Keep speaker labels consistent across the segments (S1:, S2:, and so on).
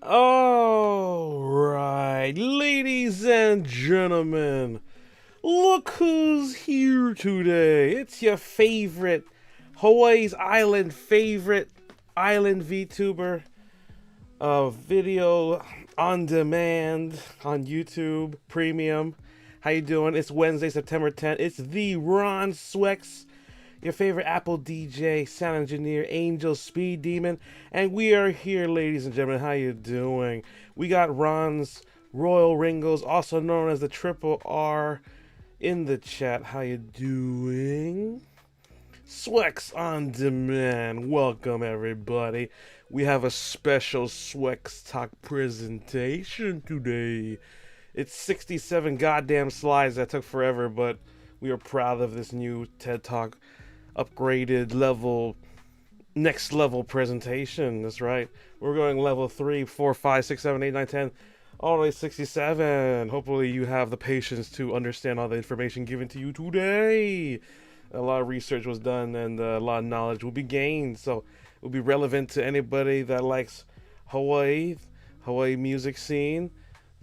S1: All right, ladies and gentlemen, look who's here today. It's your favorite Hawaii's favorite island VTuber, video on demand on YouTube Premium. How you doing? It's Wednesday, September 10th. It's the Ron Swex, your favorite Apple DJ, sound engineer, Angel Speed Demon, and we are here, ladies and gentlemen. How you doing? We got Ron's Royal Ringos, also known as the Triple R, in the chat. How you doing? Swex on demand. Welcome, everybody. We have a special Swex Talk presentation today. It's 67 goddamn slides that took forever, but we are proud of this new TED Talk upgraded level, next level presentation. That's right. We're going level 3, 4, 5, 6, 7, 8, 9, 10, all the way 67. Hopefully you have the patience to understand all the information given to you today. A lot of research was done and a lot of knowledge will be gained, so it will be relevant to anybody that likes Hawaii music scene,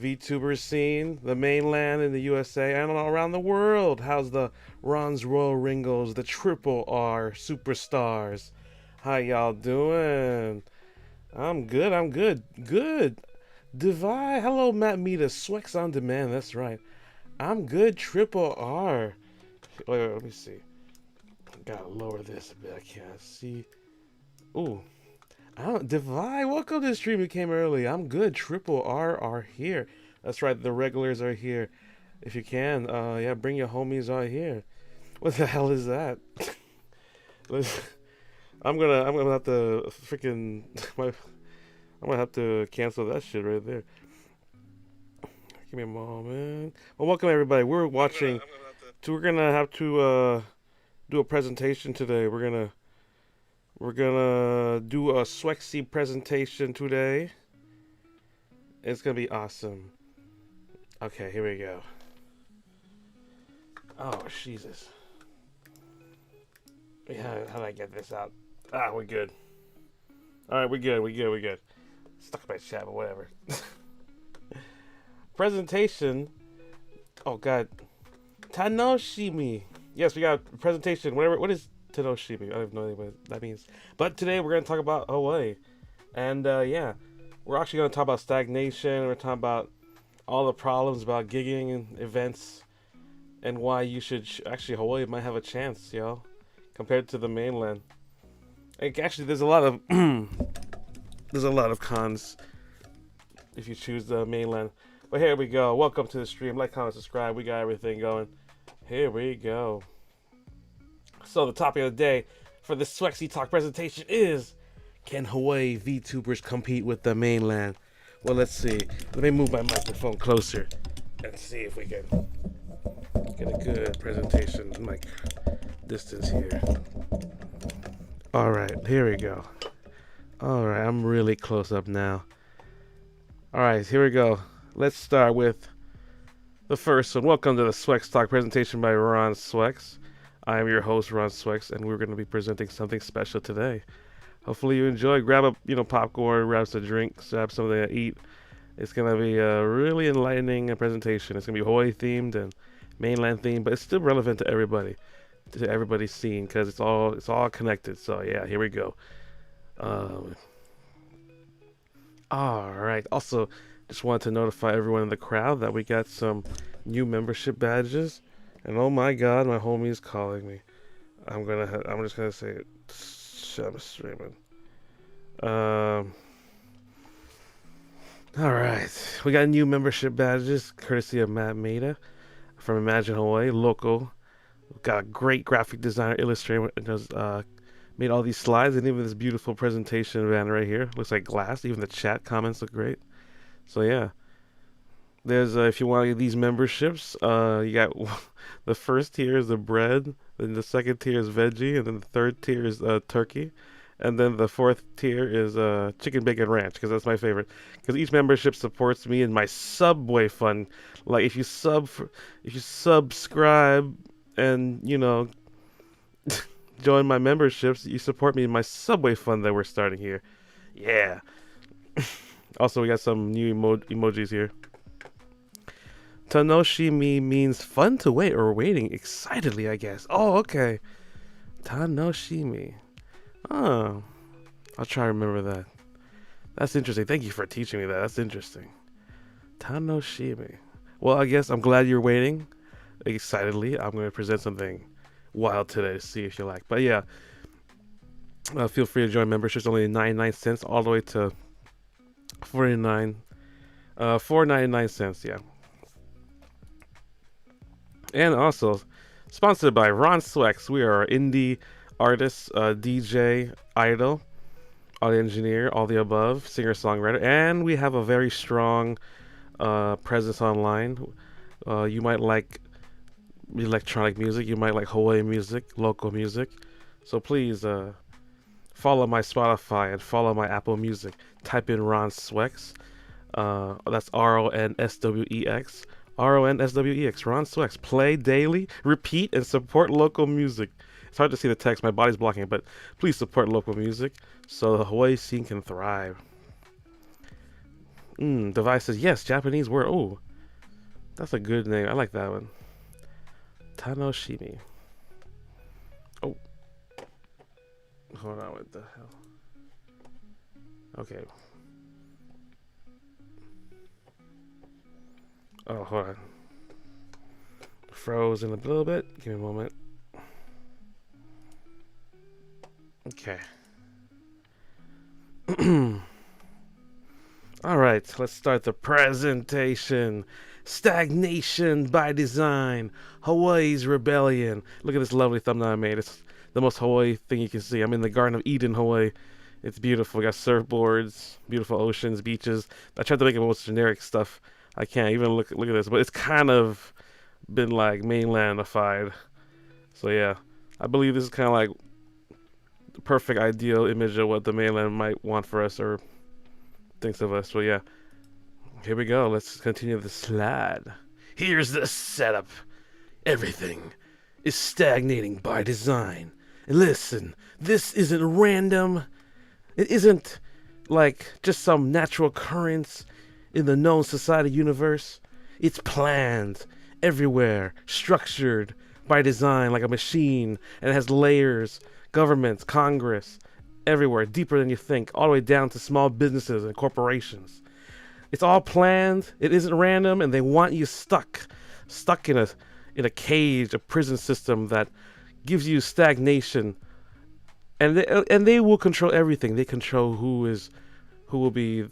S1: VTuber scene, the mainland in the USA, and around the world. How's the Ron's Royal Ringos, the Triple R superstars? How y'all doing? I'm good. Good. Divide. Hello, Matt Mita. Swex on demand. That's right. I'm good. Triple R. Wait, let me see. Gotta lower this a bit. I can't see. Ooh. Divide, welcome to the stream. You came early. I'm good. Triple R are here. That's right. The regulars are here. If you can, yeah, bring your homies out here. What the hell is that? I'm gonna have to freaking I'm gonna have to cancel that shit right there. Give me a moment. Well, welcome everybody. We're gonna have to do a presentation today. We're gonna do a Swexy presentation today. It's gonna be awesome. Okay, here we go. Oh, Jesus. Yeah, how do I get this out? Ah, we're good. Alright, we're good. Stuck in my chat, but whatever. Presentation. Oh, God. Tanoshimi. Yes, we got a presentation. What is Tanoshimi? I have no idea what that means. But today we're going to talk about Hawaii. And, yeah. We're actually going to talk about stagnation. We're talking about all the problems about gigging and events. And why you should... actually, Hawaii might have a chance, yo. Compared to the mainland. Actually, there's a lot of... there's a lot of cons if you choose the mainland. But here we go. Welcome to the stream. Like, comment, subscribe. We got everything going. Here we go. So the topic of the day for this Swexy Talk presentation is: can Hawaii VTubers compete with the mainland? Well, let's see. Let me move my microphone closer and see if we can get a good presentation mic distance here. Alright, here we go. Alright, I'm really close up now. Alright, here we go. Let's start with the first one. Welcome to the Swex Talk presentation by Ron Swex. I am your host, Ron Swex, and we're going to be presenting something special today. Hopefully you enjoy. Grab a popcorn, grab some drinks, grab something to eat. It's going to be a really enlightening presentation. It's going to be Hawaii themed and mainland themed, but it's still relevant to everybody, to everybody's scene, because it's all connected. So yeah, here we go. All right. Also, just wanted to notify everyone in the crowd that we got some new membership badges, and oh my God, my homie is calling me. I'm just gonna say it. I'm streaming. All right, we got new membership badges courtesy of Matt Maida from Imagine Hawaii, local. We've got a great graphic designer, illustrator, made all these slides and even this beautiful presentation banner right here. Looks like glass. Even the chat comments look great. So yeah, there's if you want these memberships, you got the first tier is the bread, then the second tier is veggie, and then the third tier is turkey, and then the fourth tier is chicken bacon ranch, because that's my favorite. Because each membership supports me in my Subway fund. Like if you subscribe and join my memberships, you support me in my Subway fund that we're starting here. Yeah. Also, we got some new emojis here. Tanoshimi means fun to wait or waiting excitedly, I guess. Oh, okay. Tanoshimi. Oh, I'll try to remember that. That's interesting. Thank you for teaching me that. That's interesting. Tanoshimi. Well, I guess I'm glad you're waiting excitedly. I'm going to present something wild today to see if you like. But yeah, feel free to join membership. It's only 99 cents all the way to 4.99 cents. Yeah. And also sponsored by Ron Swex. We are indie artists, DJ, idol, audio engineer, all the above, singer-songwriter, and we have a very strong presence online. You might like electronic music, you might like Hawaii music, local music. So please follow my Spotify and follow my Apple Music. Type in Ron Swex. That's RONSWEX. RONSWEX. Ron Swex. Play daily, repeat, and support local music. It's hard to see the text. My body's blocking it, but please support local music so the Hawaii scene can thrive. Device says, yes, Japanese word. Oh, that's a good name. I like that one. Tanoshimi. Oh. Hold on, what the hell? Okay. Oh, hold on. Frozen a little bit. Give me a moment. Okay. All right, let's start the presentation. Stagnation by design. Hawaii's rebellion. Look at this lovely thumbnail I made. It's the most Hawaii thing you can see. I'm in the Garden of Eden, Hawaii. It's beautiful. We got surfboards, beautiful oceans, beaches. I tried to make it most generic stuff. I can't even look at this, but it's kind of been like mainlandified. So yeah, I believe this is kind of like the perfect ideal image of what the mainland might want for us or thinks of us. So yeah, here we go. Let's continue the slide. Here's the setup. Everything is stagnating by design. And listen, this isn't random. It isn't like just some natural occurrence in the known society universe. It's planned everywhere, structured by design like a machine, and it has layers, governments, Congress, everywhere, deeper than you think, all the way down to small businesses and corporations. It's all planned, it isn't random, and they want you stuck in a cage, a prison system that gives you stagnation. And they will control everything. They control who will be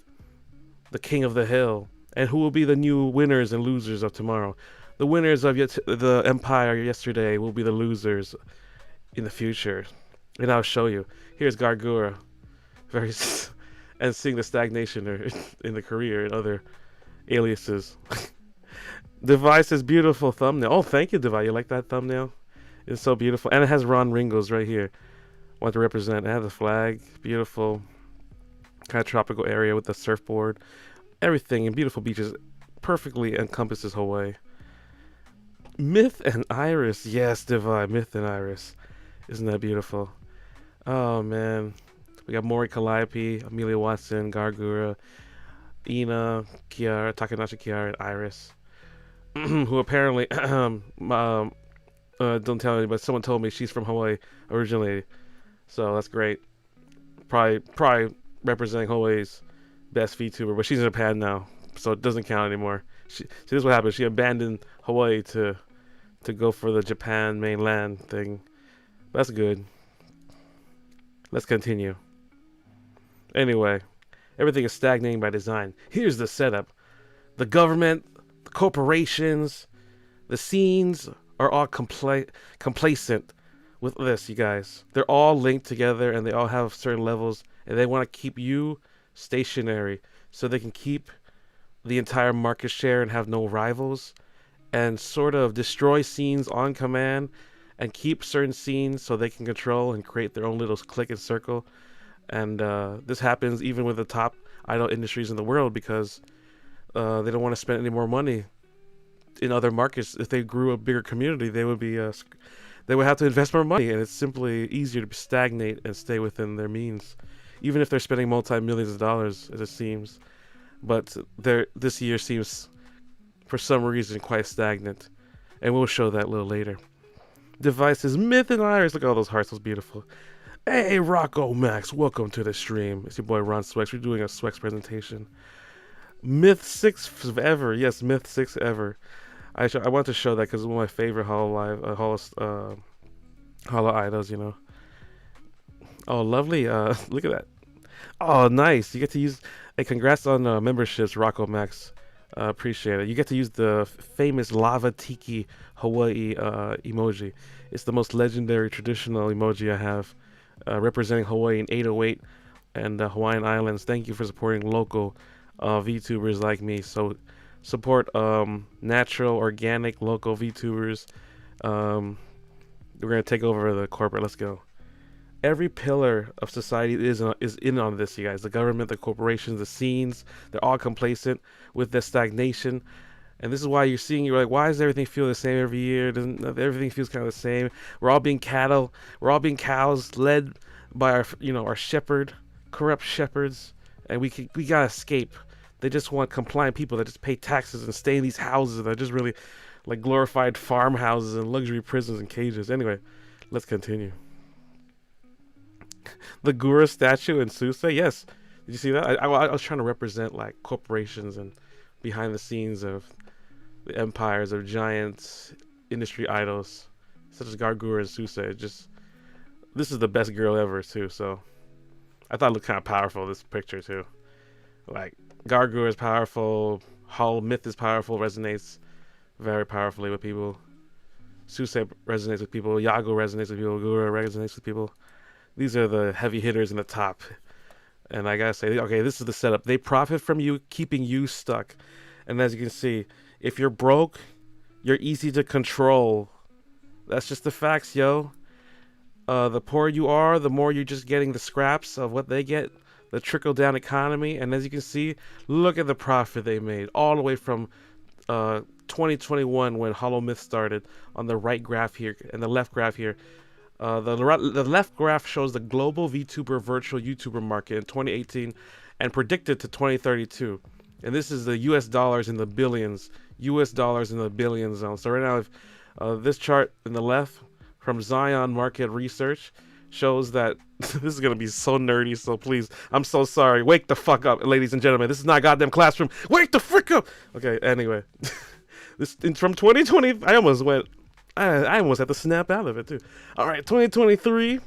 S1: the king of the hill, and who will be the new winners and losers of tomorrow. The winners of the empire yesterday will be the losers in the future. And I'll show you. Here's Gargura, and seeing the stagnation in the career and other aliases. Device's beautiful thumbnail. Oh, thank you, Device. You like that thumbnail? It's so beautiful, and it has Ron Ringos right here. Want to represent. It has the flag. Beautiful, kind of tropical area with the surfboard. Everything and beautiful beaches perfectly encompasses Hawaii. Myth and Iris. Yes, Divine. Myth and Iris. Isn't that beautiful? Oh, man. We got Mori Calliope, Amelia Watson, Gargura, Ina, Kiara, Takanashi Kiara, and Iris. Who apparently, don't tell anybody, but someone told me she's from Hawaii originally. So that's great. Probably representing Hawaii's best VTuber, but she's in Japan now, so it doesn't count anymore. See, this is what happened. She abandoned Hawaii to go for the Japan mainland thing. That's good. Let's continue. Anyway, everything is stagnating by design. Here's the setup. The government, the corporations, the scenes are all complacent with this, you guys. They're all linked together, and they all have certain levels, and they want to keep you stationary so they can keep the entire market share and have no rivals, and sort of destroy scenes on command and keep certain scenes so they can control and create their own little clique and circle. And this happens even with the top idol industries in the world, because they don't want to spend any more money in other markets. If they grew a bigger community, they would have to invest more money, and it's simply easier to stagnate and stay within their means, even if they're spending multi-millions of dollars, as it seems. but this year seems for some reason quite stagnant, and we'll show that a little later. Devices, Myth and Iris. Look at all those hearts, those beautiful. Hey, Rocco Max, welcome to the stream. It's your boy Ron Swex. We're doing a Swex presentation. Myth 6 ever. Yes, Myth 6 ever. I want to show that because it's one of my favorite Holo idols, you know. Oh, lovely. Look at that. Oh, nice. You get to use... Hey, congrats on memberships, Rocco Max. Appreciate it. You get to use the famous Lava Tiki Hawaii emoji. It's the most legendary traditional emoji I have, representing Hawaii in 808 and the Hawaiian Islands. Thank you for supporting local VTubers like me. So support natural, organic, local VTubers. We're gonna take over the corporate. Let's go. Every pillar of society is in on this, you guys. The government, the corporations, the scenes, they're all complacent with the stagnation. And this is why you're like, why does everything feel the same every year? Everything feels kind of the same. We're all being cattle. We're all being cows led by our shepherd, corrupt shepherds. And we gotta escape. They just want compliant people that just pay taxes and stay in these houses that are just really like glorified farmhouses and luxury prisons and cages. Anyway, let's continue. The Gura statue in Suse, yes. Did you see that? I was trying to represent like corporations and behind the scenes of the empires of giant industry idols, such as Gargura and Suse. This is the best girl ever too. So I thought it looked kind of powerful. This picture too, like Gargura is powerful. Hall Myth is powerful. Resonates very powerfully with people. Suse resonates with people. Yago resonates with people. Gura resonates with people. These are the heavy hitters in the top. And I gotta say, okay, this is the setup. They profit from you, keeping you stuck. And as you can see, if you're broke, you're easy to control. That's just the facts, yo. The poorer you are, the more you're just getting the scraps of what they get. The trickle-down economy. And as you can see, look at the profit they made. All the way from 2021 when Hollow Myth started on the right graph here and the left graph here. The left graph shows the global VTuber virtual YouTuber market in 2018 and predicted to 2032. And this is the US dollars in the billions. US dollars in the billions zone. So right now, if this chart in the left from Zion Market Research shows that this is going to be so nerdy, so please, I'm so sorry. Wake the fuck up, ladies and gentlemen. This is not a goddamn classroom. Wake the frick up! Okay, anyway. From 2020, I almost had to snap out of it too. All right, 2023,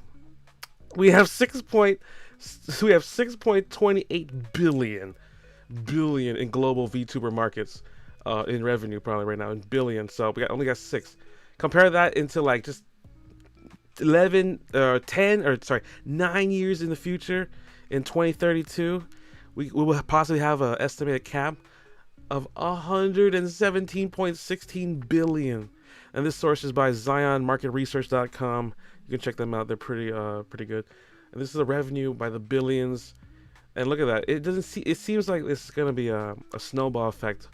S1: we have 6.28 billion in global VTuber markets in revenue probably right now in billions. So we only got 6. Compare that into like just 9 years in the future. In 2032, we will possibly have an estimated cap of 117.16 billion. And this source is by ZionMarketResearch.com. You can check them out. They're pretty good. And this is the revenue by the billions. And look at that. It seems like this is gonna be a snowball effect.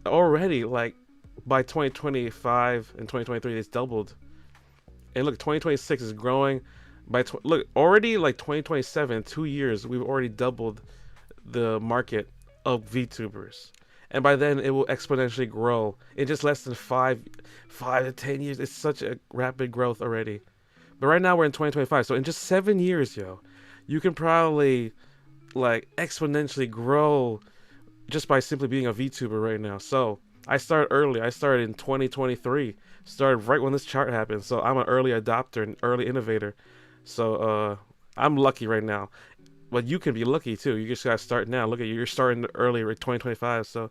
S1: Already, like by 2025 and 2023, it's doubled. And look, 2026 is growing. Look, already like 2027, 2 years, we've already doubled the market of VTubers. And by then, it will exponentially grow in just less than 5 to 10 years. It's such a rapid growth already. But right now, we're in 2025. So in just 7 years, yo, you can probably like exponentially grow just by simply being a VTuber right now. So I started early. I started in 2023. Started right when this chart happened. So I'm an early adopter and early innovator. So I'm lucky right now. But you can be lucky too. You just gotta start now. Look at you. You're starting early, 2025. So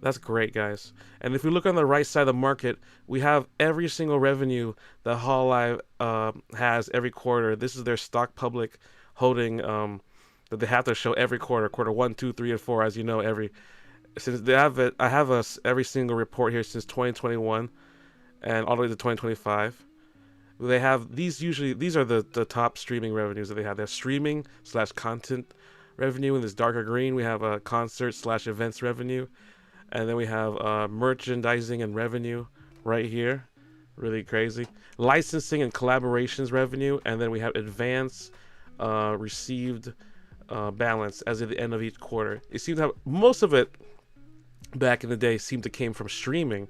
S1: that's great, guys. And if we look on the right side of the market, we have every single revenue that Hololive has every quarter. This is their stock public holding that they have to show every quarter. Quarter 1, 2, 3, and 4. As you know, since they have it, I have every single report here since 2021 and all the way to 2025. They have these are the top streaming revenues that they have. They have streaming / content revenue in this darker green. We have a concert / events revenue. And then we have merchandising and revenue right here. Really crazy. Licensing and collaborations revenue. And then we have advance received balance as of the end of each quarter. It seems to have most of it back in the day seemed to came from streaming,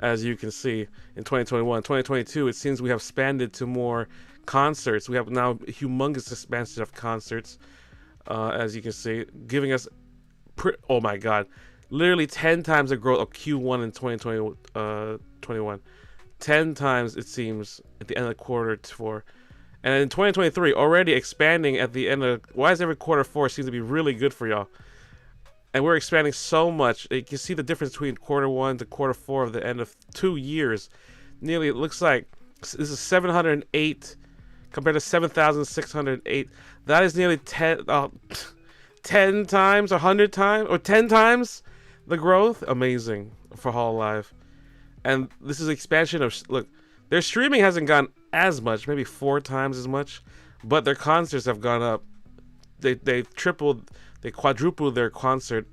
S1: as you can see in 2021. 2022, it seems we have expanded to more concerts. We have now humongous expansion of concerts, as you can see, giving us, oh my god, literally 10 times the growth of Q1 in 2021. 10 times, it seems, at the end of the quarter 4. And in 2023, already expanding at the end of... Why is every quarter 4 seems to be really good for y'all? And we're expanding so much. You can see the difference between quarter 1 to quarter 4 of the end of 2 years. Nearly, it looks like this is 708 compared to 7,608. That is nearly 10 times, 100 times, or 10 times the growth. Amazing for Hololive. And this is expansion of... Look, their streaming hasn't gone as much, maybe 4 times as much, but their concerts have gone up. They tripled, they quadrupled their concert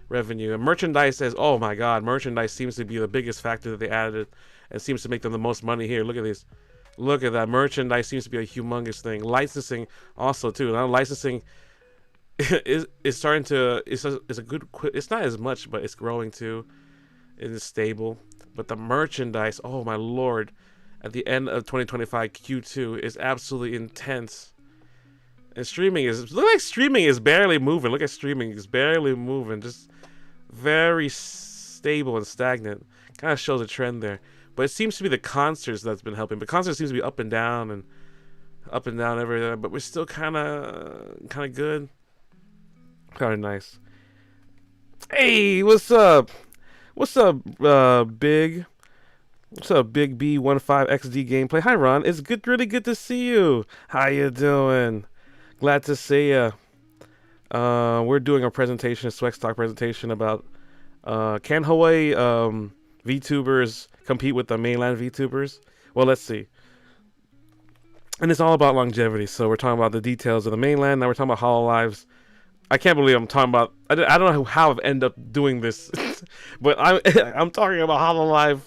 S1: revenue. And merchandise says, oh my god, merchandise seems to be the biggest factor that they added and seems to make them the most money here. Look at this. Look at that. Merchandise seems to be a humongous thing. Licensing also too. Now licensing is starting to, it's a good, it's not as much, but it's growing too. It is stable. But the merchandise, oh my lord, at the end of 2025 Q2 is absolutely intense. And streaming is, look like streaming is barely moving. Look at streaming, it's barely moving. Just very stable and stagnant. Kind of shows a trend there. But it seems to be the concerts that's been helping. But concerts seems to be up and down everything. But we're still kind of good. Kind of nice. Hey, what's up? What's up, Big? What's up, Big B15XD gameplay? Hi, Ron. It's good, really good to see you. How you doing? Glad to see ya. We're doing a presentation, a SWEX Talk presentation about can Hawaii VTubers compete with the mainland VTubers? Well, let's see. And it's all about longevity. So we're talking about the details of the mainland. Now we're talking about Hololive's. I can't believe I'm talking about... I don't know how I've ended up doing this. But I'm talking about Hololive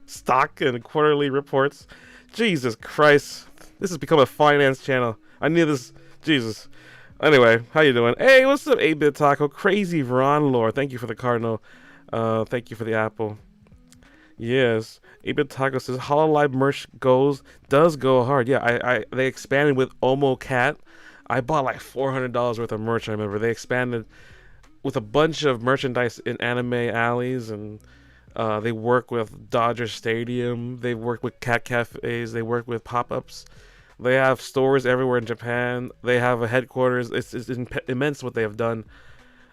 S1: stock and quarterly reports. Jesus Christ. This has become a finance channel. I knew this. Jesus. Anyway, how you doing? Hey, what's up, 8-Bit Taco? Crazy Ron Lore. Thank you for the Cardinal. Thank you for the Apple. Yes. 8-Bit Taco says Hololive merch does go hard. Yeah, they expanded with Omo Cat. I bought like $400 worth of merch, I remember. They expanded with a bunch of merchandise in anime alleys, and they work with Dodger Stadium. They work with cat cafes. They work with pop-ups. They have stores everywhere in Japan. They have a headquarters. It's immense what they have done.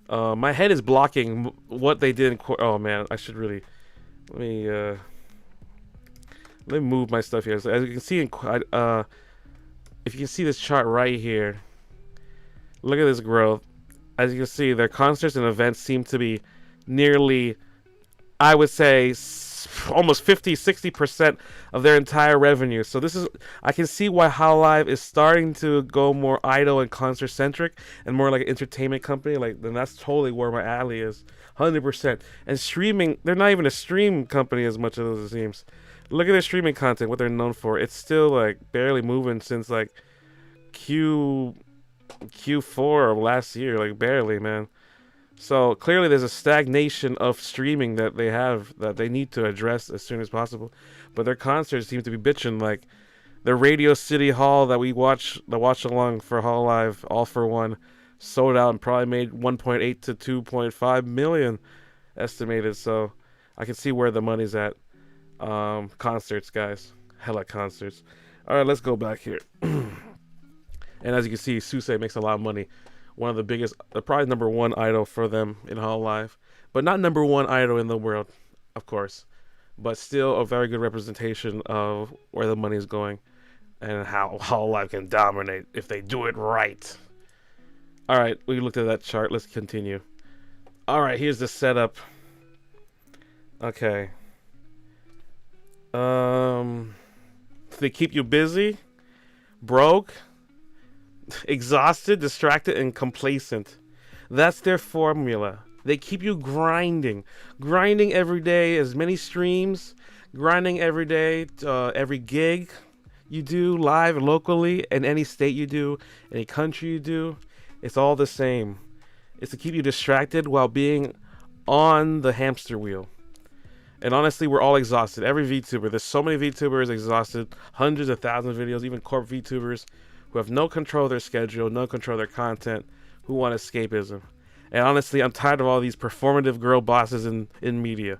S1: My head is blocking what they did in... Oh, man. I should really... Let me move my stuff here. So as you can see, if you can see this chart right here, look at this growth. As you can see, their concerts and events seem to be nearly, I would say, almost 50-60% of their entire revenue. So this is, I can see why Hololive is starting to go more idol and concert centric and more like an entertainment company. Like, then that's totally where my alley is, 100%. And streaming, they're not even a stream company as much as it seems. Look at their streaming content, what they're known for. It's still like barely moving since like Q4 of last year, like barely, man. So clearly there's a stagnation of streaming that they have that they need to address as soon as possible. But their concerts seem to be bitching. Like the Radio City Hall that we watch, the watch along for Hololive, All for One, sold out and probably made 1.8 to 2.5 million estimated. So I can see where the money's at. Concerts, guys. Hella concerts. Alright, let's go back here. And as you can see, Susei makes a lot of money. One of the biggest, probably number 1 idol for them in Hololive. But not number 1 idol in the world, of course. But still a very good representation of where the money is going. And how Hololive can dominate if they do it right. Alright, we looked at that chart. Let's continue. Alright, here's the setup. Okay. They keep you busy, broke, exhausted, distracted, and complacent. That's their formula. They keep you grinding every day, as many streams, grinding every day, every gig. you do live locally in any state you do, any country you do, it's all the same. It's to keep you distracted while being on the hamster wheel. And honestly, we're all exhausted. Every VTuber, there's so many VTubers exhausted, hundreds of thousands of videos, even corp VTubers who have no control of their schedule, no control of their content, who want escapism. And honestly, I'm tired of all these performative girl bosses in media.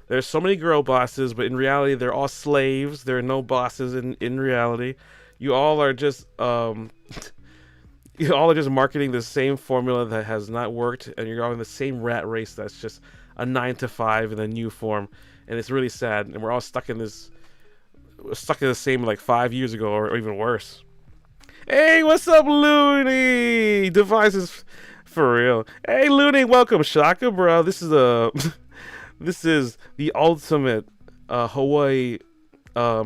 S1: There's so many girl bosses, but in reality, they're all slaves. There are no bosses in reality. You all are just you all are just marketing the same formula that has not worked, and you're all in the same rat race that's just a 9 to 5 in a new form, and it's really sad. And we're all stuck in the same like 5 years ago, or even worse. Hey, what's up, Looney? Devices for real. Hey, Looney, welcome, Shaka, bro. This is this is the ultimate Hawaii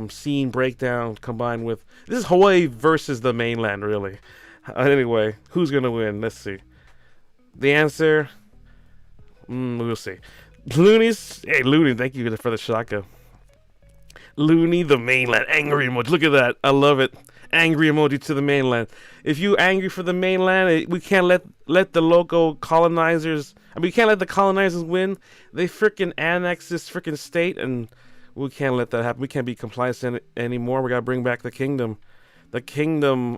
S1: scene breakdown combined with this is Hawaii versus the mainland, really. Anyway, who's gonna win? Let's see. The answer, we'll see. Looney's. Hey, Looney, thank you for the Shaka. Looney, the mainland, angry emoji. Look at that. I love it. Angry emoji to the mainland. If you angry for the mainland, we can't let the local colonizers. I mean, we can't let the colonizers win. They freaking annex this freaking state, and we can't let that happen. We can't be complacent anymore. We gotta bring back the kingdom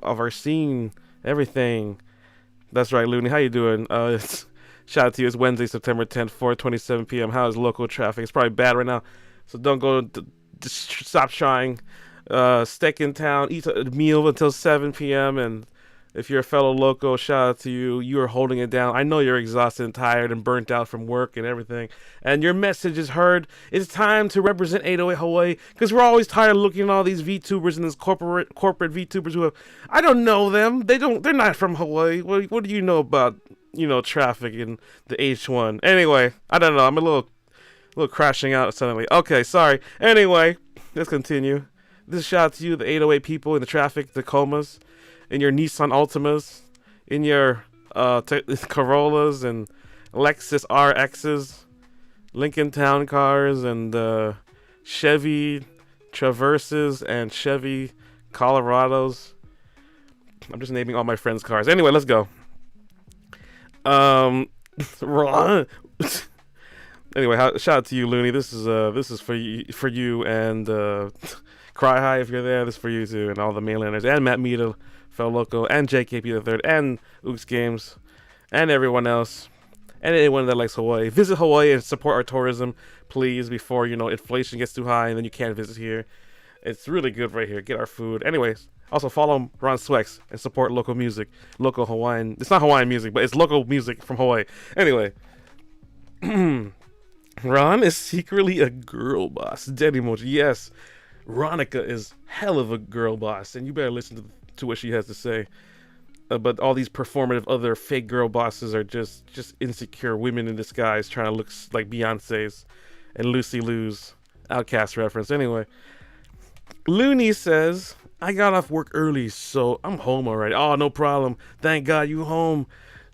S1: of our scene, everything. That's right, Looney. How you doing? Shout out to you. It's Wednesday, September 10th, 4:27 p.m. How is local traffic? It's probably bad right now, so don't go. Just stop trying. Stick in town, eat a meal until 7 p.m. And if you're a fellow loco, shout out to you. You are holding it down. I know you're exhausted and tired and burnt out from work and everything. And your message is heard. It's time to represent 808 Hawaii, because we're always tired of looking at all these VTubers and these corporate VTubers who have, I don't know them. They're not from Hawaii. What do you know about, traffic in the H1? Anyway, I don't know. I'm a little crashing out suddenly. Okay, sorry. Anyway, let's continue. This is shout out to you, the 808 people in the traffic, Tacomas, in your Nissan Altimas, in your Corollas and Lexus RXs, Lincoln Town Cars, and Chevy Traverses and Chevy Colorados. I'm just naming all my friends' cars. Anyway, let's go. Ron. Anyway, shout out to you, Looney. This is for you and. Cry High, if you're there, this is for you too, and all the mainlanders, and Matt Mita, Fel Loco, and JKP III, and Ooks Games, and everyone else, and anyone that likes Hawaii. Visit Hawaii and support our tourism, please, before, inflation gets too high and then you can't visit here. It's really good right here. Get our food. Anyways, also follow Ron Swex and support local music, local Hawaiian. It's not Hawaiian music, but it's local music from Hawaii. Anyway. Ron is secretly a girl boss. Dead emoji. Yes. Ronica is hell of a girl boss, and you better listen to what she has to say. But all these performative other fake girl bosses are just insecure women in disguise trying to look like Beyonce's and Lucy Lou's Outcast reference. Anyway, Looney says, I got off work early, so I'm home already. Oh, no problem. Thank God you home.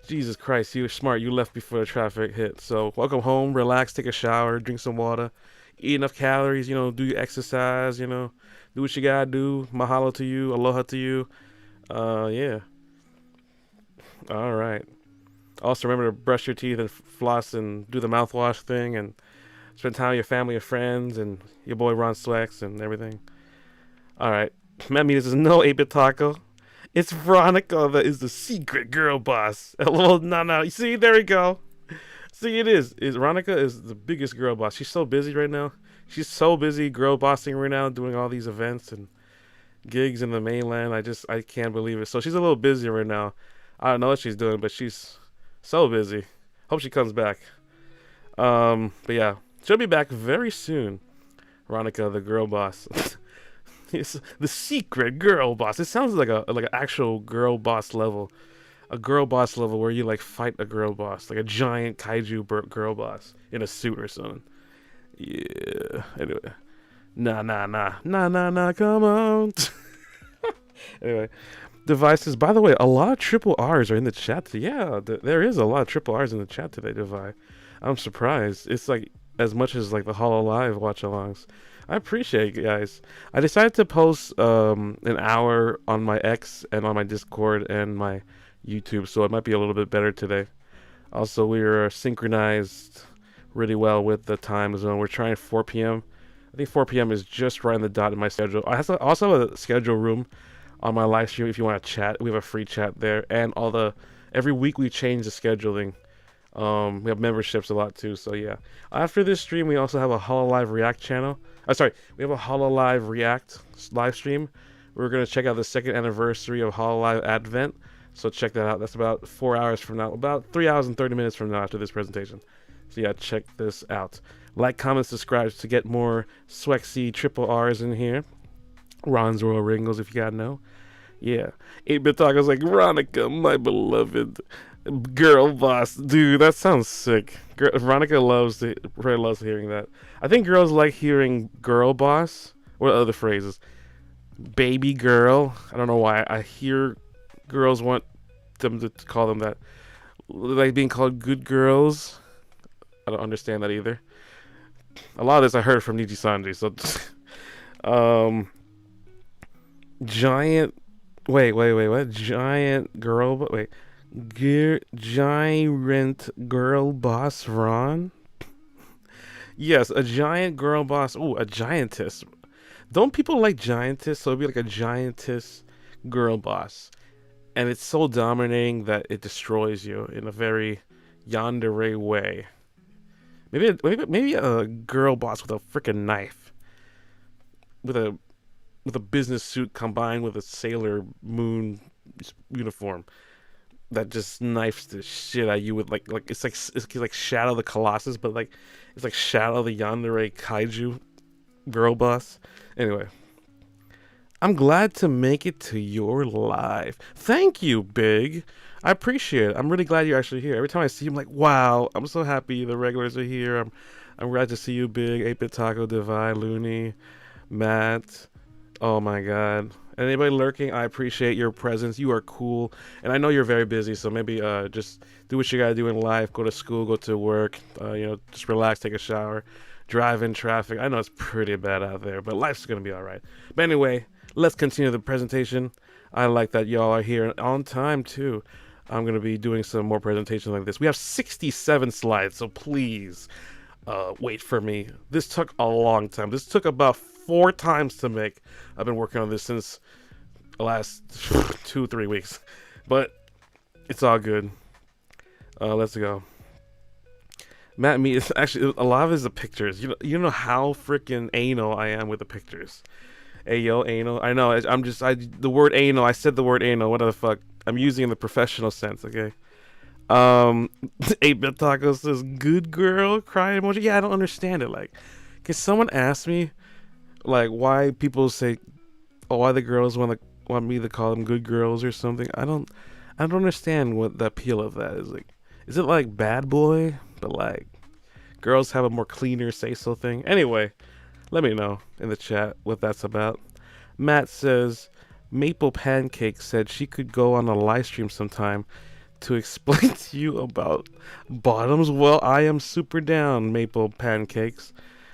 S1: Jesus Christ, you were smart. You left before the traffic hit. So welcome home, relax, take a shower, drink some water. Eat enough calories, do your exercise, do what you gotta do. Mahalo to you, aloha to you. Yeah. All right. Also remember to brush your teeth and floss and do the mouthwash thing and spend time with your family and friends and your boy Ron Swex and everything. All right. That means there's no 8-bit taco. It's Veronica that is the secret girl boss. Well, no. You see, there we go. See, it is. Veronica is the biggest girl boss. She's so busy right now. She's so busy girl bossing right now, doing all these events and gigs in the mainland. I can't believe it. So she's a little busy right now. I don't know what she's doing, but she's so busy. Hope she comes back. But yeah, she'll be back very soon. Veronica, the girl boss. It's the secret girl boss. It sounds like an actual girl boss level. A girl boss level where you fight a girl boss, like a giant kaiju girl boss in a suit or something. Yeah. Anyway, nah, come on. Anyway, devices. By the way, a lot of triple R's are in the chat. Yeah, there is a lot of triple R's in the chat today, Devi. I'm surprised. It's like as much as like the Hollow Live watch-alongs. I appreciate you guys. I decided to post an hour on my X and on my Discord and my YouTube, so it might be a little bit better today. Also, we are synchronized really well with the time zone. We're trying 4 p.m. I think 4 p.m. is just right on the dot in my schedule. I also have a schedule room on my live stream if you want to chat. We have a free chat there, and every week we change the scheduling. We have memberships a lot too, so yeah. After this stream, we also have a HoloLive React channel. We have a HoloLive React live stream. We're gonna check out the 2nd anniversary of HoloLive Advent, so check that out. That's about 4 hours from now, about 3 hours and 30 minutes from now after this presentation. So yeah, check this out. Like, comment, subscribe to get more Swexy triple R's in here. Ron's Royal Ringles, if you gotta know. Yeah. 8-Bit Taco's like, Veronica, my beloved girl boss. Dude, that sounds sick. Veronica loves hearing that. I think girls like hearing girl boss. What other phrases? Baby girl. I don't know why. I hear girls want them to call them that. Like being called good girls. I don't understand that either. A lot of this I heard from Niji Sanji. So, giant. Wait. What? Giant girl. Wait. Giant girl boss Ron? Yes, a giant girl boss. Ooh, a giantess. Don't people like giantess? So it'd be like a giantess girl boss. And it's so dominating that it destroys you in a very yandere way. Maybe a girl boss with a freaking knife. With a business suit combined with a Sailor Moon uniform. That just knifes the shit out of you with like it's like Shadow the Colossus, but like it's like Shadow the Yandere Kaiju girl boss. Anyway, I'm glad to make it to your live. Thank you, Big. I appreciate it. I'm really glad you're actually here. Every time I see you, I'm like, wow, I'm so happy the regulars are here. I'm glad to see you, Big. 8-Bit Taco, Divide, Looney, Matt. Oh my God. And anybody lurking, I appreciate your presence. You are cool. And I know you're very busy, so maybe just do what you gotta do in life. Go to school, go to work, just relax, take a shower, drive in traffic. I know it's pretty bad out there, but life's gonna be all right. But anyway, let's continue the presentation. I like that y'all are here on time, too. I'm gonna be doing some more presentations like this. We have 67 slides, so please wait for me. This took a long time. This took about 4 times to make. I've been working on this since the last 2-3 weeks, but it's all good. Let's go. Matt, me, it's actually a lot of it is the pictures. You know how freaking anal I am with the pictures. Ayo, anal. I know. The word anal. I said the word anal. What the fuck? I'm using it in the professional sense. Okay. 8-Bit Taco says, "Good girl," cry emoji. Yeah, I don't understand it. Like, can someone ask me? Like, why people say, oh, why the girls want me to call them good girls or something? I don't understand what the appeal of that is. Like, is it like bad boy, but like girls have a more cleaner say so thing? Anyway, let me know in the chat what that's about. Matt says, Maple Pancake said she could go on a live stream sometime to explain to you about bottoms. Well, I am super down, Maple Pancakes.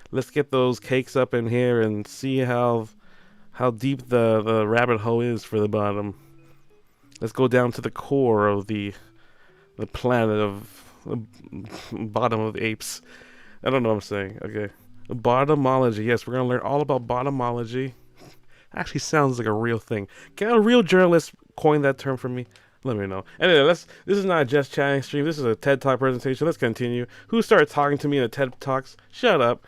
S1: Let's get those cakes up in here and see how deep the rabbit hole is for the bottom. Let's go down to the core of the planet of the bottom of the apes. I don't know what I'm saying. Okay. Bottomology. Yes, we're going to learn all about bottomology. Actually sounds like a real thing. Can a real journalist coin that term for me? Let me know. Anyway, this is not a just chatting stream. This is a TED Talk presentation. Let's continue. Who started talking to me in the TED Talks? Shut up.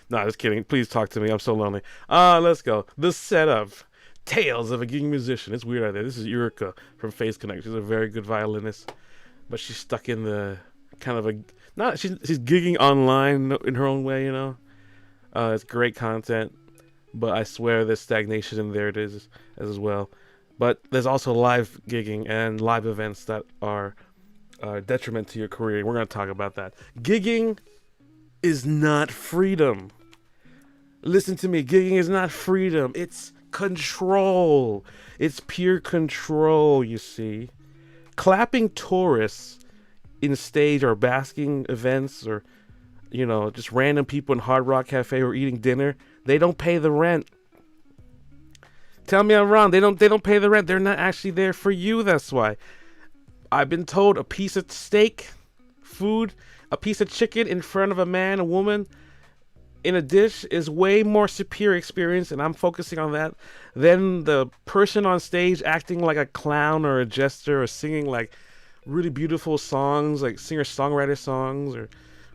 S1: Nah, just kidding. Please talk to me. I'm so lonely. Let's go. The setup. Tales of a gigging musician. It's weird out there. This is Eureka from Face Connect. She's a very good violinist, but she's stuck in the kind of she's gigging online in her own way, It's great content, but I swear there's stagnation in there. It is as well. But there's also live gigging and live events that are detriment to your career. We're going to talk about that. Gigging is not freedom. Listen to me. Gigging is not freedom. It's control. It's pure control, you see. Clapping tourists in stage or basking events or you know, just random people in Hard Rock Cafe who are eating dinner, they don't pay the rent. Tell me I'm wrong. They don't pay the rent. They're not actually there for you. That's why. I've been told a piece of steak, food, a piece of chicken in front of a man, a woman, in a dish is way more superior experience, and I'm focusing on that, than the person on stage acting like a clown or a jester or singing like really beautiful songs, like singer-songwriter songs, or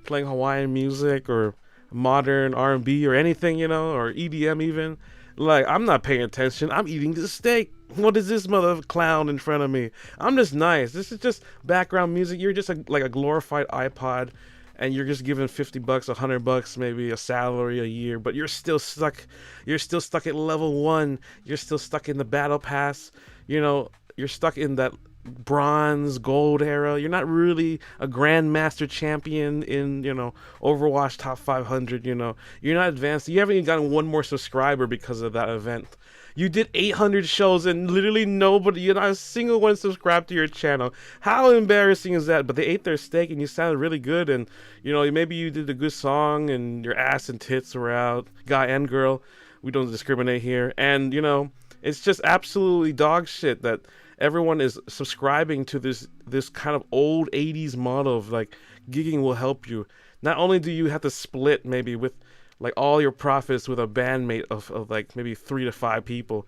S1: playing Hawaiian music or modern R&B or anything, you know, or EDM even. Like, I'm not paying attention. I'm eating the steak. What is this mother clown in front of me? I'm just nice. This is just background music. You're just like a glorified iPod, and you're just given $50, $100, maybe a salary a year, but you're still stuck. You're still stuck at level 1. You're still stuck in the battle pass. You know, you're stuck in that bronze, gold era. You're not really a grandmaster champion in, you know, Overwatch top 500. You know, you're not advanced. You haven't even gotten one more subscriber because of that event. You did 800 shows and literally nobody, you're not a single one subscribed to your channel. How embarrassing is that? But they ate their steak and you sounded really good, and you know, maybe you did a good song and your ass and tits were out, guy and girl. We don't discriminate here. And you know, it's just absolutely dog shit that everyone is subscribing to this kind of old 80s model of like gigging will help you. Not only do you have to split maybe with like all your profits with a bandmate of like maybe 3 to 5 people,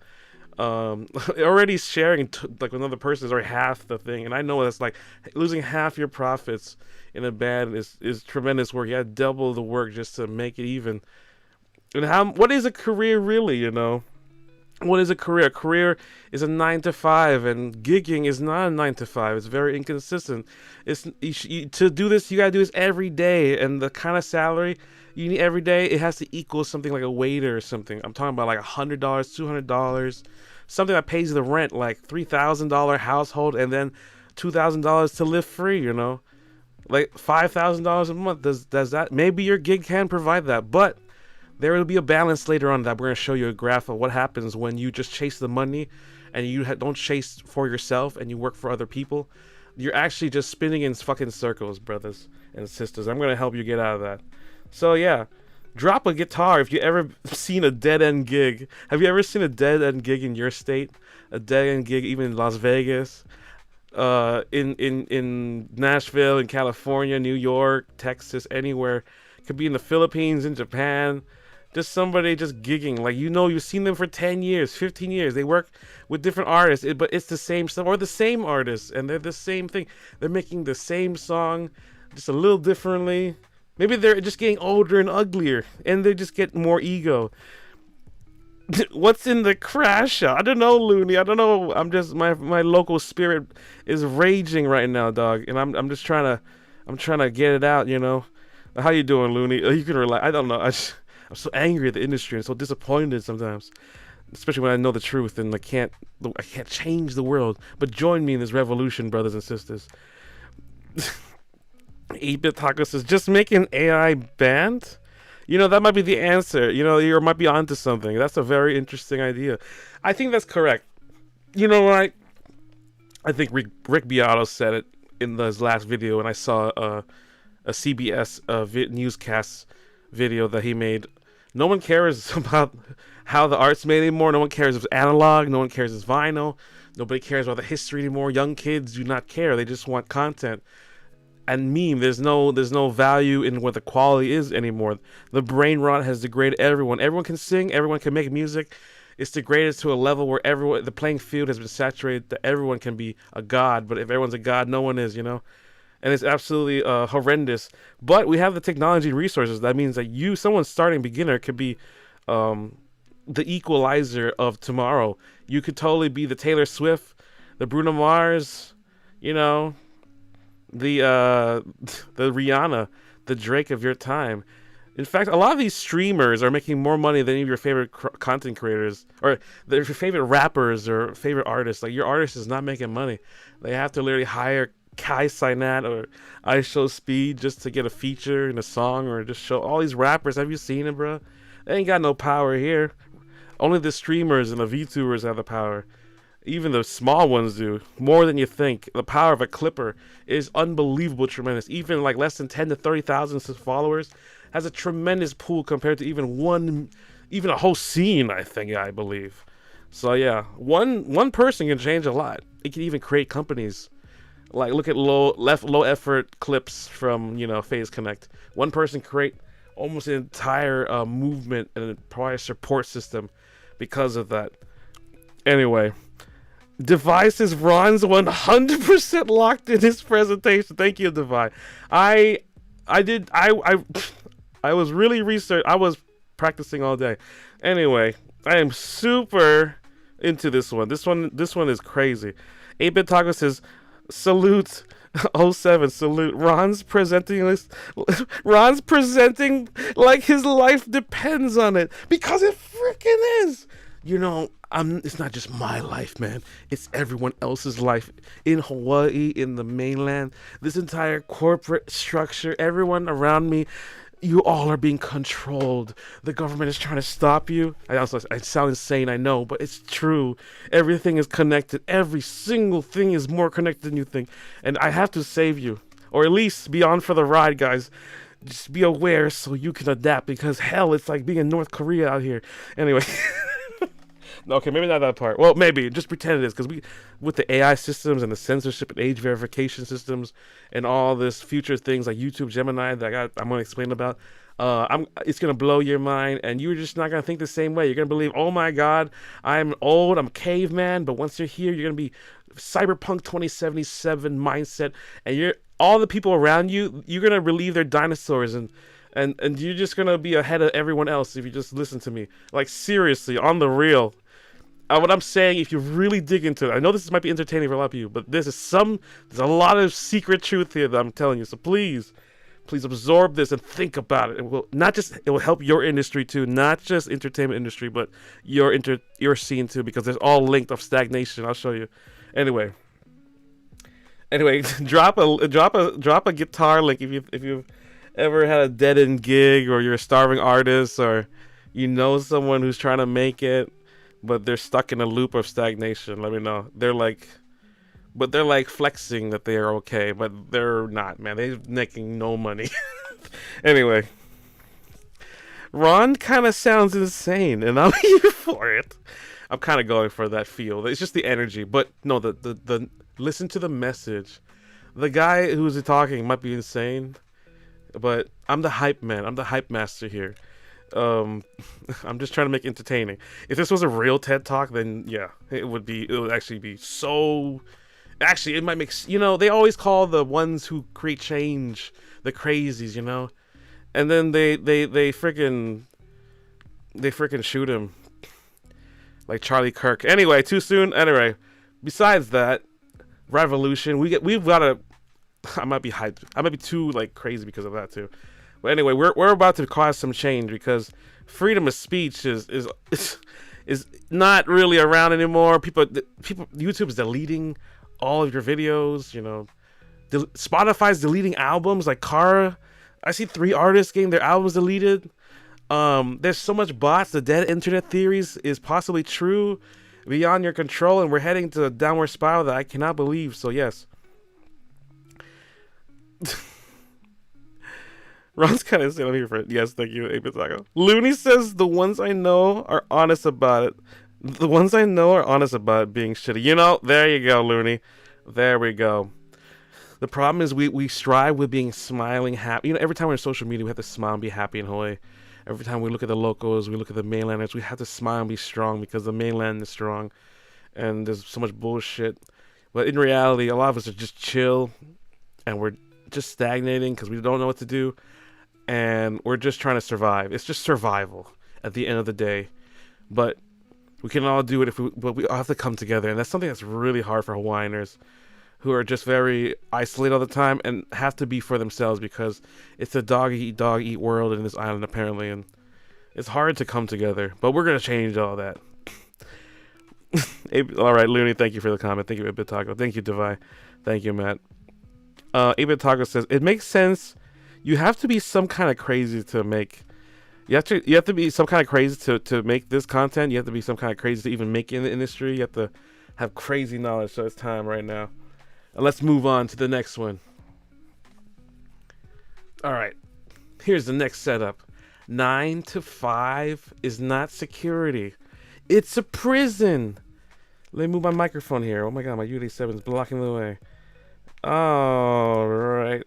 S1: already sharing like another person is already half the thing. And I know that's like losing half your profits in a band is tremendous work. You have to double the work just to make it even. And what is a career really, you know? What is a career? A career is a 9 to 5, and gigging is not a 9 to 5. It's very inconsistent. To do this, you gotta do this every day, and the kind of salary you need every day, it has to equal something like a waiter or something. I'm talking about like $100, $200, something that pays the rent, like $3,000 household, and then $2,000 to live free. You know, like $5,000 a month. Does that? Maybe your gig can provide that, but there will be a balance later on that we're going to show you a graph of what happens when you just chase the money and you don't chase for yourself and you work for other people. You're actually just spinning in fucking circles, brothers and sisters. I'm going to help you get out of that. So yeah, drop a guitar if you ever seen a dead-end gig. Have you ever seen a dead-end gig in your state? A dead-end gig even in Las Vegas? In Nashville, in California, New York, Texas, anywhere. Could be in the Philippines, in Japan. Just somebody just gigging. Like, you know, you've seen them for 10 years, 15 years. They work with different artists, but it's the same stuff, or the same artists, and they're the same thing. They're making the same song, just a little differently. Maybe they're just getting older and uglier, and they just get more ego. What's in the crash? I don't know, Looney. I don't know. I'm just my local spirit is raging right now, dog, and I'm just trying to get it out, you know. How you doing, Looney? You can relax. I don't know. I'm so angry at the industry and so disappointed sometimes, especially when I know the truth and I can't change the world. But join me in this revolution, brothers and sisters. 8-Bit Taco says, just make an AI band? You know, that might be the answer. You know, you might be onto something. That's a very interesting idea. I think that's correct. You know what? I think Rick Beato said it in his last video, and I saw a CBS newscast video that he made. No one cares about how the art's made anymore. No one cares if it's analog. No one cares if it's vinyl. Nobody cares about the history anymore. Young kids do not care. They just want content. And meme, there's no value in what the quality is anymore. The brain rot has degraded everyone. Everyone can sing. Everyone can make music. It's degraded to a level where the playing field has been saturated that everyone can be a god. But if everyone's a god, no one is, you know? And it's absolutely horrendous. But we have the technology and resources. That means that someone starting beginner, could be the equalizer of tomorrow. You could totally be the Taylor Swift, the Bruno Mars, you know, the Rihanna, the Drake of your time. In fact, a lot of these streamers are making more money than any of your favorite content creators, or your favorite rappers or favorite artists. Like, your artist is not making money. They have to literally hire Kai Sinat or ISO Speed just to get a feature in a song, or just show all these rappers. Have you seen it, bro? They ain't got no power here. Only the streamers and the VTubers have the power. Even the small ones do more than you think. The power of a clipper is unbelievable, tremendous. Even like less than 10 to 30,000 followers has a tremendous pool compared to even a whole scene. I believe. So yeah, one person can change a lot. It can even create companies. Like look at low effort clips from Phase Connect. One person create almost an entire movement and a prior support system because of that. Anyway. Devices Ron's 100% locked in his presentation. Thank you, Devi. I was really I was practicing all day. Anyway, I am super into this one. This one is crazy. 8-Bit Taco says, salute 07, salute. Ron's presenting like his life depends on it. Because it freaking is. It's not just my life, man. It's everyone else's life in Hawaii, in the mainland. This entire corporate structure, everyone around me, you all are being controlled. The government is trying to stop you. I sound insane, I know, but it's true. Everything is connected. Every single thing is more connected than you think. And I have to save you, or at least be on for the ride, guys. Just be aware so you can adapt, because hell, it's like being in North Korea out here. Anyway. Okay, maybe not that part. Well, maybe. Just pretend it is. Because with the AI systems and the censorship and age verification systems and all this future things like YouTube Gemini that I'm going to explain about, it's going to blow your mind. And you're just not going to think the same way. You're going to believe, oh my God, I'm old, I'm a caveman. But once you're here, you're going to be Cyberpunk 2077 mindset. And all the people around you, you're going to relieve their dinosaurs. And you're just going to be ahead of everyone else if you just listen to me. Like, seriously, on the real. What I'm saying, if you really dig into it, I know this might be entertaining for a lot of you, but there's a lot of secret truth here that I'm telling you. So please absorb this and think about it. It will help your industry too, not just entertainment industry, but your scene too, because there's all linked of Stagnation. I'll show you. Anyway, drop a guitar link if you've ever had a dead end gig, or you're a starving artist, or someone who's trying to make it, but they're stuck in a loop of stagnation. Let me know. They're like flexing that they are okay, but they're not, man. They're making no money. Anyway, Ron kind of sounds insane, and I'm here for it. I'm kind of going for that feel. It's just the energy, but no, the listen to the message. The guy who's talking might be insane, but I'm the hype man. I'm the hype master here. I'm just trying to make it entertaining. If this was a real TED Talk, then yeah, it would actually be so. Actually, it might make they always call the ones who create change the crazies, and then they freaking shoot him like Charlie Kirk. Anyway, too soon. Anyway, besides that, revolution. We've got to. I might be hyped. I might be too crazy because of that too. But anyway, we're about to cause some change, because freedom of speech is not really around anymore. YouTube is deleting all of your videos. Spotify's deleting albums like Kara. I see 3 artists getting their albums deleted. There's so much bots. The dead internet theories is possibly true, beyond your control, and we're heading to a downward spiral that I cannot believe. So yes. Ron's kind of saying I'm here for it. Yes, thank you, 8-Bit Taco. Looney says the ones I know are honest about it. The ones I know are honest about it being shitty. There you go, Looney. There we go. The problem is we strive with being smiling, happy. Every time we're on social media, we have to smile and be happy in Hawaii. Every time we look at the locals, we look at the mainlanders, we have to smile and be strong, because the mainland is strong. And there's so much bullshit. But in reality, a lot of us are just chill, and we're just stagnating because we don't know what to do. And we're just trying to survive. It's just survival at the end of the day. But we can all do it but we all have to come together. And that's something that's really hard for Hawaiianers, who are just very isolated all the time and have to be for themselves, because it's a dog eat world in this island apparently, and it's hard to come together. But we're gonna change all that. All right, Looney, thank you for the comment. Thank you, 8-Bit Taco. Thank you, Devi. Thank you, Matt. 8-Bit Taco says it makes sense. You have to be some kind of crazy to make. You have to be some kind of crazy to make this content. You have to be some kind of crazy to even make it in the industry. You have to have crazy knowledge, so it's time right now. Let's move on to the next one. All right, here's the next setup. 9 to 5 is not security. It's a prison. Let me move my microphone here. Oh my god, my UD7 is blocking the way. All right.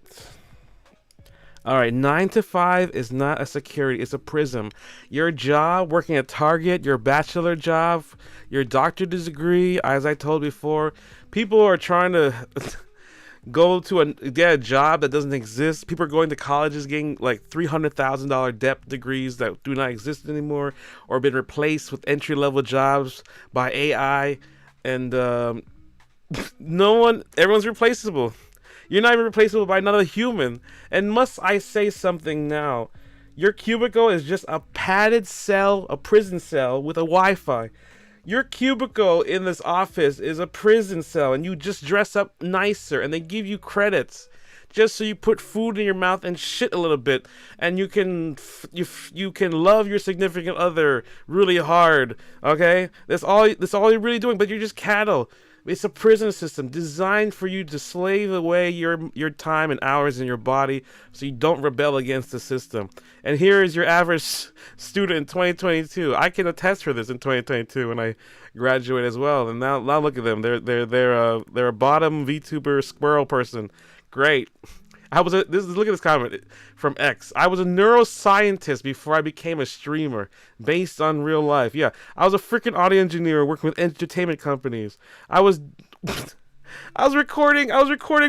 S1: All right, 9 to 5 is not a security, it's a prison. Your job, working at Target, your bachelor job, your doctorate degree, as I told before, people are trying to go to get a job that doesn't exist. People are going to colleges getting like $300,000 depth degrees that do not exist anymore, or been replaced with entry-level jobs by AI, and everyone's replaceable. You're not even replaceable by another human. And must I say something now? Your cubicle is just a padded cell, a prison cell with a Wi-Fi. Your cubicle in this office is a prison cell, and you just dress up nicer, and they give you credits just so you put food in your mouth and shit a little bit, and you can love your significant other really hard. Okay, that's all you're really doing. But you're just cattle. It's a prison system designed for you to slave away your time and hours in your body so you don't rebel against the system. And here is your average student in 2022. I can attest for this in 2022 when I graduate as well. And now look at them. They're a bottom VTuber squirrel person. Great. Look at this comment from X. I was a neuroscientist before I became a streamer, based on real life. Yeah, I was a freaking audio engineer working with entertainment companies. I was recording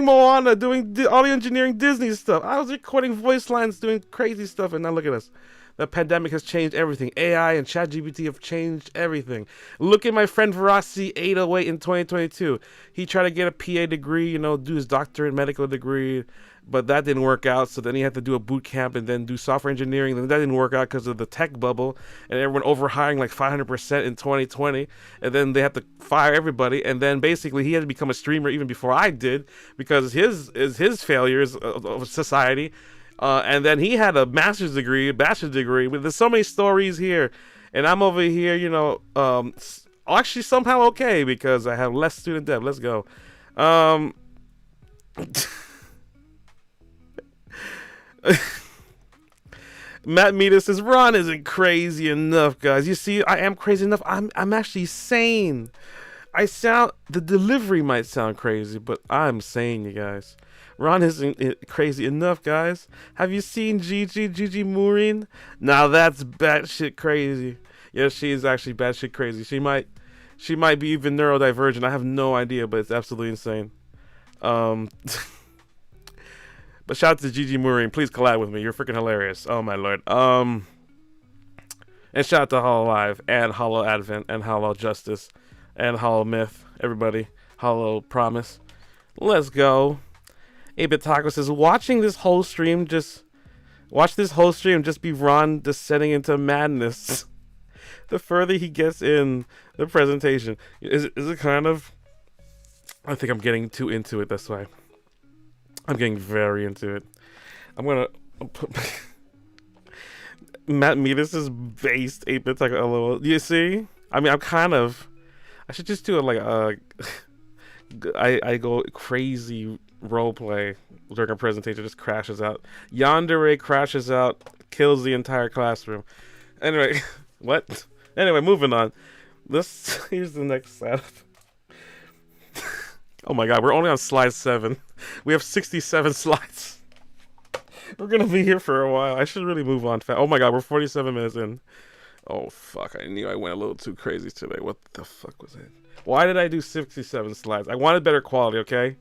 S1: Moana, doing audio engineering Disney stuff. I was recording voice lines, doing crazy stuff, and now look at us. The pandemic has changed everything. AI and ChatGPT have changed everything. Look at my friend Verasi 808 in 2022. He tried to get a PA degree, do his doctorate medical degree, but that didn't work out. So then he had to do a boot camp and then do software engineering. Then that didn't work out because of the tech bubble and everyone overhiring like 500% in 2020. And then they had to fire everybody. And then basically he had to become a streamer even before I did because his failures of society. And then he had a bachelor's degree. There's so many stories here, and I'm over here, actually somehow okay because I have less student debt. Let's go. Matt Mita says Ron isn't crazy enough, guys. You see, I am crazy enough. I'm actually sane. The delivery might sound crazy, but I'm sane, you guys. Ron isn't crazy enough, guys. Have you seen Gigi Maureen? Now that's batshit crazy. Yeah, she is actually batshit crazy. She might be even neurodivergent. I have no idea, but it's absolutely insane. But shout out to Gigi Maureen. Please collab with me. You're freaking hilarious. Oh my lord. And shout out to Hollow Live and Hollow Advent and Hollow Justice and Hollow Myth. Everybody. Hollow Promise. Let's go. 8-Bit Taco says, watch this whole stream just be Ron descending into madness. The further he gets in the presentation. Is it kind of... I think I'm getting too into it, that's why. I'm getting very into it. I'm gonna put... Matt Metis is based 8-Bit Taco LOL. You see? I mean, I should just do it like I go crazy roleplay during a presentation, just crashes out. Yandere crashes out, kills the entire classroom. Anyway, what? Anyway, moving on. Here's the next setup. Oh my god, we're only on slide 7. We have 67 slides. We're gonna be here for a while. I should really move on fast. Oh my god, we're 47 minutes in. Oh fuck, I knew I went a little too crazy today. What the fuck was it? Why did I do 67 slides? I wanted better quality, okay?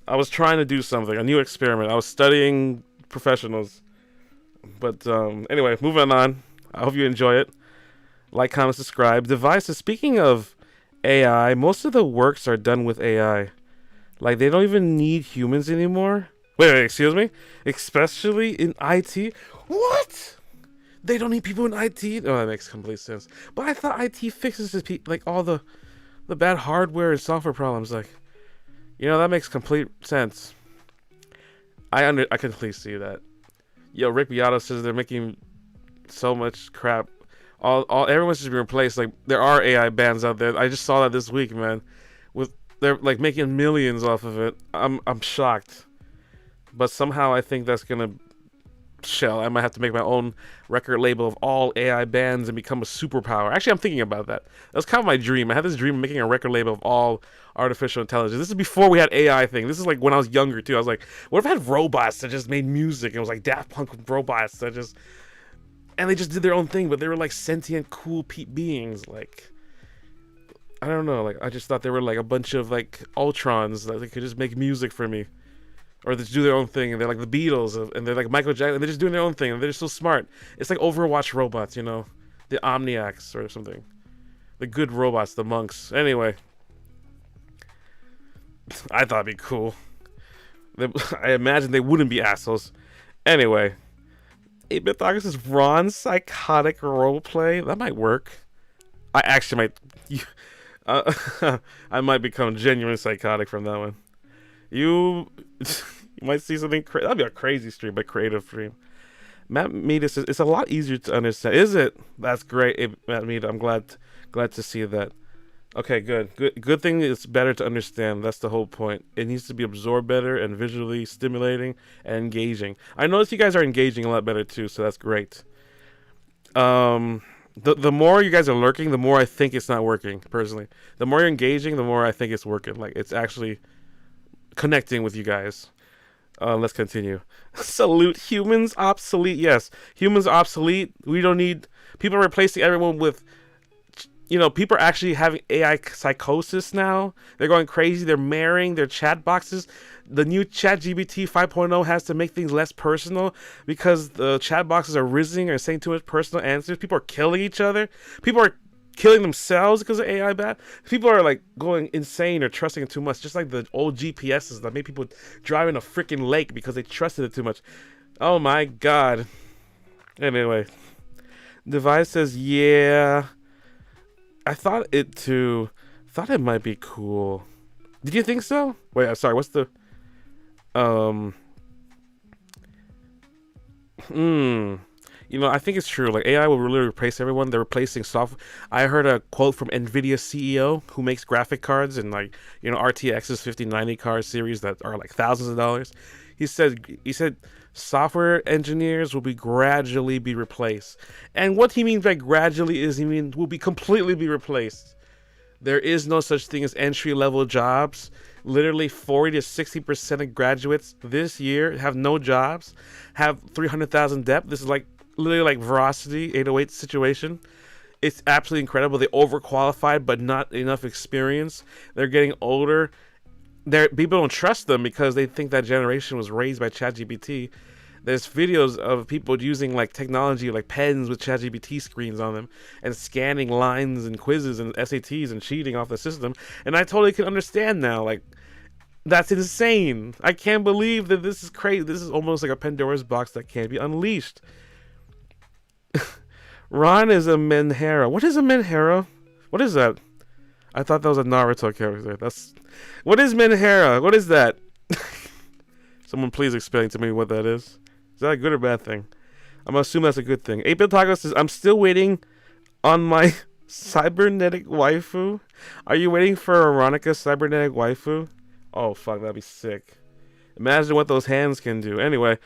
S1: I was trying to do something, a new experiment. I was studying professionals. But anyway, moving on. I hope you enjoy it. Like, comment, subscribe. Devices. Speaking of AI, most of the works are done with AI. Like, they don't even need humans anymore. Wait, excuse me? Especially in IT? What? They don't need people in IT? Oh, that makes complete sense. But I thought IT fixes like all the bad hardware and software problems. Like, that makes complete sense. I completely see that. Yo, Rick Beato says they're making so much crap. Everyone's just being replaced. Like, there are AI bands out there. I just saw that this week, man. they're like making millions off of it. I'm shocked, but somehow I think that's gonna shell. I might have to make my own record label of all AI bands and become a superpower. Actually, I'm thinking about that. That's kind of my dream. I had this dream of making a record label of all artificial intelligence. This is before we had AI thing. This is like when I was younger too. I was like, what if I had robots that just made music? It was like Daft Punk robots that just, and they just did their own thing, but they were like sentient, cool beings. Like, I don't know. Like, I just thought they were like a bunch of like Ultrons that they could just make music for me. Or they just do their own thing, and they're like the Beatles, and they're like Michael Jackson, and they're just doing their own thing, and they're just so smart. It's like Overwatch robots, you know? The Omniacs or something. The good robots, the monks. Anyway. I thought it'd be cool. I imagine they wouldn't be assholes. Anyway. 8-Bit Thugger says Ron psychotic roleplay. That might work. I actually might... I might become genuinely psychotic from that one. You might see something that'd be a crazy stream, but creative stream. Matt Mead says it's a lot easier to understand. Is it? That's great, Matt Mead. I'm glad to see that. Okay, good thing it's better to understand. That's the whole point. It needs to be absorbed better and visually stimulating and engaging. I notice you guys are engaging a lot better too, so that's great. The more you guys are lurking, the more I think it's not working, personally. The more you're engaging, the more I think it's working. Like, it's actually connecting with you guys. Let's continue. Salute. Humans obsolete. Yes, humans obsolete. We don't need people are replacing everyone with, you know, people are actually having AI psychosis now. They're going crazy. They're marrying their chat boxes. The new ChatGPT 5.0 has to make things less personal because the chat boxes are rizzing or saying too much personal answers. People are killing each other. People are killing themselves because of AI bad. People are like going insane or trusting it too much, just like the old GPSs that made people drive in a freaking lake because they trusted it too much. Oh my god. Anyway, Device says, yeah, I thought it too. Thought it might be cool. Did you think so? Wait, I'm sorry, what's the you know, I think it's true. Like, AI will really replace everyone. They're replacing software. I heard a quote from NVIDIA CEO who makes graphic cards and, like, you know, RTX's 5090 card series that are like thousands of dollars. He said software engineers will gradually be replaced. And what he means by gradually is he means will be completely be replaced. There is no such thing as entry-level jobs. Literally 40 to 60% of graduates this year have no jobs, have 300,000 debt. This is like literally like Veracity 808 situation. It's absolutely incredible. They overqualified, but not enough experience. They're getting older. People don't trust them because they think that generation was raised by ChatGPT. There's videos of people using like technology, like pens with ChatGPT screens on them, and scanning lines and quizzes and SATs and cheating off the system. And I totally can understand now. Like, that's insane. I can't believe that this is crazy. This is almost like a Pandora's box that can't be unleashed. Ron is a Menhera. What is a Menhera? What is that? I thought that was a Naruto character. What is Menhera? What is that? Someone please explain to me what that is. Is that a good or bad thing? I'm gonna assume that's a good thing. 8-Bit Taco says, I'm still waiting on my cybernetic waifu. Are you waiting for Veronica's cybernetic waifu? Oh fuck, that'd be sick. Imagine what those hands can do. Anyway.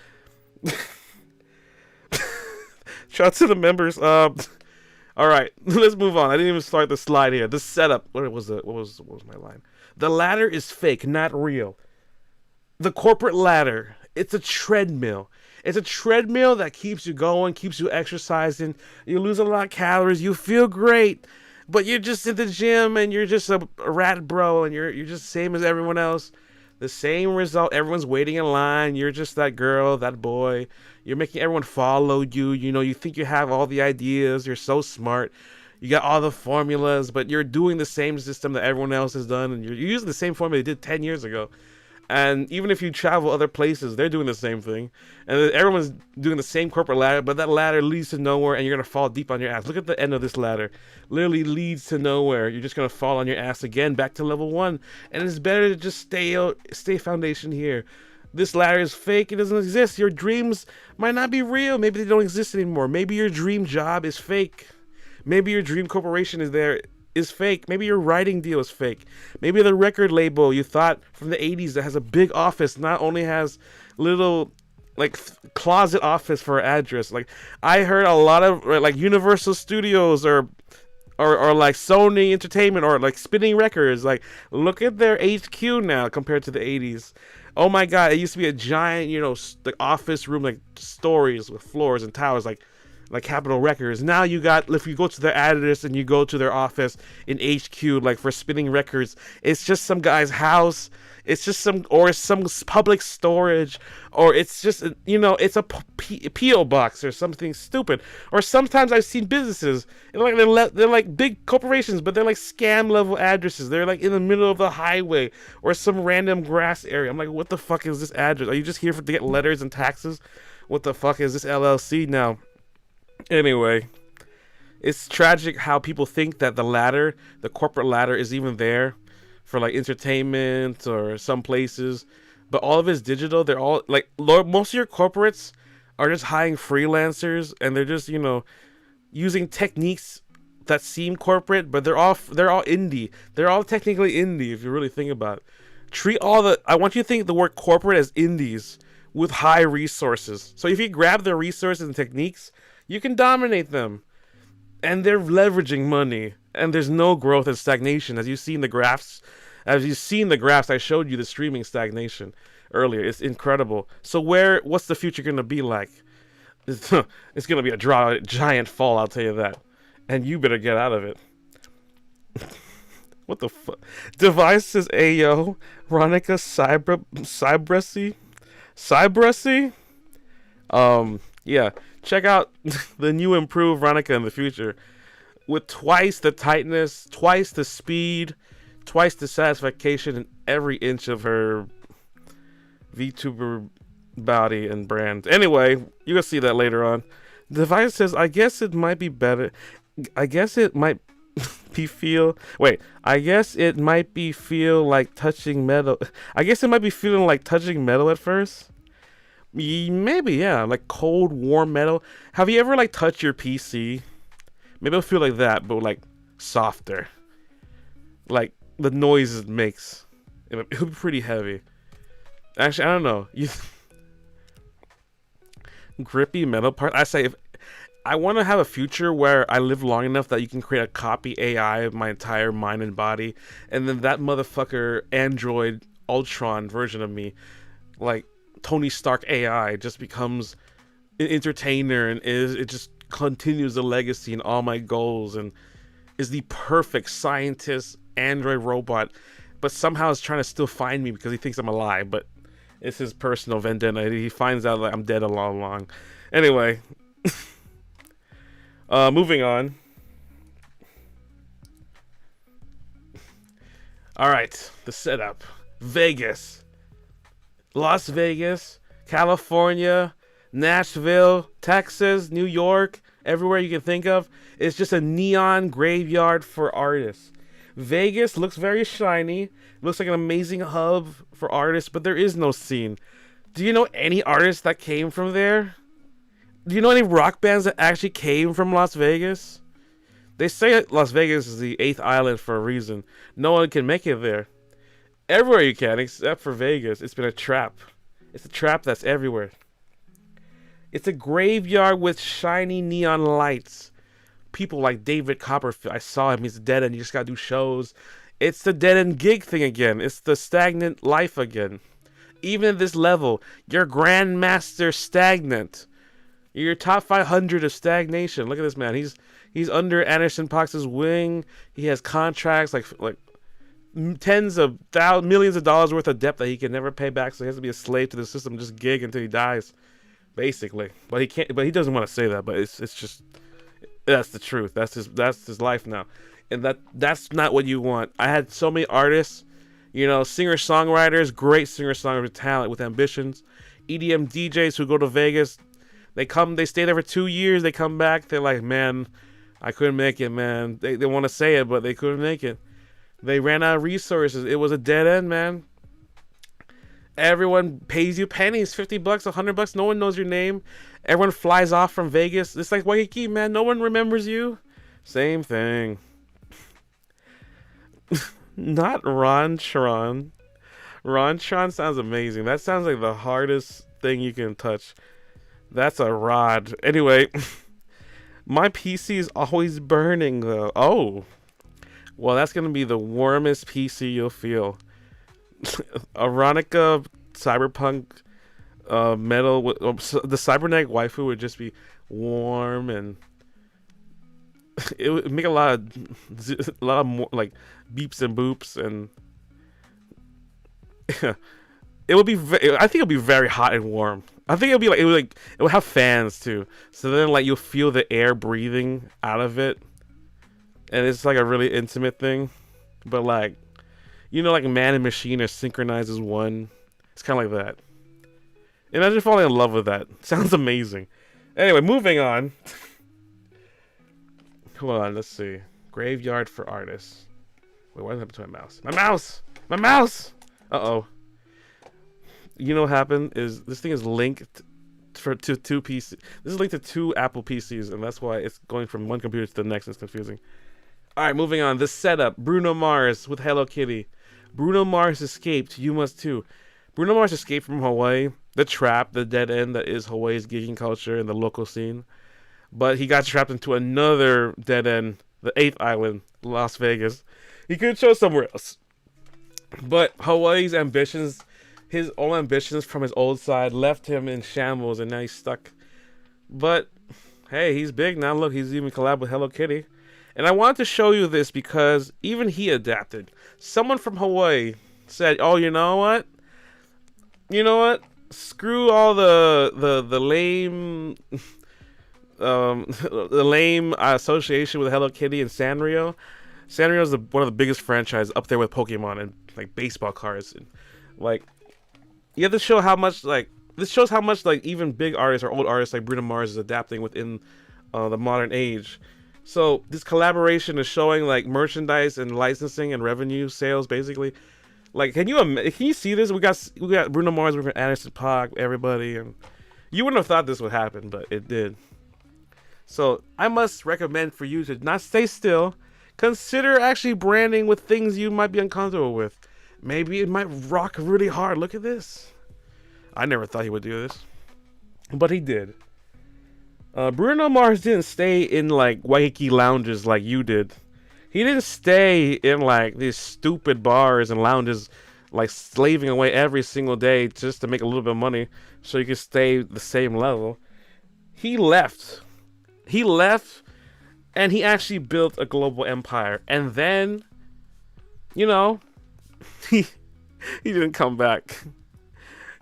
S1: Shout out to the members. Alright, let's move on. I didn't even start the slide here. The setup. What was my line? The ladder is fake, not real. The corporate ladder. It's a treadmill. It's a treadmill that keeps you going, keeps you exercising. You lose a lot of calories. You feel great. But you're just at the gym and you're just a rat bro and you're just the same as everyone else. The same result. Everyone's waiting in line. You're just that girl, that boy. You're making everyone follow you. You know, you think you have all the ideas. You're so smart. You got all the formulas, but you're doing the same system that everyone else has done. And you're using the same formula they did 10 years ago. And even if you travel other places, they're doing the same thing. And everyone's doing the same corporate ladder, but that ladder leads to nowhere and you're going to fall deep on your ass. Look at the end of this ladder. Literally leads to nowhere. You're just going to fall on your ass again, back to level 1. And it's better to just stay foundation here. This ladder is fake. It doesn't exist. Your dreams might not be real. Maybe they don't exist anymore. Maybe your dream job is fake. Maybe your dream corporation is there is fake. Maybe your writing deal is fake. Maybe the record label you thought from the 80s that has a big office not only has little like closet office for an address. Like I heard a lot of like Universal Studios or like Sony Entertainment or like Spinning Records. Like look at their HQ now compared to the 80s. Oh my god, it used to be a giant, you know, the office room, like stories with floors and towers, like Capitol Records. Now you got, if you go to their address and you go to their office in HQ, like for Spinning Records, it's just some guy's house. It's just some public storage, or it's just, you know, it's a P.O. box or something stupid. Or sometimes I've seen businesses, they're like big corporations, but they're like scam level addresses. They're like in the middle of the highway or some random grass area. I'm like, what the fuck is this address? Are you just here to get letters and taxes? What the fuck is this LLC now? Anyway, it's tragic how people think that the corporate ladder is even there for like entertainment or some places, but all of it's digital. They're all like, most of your corporates are just hiring freelancers, and they're just, you know, using techniques that seem corporate, but they're all indie. They're all technically indie if you really think about it. I want you to think the word corporate as indies with high resources. So if you grab their resources and techniques, you can dominate them. And they're leveraging money, and there's no growth and stagnation. As you've seen the graphs, I showed you the streaming stagnation earlier. It's incredible. So what's the future going to be like? It's going to be a giant fall, I'll tell you that. And you better get out of it. What the fuck? Device says, Ayo, Ronica Cybressy? Yeah. Check out the new improved Ronica in the future with twice the tightness, twice the speed, twice the satisfaction in every inch of her VTuber body and brand. Anyway, you can see that later on. The device says, I guess it might be better. I guess it might feel like touching metal. I guess it might be feeling like touching metal at first. Maybe, yeah, like cold, warm metal. Have you ever like touched your PC? Maybe it'll feel like that, but like softer. Like the noises it makes. It'll be pretty heavy. Actually, I don't know. Grippy metal part. I say, if I want to have a future where I live long enough that you can create a copy AI of my entire mind and body, and then that motherfucker Android Ultron version of me, like Tony Stark AI, just becomes an entertainer, and it just continues the legacy and all my goals, and is the perfect scientist android robot, but somehow is trying to still find me because he thinks I'm alive. But it's his personal vendetta. He finds out that I'm dead all along. Anyway, moving on. All right, the setup: Vegas, Las Vegas, California, Nashville, Texas, New York, everywhere you can think of. It's just a neon graveyard for artists. Vegas looks very shiny, looks like an amazing hub for artists, but there is no scene. Do you know any artists that came from there? Do you know any rock bands that actually came from Las Vegas? They say Las Vegas is the 8th island for a reason. No one can make it there. Everywhere you can, except for Vegas. It's been a trap. It's a trap that's everywhere. It's a graveyard with shiny neon lights. People like David Copperfield. I saw him. He's dead and you just gotta do shows. It's the dead end gig thing again. It's the stagnant life again. Even at this level, you're Grandmaster Stagnant. You're your top 500 of stagnation. Look at this man. He's under Anderson Paak's wing. He has contracts like tens of millions of dollars worth of debt that he can never pay back, so he has to be a slave to the system, just gig until he dies, basically. But he can't. But he doesn't want to say that. But it's just, that's the truth. That's his life now, and that's not what you want. I had so many artists, you know, singer-songwriters, great singer-songwriter with talent, with ambitions, EDM DJs who go to Vegas. They stay there for 2 years. They come back. They're like, man, I couldn't make it, man. They want to say it, but they couldn't make it. They ran out of resources. It was a dead end, man. Everyone pays you pennies, $50, $100. No one knows your name. Everyone flies off from Vegas. It's like Waikiki, man. No one remembers you. Same thing. Not Ron Tron. Ron Tron sounds amazing. That sounds like the hardest thing you can touch. That's a rod. Anyway, my PC is always burning though. Oh, well, that's gonna be the warmest PC you'll feel. Aronica Cyberpunk metal. The cybernetic waifu would just be warm, and it would make a lot of more like beeps and boops, and it would be. I think it'll be very hot and warm. I think it'll be like it would have fans too. So then like you'll feel the air breathing out of it, and it's like a really intimate thing. But like, you know, like man and machine are synchronized as one. It's kind of like that. Imagine falling in love with that. Sounds amazing. Anyway, moving on. Hold on, let's see. Graveyard for artists. Wait, what happened to my mouse? My mouse! My mouse! Uh-oh. You know what happened is this thing is linked to two PCs. This is linked to two Apple PCs, and that's why it's going from one computer to the next. It's confusing. All right, moving on. This setup: Bruno Mars with Hello Kitty. Bruno Mars escaped. You must too. Bruno Mars escaped from Hawaii, the trap, the dead end that is Hawaii's gigging culture and the local scene. But he got trapped into another dead end, the 8th island, Las Vegas. He could chose somewhere else. But Hawaii's ambitions, his own ambitions from his old side, left him in shambles, and now he's stuck. But hey, he's big now. Look, he's even collabed with Hello Kitty. And I wanted to show you this because even he adapted. Someone from Hawaii said, "Oh, you know what? You know what? Screw all the lame the lame association with Hello Kitty and Sanrio. Sanrio is one of the biggest franchises up there with Pokemon and like baseball cards. And, like, you have to show how much like this shows how much like even big artists or old artists like Bruno Mars is adapting within the modern age. So this collaboration is showing like merchandise and licensing and revenue sales basically. Like, can you see this? We got Bruno Mars, we got Anderson .Paak, everybody, and you wouldn't have thought this would happen, but it did. So I must recommend for you to not stay still. Consider actually branding with things you might be uncomfortable with. Maybe it might rock really hard. Look at this. I never thought he would do this, but he did. Bruno Mars didn't stay in like Waikiki lounges like you did. He didn't stay in like these stupid bars and lounges, like slaving away every single day just to make a little bit of money so you could stay the same level. He left. He left, and he actually built a global empire. And then, you know, he didn't come back.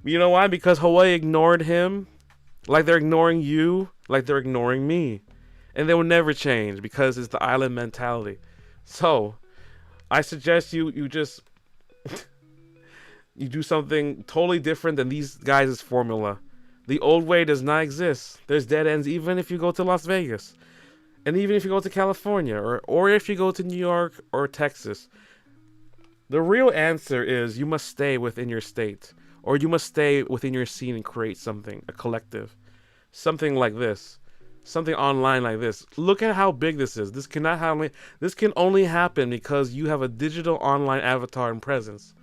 S1: You know why? Because Hawaii ignored him, like they're ignoring you, like they're ignoring me. And they will never change because it's the island mentality. So, I suggest you just you do something totally different than these guys' formula. The old way does not exist. There's dead ends even if you go to Las Vegas. And even if you go to California or if you go to New York or Texas. The real answer is you must stay within your state. Or you must stay within your scene and create something, a collective. Something like this. Something online like this. Look at how big this is. This can only happen because you have a digital online avatar and presence.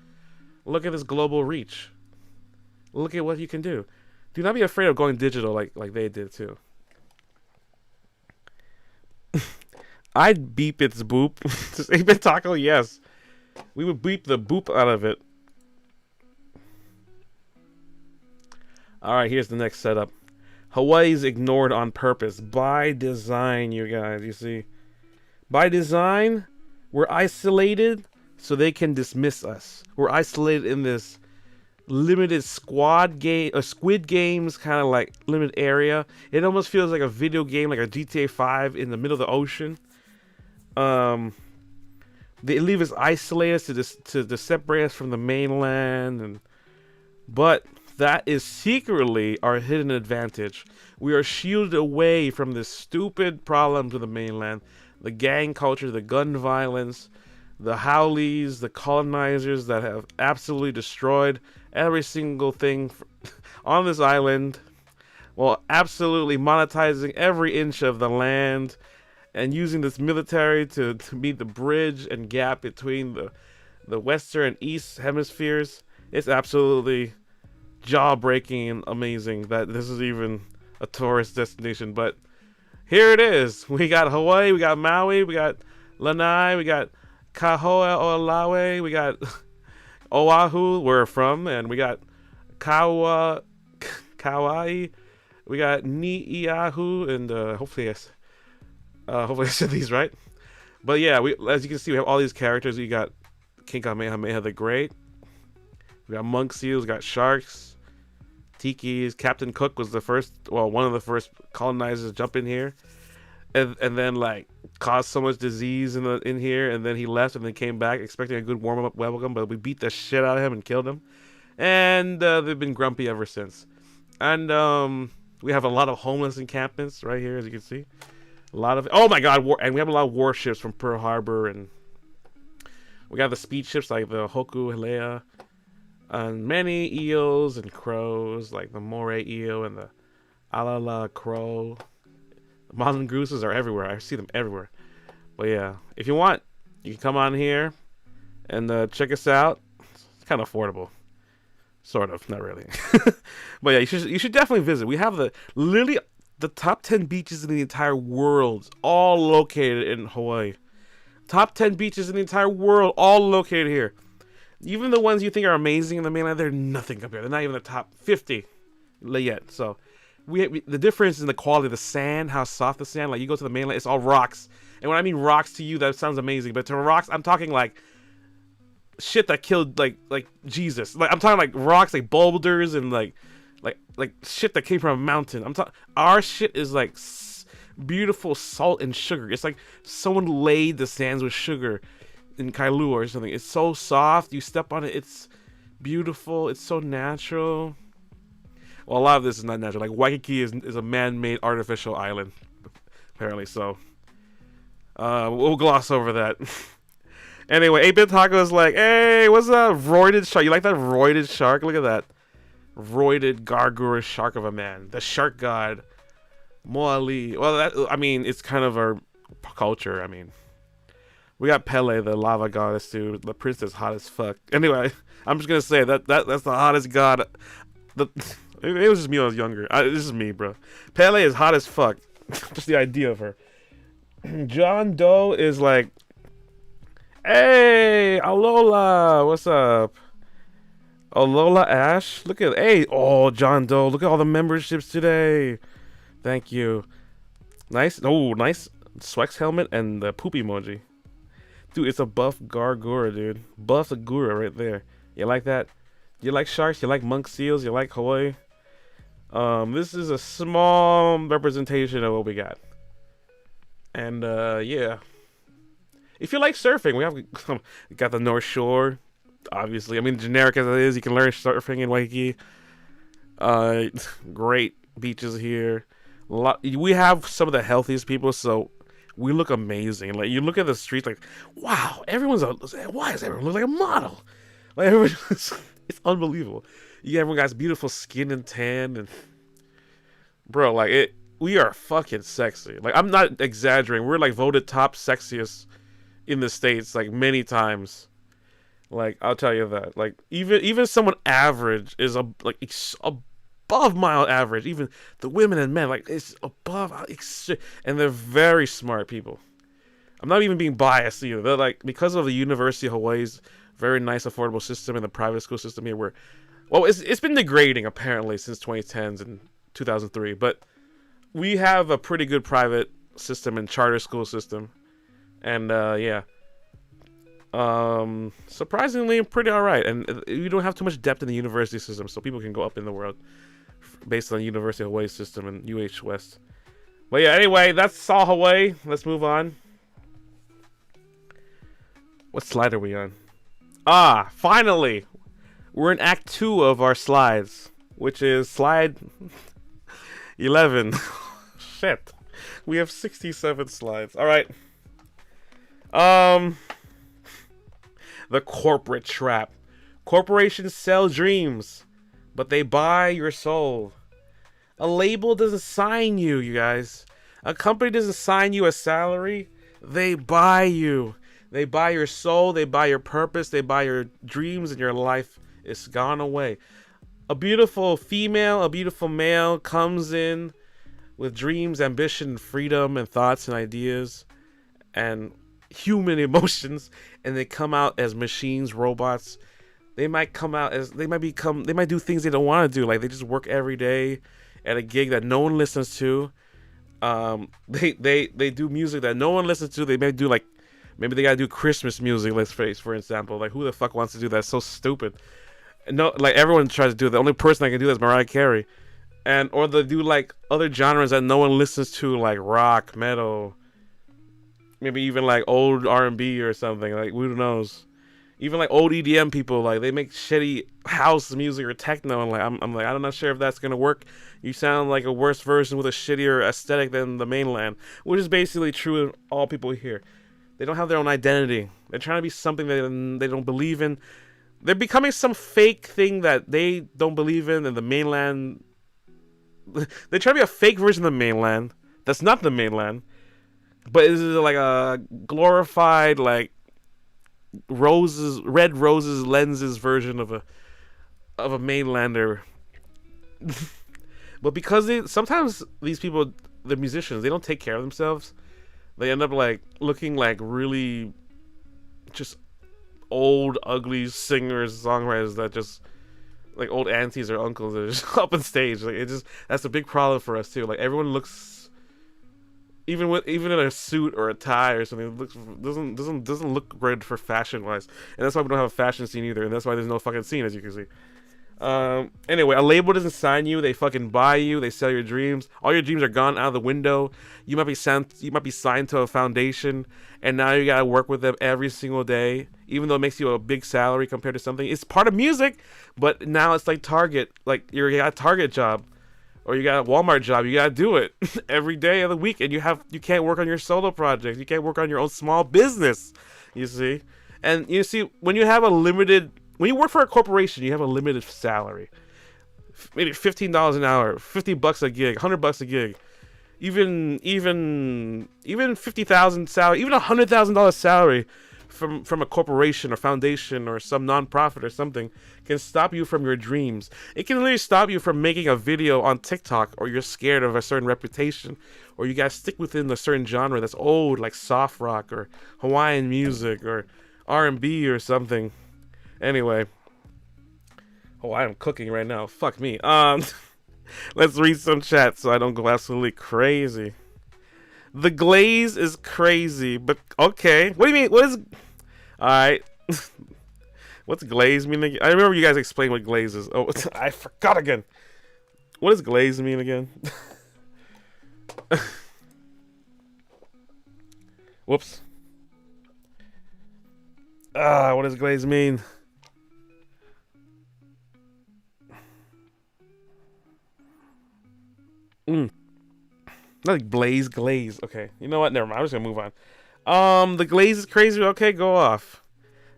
S1: Look at this global reach. Look at what you can do. Do not be afraid of going digital like they did too. I'd beep its boop. Just Amen Taco, yes. We would beep the boop out of it. Alright, here's the next setup. Hawaii's ignored on purpose. By design, you guys, you see. By design, we're isolated so they can dismiss us. We're isolated in this limited squid games kind of like limited area. It almost feels like a video game, like a GTA 5 in the middle of the ocean. They leave us isolated to separate us from the mainland, but that is secretly our hidden advantage. We are shielded away from this stupid problem to the mainland. The gang culture, the gun violence, the haoles, the colonizers that have absolutely destroyed every single thing on this island, while absolutely monetizing every inch of the land and using this military to meet the bridge and gap between the western and east hemispheres. It's absolutely jaw-breaking and amazing that this is even a tourist destination. But here it is. We got Hawaii, we got Maui, we got Lanai, we got Kaho'olawe, we got Oahu, where we're from, and we got Kauai, we got Ni'iahu, and hopefully I said these right. But yeah, as you can see, we have all these characters. We got King Kamehameha the Great. We got monk seals, we got sharks, tikis. Captain Cook was one of the first colonizers to jump in here, and then like caused so much disease in here, and then he left and then came back expecting a good warm up welcome, but we beat the shit out of him and killed him, and they've been grumpy ever since. And we have a lot of homeless encampments right here, as you can see. A lot of, oh my god, and we have a lot of warships from Pearl Harbor, and we got the speed ships like the Hoku Helea, and many eels and crows like the moray eel and the alala crow. The mongooses are everywhere. I see them everywhere. But yeah, if you want, you can come on here and check us out. It's kind of affordable, sort of, not really. But yeah, you should definitely visit. We have literally the top 10 beaches in the entire world, all located in Hawaii. Top 10 beaches in the entire world, all located here. Even the ones you think are amazing in the mainland, they're nothing compared. They're not even the top 50 yet. So the difference in the quality of the sand, how soft the sand. Like you go to the mainland, it's all rocks. And when I mean rocks to you, that sounds amazing. But to rocks, I'm talking like shit that killed like Jesus. Like I'm talking like rocks, like boulders and like shit that came from a mountain. I'm talking our shit is like beautiful salt and sugar. It's like someone laid the sands with sugar in Kailua or something. It's so soft. You step on it, it's beautiful. It's so natural. Well, a lot of this is not natural. Like Waikiki is a man-made artificial island, apparently. So we'll gloss over that. Anyway, 8-Bit Taco is like, hey, what's up, roided shark? You like that roided shark? Look at that roided gargoyle shark of a man, the shark god Moali. Well, I mean, it's kind of our culture. I mean, we got Pele, the lava goddess, too. The princess, hot as fuck. Anyway, I'm just gonna say that's the hottest god. It was just me when I was younger. This is me, bro. Pele is hot as fuck. Just the idea of her. John Doe is like, hey, Alola, what's up? Alola Ash, look at, hey, oh, John Doe, look at all the memberships today. Thank you. Nice, oh, nice SWEX helmet and the poop emoji. Dude, it's a buff Gargura, dude. Buff Agura right there. You like that? You like sharks? You like monk seals? You like Hawaii? This is a small representation of what we got. And, yeah. If you like surfing, we got the North Shore, obviously. I mean, generic as it is, you can learn surfing in Waikiki. Great beaches here. We have some of the healthiest people, so we look amazing. Like, you look at the streets, like, wow, why does everyone look like a model? Like, everyone, it's unbelievable. Everyone got beautiful skin and tan, and bro, like we are fucking sexy. Like, I'm not exaggerating. We're like voted top sexiest in the States, like many times. Like, I'll tell you that. Like, even someone average is above mile average. Even the women and men, like, it's above, and they're very smart people. I'm not even being biased either. They're like, because of the University of Hawaii's very nice affordable system and the private school system here, where, well, it's been degrading apparently since 2010s and 2003, but we have a pretty good private system and charter school system, and yeah, surprisingly pretty all right, and you don't have too much depth in the university system, so people can go up in the world based on the University of Hawaii system and UH West. But yeah, anyway, that's all Hawaii. Let's move on. What slide are we on? Ah, finally, we're in Act 2 of our slides, which is slide 11. Shit, we have 67 slides. All right. The corporate trap. Corporations sell dreams, but they buy your soul. A label doesn't sign you, you guys. A company doesn't sign you a salary. They buy you. They buy your soul. They buy your purpose. They buy your dreams, and your life is gone away. A beautiful female, a beautiful male comes in with dreams, ambition, freedom, and thoughts and ideas and human emotions, and they come out as machines, robots. They might come out as they might do things they don't want to do, like they just work every day at a gig that no one listens to. They do music that no one listens to. They may do like maybe they gotta do Christmas music. Let's face, for example, like who the fuck wants to do that? It's so stupid. No, like everyone tries to do it. The only person that can do that is Mariah Carey. And or they do like other genres that no one listens to, like rock, metal, maybe even like old R&B or something. Like who knows? Even like old EDM people, like they make shitty house music or techno, and like I'm like I'm not sure if that's gonna work. You sound like a worse version with a shittier aesthetic than the Mainland, which is basically true of all people here. They don't have their own identity. They're trying to be something that they don't believe in. They're becoming some fake thing that they don't believe in, and the Mainland. They try to be a fake version of the Mainland. That's not the Mainland, but it's like a glorified like red roses lenses version of a Mainlander. But because sometimes these people, the musicians, they don't take care of themselves. They end up like looking like really just old, ugly singers, songwriters that just like old aunties or uncles that are just up on stage. Like that's a big problem for us too. Like everyone looks, even in a suit or a tie or something, doesn't look good for fashion wise, and that's why we don't have a fashion scene either, and that's why there's no fucking scene, as you can see. Anyway, a label doesn't sign you. They fucking buy you. They sell your dreams. All your dreams are gone out of the window. You might be signed to a foundation, and now you gotta work with them every single day, even though it makes you a big salary compared to something. It's part of music, but now it's like Target. Like you got a Target job, or you got a Walmart job. You gotta do it every day of the week, and you can't work on your solo project. You can't work on your own small business. You see, and you see when you work for a corporation, you have a limited salary. Maybe $15 an hour, $50 a gig, $100 a gig, even 50,000 salary, even $100,000 salary from a corporation or foundation or some nonprofit or something can stop you from your dreams. It can literally stop you from making a video on TikTok, or you're scared of a certain reputation, or you gotta stick within a certain genre that's old, like soft rock or Hawaiian music or R&B or something. Anyway, I'm cooking right now. Fuck me. Let's read some chat so I don't go absolutely crazy. The glaze is crazy, but okay. What do you mean? What is? All right. What's glaze mean again? I remember you guys explained what glaze is. Oh, I forgot again. What does glaze mean again? Whoops. What does glaze mean? Like glaze. Okay, you know what? Never mind. I'm just gonna move on. The glaze is crazy. Okay, go off.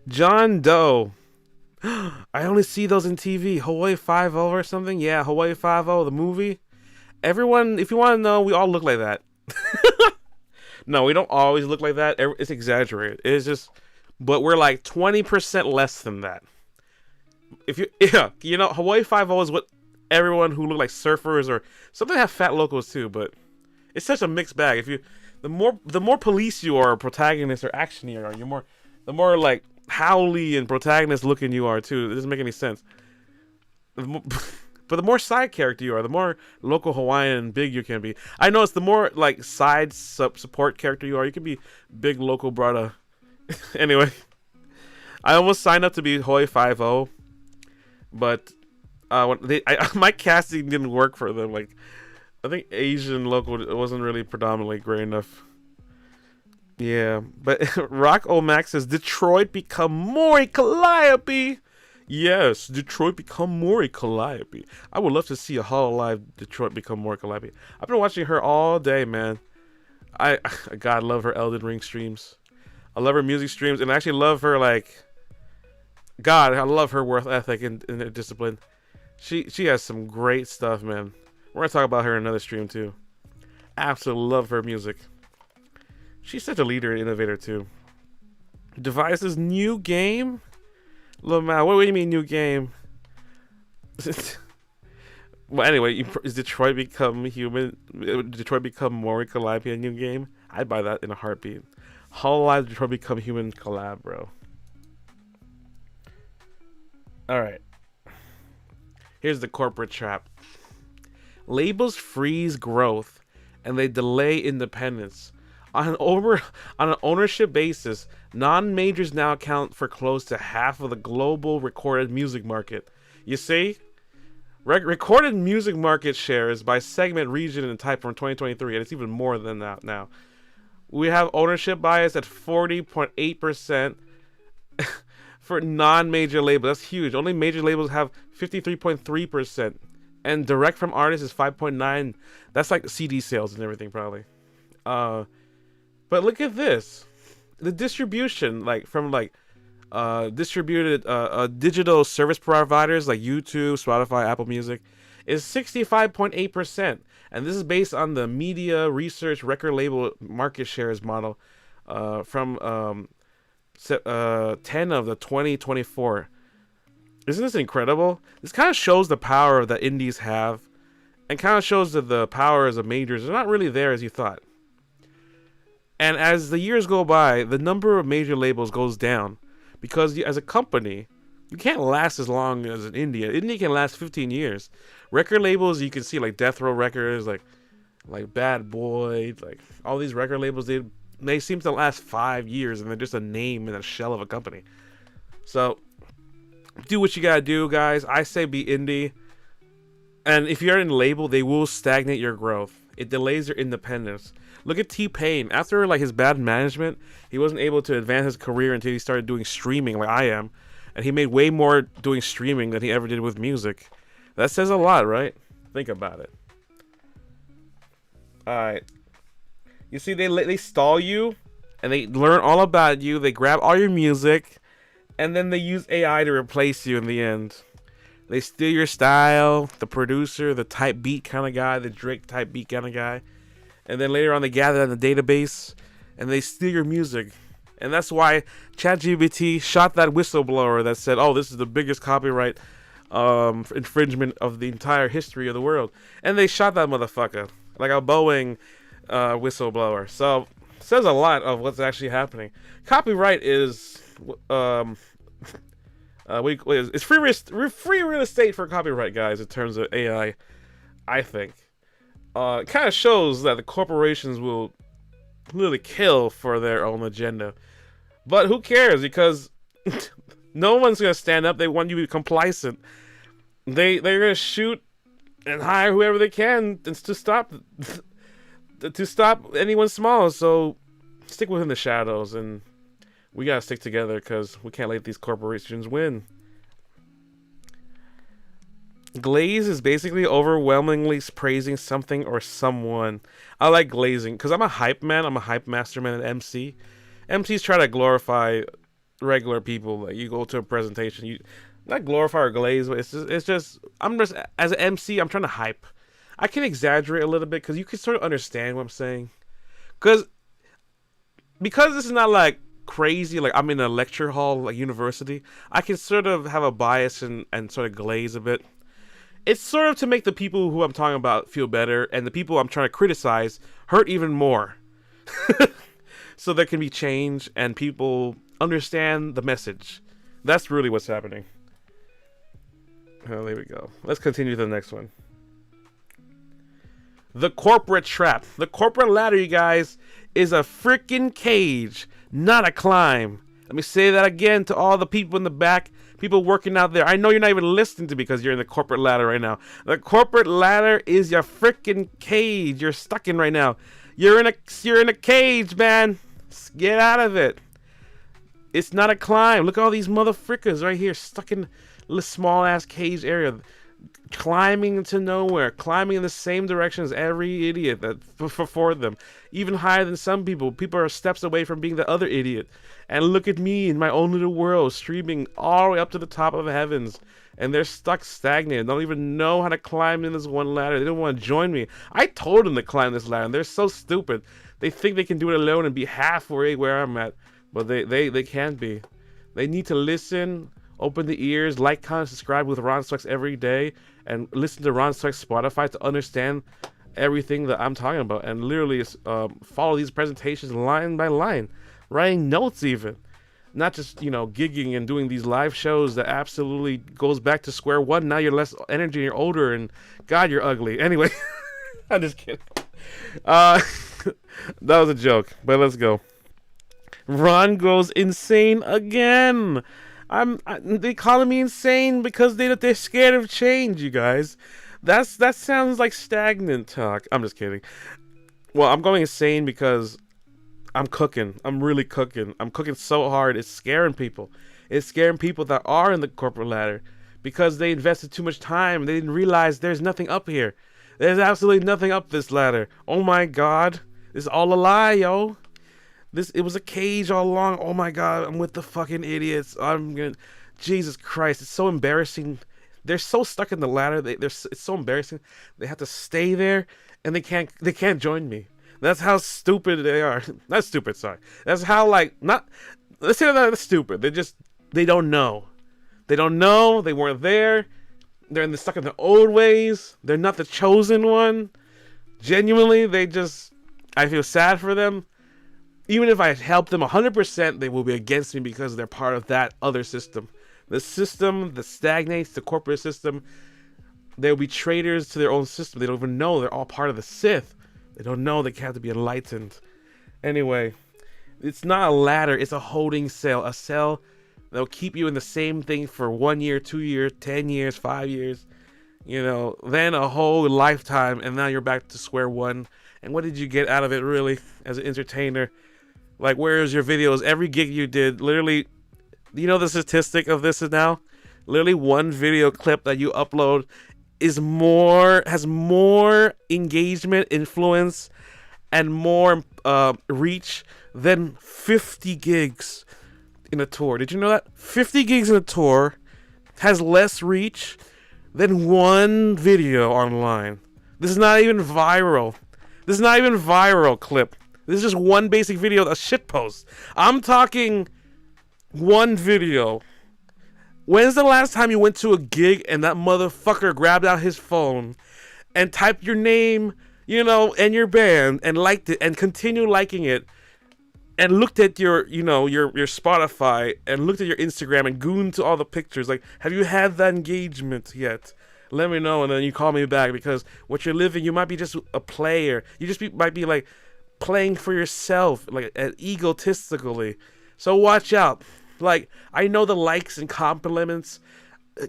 S1: John Doe. I only see those in TV. Hawaii 5-0 or something. Yeah, Hawaii 5-0, the movie. Everyone, if you want to know, we all look like that. No, we don't always look like that. It's exaggerated. It's just, but we're like 20% less than that. Hawaii 5-0 is what everyone who look like surfers or something have fat locals too, but it's such a mixed bag. The more police you are, protagonist or action you are, the more like howly and protagonist looking you are too. It doesn't make any sense. But the more side character you are, the more local Hawaiian and big you can be. I know it's the more like side support character you are, you can be big local brother. Anyway, I almost signed up to be Hawaii 5-0, but my casting didn't work for them. Like, I think Asian local wasn't really predominantly great enough. Yeah, but Rock O'Max says Detroit become more Calliope. Yes, Detroit become more Calliope. I would love to see a Hololive Detroit become more Calliope. I've been watching her all day, man. God, love her Elden Ring streams. I love her music streams, and I actually love her God, I love her work ethic and discipline. She has some great stuff, man. We're gonna talk about her in another stream too. Absolutely love her music. She's such a leader and innovator too. Device's new game? Lamau, what do you mean new game? Well, anyway, is Detroit Become Human? Detroit Become More collab a new game? I'd buy that in a heartbeat. Hololive Detroit Become Human collab, bro. Alright. Here's the corporate trap. Labels freeze growth and they delay independence. On an ownership basis, non-majors now account for close to half of the global recorded music market. You see? Recorded music market shares by segment, region, and type from 2023, and it's even more than that now. We have ownership bias at 40.8% for non-major labels. That's huge. Only major labels have 53.3%, and direct from artists is 5.9%. That's like CD sales and everything, probably. But look at this. The distribution, like from like distributed digital service providers like YouTube, Spotify, Apple Music, is 65.8%, and this is based on the Media Research Record Label Market Shares model from 10 of the 2024. Isn't this incredible? This kind of shows the power that indies have, and kind of shows that the powers of majors are not really there as you thought. And as the years go by, the number of major labels goes down. Because as a company, you can't last as long as an indie. Indie can last 15 years. Record labels, you can see like Death Row Records, like Bad Boy, like all these record labels, they seem to last 5 years, and they're just a name and a shell of a company. So, do what you gotta do, guys. I say be indie. And if you're in a label, they will stagnate your growth. It delays your independence. Look at T-Pain. After like his bad management, he wasn't able to advance his career until he started doing streaming like I am. And he made way more doing streaming than he ever did with music. That says a lot, right? Think about it. Alright. You see, they stall you, and they learn all about you. They grab all your music, and then they use AI to replace you in the end. They steal your style, the producer, the type beat kind of guy, the Drake type beat kind of guy. And then later on they gather in the database and they steal your music. And that's why ChatGPT shot that whistleblower that said, oh, this is the biggest copyright infringement of the entire history of the world. And they shot that motherfucker like a Boeing whistleblower. So it says a lot of what's actually happening. Copyright is it's free real estate for copyright, guys, in terms of AI, I think. It kind of shows that the corporations will really kill for their own agenda. But who cares? Because no one's going to stand up. They want you to be complacent. They're going to shoot and hire whoever they can to stop anyone small. So stick within the shadows, and we got to stick together because we can't let these corporations win. Glaze is basically overwhelmingly praising something or someone. I like glazing because I'm a hype man. I'm a hype masterman at MC. MCs try to glorify regular people. Like you go to a presentation, you not glorify or glaze, but it's just I'm just as an MC, I'm trying to hype. I can exaggerate a little bit because you can sort of understand what I'm saying. Because this is not like crazy, like I'm in a lecture hall, like university. I can sort of have a bias and sort of glaze a bit. It's sort of to make the people who I'm talking about feel better, and the people I'm trying to criticize hurt even more. So there can be change, and people understand the message. That's really what's happening. Oh, there we go. Let's continue to the next one. The corporate trap. The corporate ladder, you guys, is a freaking cage, not a climb. Let me say that again to all the people in the back. People working out there. I know you're not even listening to me because you're in the corporate ladder right now. The corporate ladder is your freaking cage you're stuck in right now. You're in a cage, man. Get out of it. It's not a climb. Look at all these motherfrickers right here stuck in this small ass cage area. climbing into nowhere, climbing in the same direction as every idiot that before them, even higher than some people. People are steps away from being the other idiot. And look at me in my own little world, streaming all the way up to the top of the heavens. And they're stuck stagnant. They don't even know how to climb in this one ladder. They don't want to join me. I told them to climb this ladder, and they're so stupid. They think they can do it alone and be halfway where I'm at. But they can't be. They need to listen, open the ears, like, comment, subscribe with Ron Swex every day, and listen to Ron Swex Spotify to understand everything that I'm talking about. And literally follow these presentations line by line, writing notes even. Not just, you know, gigging and doing these live shows that absolutely goes back to square one. Now you're less energy and you're older, and God, you're ugly. Anyway, I'm just kidding. That was a joke, but let's go. Ron goes insane again. They calling me insane because they're scared of change, you guys. That sounds like stagnant talk. I'm just kidding. Well, I'm going insane because I'm cooking. I'm really cooking. I'm cooking so hard. It's scaring people. It's scaring people that are in the corporate ladder because they invested too much time. They didn't realize there's nothing up here. There's absolutely nothing up this ladder. Oh my God. It's all a lie, yo. It was a cage all along. Oh my God. I'm with the fucking idiots. Jesus Christ. It's so embarrassing. They're so stuck in the ladder. It's so embarrassing. They have to stay there and they can't join me. That's how stupid they are. Not stupid, sorry. That's how, like, not, let's say they're stupid. They don't know. They don't know. They weren't there. They're stuck in the old ways. They're not the chosen one. Genuinely, I feel sad for them. Even if I help them 100%, they will be against me because they're part of that other system. The system that stagnates, the corporate system, they'll be traitors to their own system. They don't even know they're all part of the Sith. They don't know they have to be enlightened. Anyway, it's not a ladder. It's a holding cell. A cell that'll keep you in the same thing for 1 year, 2 years, 10 years, 5 years. You know, then a whole lifetime, and now you're back to square one. And what did you get out of it, really, as an entertainer? Like, where's your videos? Every gig you did, literally, you know the statistic of this is now? Literally one video clip that you upload has more engagement, influence, and more reach than 50 gigs in a tour. Did you know that? 50 gigs in a tour has less reach than one video online. This is not even viral. This is not even viral clip. This is just one basic video, a shitpost. I'm talking one video. When's the last time you went to a gig and that motherfucker grabbed out his phone and typed your name, you know, and your band and liked it and continued liking it and looked at your, you know, your Spotify and looked at your Instagram and gooned to all the pictures? Like, have you had that engagement yet? Let me know, and then you call me back, because what you're living, you might be just a player. You just might be like playing for yourself, like egotistically. So watch out. Like, I know the likes and compliments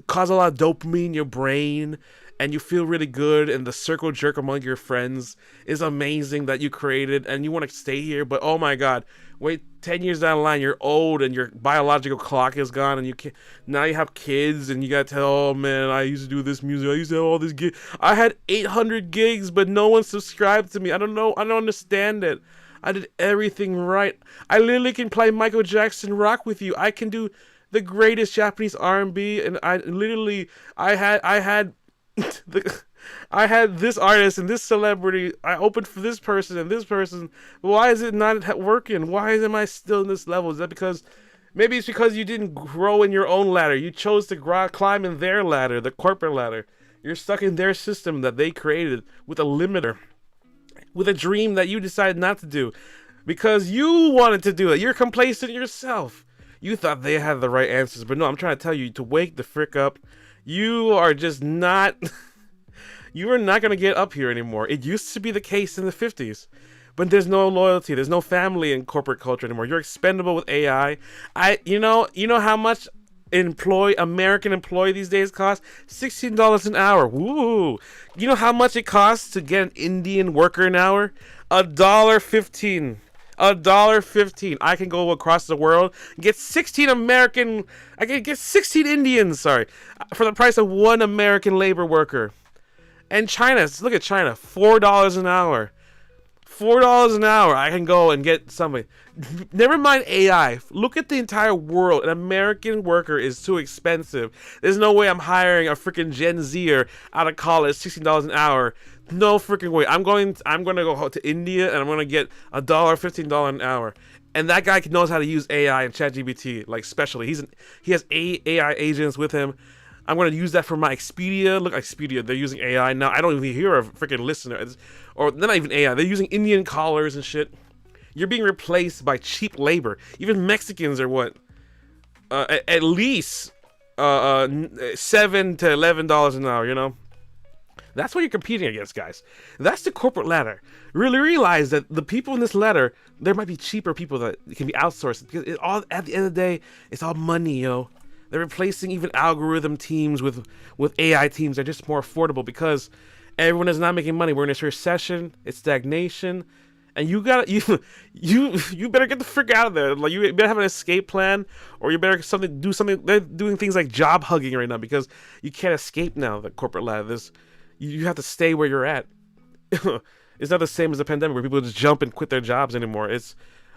S1: cause a lot of dopamine in your brain, and you feel really good, and the circle jerk among your friends is amazing that you created, and you want to stay here. But oh my God, wait 10 years down the line, you're old and your biological clock is gone, and now you have kids, and you gotta tell, oh man, I used to do this music, I used to have all this gigs. I had 800 gigs, but no one subscribed to me. I don't know, I don't understand it. I did everything right. I literally can play Michael Jackson rock with you. I can do the greatest Japanese R&B, and I had I had this artist and this celebrity. I opened for this person and this person. Why is it not working? Why am I still in this level? Is that because maybe it's because you didn't grow in your own ladder? You chose to climb in their ladder, the corporate ladder. You're stuck in their system that they created with a limiter, with a dream that you decided not to do because you wanted to do it. You're complacent yourself. You thought they had the right answers, but no, I'm trying to tell you to wake the frick up. You are just not, you are not going to get up here anymore. It used to be the case in the 50s, but there's no loyalty. There's no family in corporate culture anymore. You're expendable with AI. You know how much American employee these days cost? $16 an hour. Woo! You know how much it costs to get an Indian worker an hour? $1.15. $1.15. I can go across the world and get 16 American. I can get 16 Indians. Sorry, for the price of one American labor worker. And China, look at China, $4 an hour. $4 an hour, I can go and get something. Never mind AI. Look at the entire world. An American worker is too expensive. There's no way I'm hiring a freaking Gen Zer out of college, $16 an hour. No freaking way. I'm going to go to India and I'm going to get $15 an hour. And that guy knows how to use AI and ChatGPT, like specially. He has AI agents with him. I'm going to use that for my Expedia. Look, Expedia, they're using AI now. I don't even hear a freaking listener. Or they're not even AI. They're using Indian callers and shit. You're being replaced by cheap labor. Even Mexicans are what? At least $7 to $11 an hour, you know? That's what you're competing against, guys. That's the corporate ladder. Really realize that the people in this ladder, there might be cheaper people that can be outsourced. Because at the end of the day, it's all money, yo. They're replacing even algorithm teams with AI teams. They're just more affordable because everyone is not making money. We're in this recession. It's stagnation, and you better get the frick out of there. Like you better have an escape plan, or you better do something. They're doing things like job hugging right now because you can't escape now. The corporate ladder. You have to stay where you're at. It's not the same as the pandemic where people just jump and quit their jobs anymore. It's,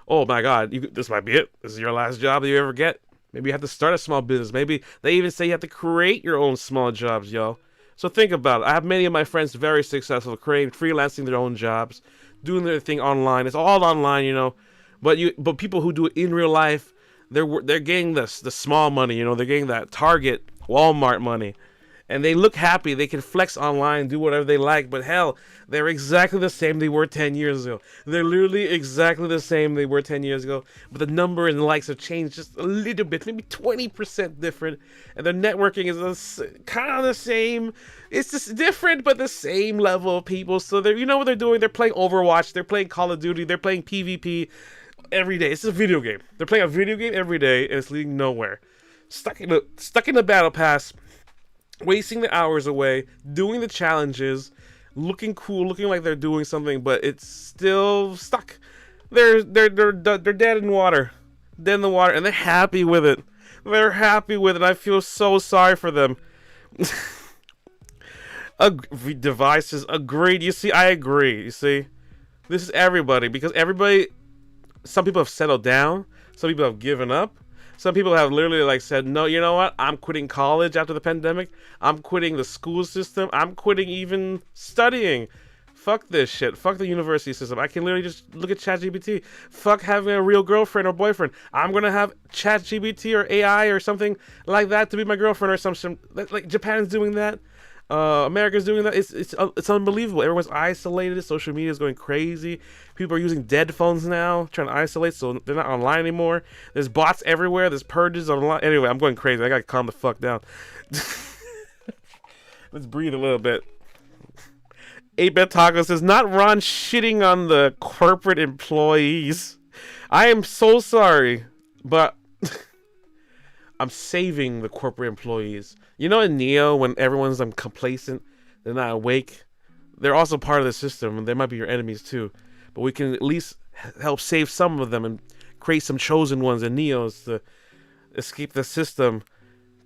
S1: oh my God, this might be it. This is your last job that you ever get. Maybe you have to start a small business. Maybe they even say you have to create your own small jobs, yo. So think about it. I have many of my friends very successful, freelancing their own jobs, doing their thing online. It's all online, you know. But people who do it in real life, they're getting the small money, you know. They're getting that Target, Walmart money. And they look happy. They can flex online, do whatever they like. But hell, they're exactly the same they were 10 years ago. They're literally exactly the same they were 10 years ago. But the number and likes have changed just a little bit, maybe 20% different. And their networking is kind of the same. It's just different, but the same level of people. So you know what they're doing? They're playing Overwatch. They're playing Call of Duty. They're playing PvP every day. It's a video game. They're playing a video game every day, and it's leading nowhere. Stuck in the battle pass. Wasting the hours away, doing the challenges, looking cool, looking like they're doing something, but it's still stuck. They're dead in water, and they're happy with it. They're happy with it. I feel so sorry for them. Devices, agreed. You see, I agree. You see, this is everybody because everybody. Some people have settled down. Some people have given up. Some people have literally like said, no, you know what? I'm quitting college after the pandemic. I'm quitting the school system. I'm quitting even studying. Fuck this shit. Fuck the university system. I can literally just look at ChatGPT. Fuck having a real girlfriend or boyfriend. I'm going to have ChatGPT or AI or something like that to be my girlfriend or something. Like Japan's doing that. America's doing that. It's unbelievable. Everyone's isolated. Social media is going crazy. People are using dead phones now, trying to isolate, so they're not online anymore. There's bots everywhere. There's purges online. Anyway, I'm going crazy. I gotta calm the fuck down. Let's breathe a little bit. 8-Bit Taco says, not Ron shitting on the corporate employees. I am so sorry, but I'm saving the corporate employees. You know in Neo, when everyone's complacent, they're not awake, they're also part of the system, and they might be your enemies too. But we can at least help save some of them and create some chosen ones and Neos to escape the system.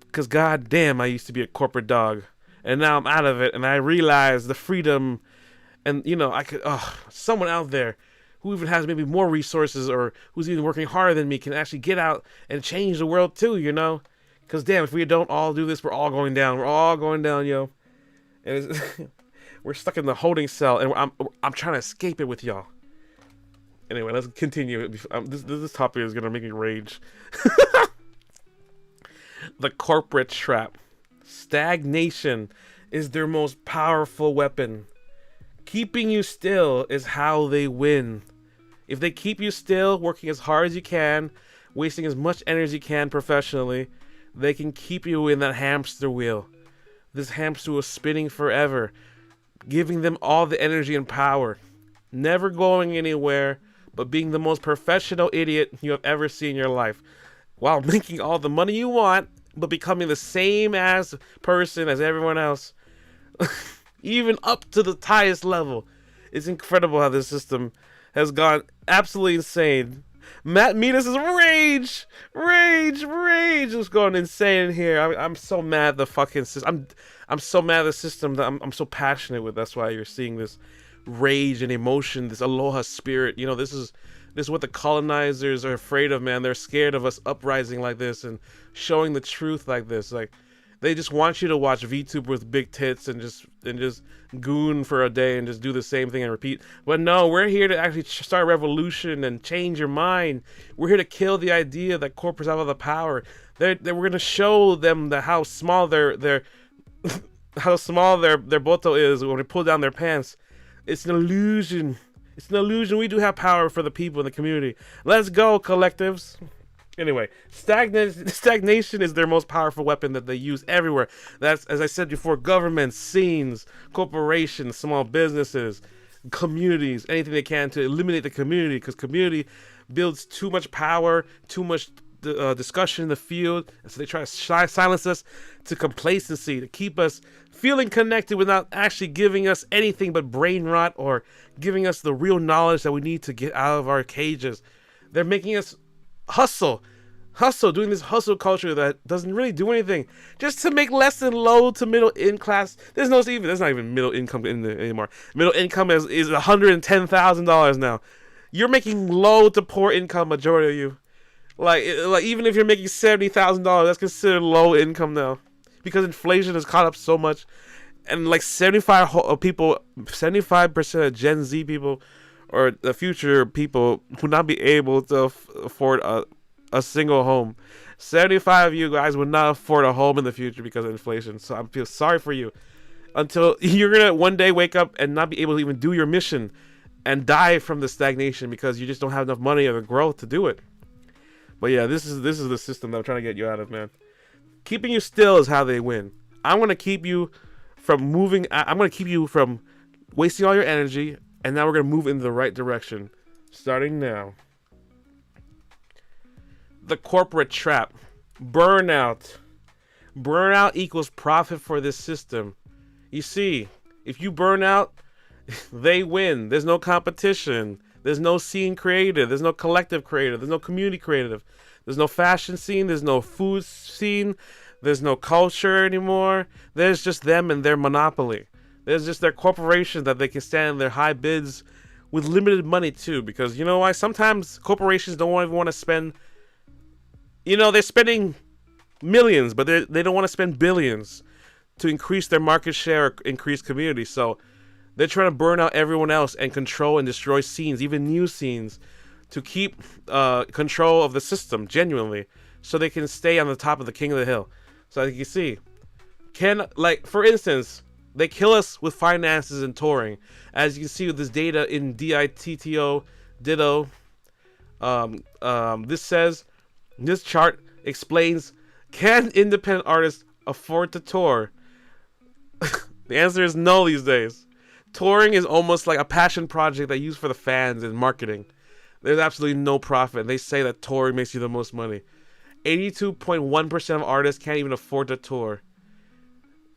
S1: Because goddamn, I used to be a corporate dog. And now I'm out of it, and I realize the freedom, and you know, I could, someone out there who even has maybe more resources or who's even working harder than me can actually get out and change the world too, you know? Because damn, if we don't all do this, we're all going down. We're all going down, yo. And we're stuck in the holding cell, and I'm trying to escape it with y'all. Anyway, let's continue. This topic is gonna make me rage. The corporate trap. Stagnation is their most powerful weapon. Keeping you still is how they win. If they keep you still, working as hard as you can, wasting as much energy as you can professionally, they can keep you in that hamster wheel. This hamster wheel spinning forever, giving them all the energy and power, never going anywhere, but being the most professional idiot you have ever seen in your life, while making all the money you want, but becoming the same as person as everyone else, even up to the highest level. It's incredible how this system has gone absolutely insane. Matt Midas is rage is going insane in here. I'm so mad at the fucking system. I'm so mad at the system that I'm so passionate with. That's why you're seeing this rage and emotion, this aloha spirit. You know, this is what the colonizers are afraid of, man. They're scared of us uprising like this and showing the truth like this. Like, they just want you to watch VTuber with big tits and just goon for a day and just do the same thing and repeat. But no, we're here to actually start a revolution and change your mind. We're here to kill the idea that corporates have all the power. We're going to show them how small their how small their boto is when they pull down their pants. It's an illusion. It's an illusion. We do have power for the people in the community. Let's go, collectives. Anyway, stagnation is their most powerful weapon that they use everywhere. That's, as I said before, governments, scenes, corporations, small businesses, communities, anything they can to eliminate the community, because community builds too much power, too much discussion in the field, and so they try to silence us to complacency, to keep us feeling connected without actually giving us anything but brain rot or giving us the real knowledge that we need to get out of our cages. They're making us hustle, doing this hustle culture that doesn't really do anything, just to make less than low to middle income class. There's not even middle income anymore. Middle income is $110,000 now. You're making low to poor income, majority of you. Like even if you're making $70,000, that's considered low income now, because inflation has caught up so much, and like 75% of Gen Z people, or the future people, would not be able to afford a single home. 75 of you guys would not afford a home in the future because of inflation. So I feel sorry for you. Until you're gonna one day wake up and not be able to even do your mission, and die from the stagnation because you just don't have enough money or the growth to do it. But yeah, this is the system that I'm trying to get you out of, man. Keeping you still is how they win. I'm gonna keep you from moving. I'm gonna keep you from wasting all your energy. And now we're going to move in the right direction. Starting now. The corporate trap. Burnout. Burnout equals profit for this system. You see, if you burn out, they win. There's no competition. There's no scene creative. There's no collective creative. There's no community creative. There's no fashion scene. There's no food scene. There's no culture anymore. There's just them and their monopoly. There's just their corporation that they can stand their high bids with limited money too, because you know why? Sometimes corporations don't even want to spend, they're spending millions, but they don't want to spend billions to increase their market share or increase community. So they're trying to burn out everyone else and control and destroy scenes, even new scenes, to keep control of the system genuinely, so they can stay on the top of the king of the hill. So as you can see, for instance, they kill us with finances and touring. As you can see with this data in DITTO, Ditto. This chart explains, can independent artists afford to tour? The answer is no these days. Touring is almost like a passion project they use for the fans and marketing. There's absolutely no profit. They say that touring makes you the most money. 82.1% of artists can't even afford to tour.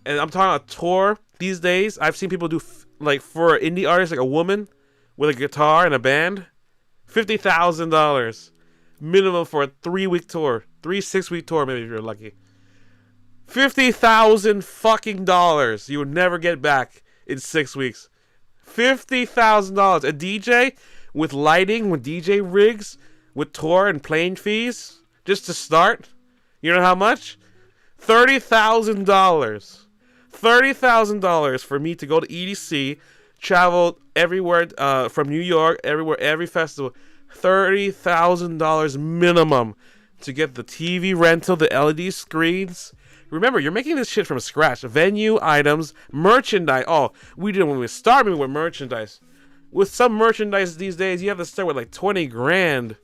S1: And I'm talking about tour these days. I've seen people do, for an indie artist, like a woman with a guitar and a band, $50,000 minimum for a 3-week tour, 6-week tour, maybe if you're lucky. $50,000 fucking dollars you would never get back in 6 weeks. $50,000. A DJ with lighting, with DJ rigs, with tour and plane fees, just to start. You know how much? $30,000. $30,000 for me to go to EDC, travel everywhere from New York, everywhere, every festival. $30,000 minimum to get the TV rental, the LED screens. Remember, you're making this shit from scratch. Venue, items, merchandise. Oh, we didn't when we started with merchandise. With some merchandise these days, you have to start with like 20 grand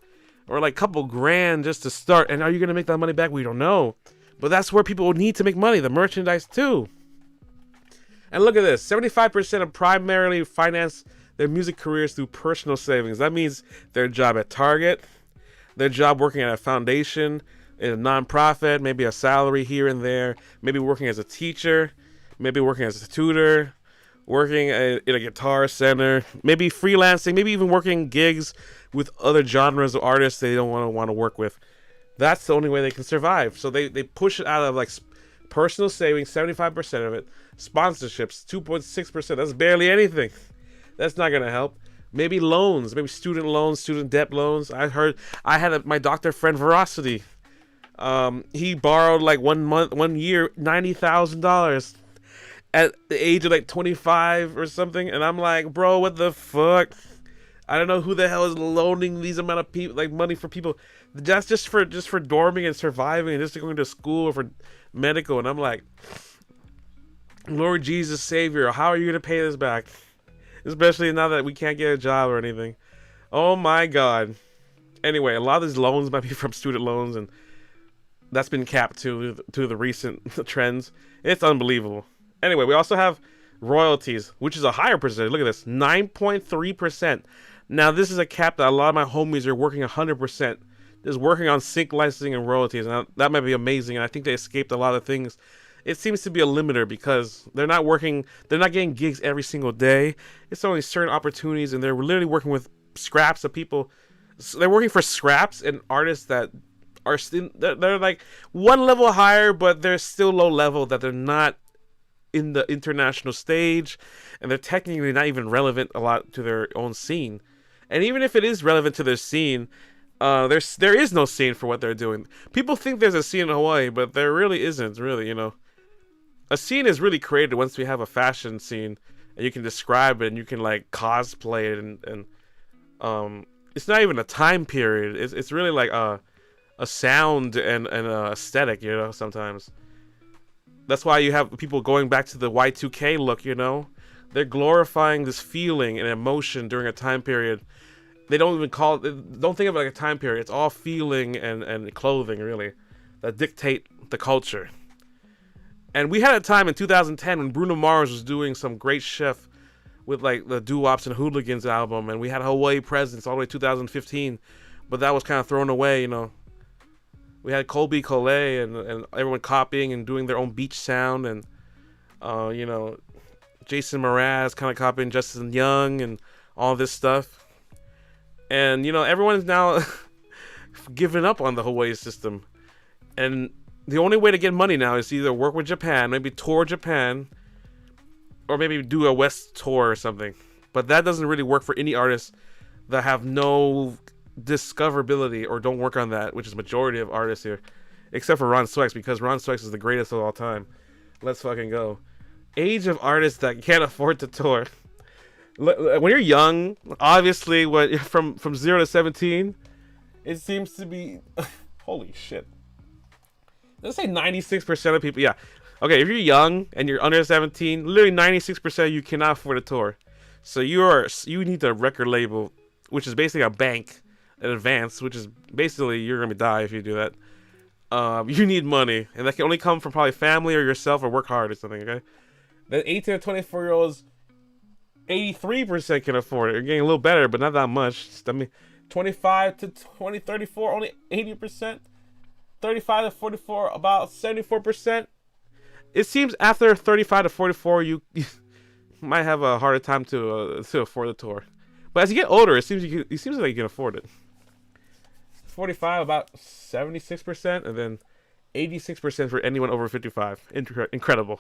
S1: or like a couple grand just to start. And are you going to make that money back? We don't know. But that's where people need to make money, the merchandise too. And look at this, 75% of primarily finance their music careers through personal savings. That means their job at Target, their job working at a foundation, in a nonprofit, maybe a salary here and there, maybe working as a teacher, maybe working as a tutor, working in a guitar center, maybe freelancing, maybe even working gigs with other genres of artists they don't want to work with. That's the only way they can survive. So they push it out of like personal savings, 75% of it, sponsorships, 2.6%. That's barely anything. That's not gonna help. Maybe loans, maybe student loans, student debt loans. I had my doctor friend Veracity. He borrowed like 1 year, $90,000 at the age of like 25 or something, and I'm like, bro, what the fuck? I don't know who the hell is loaning these amount of people like money for people. That's just for dorming and surviving and just going to school or for medical. And I'm like, Lord Jesus Savior, how are you gonna pay this back? Especially now that we can't get a job or anything. Oh my God. Anyway, a lot of these loans might be from student loans, and that's been capped to the recent trends. It's unbelievable. Anyway, we also have royalties, which is a higher percentage. Look at this, 9.3%. Now, this is a cap that a lot of my homies are working 100%. Just working on sync licensing and royalties. And that might be amazing. And I think they escaped a lot of things. It seems to be a limiter because they're not getting gigs every single day. It's only certain opportunities, and they're literally working with scraps of people. So they're working for scraps and artists that are still, they're like one level higher, but they're still low level, that they're not in the international stage, and they're technically not even relevant a lot to their own scene. And even if it is relevant to their scene, there is no scene for what they're doing. People think there's a scene in Hawaii, but there really isn't, really, you know. A scene is really created once we have a fashion scene, and you can describe it, and you can like cosplay it, and it's not even a time period. It's really like a sound and a aesthetic, you know. Sometimes that's why you have people going back to the Y2K look, you know. They're glorifying this feeling and emotion during a time period. They don't even don't think of it like a time period. It's all feeling and clothing, really, that dictate the culture. And we had a time in 2010 when Bruno Mars was doing some great shit with like the Doo-Wops and Hooligans album, and we had Hawaii Presence all the way to 2015, but that was kind of thrown away, you know. We had Colby Collet and everyone copying and doing their own beach sound, and you know, Jason Mraz kind of copying Justin Young and all this stuff. And you know, everyone's now giving up on the Hawaii system, and the only way to get money now is to either work with Japan, maybe tour Japan, or maybe do a West tour or something. But that doesn't really work for any artists that have no discoverability or don't work on that, which is majority of artists here, except for Ron Swex, because Ron Swex is the greatest of all time. Let's fucking go. Age of artists that can't afford to tour. When you're young, obviously, from 0 to 17, it seems to be holy shit. Let's say 96% of people, yeah. Okay, if you're young and you're under 17, literally 96% of you cannot afford a tour. So you need a record label, which is basically a bank in advance, which is basically you're gonna die if you do that. You need money, and that can only come from probably family or yourself or work hard or something. Okay, then 18 to 24-year-olds, 83% can afford it. You're getting a little better, but not that much. I mean, 25 to 34, only 80%. 35 to 44, about 74%. It seems after 35 to 44, you might have a harder time to afford the tour. But as you get older, it seems like you can afford it. 45, about 76%, and then 86% for anyone over 55. Incredible.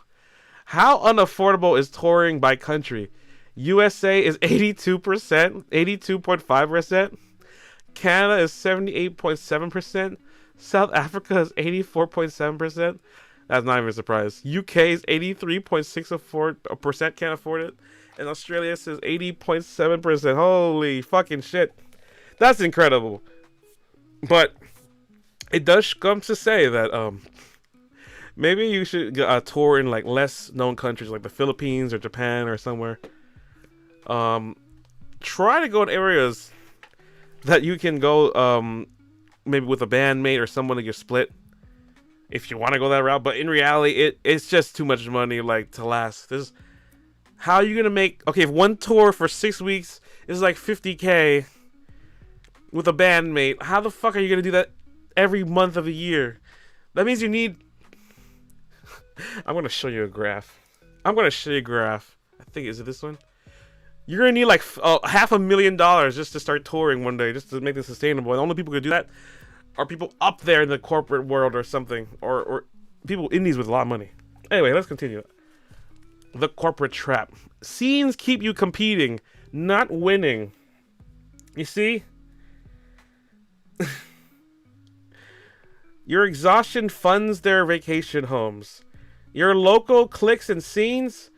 S1: How unaffordable is touring by country? USA is 82%, 82.5%. Canada is 78.7%. South Africa is 84.7%. That's not even a surprise. UK is 83.6% can't afford it. And Australia says 80.7%. Holy fucking shit. That's incredible. But it does come to say that maybe you should tour in like less known countries like the Philippines or Japan or somewhere. Try to go in areas that you can go maybe with a bandmate or someone that you split if you want to go that route. But in reality, it's just too much money like to last. How are you gonna make, okay, if one tour for 6 weeks is like $50K with a bandmate, how the fuck are you gonna do that every month of the year? That means you need I'm gonna show you a graph. I think, is it this one? You're gonna need like $500,000 just to start touring one day, just to make this sustainable. And the only people who do that are people up there in the corporate world or something, or people indies with a lot of money. Anyway, let's continue. The corporate trap. Scenes keep you competing, not winning. You see? Your exhaustion funds their vacation homes. Your local cliques and scenes,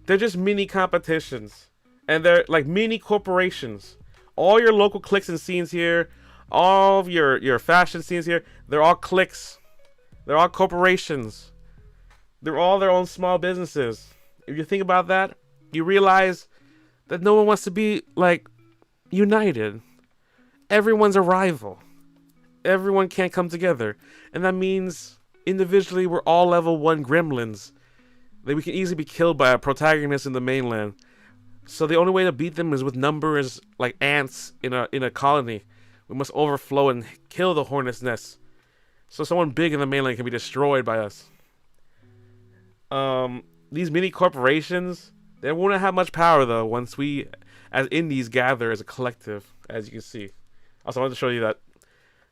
S1: they're just mini competitions. And they're like mini corporations. All your local cliques and scenes here, all of your fashion scenes here, they're all cliques. They're all corporations. They're all their own small businesses. If you think about that, you realize that no one wants to be like united. Everyone's a rival. Everyone can't come together. And that means individually we're all level 1 gremlins. That we can easily be killed by a protagonist in the mainland. So the only way to beat them is with numbers like ants in a colony. We must overflow and kill the hornet's nest. So someone big in the mainland can be destroyed by us. These mini corporations, they won't have much power though once we as indies gather as a collective, as you can see. Also, I wanted to show you that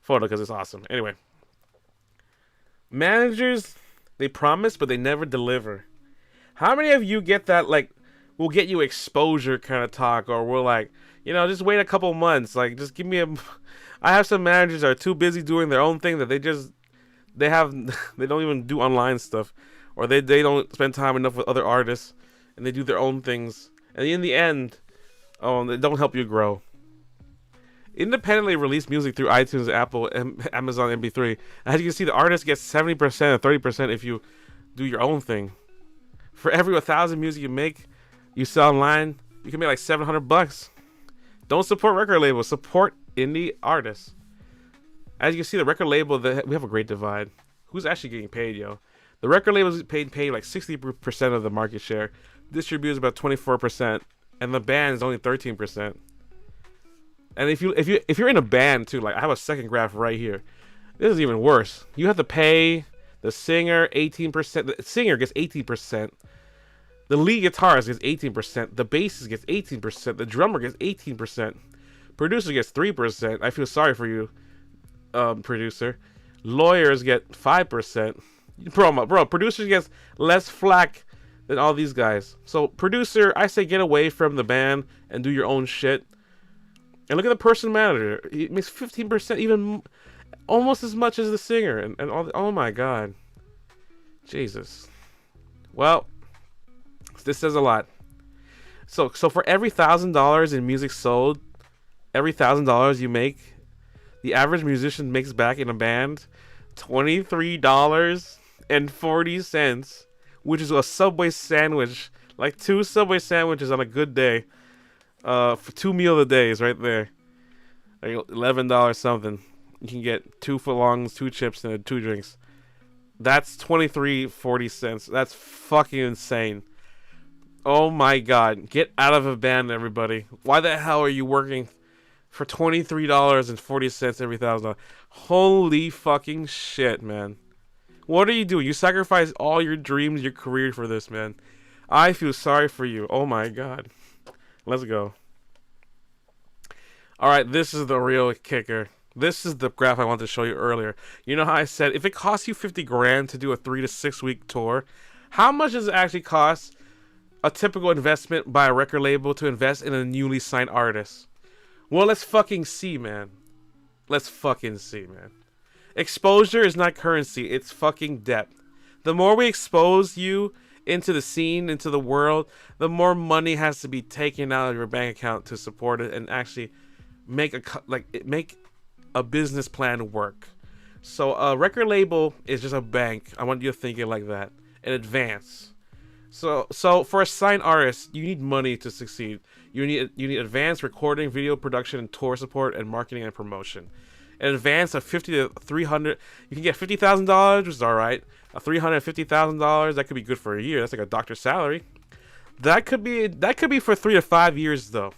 S1: photo because it's awesome. Anyway. Managers, they promise but they never deliver. How many of you get that, like, we'll get you exposure kind of talk, or we're like, you know, just wait a couple months, like, just give me a... I have some managers that are too busy doing their own thing that they don't even do online stuff, or they don't spend time enough with other artists, and they do their own things, and in the end, they don't help you grow. Independently released music through iTunes, Apple, and Amazon MP3. As you can see, the artist gets 70% or 30% if you do your own thing. For every 1,000 music you make, you sell online, you can make like $700. Don't support record labels, support indie artists. As you can see, the record label, we have a great divide. Who's actually getting paid, yo? The record labels pay like 60% of the market share. Distributors about 24%, and the band is only 13%. And if you're in a band too, like I have a second graph right here. This is even worse. You have to pay the singer 18%. The singer gets 18%. The lead guitarist gets 18%. The bassist gets 18%. The drummer gets 18%. Producer gets 3%. I feel sorry for you, producer. Lawyers get 5%. Bro, producers gets less flack than all these guys. So producer, I say get away from the band and do your own shit. And look at the person manager. He makes 15%, even almost as much as the singer. And all. Oh my god. Jesus. Well, this says a lot. So for every $1,000 in music sold, every $1,000 you make, the average musician makes back in a band $23.40, which is a Subway sandwich, like 2 Subway sandwiches on a good day. For 2 meal a days right there, like $11 something. You can get 2 footlongs, 2 chips, and 2 drinks. That's $23.40. That's fucking insane. Oh my god, get out of a band, everybody. Why the hell are you working for $23.40 every $1,000? Holy fucking shit, man. What are you doing? You sacrifice all your dreams, your career for this, man. I feel sorry for you. Oh my god. Let's go. Alright, this is the real kicker. This is the graph I wanted to show you earlier. You know how I said if it costs you 50 grand to do a 3 to 6 week tour, how much does it actually cost a typical investment by a record label to invest in a newly signed artist? Well, let's fucking see, man. Let's fucking see, man. Exposure is not currency, it's fucking depth. The more we expose you into the scene, into the world, the more money has to be taken out of your bank account to support it and actually make a business plan work. So a record label is just a bank. I want you to think it like that in advance. So for a signed artist, you need money to succeed. You need advanced recording, video production, and tour support, and marketing and promotion. In advance of $50 to $300, you can get $50,000, which is all right. $350,000, that could be good for a year. That's like a doctor's salary. That could be for 3 to 5 years though.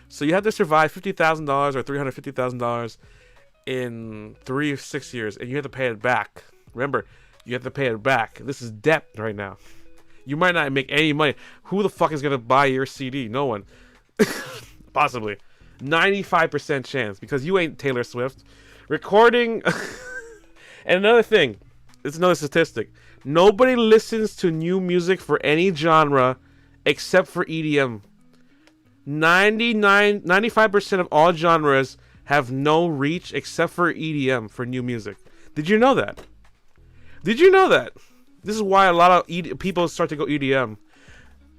S1: So you have to survive $50,000 or $350,000 in 3 or 6 years, and you have to pay it back. Remember, you have to pay it back. This is debt right now. You might not make any money. Who the fuck is gonna buy your CD? No one. Possibly. 95% chance, because you ain't Taylor Swift. Recording. And another thing, it's another statistic. Nobody listens to new music for any genre except for EDM. 95% of all genres have no reach except for EDM for new music. Did you know that? Did you know that? This is why a lot of people start to go EDM.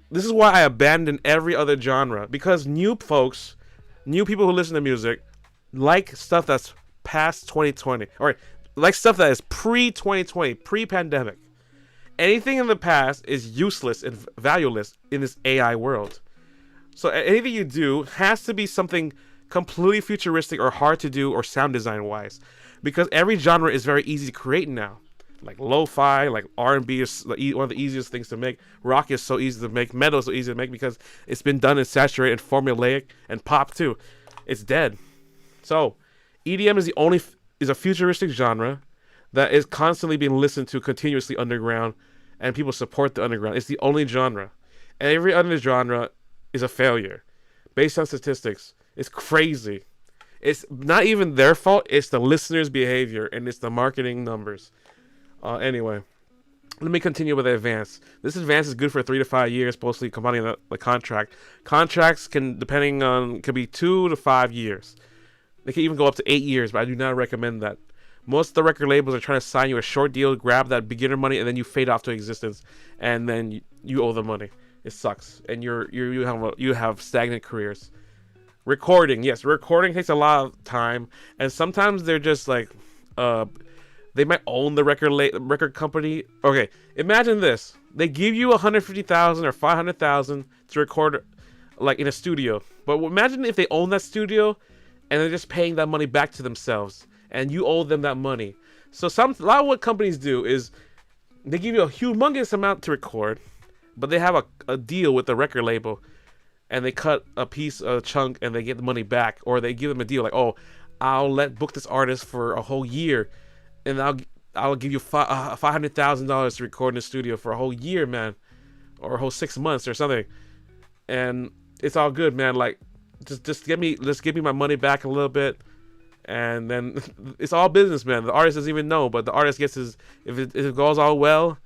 S1: This is why I abandoned every other genre. Because new folks, new people who listen to music, like stuff that's past 2020. Or like stuff that is pre-2020, pre-pandemic. Anything in the past is useless and valueless in this AI world. So anything you do has to be something completely futuristic or hard to do or sound design wise. Because every genre is very easy to create now. Like lo-fi, like R&B is one of the easiest things to make. Rock is so easy to make. Metal is so easy to make because it's been done and saturated and formulaic. And pop too. It's dead. So EDM is a futuristic genre that is constantly being listened to continuously underground, and people support the underground. It's the only genre. And every other genre is a failure. Based on statistics. It's crazy. It's not even their fault. It's the listeners' behavior, and it's the marketing numbers. Anyway, let me continue with the advance. This advance is good for 3 to 5 years, mostly combining the contract. Contracts can be 2 to 5 years. They can even go up to 8 years, but I do not recommend that. Most of the record labels are trying to sign you a short deal, grab that beginner money, and then you fade off to existence, and then you owe the money. It sucks, and you have stagnant careers. Recording, yes, recording takes a lot of time, and sometimes they're just like, they might own the record company. Okay, imagine this: they give you $150,000 or $500,000 to record, like in a studio. But imagine if they own that studio, and they're just paying that money back to themselves, and you owe them that money. So a lot of what companies do is they give you a humongous amount to record, but they have a deal with the record label, and they cut a chunk, and they get the money back, or they give them a deal like, oh, I'll book this artist for a whole year, and I'll give you $500,000 to record in the studio for a whole year, man, or a whole 6 months or something, and it's all good, man. Like, just give me my money back a little bit, and then it's all business, man. The artist doesn't even know, but the artist gets if it goes all well,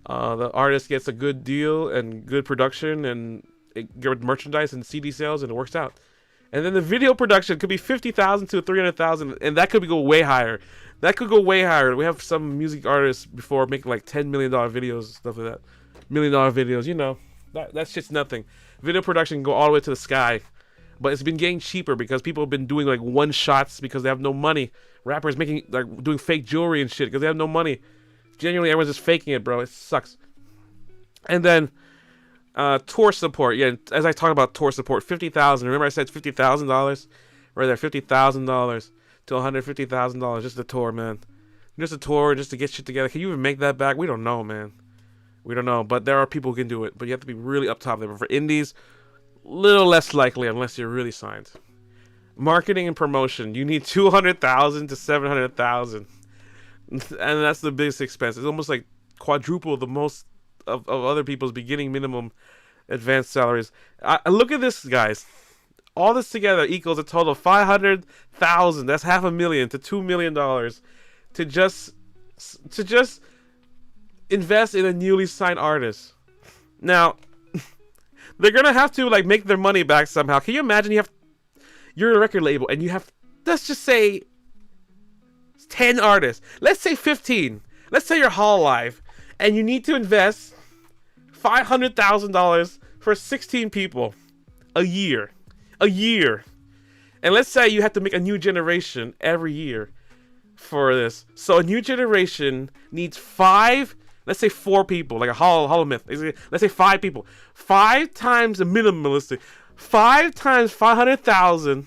S1: the artist gets a good deal and good production and good merchandise and CD sales, and it works out. And then the video production could be $50,000 to $300,000, and that could go way higher. That could go way higher. We have some music artists before making like $10 million videos, stuff like that. $1 million videos, you know, that shit's nothing. Video production can go all the way to the sky, but it's been getting cheaper because people have been doing like one shots because they have no money. Rappers doing fake jewelry and shit because they have no money. Genuinely, everyone's just faking it, bro. It sucks. And then tour support. Yeah, as I talk about tour support, $50,000. Remember I said $50,000? Right there, $50,000 to $150,000 just a tour, man. Just a tour, just to get shit together. Can you even make that back? We don't know, man. We don't know, but there are people who can do it. But you have to be really up top there. But for indies, little less likely unless you're really signed. Marketing and promotion. You need $200,000 to $700,000, and that's the biggest expense. It's almost like quadruple the most of other people's beginning minimum advanced salaries. Look at this, guys. All this together equals a total of $500,000. That's $500,000 to $2 million to just invest in a newly signed artist. Now, they're gonna have to like make their money back somehow. Can you imagine you're a record label and you have, let's just say 10 artists. Let's say 15. Let's say you're Hololive and you need to invest $500,000 for 16 people a year. And let's say you have to make a new generation every year for this. So a new generation needs let's say 4 people, like a Holomyth. Let's say 5 people. 5 times the minimalistic. 5 times 500,000.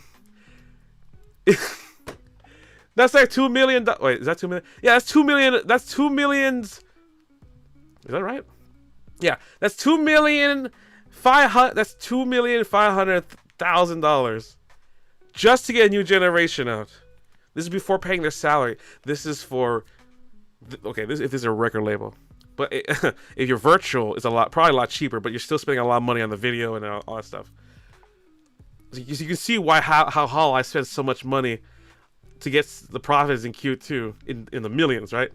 S1: That's like $2 million. Wait, is that $2 million? Yeah, that's $2 million. That's $2 million. Is that right? Yeah, that's That's $2,500,000 just to get a new generation out. This is before paying their salary. This is for, okay, if this is a record label. But if you're virtual, it's probably a lot cheaper, but you're still spending a lot of money on the video and all that stuff. So you can see how Hololive spends so much money to get the profits in Q2 in the millions, right?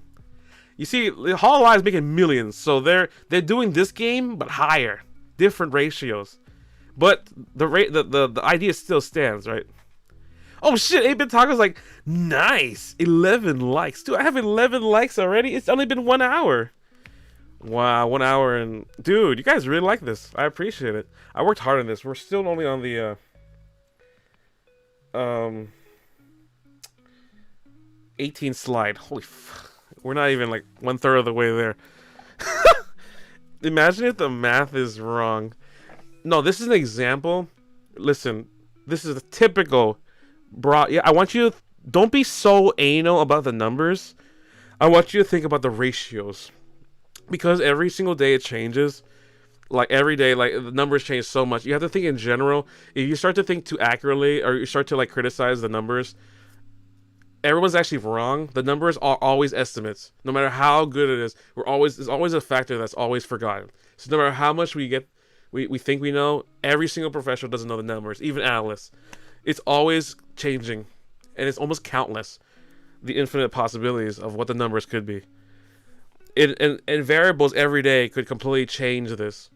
S1: You see, Hololive is making millions, so they're doing this game but higher, different ratios, but the idea still stands, right? Oh shit, 8-Bit Taco's like, nice, 11 likes. Dude, I have 11 likes already. It's only been 1 hour. Wow, 1 hour, and dude, you guys really like this. I appreciate it. I worked hard on this. We're still only on the 18 slide. Holy fuck. We're not even like 1/3 of the way there. Imagine if the math is wrong. No, this is an example. Listen, this is a typical yeah, I want you to don't be so anal about the numbers. I want you to think about the ratios. Because every single day it changes. Like every day, like the numbers change so much. You have to think in general. If you start to think too accurately, or you start to like criticize the numbers, everyone's actually wrong. The numbers are always estimates. No matter how good it is, there's always a factor that's always forgotten. So no matter how much we think we know, every single professional doesn't know the numbers, even analysts. It's always changing, and it's almost countless, the infinite possibilities of what the numbers could be. And variables every day could completely change this.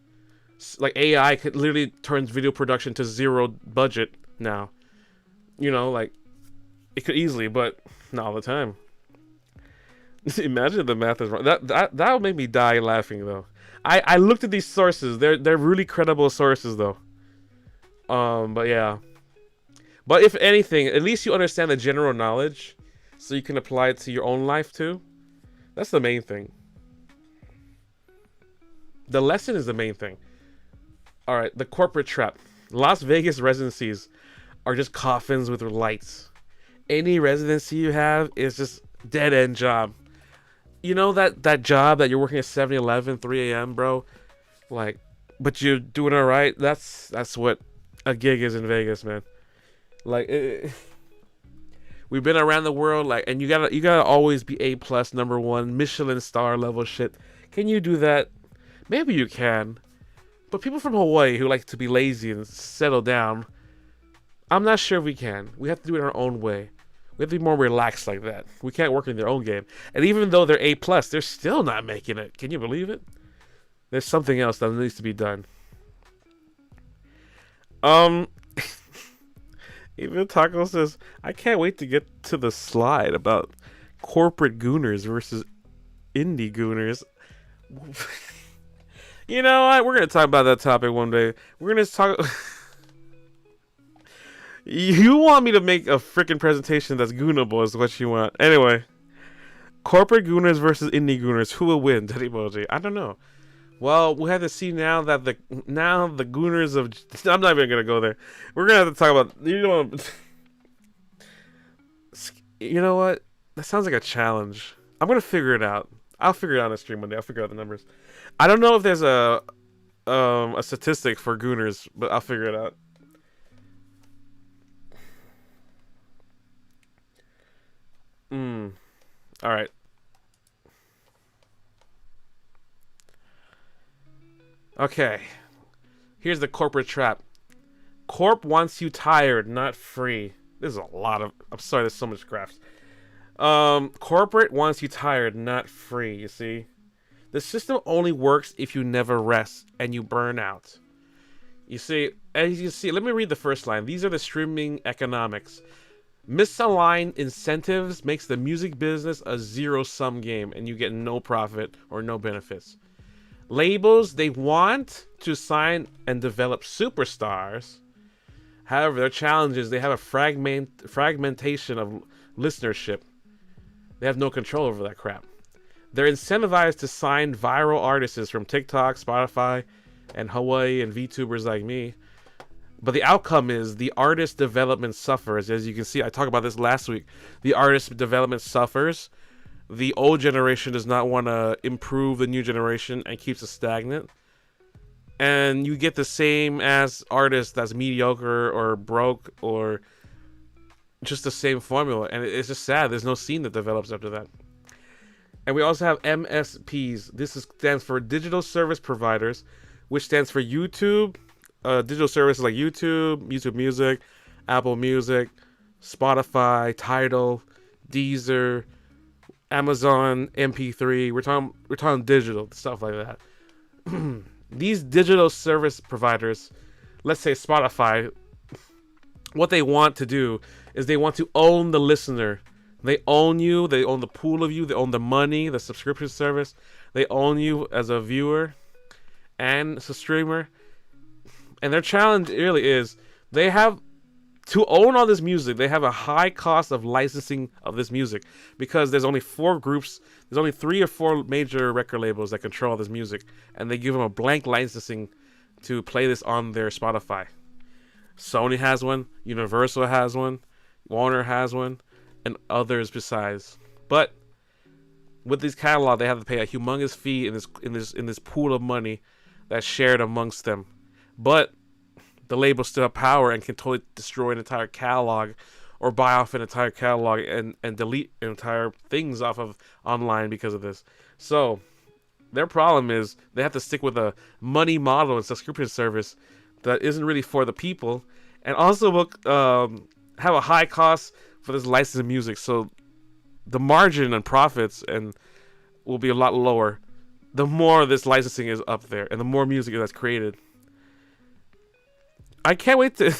S1: Like AI could literally turn video production to zero budget now. You know, like it could easily, but not all the time. Imagine if the math is wrong. That would make me die laughing though. I looked at these sources. They're really credible sources though. But yeah. But if anything, at least you understand the general knowledge, so you can apply it to your own life too. That's the main thing. The lesson is the main thing. All right, the corporate trap. Las Vegas residencies are just coffins with lights. Any residency you have is just dead-end job. You know that job that you're working at 7-Eleven, 3 a.m., bro? Like, but you're doing all right? That's what a gig is in Vegas, man. Like, we've been around the world, like, and you gotta always be A+, #1, Michelin star level shit. Can you do that? Maybe you can. But people from Hawaii who like to be lazy and settle down, I'm not sure we can. We have to do it our own way. We have to be more relaxed like that. We can't work in their own game. And even though they're A+, they're still not making it. Can you believe it? There's something else that needs to be done. Even Taco says, I can't wait to get to the slide about corporate gooners versus indie gooners. You know what? We're going to talk about that topic one day. We're going to talk... You want me to make a freaking presentation that's goonable is what you want. Anyway. Corporate gooners versus indie gooners. Who will win? Dead emoji. I don't know. Well, we have to see now that the gooners of... I'm not even going to go there. We're going to have to talk about... You know what? That sounds like a challenge. I'm going to figure it out. I'll figure it out on the stream one day. I'll figure out the numbers. I don't know if there's a statistic for gooners, but I'll figure it out. All right. Okay. Here's the corporate trap. Corp wants you tired, not free. This is a lot of... I'm sorry, there's so much graphs. Corporate wants you tired, not free, you see? The system only works if you never rest and you burn out. You see, as you see, let me read the first line. These are the streaming economics. Misaligned incentives makes the music business a zero-sum game and you get no profit or no benefits. Labels, they want to sign and develop superstars. However, their challenge is they have a fragmentation of listenership. They have no control over that crap. They're incentivized to sign viral artists from TikTok, Spotify, and Hawaii and VTubers like me. But the outcome is the artist development suffers. As you can see, I talked about this last week. The artist development suffers. The old generation does not want to improve the new generation and keeps it stagnant. And you get the same as artists that's mediocre or broke or just the same formula. And it's just sad. There's no scene that develops after that. And we also have MSPs. Stands for Digital Service Providers, which stands for YouTube, digital services like YouTube, YouTube Music, Apple Music, Spotify, Tidal, Deezer, Amazon MP3. We're talking digital stuff like that. These digital service providers, let's say Spotify, what they want to do is they want to own the listener. They own you. They own the pool of you. They own the money, the subscription service. They own you as a viewer and as a streamer. And their challenge really is they have to own all this music. They have a high cost of licensing of this music because there's only 4 groups. There's only 3 or 4 major record labels that control all this music. And they give them a blank licensing to play this on their Spotify. Sony has one. Universal has one. Warner has one. And others besides. But with this catalog, they have to pay a humongous fee in this pool of money that's shared amongst them. But the labels still have power and can totally destroy an entire catalog or buy off an entire catalog and delete entire things off of online because of this. So their problem is they have to stick with a money model and subscription service that isn't really for the people, and also will have a high cost for this licensed music. So the margin and profits will be a lot lower the more this licensing is up there and the more music that's created. I can't wait to...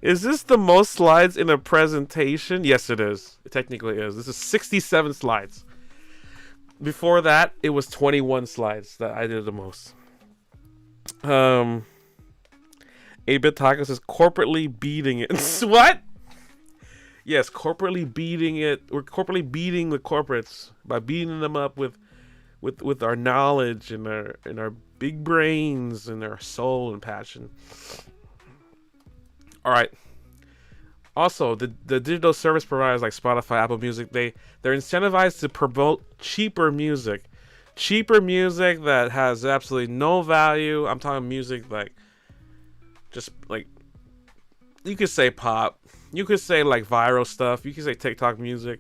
S1: Is this the most slides in a presentation? Yes, it is. It technically is. This is 67 slides. Before that, it was 21 slides that I did the most. 8-Bit Taco says, corporately beating it. What? Yes, corporately beating it. We're corporately beating the corporates by beating them up with our knowledge and our big brains and our soul and passion. All right. Also, the digital service providers like Spotify, Apple Music, they're incentivized to promote cheaper music that has absolutely no value. I'm talking music like, just like, you could say pop, you could say like viral stuff, you could say TikTok music,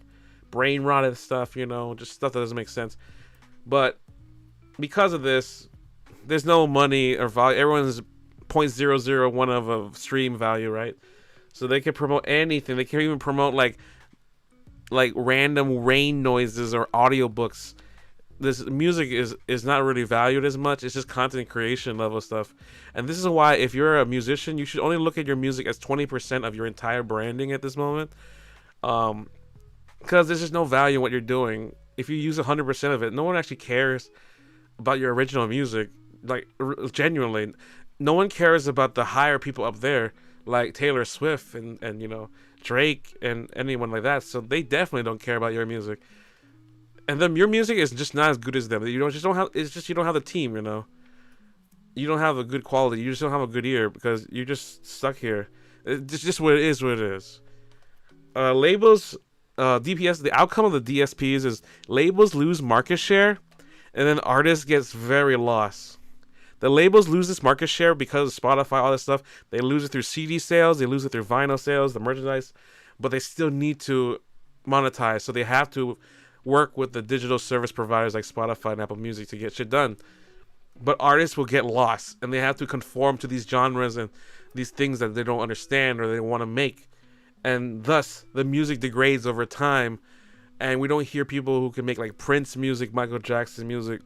S1: brain rotted stuff, just stuff that doesn't make sense. But because of this, there's no money or value. Everyone's 0.001 of a stream value, right? So they can promote anything. They can even promote like random rain noises or audiobooks. This music is not really valued as much. It's just content creation level stuff. And this is why if you're a musician, you should only look at your music as 20% of your entire branding at this moment. Because there's just no value in what you're doing. If you use 100% of it, no one actually cares about your original music. Like, genuinely, no one cares about the higher people up there, like Taylor Swift and Drake and anyone like that. So they definitely don't care about your music. And then your music is just not as good as them. You don't have the team, You don't have a good quality. You just don't have a good ear because you're just stuck here. It's just what it is. Labels, DPS, the outcome of the DSPs is labels lose market share, and then artists gets very lost. The labels lose this market share because of Spotify, all this stuff. They lose it through CD sales, they lose it through vinyl sales, the merchandise, but they still need to monetize. So they have to work with the digital service providers like Spotify and Apple Music to get shit done. But artists will get lost, and they have to conform to these genres and these things that they don't understand or they want to make. And thus, the music degrades over time, and we don't hear people who can make like Prince music, Michael Jackson music.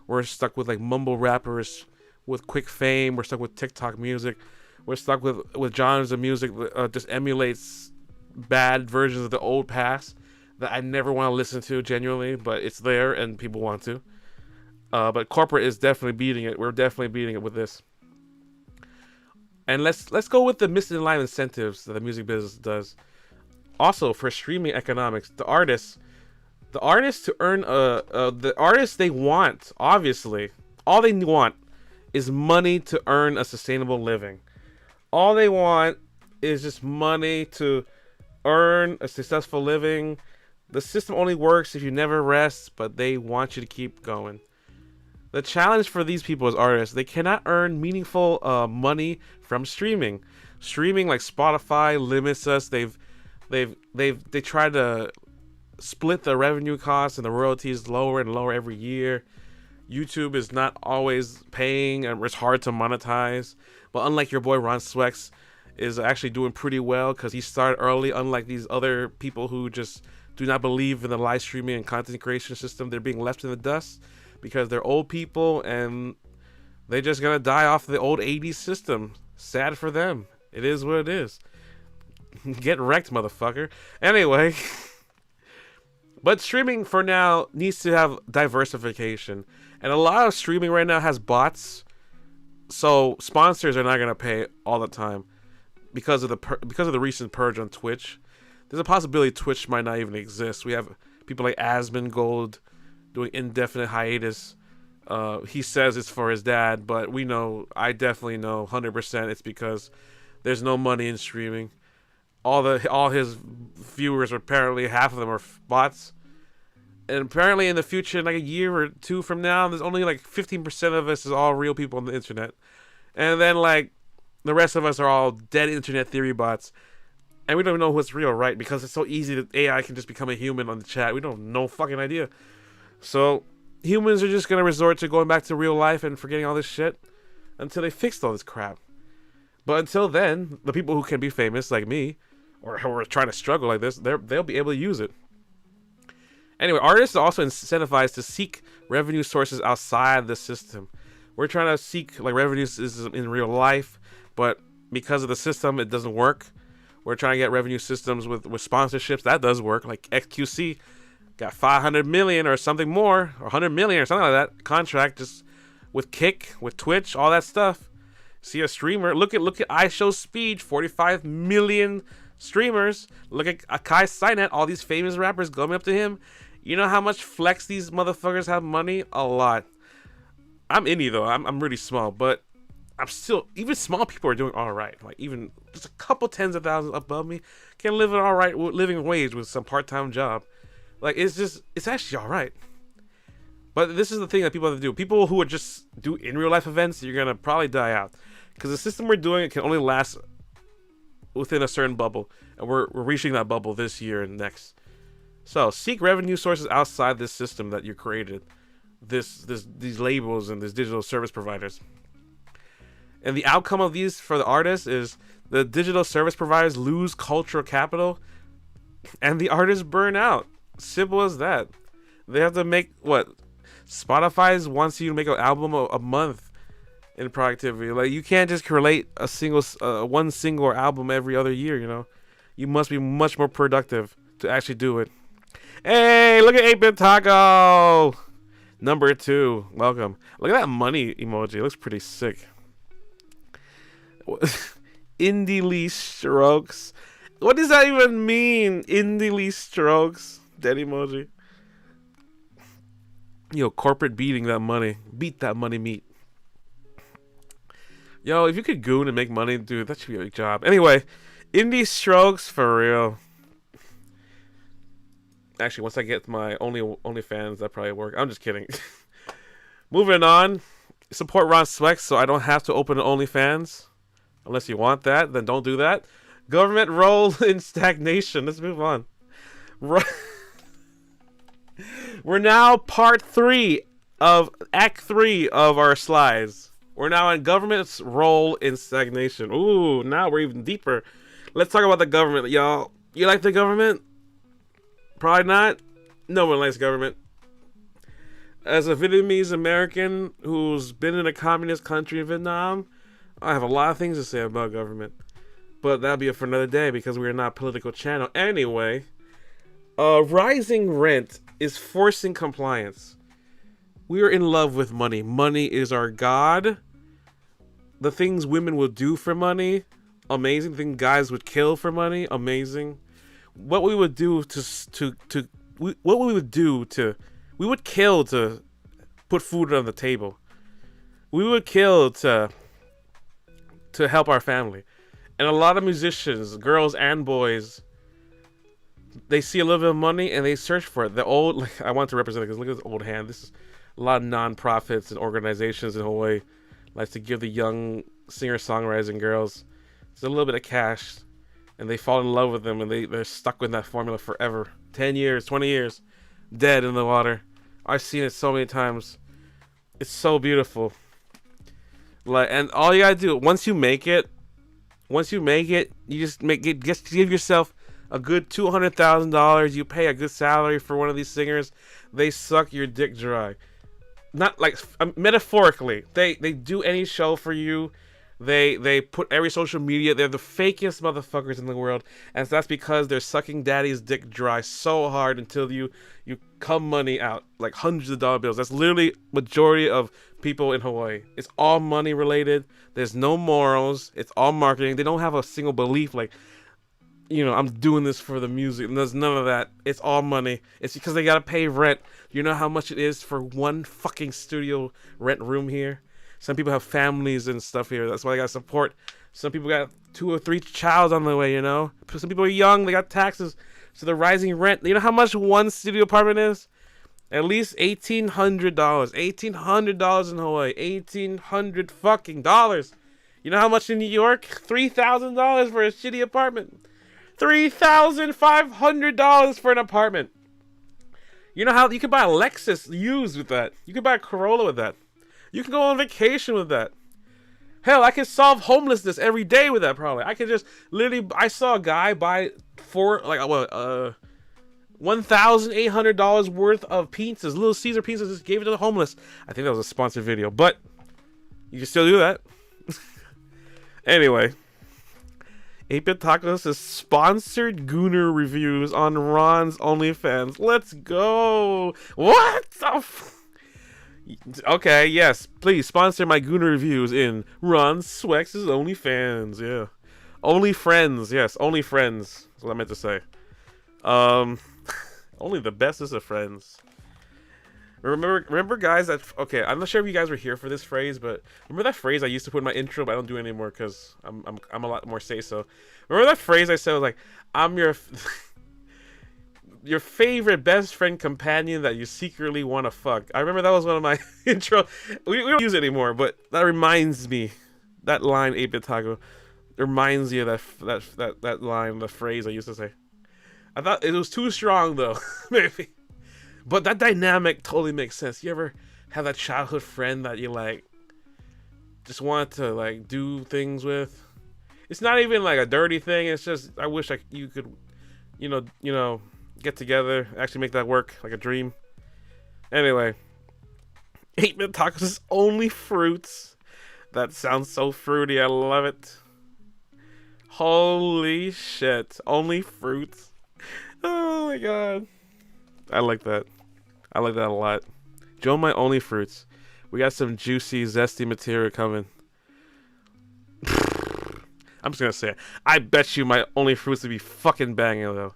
S1: We're stuck with like mumble rappers with quick fame. We're stuck with TikTok music. We're stuck with genres of music that just emulates bad versions of the old past that I never want to listen to genuinely, but it's there and people want to. But corporate is definitely beating it. We're definitely beating it with this. And let's go with the misaligned incentives that the music business does. Also, for streaming economics, the artists to earn the artists, they want, obviously, all they want is money to earn a sustainable living. All they want is just money to earn a successful living. The system only works if you never rest, but they want you to keep going. The challenge for these people as artists, they cannot earn meaningful money from streaming. Streaming like Spotify limits us. They try to split the revenue costs and the royalties lower and lower every year. YouTube is not always paying, and it's hard to monetize. But unlike your boy Ron Swex, is actually doing pretty well because he started early. Unlike these other people who just do not believe in the live streaming and content creation system, they're being left in the dust because they're old people and they're just gonna die off the old 80s system. Sad for them. It is what it is. Get wrecked, motherfucker. Anyway. But streaming for now needs to have diversification. And a lot of streaming right now has bots. So sponsors are not going to pay all the time because of the recent purge on Twitch. There's a possibility Twitch might not even exist. We have people like Asmongold doing indefinite hiatus. He says it's for his dad, but I definitely know 100% it's because there's no money in streaming. All his viewers, apparently half of them are bots, and apparently in the future, in like a year or two from now, there's only like 15% of us is all real people on the internet, and then like the rest of us are all dead internet theory bots, and we don't even know what's real, right? Because it's so easy that AI can just become a human on the chat. We don't have no fucking idea. So humans are just gonna resort to going back to real life and forgetting all this shit until they fixed all this crap. But until then, the people who can be famous like me, or who are trying to struggle like this, they'll be able to use it. Anyway, artists are also incentivized to seek revenue sources outside the system. We're trying to seek like revenues in real life, but because of the system, it doesn't work. We're trying to get revenue systems with sponsorships. That does work. Like XQC got 500 million or something more, or 100 million or something like that contract just with Kick, with Twitch, all that stuff. See a streamer. Look at iShow Speed, 45 million streamers. Look at Akai Sinet, all these famous rappers going up to him. You know how much flex these motherfuckers have money? A lot. I'm indie though. I'm really small, but I'm still, even small people are doing all right. Like even just a couple tens of thousands above me can live an all right living wage with some part-time job. Like it's actually all right. But this is the thing that people have to do. People who are just do in real life events, you're gonna probably die out because the system we're doing, it can only last within a certain bubble, and we're reaching that bubble this year and next. So seek revenue sources outside this system that you created, these labels and these digital service providers. And the outcome of these for the artists is the digital service providers lose cultural capital, and the artists burn out. Simple as that. They have to make what Spotify's wants you to make an album a month in productivity. Like you can't just create a single one single album every other year. You must be much more productive to actually do it. Hey, look at 8-Bit Taco number 2. Welcome. Look at that money emoji. It looks pretty sick. Indie Lee strokes. What does that even mean? Indie Lee strokes. Dead emoji. Corporate beating that money. Beat that money meat. Yo, if you could goon and make money, dude, that should be a big job. Anyway, indie strokes for real. Actually, once I get my OnlyFans, that probably work. I'm just kidding. Moving on. Support Ron Swex so I don't have to open an OnlyFans. Unless you want that, then don't do that. Government role in stagnation. Let's move on. We're now part 3 of Act 3 of our slides. We're now in government's role in stagnation. Ooh, now we're even deeper. Let's talk about the government, y'all. You like the government? Probably not. No one likes government. As a Vietnamese American who's been in a communist country in Vietnam, I have a lot of things to say about government. But that'll be for another day because we're not a political channel. Anyway, rising rent is forcing compliance. We are in love with money. Money is our god. The things women will do for money, amazing. The things guys would kill for money, amazing. What we would do we would kill to put food on the table. We would kill to help our family. And a lot of musicians, girls and boys, they see a little bit of money and they search for it. I want to represent it because look at this old hand. This is a lot of non-profits and organizations in Hawaii like to give the young singer-songwriters and girls just a little bit of cash. and they fall in love with them, and they're stuck with that formula forever. 10 years, 20 years, dead in the water. I've seen it so many times. It's so beautiful. Like, and all you gotta do once you make it, you just give yourself a good $200,000. You pay a good salary for one of these singers. They suck your dick dry. Not like metaphorically. They do any show for you. They put every social media. They're the fakest motherfuckers in the world, and so that's because they're sucking daddy's dick dry so hard until you cum money out, like hundreds of dollar bills. That's literally majority of people in Hawaii. It's all money related. There's no morals. It's all marketing. They don't have a single belief like, you know, I'm doing this for the music. And there's none of that. It's all money. It's because they gotta pay rent. You know how much it is for one fucking studio rent room here? Some people have families and stuff here. That's why they gotta support. Some people got 2 or 3 child on the way, you know? Some people are young, they got taxes. So the rising rent. You know how much one studio apartment is? At least $1,800. $1,800 in Hawaii. $1,800 fucking dollars. You know how much in New York? $3,000 for a shitty apartment. $3,500 for an apartment. You know how you can buy a Lexus used with that. You can buy a Corolla with that. You can go on vacation with that. Hell, I can solve homelessness every day with that probably. I can just literally, I saw a guy buy $1,800 worth of pizzas, Little Caesar pizzas, just gave it to the homeless. I think that was a sponsored video, but you can still do that. Anyway, 8-Bit Tacos is sponsored Gooner reviews on Ron's OnlyFans. Let's go. What the okay, yes, please sponsor my Gooner reviews in Ron Swex's OnlyFans. Yeah, only friends. Yes, only friends. That's what I meant to say. Only the bestest of friends. Remember, guys. That okay. I'm not sure if you guys were here for this phrase, but remember that phrase I used to put in my intro, but I don't do it anymore because I'm a lot more say so. Remember that phrase I said was like, I'm your your favorite best friend companion that you secretly want to fuck. I remember that was one of my intro. We don't use it anymore, but that reminds me. That line, 8-Bit Taco, reminds you of that line, the phrase I used to say. I thought it was too strong though, maybe. But that dynamic totally makes sense. You ever have that childhood friend that you like just want to like do things with? It's not even like a dirty thing. It's just I wish you could, you know, get together, actually make that work like a dream. Anyway, 8-Bit Tacos is only fruits. That sounds so fruity. I love it. Holy shit! Only fruits. Oh my god. I like that. I like that a lot. Join my only fruits. We got some juicy, zesty material coming. I'm just gonna say it. I bet you my only fruits would be fucking banging though.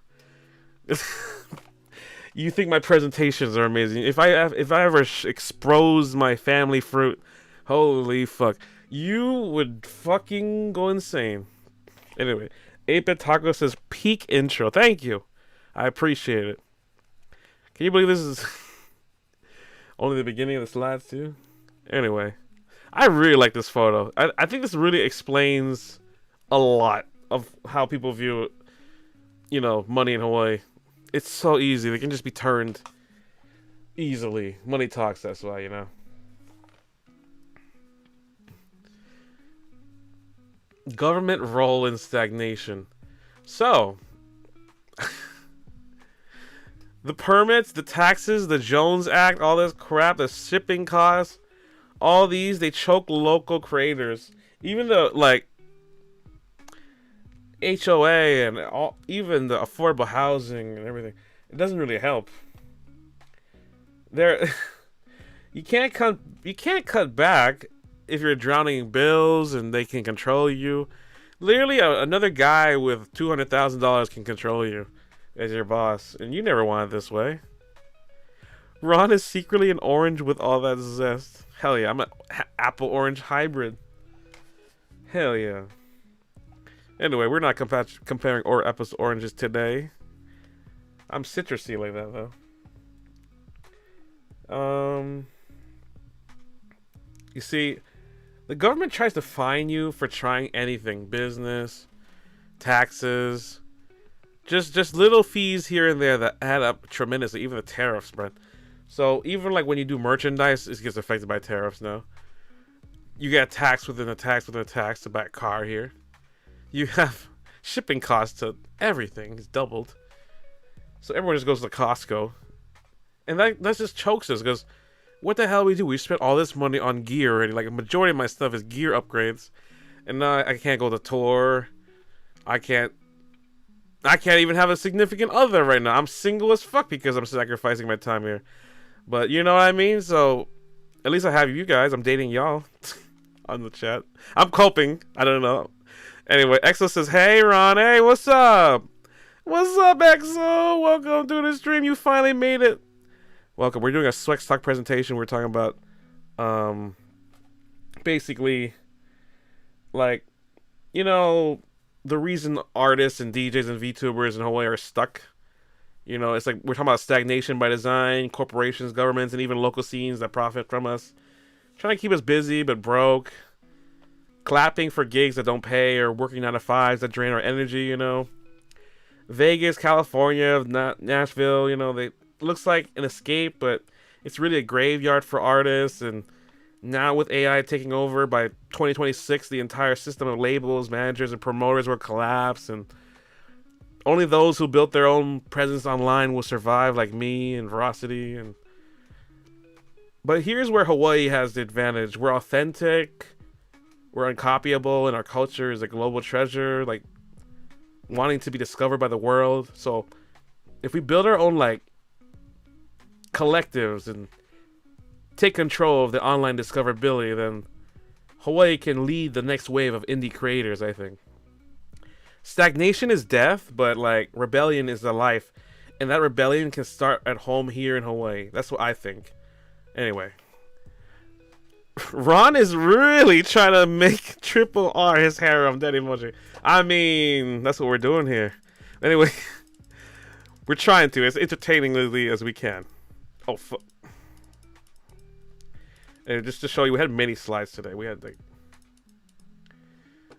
S1: You think my presentations are amazing? If I ever expose my family fruit, holy fuck, you would fucking go insane. Anyway, 8-Bit Taco says peak intro. Thank you. I appreciate it. Can you believe this is only the beginning of the slides too? Anyway, I really like this photo. I think this really explains a lot of how people view, you know, money in Hawaii. It's so easy. They can just be turned easily. Money talks, that's why, you know. Government role in stagnation. So, the permits, the taxes, the Jones Act, all this crap, the shipping costs, all these, they choke local creators. Even though, like, HOA and all, even the affordable housing and everything, it doesn't really help. You can't cut back if you're drowning in bills and they can control you. Literally, another guy with $200,000 can control you as your boss, and you never want it this way. Ron is secretly an orange with all that zest. Hell yeah, I'm an apple-orange hybrid. Hell yeah. Anyway, we're not comparing apples to oranges today. I'm citrusy like that, though. You see, the government tries to fine you for trying anything. Business, taxes, just little fees here and there that add up tremendously. Even the tariffs, man. So even like when you do merchandise, it gets affected by tariffs now. You get tax within a tax within a tax to buy a car here. You have shipping costs to everything. It's doubled. So everyone just goes to Costco. And that just chokes us, because what the hell we do? We spent all this money on gear already. Like, a majority of my stuff is gear upgrades. And now I can't go to tour. I can't even have a significant other right now. I'm single as fuck because I'm sacrificing my time here. But you know what I mean? So at least I have you guys. I'm dating y'all on the chat. I'm coping. I don't know. Anyway, Exo says, hey, Ron. Hey, what's up? What's up, Exo? Welcome to the stream. You finally made it. Welcome. We're doing a SWEX Talk presentation. We're talking about, basically, like, you know, the reason artists and DJs and VTubers in Hawaii are stuck. You know, it's like we're talking about stagnation by design, corporations, governments, and even local scenes that profit from us. Trying to keep us busy but broke. Clapping for gigs that don't pay, or working 9-to-5s that drain our energy, you know. Vegas, California, Nashville, you know, they looks like an escape, but it's really a graveyard for artists. And now with AI taking over, by 2026, the entire system of labels, managers, and promoters will collapse, and only those who built their own presence online will survive, like me and Veracity. But here's where Hawaii has the advantage. We're authentic, we're uncopyable, and our culture is a global treasure, like wanting to be discovered by the world. So if we build our own like collectives and take control of the online discoverability, then Hawaii can lead the next wave of indie creators, I think. Stagnation is death, but like rebellion is the life, and that rebellion can start at home here in Hawaii. That's what I think. Anyway, Ron is really trying to make Triple R his harem. That emoji. I mean, that's what we're doing here. Anyway, we're trying to as entertainingly as we can. Oh fuck. And just to show you, we had many slides today. We had like,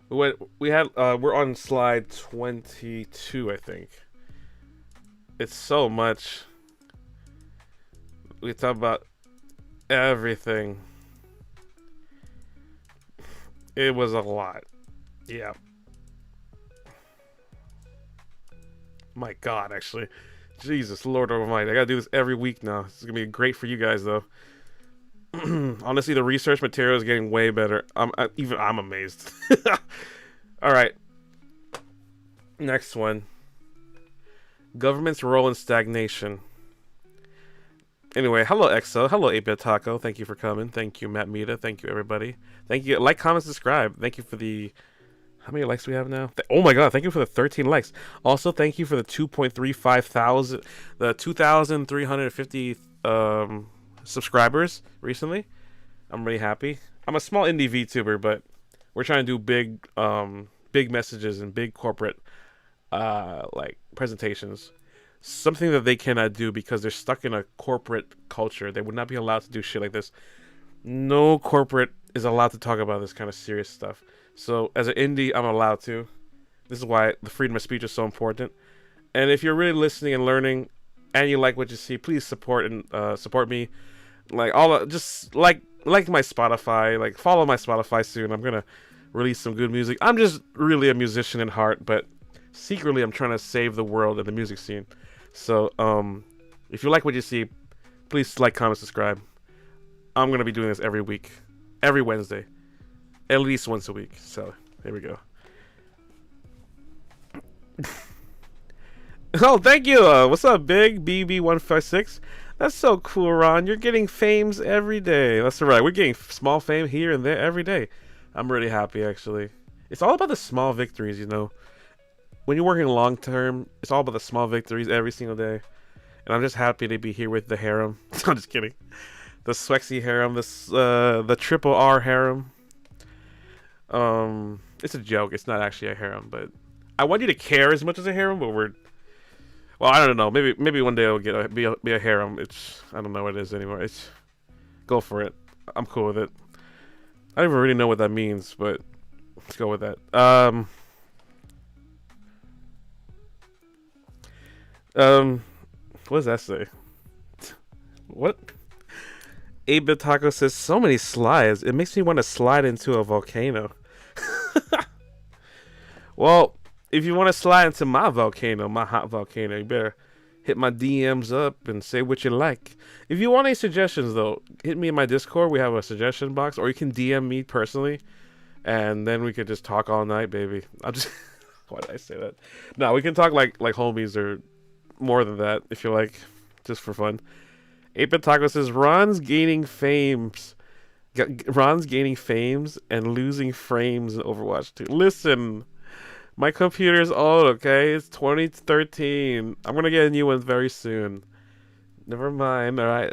S1: we're on slide 22, I think. It's so much. We talk about everything. It was a lot. Yeah. My God, actually. Jesus, Lord Almighty. I gotta do this every week now. This is gonna be great for you guys, though. Honestly, the research material is getting way better. I'm amazed. All right. Next one. Government's role in stagnation. Anyway, hello Exo. Hello 8-Bit Taco. Thank you for coming. Thank you, Matt Mita. Thank you, everybody. Thank you. Like, comment, subscribe. Thank you for the... How many likes do we have now? Oh my God, thank you for the 13 likes. Also, thank you for the 2.35 thousand... The 2,350 subscribers recently. I'm really happy. I'm a small indie VTuber, but we're trying to do big messages and big corporate like presentations. Something that they cannot do because they're stuck in a corporate culture. They would not be allowed to do shit like this. No corporate is allowed to talk about this kind of serious stuff. So as an indie, I'm allowed to. This is why the freedom of speech is so important. And if you're really listening and learning, and you like what you see, please support me. Like just like my Spotify, like follow my Spotify soon. I'm gonna release some good music. I'm just really a musician at heart, but secretly I'm trying to save the world and the music scene. So if you like what you see, please like, comment, subscribe. I'm gonna be doing this every week, every Wednesday, at least once a week. So there we go. Oh, thank you. What's up, Big BB156? That's so cool, Ron. You're getting fames every day. That's right. We're getting small fame here and there every day. I'm really happy, actually. It's all about the small victories, you know. When you're working long term, it's all about the small victories every single day. And I'm just happy to be here with the harem. I'm just kidding. The Swexy harem, the Triple R harem. It's a joke. It's not actually a harem, but I want you to care as much as a harem, but well, I don't know. Maybe one day it'll be a harem. I don't know what it is anymore. Go for it. I'm cool with it. I don't even really know what that means, but let's go with that. What does that say? What? 8-Bit Taco says so many slides. It makes me want to slide into a volcano. Well, if you want to slide into my volcano, my hot volcano, you better hit my DMs up and say what you like. If you want any suggestions, though, hit me in my Discord. We have a suggestion box, or you can DM me personally, and then we could just talk all night, baby. I'll just why did I say that? No, we can talk like homies or more than that if you like, just for fun. 8-Bit Taco says Ron's gaining fames. Ron's gaining fames and losing frames in Overwatch 2. Listen, my computer's old, okay? It's 2013. I'm gonna get a new one very soon. Never mind, alright?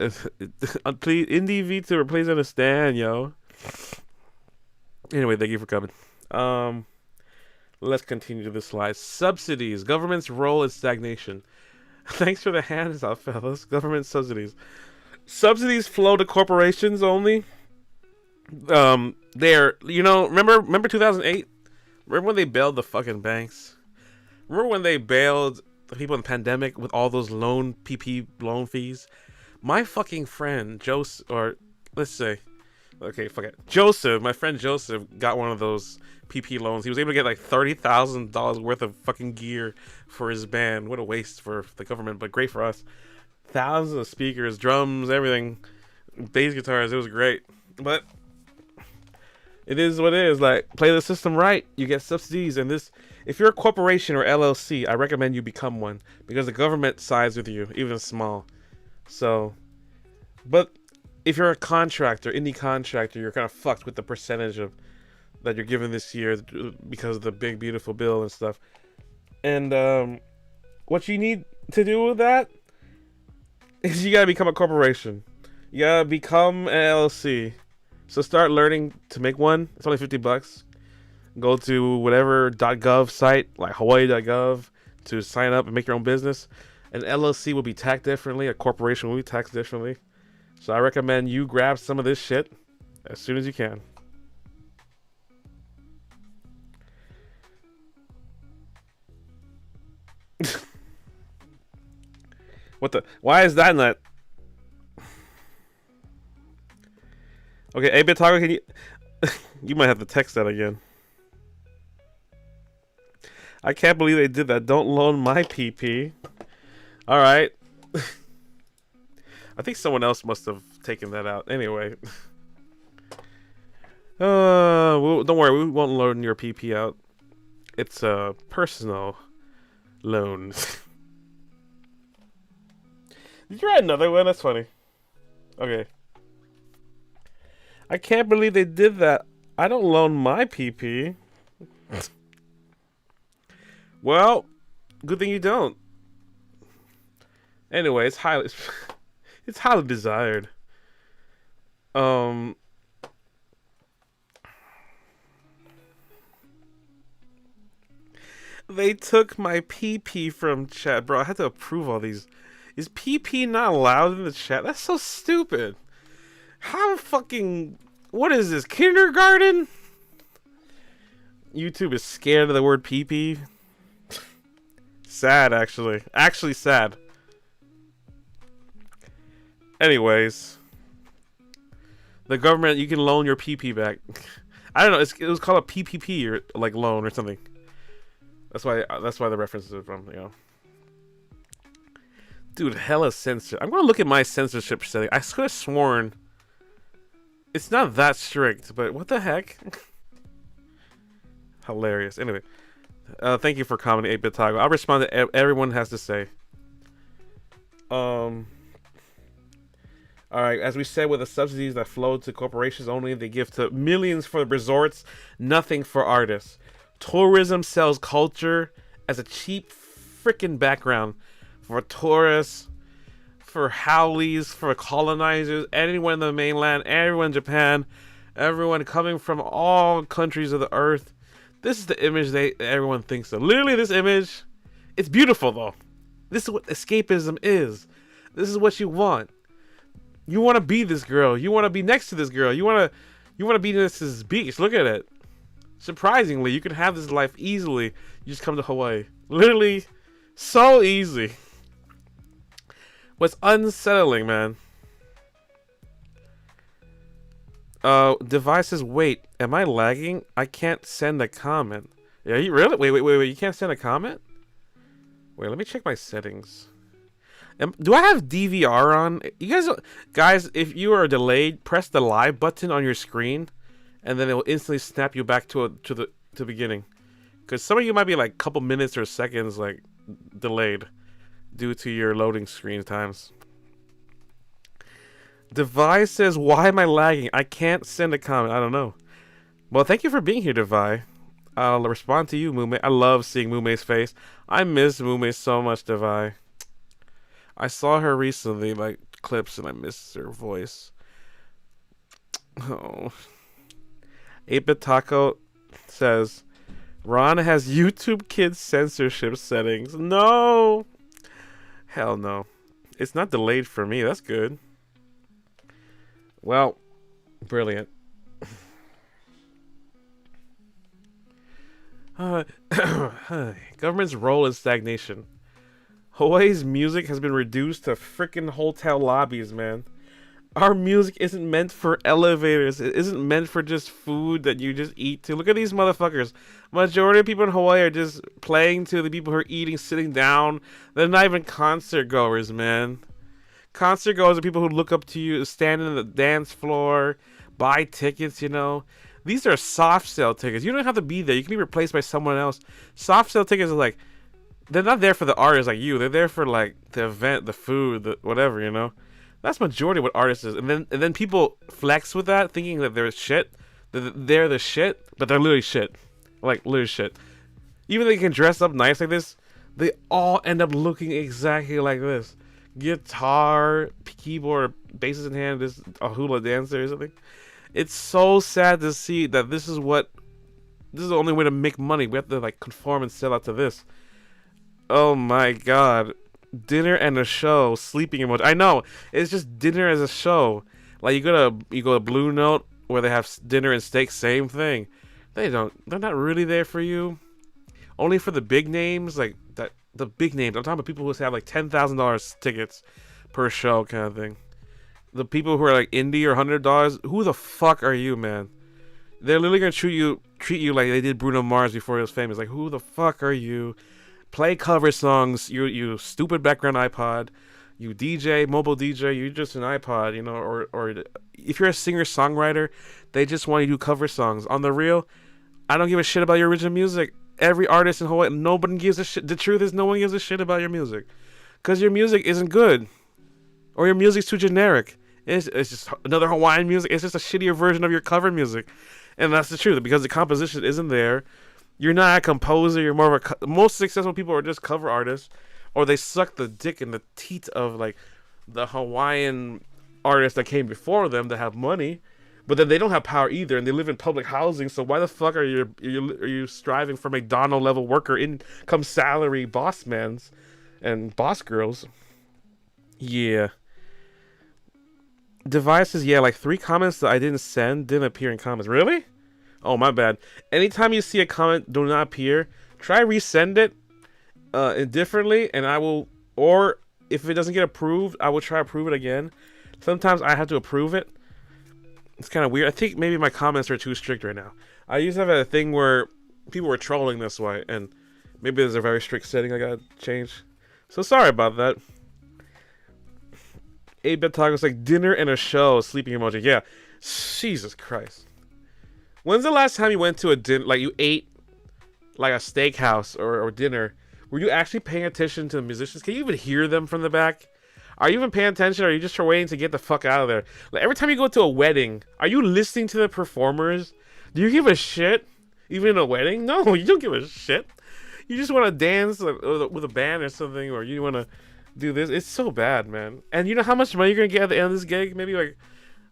S1: Please, indie VTuber, please understand, yo. Anyway, thank you for coming. Let's continue to the slide. Subsidies. Government's role in stagnation. Thanks for the hands up, fellas. Government subsidies. Subsidies flow to corporations only. They're, remember 2008? Remember when they bailed the fucking banks? Remember when they bailed the people in the pandemic with all those PP loan fees? My fucking friend, Joseph, or let's say, okay, fuck it. Joseph, my friend Joseph got one of those PP loans. He was able to get like $30,000 worth of fucking gear for his band. What a waste for the government, but great for us. Thousands of speakers, drums, everything, bass guitars. It was great, but it is what it is. Like, play the system right, you get subsidies. And this, if you're a corporation or LLC, I recommend you become one because the government sides with you, even small. So, but if you're a contractor, indie contractor, you're kind of fucked with the percentage of that you're given this year because of the big beautiful bill and stuff. And what you need to do with that is you gotta become a corporation. You gotta become an LLC. So start learning to make one. It's only $50. Go to whatever .gov site, like Hawaii.gov, to sign up and make your own business. An LLC will be taxed differently. A corporation will be taxed differently. So I recommend you grab some of this shit as soon as you can. What the? Why is that not? Okay, 8-Bit Taco, can you? You might have to text that again. I can't believe they did that. Don't loan my PP. All right. I think someone else must have taken that out. Anyway. Don't worry, we won't loan your PP out. It's a personal loan. Did you write another one? That's funny. Okay. I can't believe they did that. I don't loan my PP. Well, good thing you don't. Anyway, it's highly desired. They took my PP from chat, bro. I had to approve all these. Is PP not allowed in the chat? That's so stupid. How fucking... What is this, kindergarten? YouTube is scared of the word PP. Sad, actually. Actually sad. Anyways. The government, you can loan your PP back. I don't know, it was called a PPP or like loan or something. That's why the reference is from, you know. Dude, hella censor. I'm gonna look at my censorship setting. I could have sworn it's not that strict, but what the heck? Hilarious. Anyway, thank you for commenting, 8-Bit Taco. I'll respond to everyone has to say. Alright, as we said, with the subsidies that flow to corporations only, they give to millions for the resorts, nothing for artists. Tourism sells culture as a cheap freaking background for tourists, for haoles, for colonizers, anyone in the mainland, everyone in Japan, everyone coming from all countries of the earth. This is the image everyone thinks of. Literally, this image, it's beautiful though. This is what escapism is. This is what you want. You want to be this girl. You want to be next to this girl. You want to be next to this beach. Look at it. Surprisingly, you can have this life easily. You just come to Hawaii. Literally, so easy. What's unsettling, man? Devices. Wait, am I lagging? I can't send a comment. Yeah, you really? Wait. You can't send a comment? Wait, let me check my settings. Do I have DVR on? You guys, if you are delayed, press the live button on your screen, and then it will instantly snap you back to the beginning. Because some of you might be like a couple minutes or seconds like delayed due to your loading screen times. Devi says, why am I lagging? I can't send a comment. I don't know. Well, thank you for being here, Devi. I'll respond to you, Mume. I love seeing Mume's face. I miss Mume so much, Devi. I saw her recently, like, clips, and I miss her voice. Oh. 8-Bit Taco says, Ron has YouTube Kids censorship settings. No! Hell no. It's not delayed for me. That's good. Well, brilliant. Government's role in stagnation. Hawaii's music has been reduced to frickin' hotel lobbies, man. Our music isn't meant for elevators. It isn't meant for just food that you just eat to. Look at these motherfuckers. Majority of people in Hawaii are just playing to the people who are eating, sitting down. They're not even concert goers, man. Concert goers are people who look up to you, stand in the dance floor, buy tickets, you know. These are soft sale tickets. You don't have to be there. You can be replaced by someone else. Soft sale tickets are like, they're not there for the artists like you. They're there for like the event, the food, the whatever, you know. That's majority of what artists is. And then people flex with that, thinking that they're shit. They're the shit, but they're literally shit. Like, literally shit. Even though they can dress up nice like this, they all end up looking exactly like this. Guitar, keyboard, basses in hand, this a hula dancer or something. It's so sad to see that this is the only way to make money. We have to like conform and sell out to this. Oh my god. Dinner and a show, sleeping emoji. I know, it's just dinner as a show. Like you go to Blue Note where they have dinner and steak, same thing. They're not really there for you. Only for the big names, like that. The big names. I'm talking about people who have like $10,000 tickets per show, kind of thing. The people who are like indie or $100. Who the fuck are you, man? They're literally gonna treat you like they did Bruno Mars before he was famous. Like, who the fuck are you? Play cover songs. You stupid background iPod. You DJ, mobile DJ. You're just an iPod, you know. Or if you're a singer songwriter, they just want you to do cover songs. On the real, I don't give a shit about your original music. Every artist in Hawaii, nobody gives a shit. The truth is, no one gives a shit about your music, because your music isn't good, or your music's too generic. It's just another Hawaiian music. It's just a shittier version of your cover music, and that's the truth. Because the composition isn't there, you're not a composer. You're more of most successful people are just cover artists, or they suck the dick in the teat of like the Hawaiian artists that came before them that have money. But then they don't have power either, and they live in public housing. So why the fuck are you striving for McDonald level worker income salary boss mans and boss girls? Yeah. Devices, yeah, like 3 comments that I didn't send didn't appear in comments. Really? Oh, my bad. Anytime you see a comment do not appear, try resend it differently, and I will, or if it doesn't get approved, I will try to approve it again. Sometimes I have to approve it. It's kind of weird. I think maybe my comments are too strict right now. I used to have a thing where people were trolling this way, and maybe there's a very strict setting I gotta change. So sorry about that. 8-Bit Taco's like, dinner and a show, sleeping emoji. Yeah. Jesus Christ. When's the last time you went to a dinner, like you ate like a steakhouse or dinner? Were you actually paying attention to the musicians? Can you even hear them from the back? Are you even paying attention, or are you just waiting to get the fuck out of there? Like, every time you go to a wedding, are you listening to the performers? Do you give a shit? Even in a wedding? No, you don't give a shit. You just want to dance with a band or something, or you want to do this. It's so bad, man. And you know how much money you're going to get at the end of this gig? Maybe, like,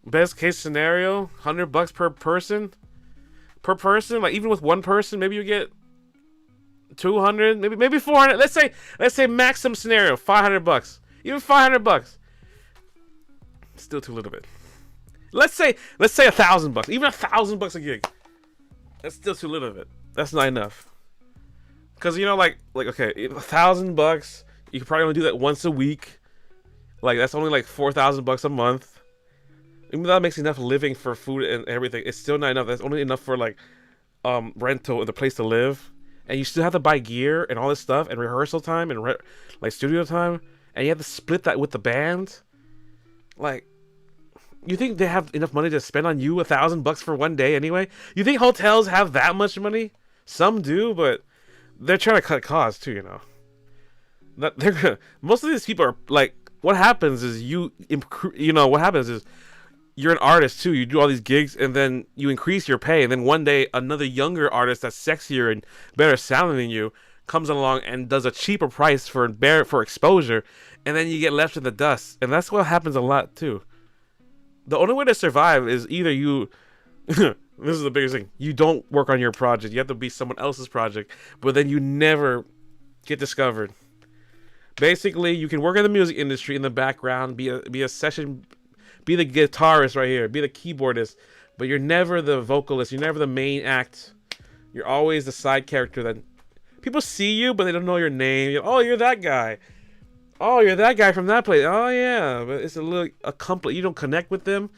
S1: best case scenario, $100 per person? Per person? Like, even with one person, maybe you get 200, maybe 400. Let's say maximum scenario, $500. Even $500, still too little bit. Let's say $1,000. Even $1,000 a gig, that's still too little bit. That's not enough. Cause you know, like okay, $1,000, you could probably only do that once a week. Like that's only like $4,000 a month. Even though that makes enough living for food and everything, it's still not enough. That's only enough for like rental and the place to live, and you still have to buy gear and all this stuff and rehearsal time and like studio time, and you have to split that with the band. Like, you think they have enough money to spend on you $1,000 for one day anyway? You think hotels have that much money? Some do, but they're trying to cut costs too, you know. That they're gonna, most of these people are like, what happens is what happens is you're an artist too. You do all these gigs and then you increase your pay, and then one day another younger artist that's sexier and better sounding than you comes along and does a cheaper price for exposure, and then you get left in the dust. And that's what happens a lot too. The only way to survive is either you this is the biggest thing. You don't work on your project. You have to be someone else's project, but then you never get discovered. Basically, you can work in the music industry in the background, be a session, be the guitarist right here, be the keyboardist, but you're never the vocalist. You're never the main act. You're always the side character that people see you, but they don't know your name. Oh, you're that guy. Oh, you're that guy from that place. Oh yeah, but it's a complete. You don't connect with them.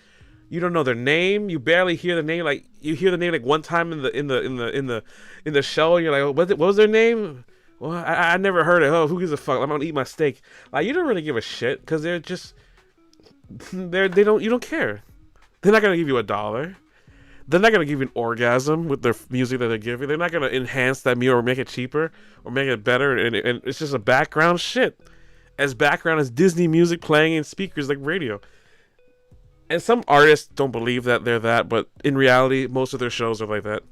S1: You don't know their name. You barely hear the name. Like you hear the name like one time in the show. And you're like, oh, what was their name? Well, I never heard it. Oh, who gives a fuck? I'm gonna eat my steak. Like you don't really give a shit because they're just you don't care. They're not gonna give you $1. They're not gonna give you an orgasm with their music that they're giving. They're not gonna enhance that meal or make it cheaper or make it better. And it's just a background shit. As background as Disney music playing in speakers like radio. And some artists don't believe that they're that, but in reality, most of their shows are like that.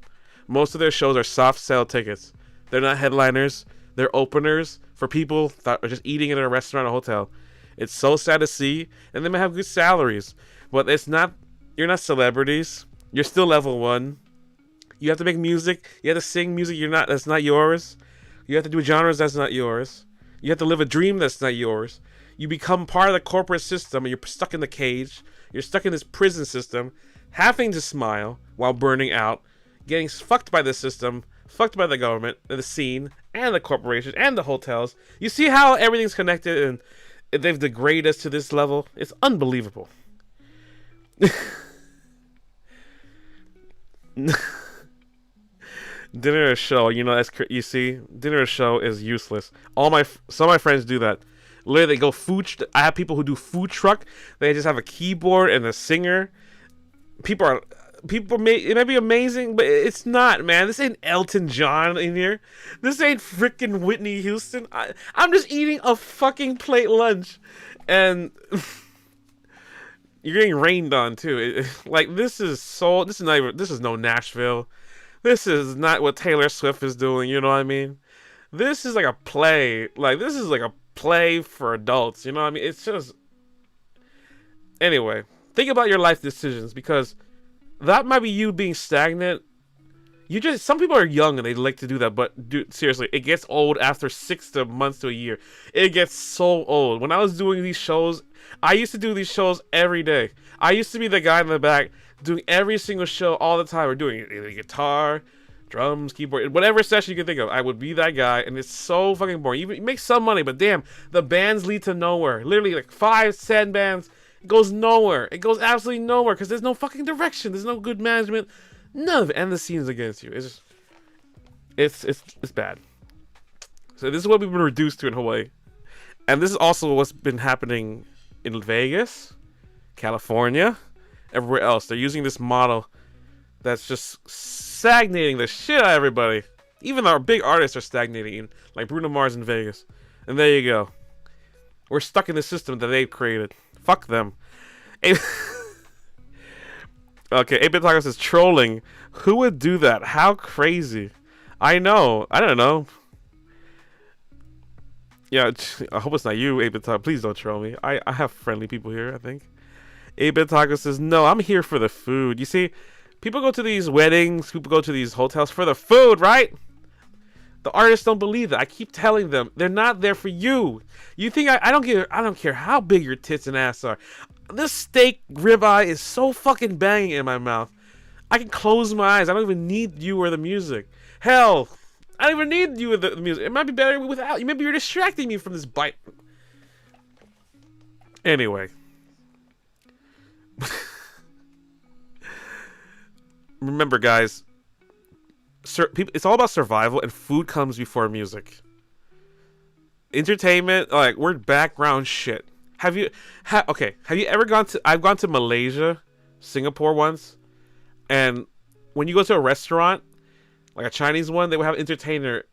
S1: Most of their shows are soft sell tickets. They're not headliners. They're openers for people that are just eating in a restaurant or hotel. It's so sad to see, and they may have good salaries, but you're not celebrities. You're still level 1. You have to make music. You have to sing music that's not yours. You have to do genres that's not yours. You have to live a dream that's not yours. You become part of the corporate system, and you're stuck in the cage. You're stuck in this prison system, having to smile while burning out, getting fucked by the system, fucked by the government, and the scene, and the corporations, and the hotels. You see how everything's connected, and they've degraded us to this level? It's unbelievable. Dinner or show, you see, dinner or show is useless. Some of my friends do that. Literally, they go I have people who do food truck. They just have a keyboard and a singer. It may be amazing, but it's not, man. This ain't Elton John in here. This ain't freaking Whitney Houston. I'm just eating a fucking plate lunch, and you're getting rained on too. This is no Nashville. This is not what Taylor Swift is doing. You know what I mean? This is like a play. This is like a play for adults. You know what I mean? It's just. Anyway, think about your life decisions, because that might be you being stagnant. Some people are young and they like to do that, but dude, seriously, it gets old after 6 months to a year. It gets so old. When I was doing these shows, I used to do these shows every day. I used to be the guy in the back doing every single show all the time. We're doing either guitar, drums, keyboard, whatever session you can think of. I would be that guy, and it's so fucking boring. You make some money, but damn, the bands lead to nowhere. Literally, like 5, 10 bands. It goes nowhere. It goes absolutely nowhere because there's no fucking direction. There's no good management. None of it. And the scene's against you. It's bad. So this is what we've been reduced to in Hawaii. And this is also what's been happening in Vegas, California, everywhere else. They're using this model that's just stagnating the shit out of everybody. Even our big artists are stagnating, like Bruno Mars in Vegas. And there you go. We're stuck in the system that they've created. Fuck them. Okay, 8-Bit Taco says trolling. Who would do that? How crazy. I know. I don't know. Yeah, I hope it's not you, 8-Bit Taco. Please don't troll me. I have friendly people here, I think. 8-Bit Taco says, no, I'm here for the food. You see, people go to these weddings, people go to these hotels for the food, right? The artists don't believe that. I keep telling them they're not there for you. You think I don't care how big your tits and ass are. This steak ribeye is so fucking banging in my mouth. I can close my eyes. I don't even need you or the music. Hell, I don't even need you or the music. It might be better without you. Maybe you're distracting me from this bite. Anyway. Remember, guys, it's all about survival, and food comes before music. Entertainment, like, we're background shit. Have you ever gone to... I've gone to Malaysia, Singapore once, and when you go to a restaurant, like a Chinese one, they will have an entertainer,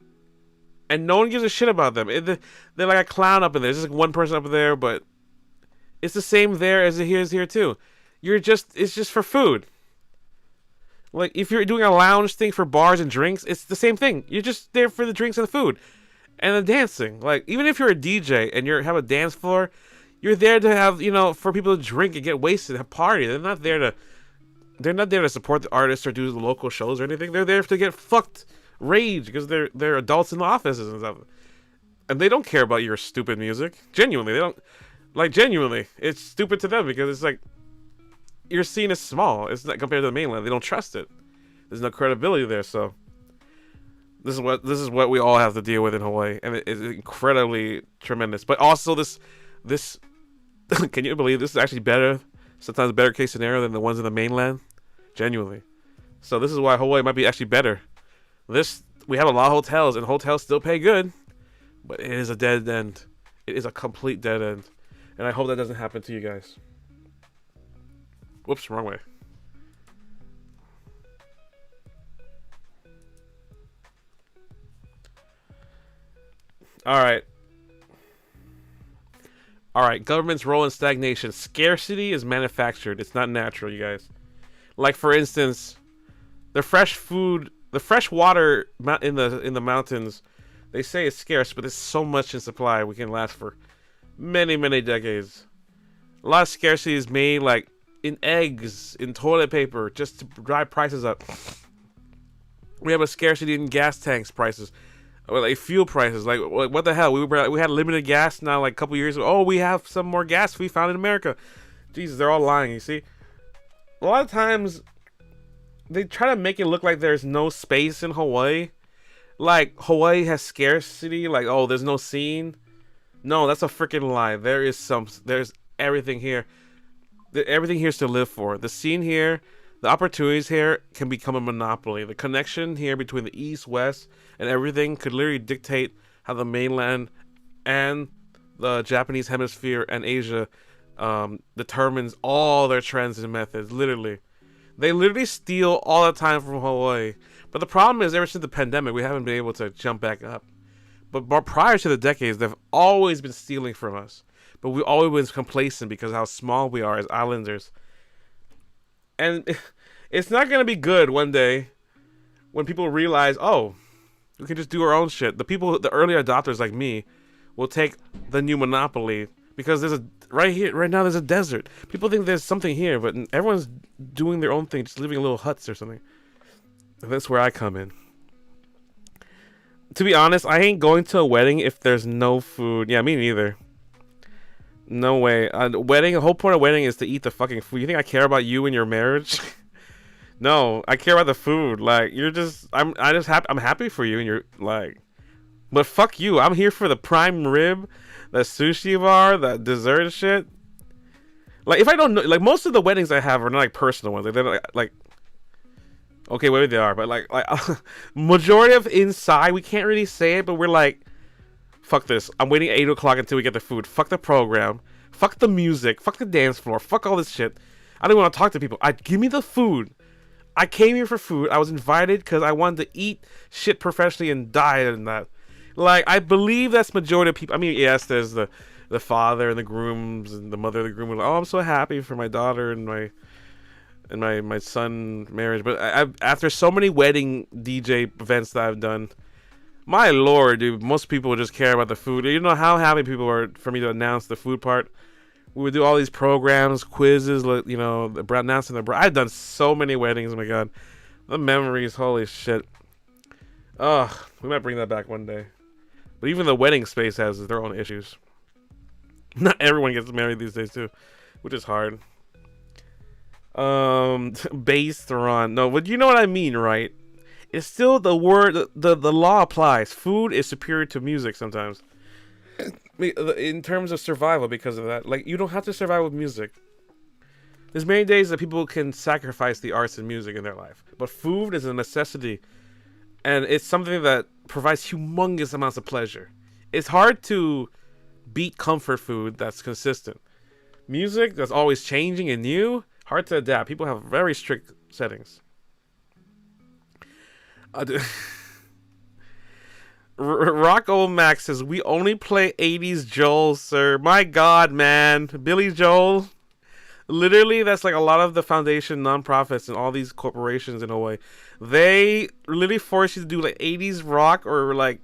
S1: and no one gives a shit about them. They're like a clown up in there. There's just like one person up there, but it's the same there as it is here too. It's just for food. Like, if you're doing a lounge thing for bars and drinks, it's the same thing. You're just there for the drinks and the food. And the dancing. Like, even if you're a DJ and you have a dance floor, you're there to have, for people to drink and get wasted, have party. They're not there to support the artists or do the local shows or anything. They're there to get fucked rage because they're adults in the offices and stuff. And they don't care about your stupid music. Genuinely, they don't. Like, genuinely, it's stupid to them because it's like, your scene is small. It's not compared to the mainland. They don't trust it. There's no credibility there. So this is what we all have to deal with in Hawaii, and it's incredibly tremendous. But also this can you believe this is actually better? Sometimes a better case scenario than the ones in the mainland. Genuinely. So this is why Hawaii might be actually better. We have a lot of hotels, and hotels still pay good, but it is a dead end. It is a complete dead end, and I hope that doesn't happen to you guys. Whoops, wrong way. Alright, government's role in stagnation. Scarcity is manufactured. It's not natural, you guys. Like, for instance, the fresh water in the mountains, they say it's scarce, but there's so much in supply we can last for many, many decades. A lot of scarcity is made, like, in eggs, in toilet paper, just to drive prices up. We have a scarcity in gas tanks prices, or like fuel prices. Like, what the hell? We had limited gas now, like a couple years ago. Oh, we have some more gas we found in America. Jesus, they're all lying. You see, a lot of times they try to make it look like there's no space in Hawaii. Like, Hawaii has scarcity. Like, oh, there's no scene. No, that's a freaking lie. There's everything here. Everything here's to live for. The scene here, the opportunities here can become a monopoly. The connection here between the East, West, and everything could literally dictate how the mainland and the Japanese hemisphere and Asia determines all their trends and methods. Literally. They literally steal all the time from Hawaii. But the problem is, ever since the pandemic, we haven't been able to jump back up. But prior to the decades, they've always been stealing from us. But we've always been complacent because of how small we are as islanders. And it's not going to be good one day when people realize, oh, we can just do our own shit. The early adopters like me, will take the new monopoly because right now there's a desert. People think there's something here, but everyone's doing their own thing, just living in little huts or something. And that's where I come in. To be honest, I ain't going to a wedding if there's no food. Yeah, me neither. No way. The whole point of wedding is to eat the fucking food. You think I care about you and your marriage? No, I care about the food. Like, I'm happy for you and you're like, but fuck you. I'm here for the prime rib, the sushi bar, the dessert shit. Like, if I don't know, like, most of the weddings I have are not like personal ones. Like, they're like okay, maybe they are, but like majority of inside, we can't really say it, but we're like, fuck this. I'm waiting 8 o'clock until we get the food. Fuck the program. Fuck the music. Fuck the dance floor. Fuck all this shit. I don't want to talk to people. Give me the food. I came here for food. I was invited because I wanted to eat shit professionally and die and that. Like, I believe that's majority of people. I mean, yes, there's the father and the grooms and the mother of the groom. Like, oh, I'm so happy for my daughter and my son marriage. But after so many wedding DJ events that I've done, my lord, dude, most people just care about the food. You know how happy people are for me to announce the food part. We would do all these programs, quizzes, you know, announcing the bride. I've done so many weddings. Oh my god, the memories, holy shit. Ugh, we might bring that back one day. But even the wedding space has their own issues. Not everyone gets married these days too, which is hard. Based on no, but you know what I mean, right? It's still the word. The law applies. Food is superior to music sometimes. in terms of survival because of that. Like, you don't have to survive with music. There's many days that people can sacrifice the arts and music in their life, but food is a necessity, and it's something that provides humongous amounts of pleasure. It's hard to beat comfort food that's consistent. Music that's always changing and new, hard to adapt. People have very strict settings. Rocco Max says, we only play 80s Joel, sir. My God, man. Billy Joel. Literally, that's like a lot of the foundation nonprofits and all these corporations in Hawaii. They literally force you to do like 80s rock or like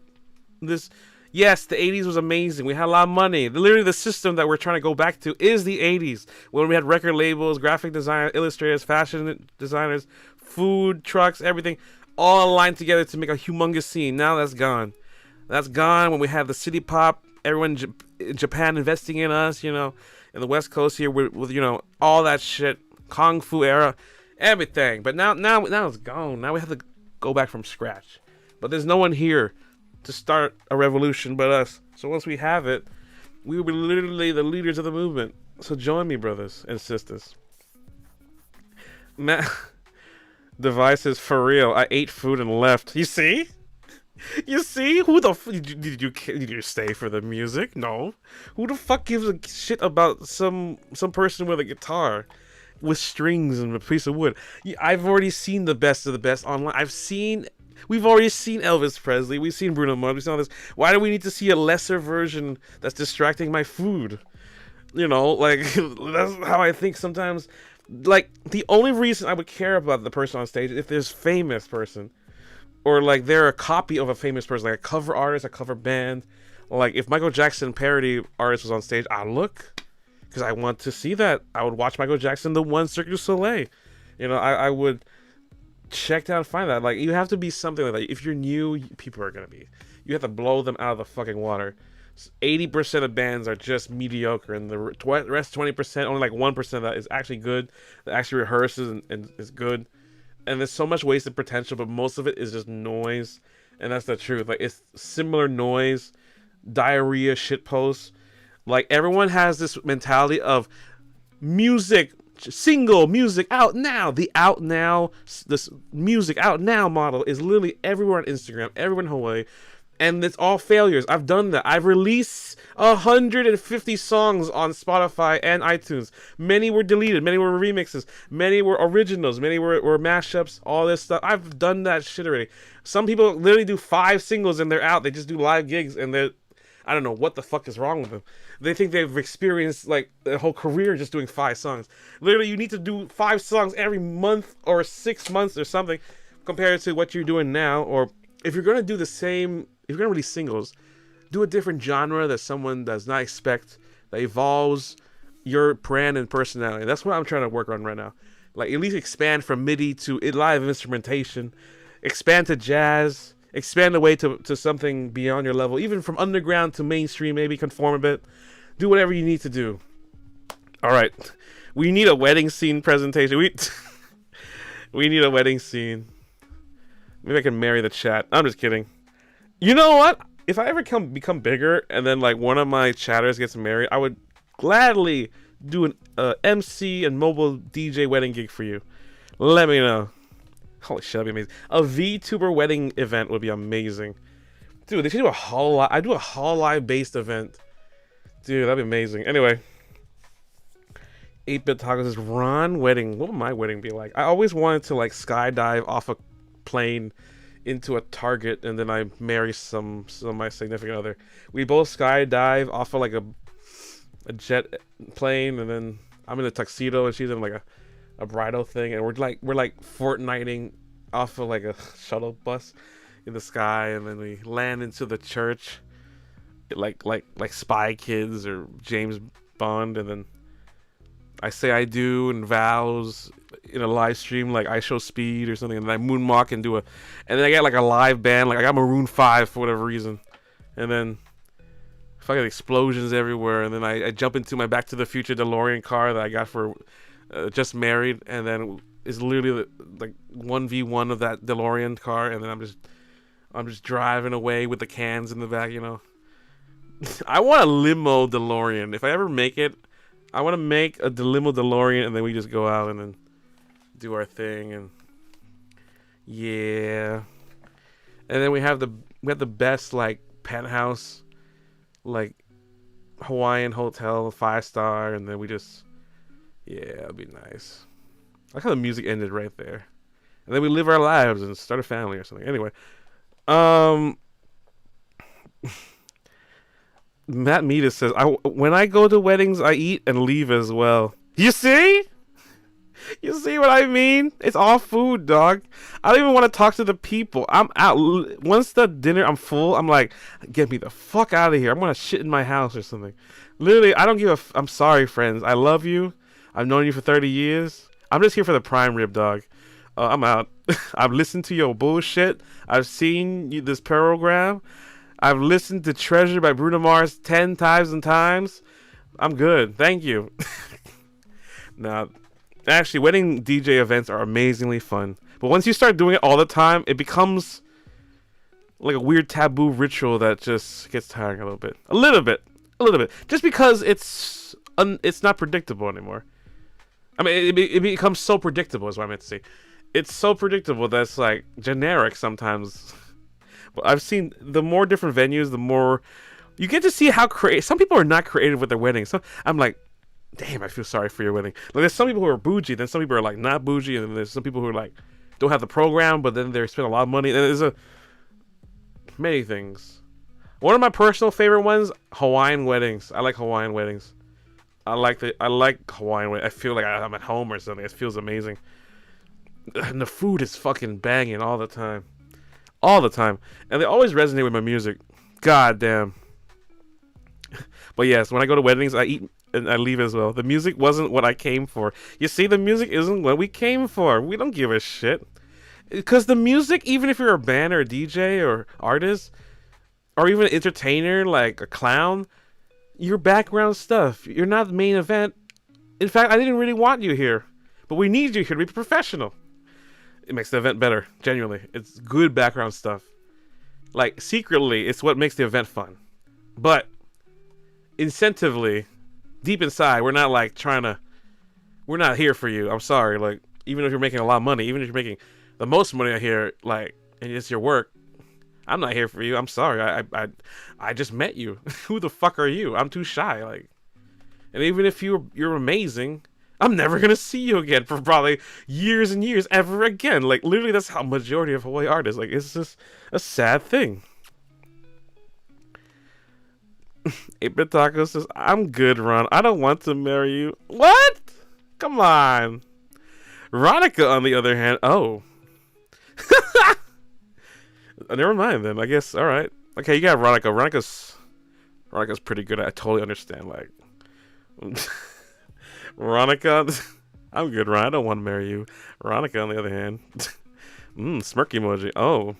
S1: this. Yes, the 80s was amazing. We had a lot of money. Literally, the system that we're trying to go back to is the 80s. When we had record labels, graphic designers, illustrators, fashion designers, food, trucks, everything, all aligned together to make a humongous scene. Now that's gone. That's gone when we have the city pop, everyone in Japan investing in us, you know, in the West Coast here with you know, all that shit, Kung Fu era, everything. But now it's gone. Now we have to go back from scratch. But there's no one here to start a revolution but us. So once we have it, we will be literally the leaders of the movement. So join me, brothers and sisters. Devices for real. I ate food and left. You see? You see? Who the did you stay for the music? No. Who the fuck gives a shit about some person with a guitar with strings and a piece of wood? I've already seen the best of the best online. We've already seen Elvis Presley. We've seen Bruno Mars. We've seen all this. Why do we need to see a lesser version that's distracting my food? You know, like, that's how I think sometimes. Like, the only reason I would care about the person on stage is if there's famous person. Or, like, they're a copy of a famous person. Like, a cover artist, a cover band. Like, if Michael Jackson parody artist was on stage, I'd look. Because I want to see that. I would watch Michael Jackson, the one Cirque du Soleil. You know, I would check down and find that. Like, you have to be something like that. If you're new, people are going to be. You have to blow them out of the fucking water. 80% of bands are just mediocre, and the rest 20%, only like 1% of that is actually good, that actually rehearses and is good. And there's so much wasted potential, but most of it is just noise, and that's the truth. Like, it's similar noise, diarrhea, shitposts. Like, everyone has this mentality of music, single music out now. The out now, this music out now model is literally everywhere on Instagram, everywhere in Hawaii. And it's all failures. I've done that. I've released 150 songs on Spotify and iTunes. Many were deleted. Many were remixes. Many were originals. Many were mashups. All this stuff. I've done that shit already. Some people literally do 5 singles and they're out. They just do live gigs and they're... I don't know what the fuck is wrong with them. They think they've experienced like their whole career just doing 5 songs. Literally, you need to do 5 songs every month or 6 months or something compared to what you're doing now. Or if you're going to do the same... If you're going to release singles, do a different genre that someone does not expect, that evolves your brand and personality. That's what I'm trying to work on right now. Like, at least expand from MIDI to live instrumentation, expand to jazz, expand away to something beyond your level, even from underground to mainstream, maybe conform a bit. Do whatever you need to do. All right. We need a wedding scene presentation. We need a wedding scene. Maybe I can marry the chat. I'm just kidding. You know what? If I ever become bigger and then like one of my chatters gets married, I would gladly do an MC and mobile DJ wedding gig for you. Let me know. Holy shit, that'd be amazing. A VTuber wedding event would be amazing. Dude, they should do a Hololive. I do a Hololive based event. Dude, that'd be amazing. Anyway. 8-Bit Taco says, Ron wedding. What would my wedding be like? I always wanted to like skydive off a plane into a Target, and then I marry some of my significant other. We both skydive off of like a jet plane, and then I'm in a tuxedo and she's in like a bridal thing, and we're like Fortniting off of like a shuttle bus in the sky, and then we land into the church like Spy Kids or James Bond, and then I say I do and vows in a live stream, like I Show Speed or something, and then I moonwalk and and then I get like a live band, like I got Maroon 5 for whatever reason, and then fucking explosions everywhere, and then I jump into my Back to the Future DeLorean car that I got for just married, and then it's literally like 1v1 of that DeLorean car, and then I'm just driving away with the cans in the back, you know, I want a limo DeLorean. If I ever make it, I want to make a limo DeLorean, and then we just go out and then do our thing, and yeah. And then we have the best like penthouse, like Hawaiian hotel, 5-star, and then we just it'd be nice. I like how the music ended right there, and then we live our lives and start a family or something. Anyway, Matt Meadus says, when I go to weddings, I eat and leave as well. You see? You see what I mean? It's all food, dog. I don't even want to talk to the people. I'm out. Once the dinner, I'm full. I'm like, get me the fuck out of here. I'm going to shit in my house or something. Literally, I don't give a I'm sorry, friends. I love you. I've known you for 30 years. I'm just here for the prime rib, dog. I'm out. I've listened to your bullshit. I've seen this program. I've listened to Treasure by Bruno Mars 10 times and times. I'm good. Thank you. Now, actually, wedding DJ events are amazingly fun. But once you start doing it all the time, it becomes like a weird taboo ritual that just gets tiring a little bit. A little bit. Just because it's not predictable anymore. I mean, it becomes so predictable is what I meant to say. It's so predictable that it's like generic sometimes. But I've seen the more different venues, the more you get to see how creative. Some people are not creative with their weddings. So I'm like, damn, I feel sorry for your wedding. Like, there's some people who are bougie, then some people are like not bougie, and then there's some people who are like don't have the program, but then they spend a lot of money. And there's many things. One of my personal favorite ones, Hawaiian weddings. I like Hawaiian weddings. I like Hawaiian weddings. I feel like I'm at home or something. It feels amazing. And the food is fucking banging all the time. All the time. And they always resonate with my music. God damn. But yes, when I go to weddings, I eat and I leave as well. The music wasn't what I came for. You see, the music isn't what we came for. We don't give a shit. Because the music, even if you're a band or a DJ or artist, or even an entertainer like a clown, your background stuff. You're not the main event. In fact, I didn't really want you here. But we need you here to be professional. It makes the event better, genuinely. It's good background stuff. Like, secretly, it's what makes the event fun. But, incentively, deep inside, we're not like we're not here for you. I'm sorry. Like, even if you're making a lot of money, even if you're making the most money out here, like, and it's your work, I'm not here for you. I'm sorry. I just met you. Who the fuck are you? I'm too shy. Like, and even if you're amazing, I'm never gonna see you again for probably years and years ever again. Like, literally, that's how majority of Hawaii artists. Like, it's just a sad thing. 8-Bit Taco says, I'm good, Ron. I don't want to marry you. What? Come on. Ronica, on the other hand, oh. Never mind then. I guess, alright. Okay, you got Ronica. Ronica's pretty good. I totally understand. Like, Ronica, I'm good, Ron. I don't want to marry you. Ronica, on the other hand, smirk emoji. Oh.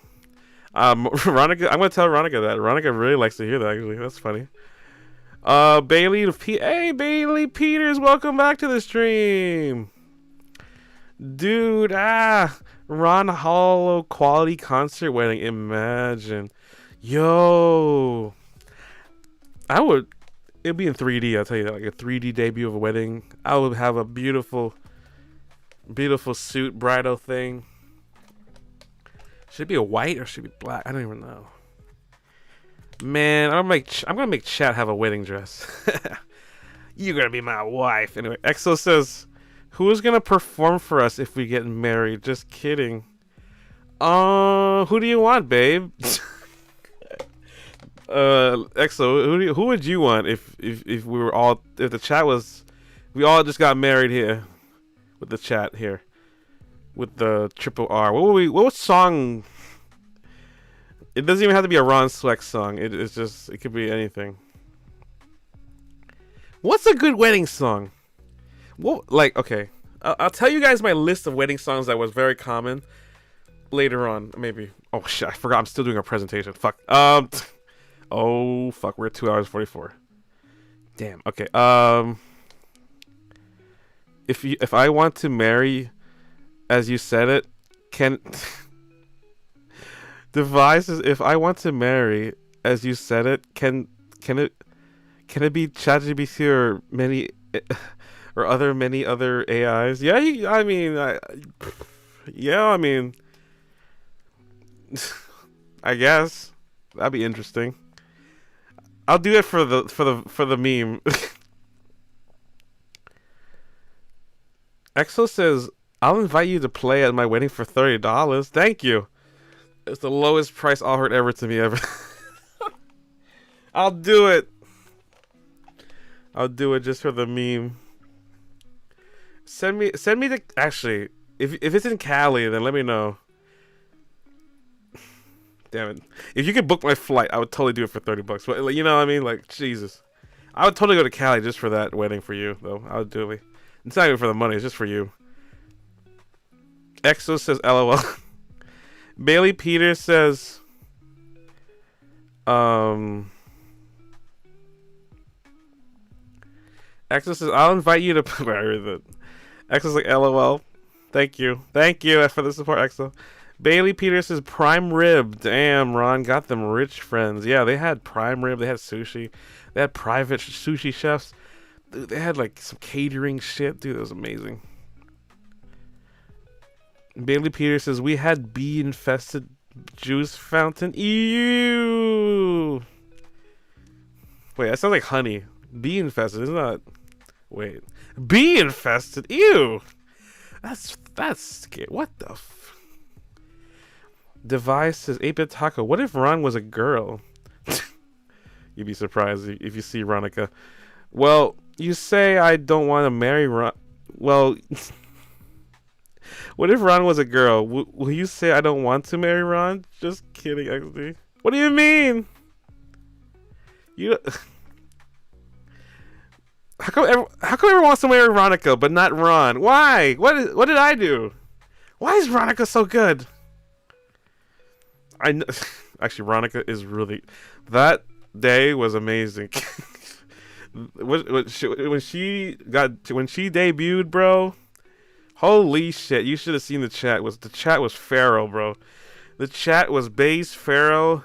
S1: Ronica, I'm gonna tell Ronica that. Ronica really likes to hear that, actually. That's funny. Bailey, hey, Bailey Peters, welcome back to the stream. Dude, Ron Hollow quality concert wedding. Imagine. Yo. It'd be in 3D, I'll tell you that. Like a 3D debut of a wedding. I would have a beautiful, beautiful suit, bridal thing. Should it be a white or should it be black? I don't even know. Man, I'm gonna make Chat have a wedding dress. You're gonna be my wife. Anyway, EXO says, who's gonna perform for us if we get married? Just kidding. Who do you want, babe? EXO, who would you want if we were all, if the chat was, we all just got married here with the chat here with the triple R. What song? It doesn't even have to be a Ron Swex song. It's just, it could be anything. What's a good wedding song? Well, like, okay, I'll tell you guys my list of wedding songs that was very common later on, maybe. Oh shit, I forgot. I'm still doing a presentation. Fuck. Oh fuck, we're at 2 hours 44. Damn. Okay. If I want to marry, as you said it, can devices. If I want to marry, as you said it, can Can it be ChatGPT or many other AIs? Yeah, I mean, I guess that'd be interesting. I'll do it for the meme. Exo says, "I'll invite you to play at my wedding for $30. Thank you. It's the lowest price offered ever to me ever." I'll do it. I'll do it just for the meme. Send me the actually. If it's in Cali, then let me know. Damn it! If you could book my flight, I would totally do it for $30. But you know what I mean? Like Jesus, I would totally go to Cali just for that wedding for you, though. I would do it. It's not even for the money; it's just for you. Exo says, "LOL." Bailey Peters says, Exo says, "I'll invite you to." Where is it? Exo's like, "LOL." Thank you for the support, Exo. Bailey Peters says, "Prime rib." Damn, Ron got them rich friends. Yeah, they had prime rib. They had sushi. They had private sushi chefs. Dude, they had like some catering shit. Dude, that was amazing. Bailey Peters says, "We had bee-infested juice fountain." Ew. Wait, that sounds like honey. Bee-infested, isn't that? Wait, bee-infested. Ew. That's scary. What the? Device says, "8-bit taco. What if Ron was a girl?" You'd be surprised if you see Ronica. Well, you say I don't want to marry Ron. Well, what if Ron was a girl? Will you say I don't want to marry Ron? Just kidding, XD. What do you mean? You. How come everyone wants to marry Ronica but not Ron? Why? What did I do? Why is Ronica so good? I know, actually, Ronica is really. That day was amazing. when she debuted, bro. Holy shit! You should have seen the chat. The chat was feral, bro. The chat was base feral.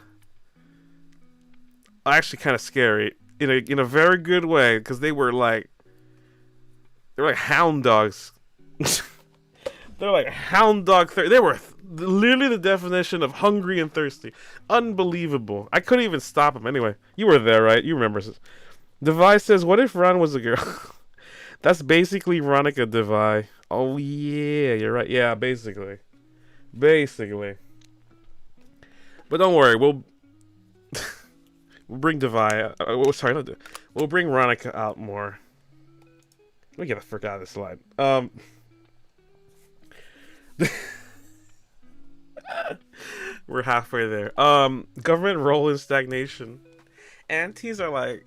S1: Actually, kind of scary in a very good way because they were like hound dogs. They're like hound dog. They were literally the definition of hungry and thirsty. Unbelievable. I couldn't even stop them. Anyway, you were there, right? You remember. Device says, "What if Ron was a girl?" That's basically Ronica Devi. Oh yeah, you're right. Yeah, basically. But don't worry, we'll bring Devi. We'll bring Ronica out more. Let me get the frick out of this slide. We're halfway there. Government role in stagnation. Antis are like.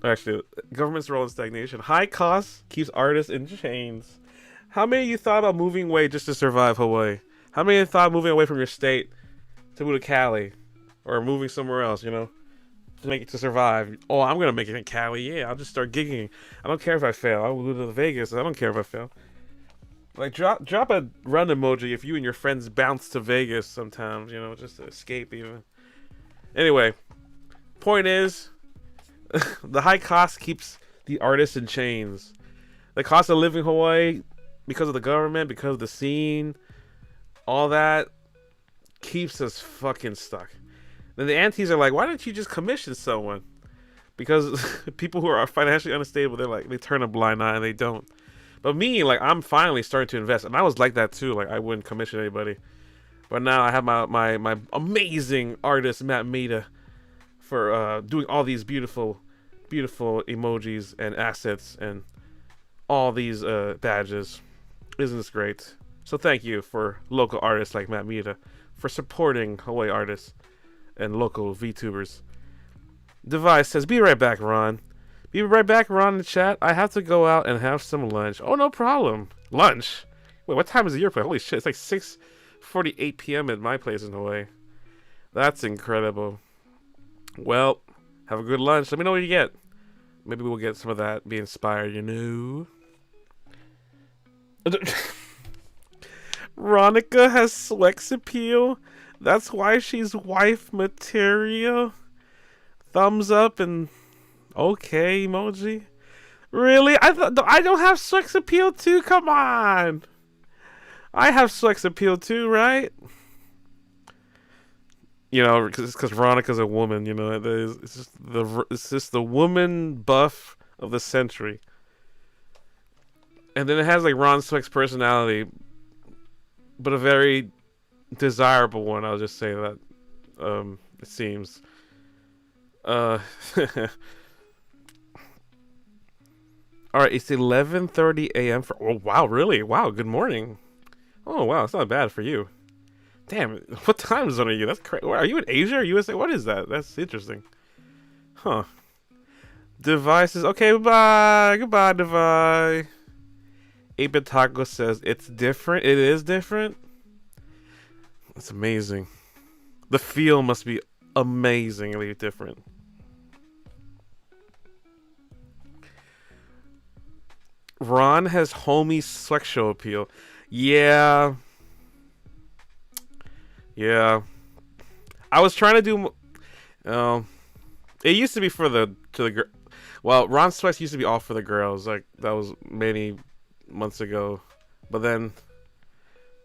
S1: Actually, government's role in stagnation. High cost keeps artists in chains. How many of you thought about moving away just to survive Hawaii? How many of you thought moving away from your state to move to Cali? Or moving somewhere else, to survive? Oh, I'm gonna make it in Cali. Yeah, I'll just start gigging. I don't care if I fail. I'll go to Vegas. I don't care if I fail. Like, drop a run emoji if you and your friends bounce to Vegas sometimes, just to escape even. Anyway, point is, the high cost keeps the artists in chains. The cost of living in Hawaii, because of the government, because of the scene, all that, keeps us fucking stuck. Then the aunties are like, why don't you just commission someone? Because people who are financially unstable, they turn a blind eye and they don't. But me, I'm finally starting to invest, and I was like that too. I wouldn't commission anybody, but now I have my amazing artist Matt Mita for doing all these beautiful emojis and assets and all these badges. Isn't this great? So thank you for local artists like Matt Mita for supporting Hawaii artists and local VTubers. Device says, "Be right back, Ron." Be right back, Ron, in the chat. I have to go out and have some lunch. Oh, no problem. Lunch? Wait, what time is it your place? Holy shit, it's like 6:48 p.m. at my place in Hawaii. That's incredible. Well, have a good lunch. Let me know what you get. Maybe we'll get some of that. Be inspired, Ronica has SWEX appeal. That's why she's wife material. thumbs up and okay emoji. Really? I don't have SWEX Appeal too? Come on. I have SWEX Appeal too, right? You know, because Veronica's a woman. You know, it's just the woman buff of the century. And then it has like Ron Swex personality, but a very desirable one. I'll just say that. It seems. All right, it's 11:30 a.m. for. Oh wow, really? Wow, good morning. Oh wow, it's not bad for you. Damn, what time zone are you? That's crazy. Are you in Asia or USA? What is that? That's interesting. Huh. Devices. Okay, bye. Goodbye, Devi. 8-Bit Taco says it's different. It is different. That's amazing. The feel must be amazingly different. Ron has homie Swex show appeal. Yeah. Yeah. I was trying to do. It used to be for the well, Ron Swex used to be all for the girls. Like that was many months ago, but then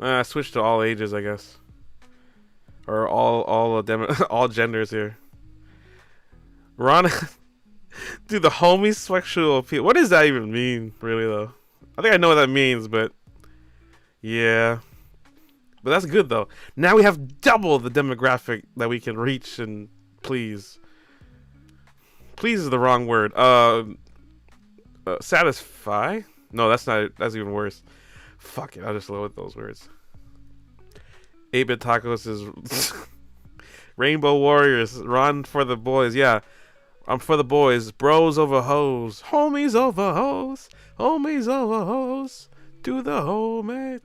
S1: I switched to all ages, I guess, or all genders here. Ron, dude, the homie sexual appeal. What does that even mean, really? Though, I think I know what that means, but yeah. But that's good though. Now we have double the demographic that we can reach and please. Please is the wrong word. Satisfy? No, that's not. That's even worse. Fuck it. I'll just load those words. 8-Bit Tacos is Rainbow Warriors. Ron for the boys. Yeah, I'm for the boys. Bros over hoes. Homies over hoes. Homies over hoes. Do the homie.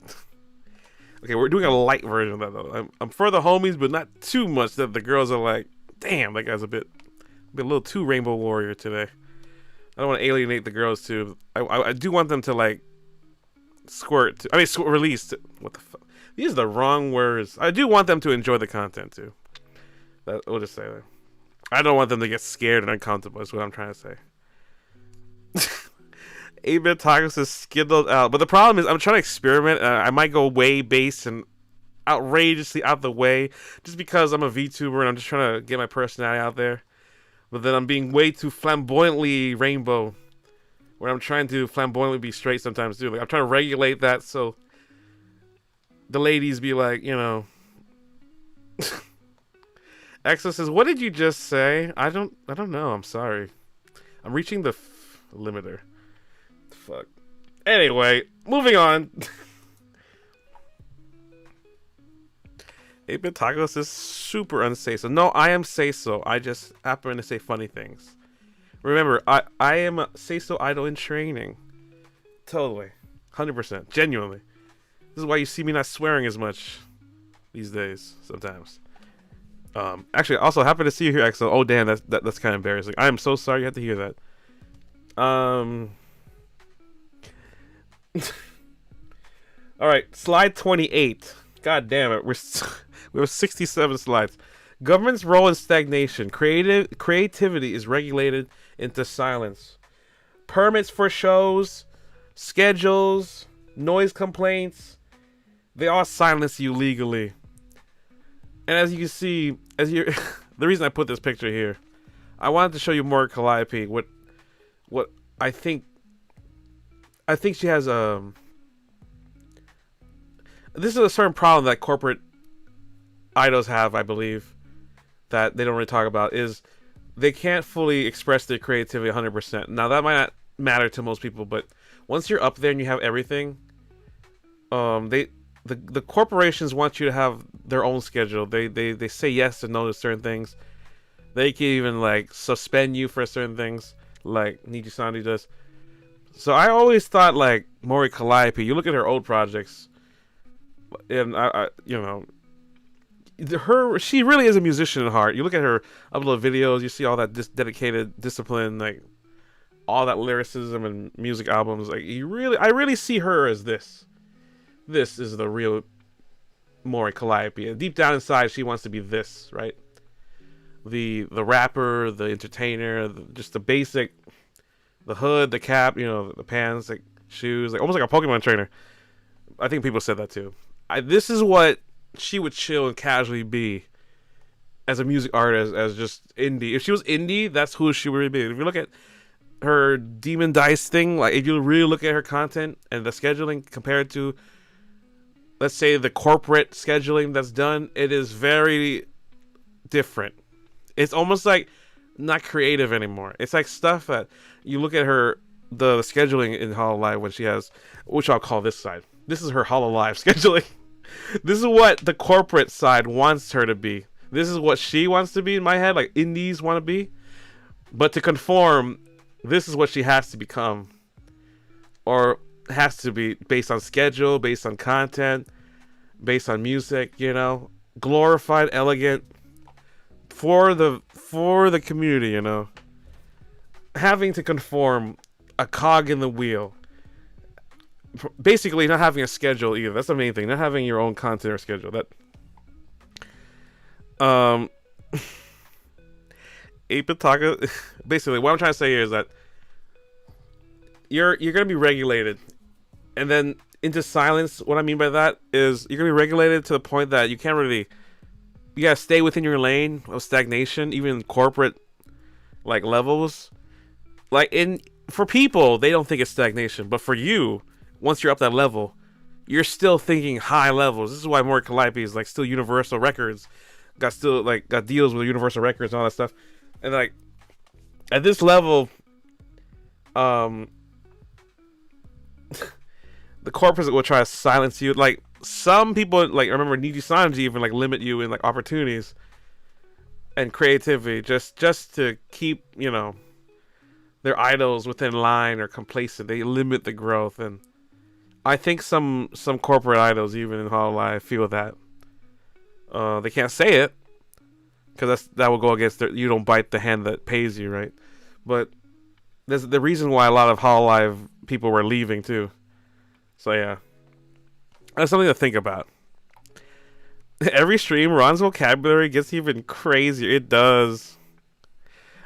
S1: Okay, we're doing a light version of that though. I'm for the homies, but not too much that the girls are like, damn, that guy's a little too Rainbow Warrior today. I don't want to alienate the girls too. I do want them to like squirt. Release. What the fuck? These are the wrong words. I do want them to enjoy the content too. We'll just say that. I don't want them to get scared and uncomfortable. Is what I'm trying to say. 8-Bit Tacos is skindled out, but the problem is I'm trying to experiment. I might go way base and outrageously out the way, just because I'm a VTuber and I'm just trying to get my personality out there. But then I'm being way too flamboyantly rainbow, where I'm trying to flamboyantly be straight sometimes too. Like I'm trying to regulate that so the ladies be like, you know. Exo says, "What did you just say?" I don't know. I'm sorry. I'm reaching the limiter. Fuck. Anyway, moving on. 8-Bit Tacos is super unsafe. So no, I am say so. I just happen to say funny things. Remember, I am a say so idol in training. Totally. 100%. Genuinely. This is why you see me not swearing as much these days sometimes. Actually, I also happen to see you here, Exo. Oh damn, that's kind of embarrassing. I am so sorry you had to hear that. All right, slide 28. God damn it, we have 67 slides. Government's role in stagnation. Creativity is regulated into silence. Permits for shows, schedules, noise complaints, they all silence you legally. And as you can see, the reason I put this picture here, I wanted to show you more Calliope. What I think she has this is a certain problem that corporate idols have, I believe, that they don't really talk about, is they can't fully express their creativity 100%. Now that might not matter to most people, but once you're up there and you have everything, the corporations want you to have their own schedule. They say yes and no to certain things. They can even like suspend you for certain things, like Niji Sandy does. So I always thought like Mori Calliope, you look at her old projects, and I you know, she really is a musician at heart. You look at her upload videos, you see all that dedicated discipline, like all that lyricism and music albums. Like I really see her as this. This is the real Mori Calliope. And deep down inside, she wants to be this, right? the rapper, the entertainer, just the basic, the hood, the cap, the pants, like shoes, like almost like a Pokemon trainer. I think people said that too. This is what she would chill and casually be as a music artist, as just indie. If she was indie, that's who she would be. If you look at her Demon Dice thing, like if you really look at her content and the scheduling compared to, let's say, the corporate scheduling that's done, it is very different. It's almost like not creative anymore. It's like stuff that you look at the scheduling in Hololive when she has, which I'll call this side. This is her Hololive scheduling. This is what the corporate side wants her to be. This is what she wants to be in my head, like indies want to be. But to conform, this is what she has to become. Or has to be based on schedule, based on content, based on music, glorified, elegant for the community, having to conform, a cog in the wheel. Basically, not having a schedule either. That's the main thing. Not having your own content or schedule. That 8-bit Taco. Basically, what I'm trying to say here is that you're gonna be regulated, and then into silence. What I mean by that is you're gonna be regulated to the point that you can't really. You gotta stay within your lane of stagnation, even in corporate like levels. Like for people, they don't think it's stagnation, but for you, once you're up that level, you're still thinking high levels. This is why Mori Calliope is like still Universal Records, got deals with Universal Records and all that stuff, and like at this level, the corporates will try to silence you. Like some people, like I remember Niji Sanji even like limit you in like opportunities and creativity just to keep their idols within line or complacent. They limit the growth, and I think some corporate idols even in Hololive feel that. They can't say it because that will go against you don't bite the hand that pays you, right? But there's the reason why a lot of Hololive people were leaving too. So yeah, that's something to think about. Every stream, Ron's vocabulary gets even crazier. It does.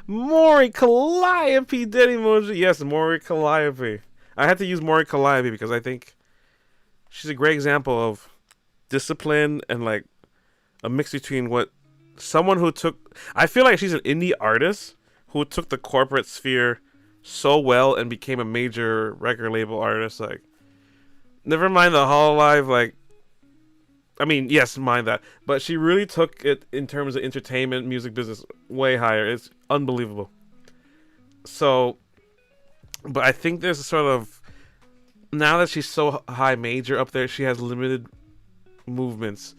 S1: Mori Calliope dead emoji. Yes, Mori Calliope. I had to use Mori Calliope because I think she's a great example of discipline and like a mix between what someone who took. I feel like she's an indie artist who took the corporate sphere so well and became a major record label artist. Like, never mind the Hololive. Like, I mean, yes, mind that, but she really took it in terms of entertainment, music business, way higher. It's unbelievable. So, but I think there's a sort of, now that she's so high major up there, she has limited movements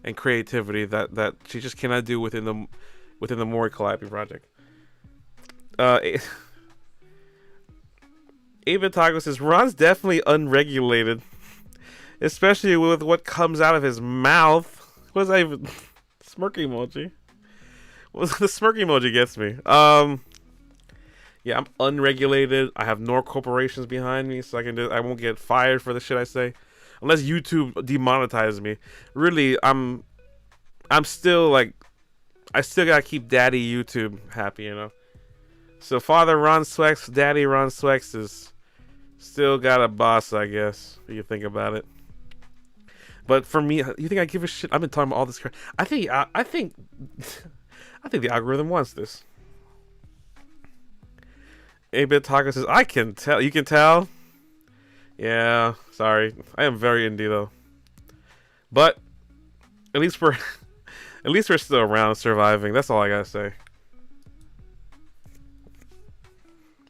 S1: and creativity that she just cannot do within the Mori Calliope project. 8-bit Taco says Ron's definitely unregulated. Especially with what comes out of his mouth. What is that even? Smirk emoji. Well, the smirk emoji gets me. Yeah, I'm unregulated. I have no corporations behind me, so I won't get fired for the shit I say, unless YouTube demonetizes me. Really, I'm still like, I still gotta keep Daddy YouTube happy, So Father Ron Swex, Daddy Ron Swex is still got a boss, I guess. If you think about it. But for me, you think I give a shit? I've been talking about all this crap. I think the algorithm wants this. 8-bit Taco says, I can tell. You can tell? Yeah, sorry. I am very indie though. But at least we're still around, surviving. That's all I gotta say.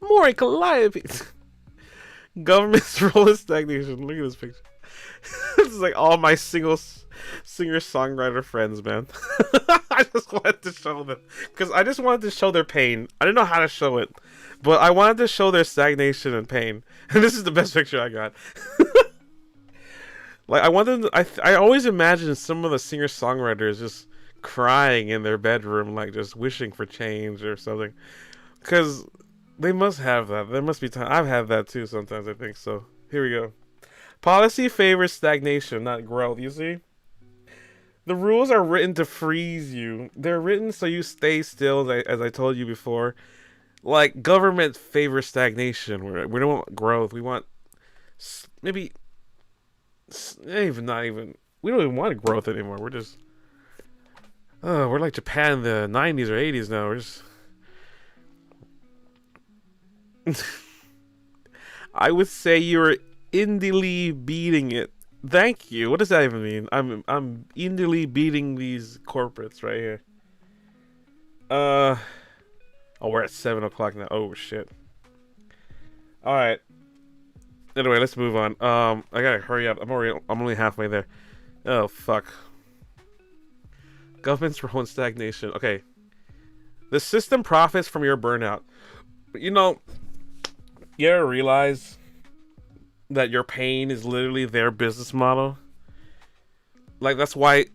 S1: Mori Calliope. Government's role in stagnation. Look at this picture. This is like all my singer-songwriter friends, man. I just wanted to show them. Because I just wanted to show their pain. I didn't know how to show it. But I wanted to show their stagnation and pain. And this is the best picture I got. Like, I always imagine some of the singer-songwriters just crying in their bedroom, like just wishing for change or something. Because they must have that. There must be time. I've had that too sometimes, I think. So, here we go. Policy favors stagnation, not growth, you see? The rules are written to freeze you. They're written so you stay still, as I told you before. Like, government favors stagnation. We don't want growth. We want maybe even not even. We don't even want growth anymore. We're just. Oh, we're like Japan in the 90s or 80s now. We're just. I would say you're indily beating it. Thank you. What does that even mean? I'm indily beating these corporates right here. Oh, we're at 7 o'clock now. Oh shit. All right. Anyway, let's move on. I gotta hurry up. I'm only halfway there. Oh fuck. Government's role in stagnation. Okay. The system profits from your burnout. You know, you ever realize that your pain is literally their business model? Like, that's why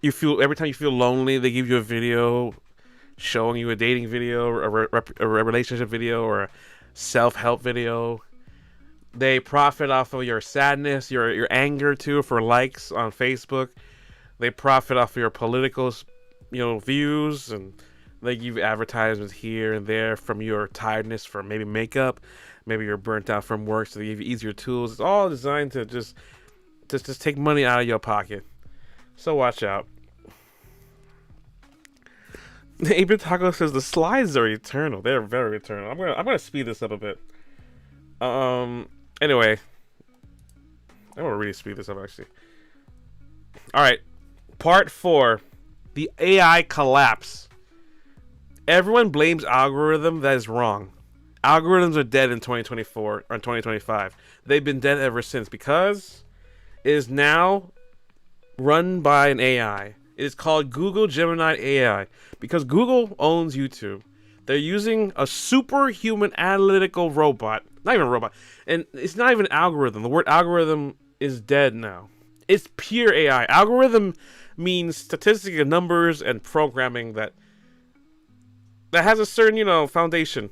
S1: you feel, every time you feel lonely, they give you a video showing you a dating video, or a relationship video, or a self-help video. They profit off of your sadness, your anger too, for likes on Facebook. They profit off of your political, views, and they give advertisements here and there from your tiredness for maybe makeup, maybe you're burnt out from work, so they give you easier tools. It's all designed to just take money out of your pocket. So watch out. Abel Taco says the slides are eternal. They're very eternal. I'm gonna speed this up a bit. Anyway, I'm gonna really speed this up actually. All right, part 4, the AI collapse. Everyone blames algorithm. That is wrong. Algorithms are dead in 2024 or 2025. They've been dead ever since because it is now run by an AI. It is called Google Gemini AI because Google owns YouTube. They're using a superhuman analytical robot. Not even a robot. And it's not even an algorithm. The word algorithm is dead now. It's pure AI. Algorithm means statistics and numbers and programming that has a certain, foundation.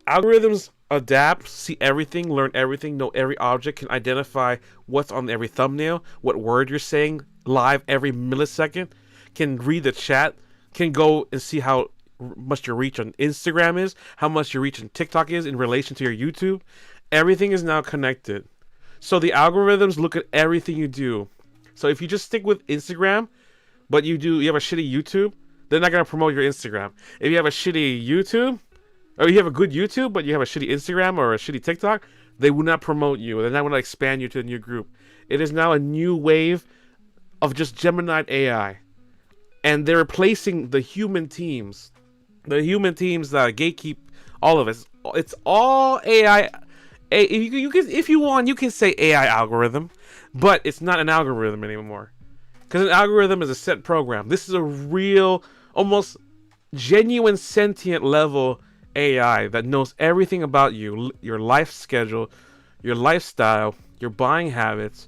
S1: Algorithms adapt, see everything, learn everything, know every object, can identify what's on every thumbnail, what word you're saying live every millisecond, can read the chat, can go and see how much your reach on Instagram is, how much your reach on TikTok is in relation to your YouTube. Everything is now connected. So the algorithms look at everything you do. So if you just stick with Instagram, but you have a shitty YouTube, they're not going to promote your Instagram. If you have a shitty YouTube, or you have a good YouTube, but you have a shitty Instagram or a shitty TikTok, they will not promote you. They're not going to expand you to a new group. It is now a new wave of just Gemini AI. And they're replacing the human teams. The human teams that gatekeep all of us. It's all AI. If you want, you can say AI algorithm, but it's not an algorithm anymore. Because an algorithm is a set program. This is a real, almost genuine sentient level AI that knows everything about you, your life schedule, your lifestyle, your buying habits,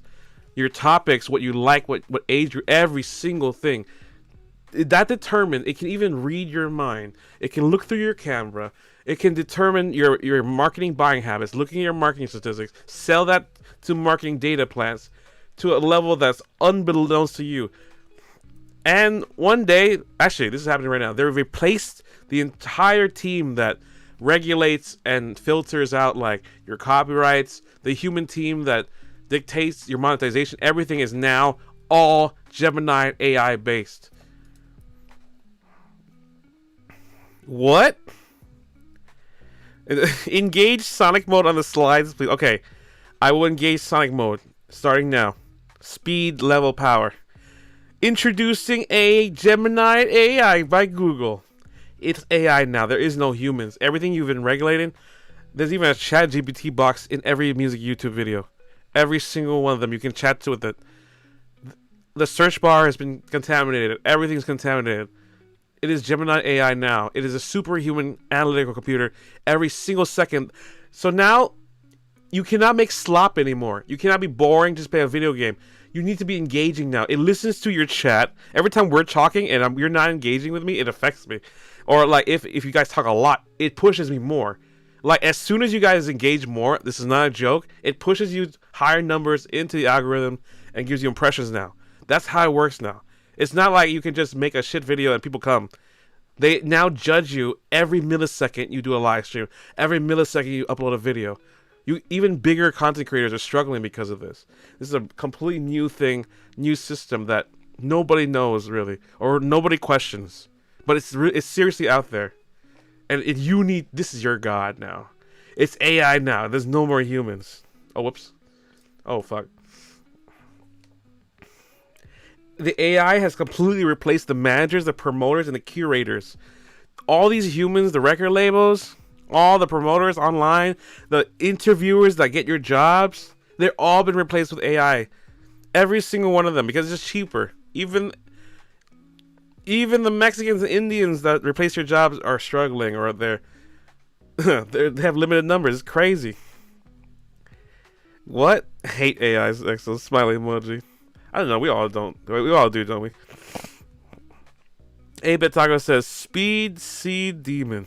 S1: your topics, what you like, what age you're, every single thing. That determines, it can even read your mind. It can look through your camera. It can determine your marketing buying habits, looking at your marketing statistics, sell that to marketing data plans to a level that's unbeknownst to you. And one day, actually, this is happening right now, they replaced the entire team that regulates and filters out like your copyrights, the human team that dictates your monetization. Everything is now all Gemini AI based. What? Engage Sonic mode on the slides, please. Okay, I will engage Sonic mode starting now. Speed, level, power. Introducing a Gemini AI by Google. It's AI now. There is no humans. Everything you've been regulating, there's even a chat GPT box in every music YouTube video. Every single one of them, you can chat to with it. The search bar has been contaminated. Everything's contaminated. It is Gemini AI now. It is a superhuman analytical computer every single second. So now, you cannot make slop anymore. You cannot be boring, just play a video game. You need to be engaging now. It listens to your chat. Every time we're talking and you're not engaging with me, it affects me. Or like if you guys talk a lot, it pushes me more. Like as soon as you guys engage more, this is not a joke, it pushes you higher numbers into the algorithm and gives you impressions now. That's how it works now. It's not like you can just make a shit video and people come. They now judge you every millisecond you do a live stream, every millisecond you upload a video. Even bigger content creators are struggling because of this. This is a completely new thing, new system that nobody knows really, or nobody questions. But it's seriously out there, and this is your god now. It's AI now. There's no more humans. Oh, whoops. Oh, fuck. The AI has completely replaced the managers, the promoters, and the curators. All these humans, the record labels, all the promoters online, the interviewers that get your jobs, they've all been replaced with AI. Every single one of them, because it's just cheaper. Even the Mexicans and Indians that replace your jobs are struggling, or they have limited numbers. It's crazy. What? Hate AI's excellent smiley emoji. I don't know. We all don't. We all do, don't we? A-Bit Taco says, Speed Seed Demon.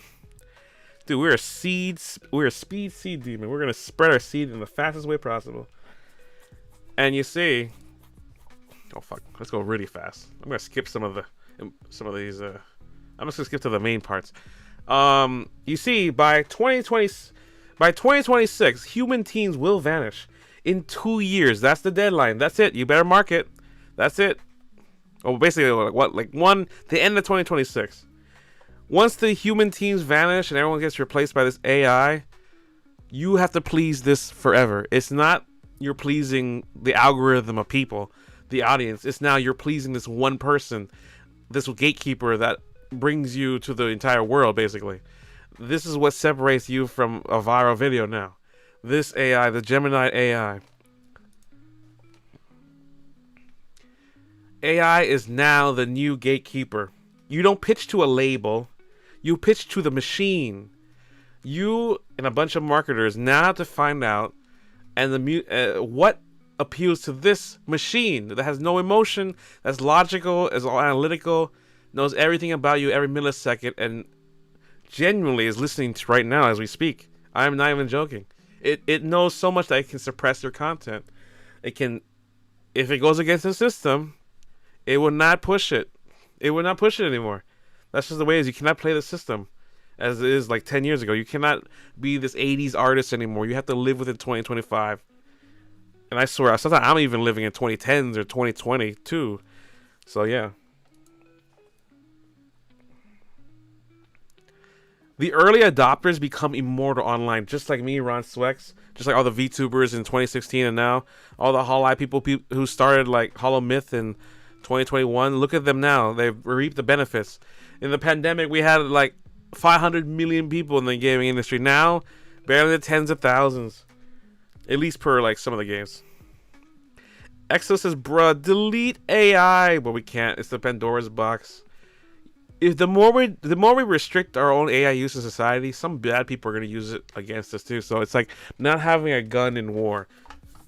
S1: Dude, we're a speed seed demon. We're going to spread our seed in the fastest way possible. And you see... Oh, fuck. Let's go really fast. I'm going to skip some of these... I'm just going to skip to the main parts. You see, by 2026, human teens will vanish. In 2 years. That's the deadline. That's it. You better mark it. That's it. Oh, basically, the end of 2026. Once the human teams vanish and everyone gets replaced by this AI, you have to please this forever. It's not you're pleasing the algorithm of people, the audience. It's now you're pleasing this one person, this gatekeeper that brings you to the entire world, basically. This is what separates you from a viral video now. This AI, the Gemini AI. AI is now the new gatekeeper. You don't pitch to a label. You pitch to the machine. You and a bunch of marketers now have to find out what appeals to this machine that has no emotion, that's logical, is all analytical, knows everything about you every millisecond, and genuinely is listening to right now as we speak. I'm not even joking. It knows so much that it can suppress your content. It can, if it goes against the system, it will not push it. It will not push it anymore. That's just the way it is. You cannot play the system as it is like 10 years ago. You cannot be this 80s artist anymore. You have to live within 2025. And I swear, sometimes I'm even living in 2010s or 2022. So yeah. The early adopters become immortal online, just like me, Ron Swex, just like all the VTubers in 2016 and now, all the Hawaii people who started like Hollow Myth in 2021. Look at them now. They've reaped the benefits. In the pandemic, we had like 500 million people in the gaming industry. Now, barely the tens of thousands, at least per like some of the games. Exo says, bruh, delete AI, but we can't. It's the Pandora's box. If the more we restrict our own AI use in society, some bad people are going to use it against us too. So it's like not having a gun in war.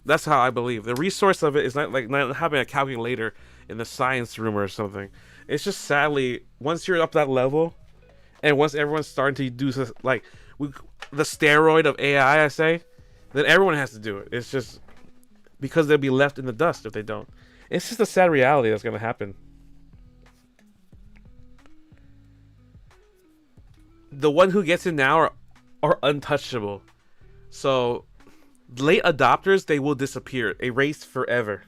S1: That's how I believe. The resource of it is not like not having a calculator in the science room or something. It's just sadly, once you're up that level, and once everyone's starting to do like the steroid of AI, I say, then everyone has to do it. It's just because they'll be left in the dust if they don't. It's just a sad reality that's going to happen. The one who gets in now are untouchable. So late adopters, they will disappear, erased forever.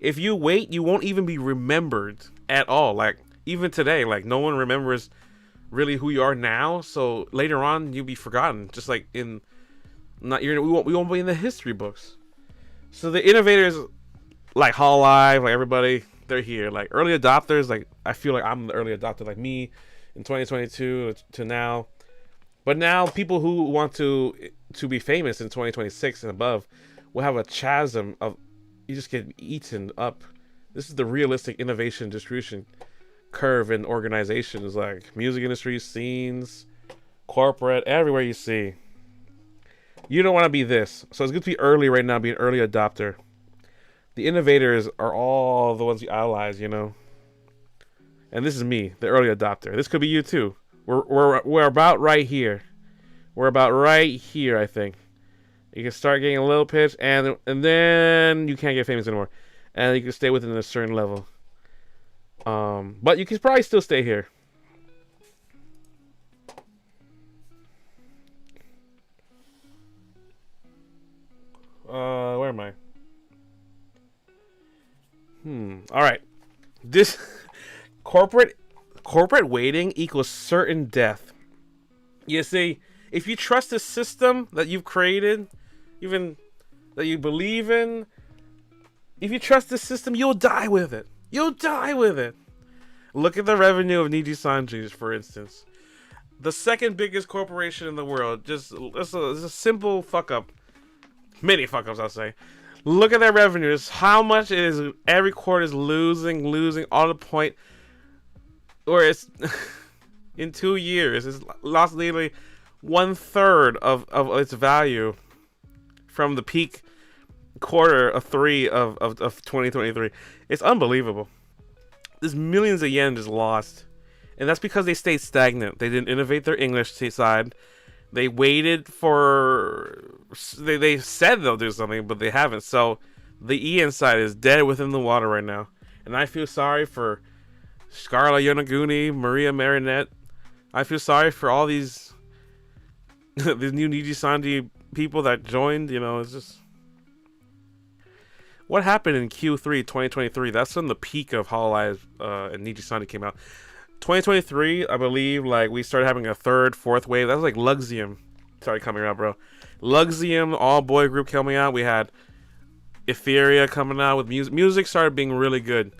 S1: If you wait, you won't even be remembered at all. Like even today, like no one remembers really who you are now. So later on, you'll be forgotten. Just like we won't be in the history books. So the innovators, like Hololive, like everybody, they're here. Like early adopters, like I feel like I'm the early adopter, like me in 2022 to now. But now people who want to be famous in 2026 and above will have a chasm of you just get eaten up. This is the realistic innovation distribution curve in organizations like music industry, scenes, corporate, everywhere you see. You don't want to be this. So it's good to be early right now, be an early adopter. The innovators are all the ones you idolize, you know. And this is me, the early adopter. This could be you too. We're about right here. We're about right here, I think. You can start getting a little pitch, and then you can't get famous anymore. and you can stay within a certain level. But you can probably still stay here. Where am I? All right. This corporate waiting equals certain death. You see, if you trust the system that you've created, even that you believe in, if you trust the system, you'll die with it. You'll die with it. Look at the revenue of Nijisanji, for instance. The second biggest corporation in the world. Just it's a simple fuck up. Many fuck ups, I'll say. Look at their revenues. How much is every quarter is losing on the point where it's in 2 years it's lost nearly 1/3 of its value from the peak quarter of 3 of 2023. It's unbelievable. There's millions of yen just lost, and that's because they stayed stagnant. They didn't innovate their English side. They waited for... They said they'll do something, but they haven't. So the EN side is dead within the water right now. And I feel sorry for Scarlett Yonaguni, Maria Marinette. I feel sorry for all these these new Nijisanji people that joined. You know, it's just... What happened in Q3 2023? That's when the peak of Hololive and Nijisanji came out. 2023, I believe, like, we started having a third, fourth wave. That was like Luxium started coming out, bro. Luxium, all boy group coming out. We had Etheria coming out with music. Music started being really good.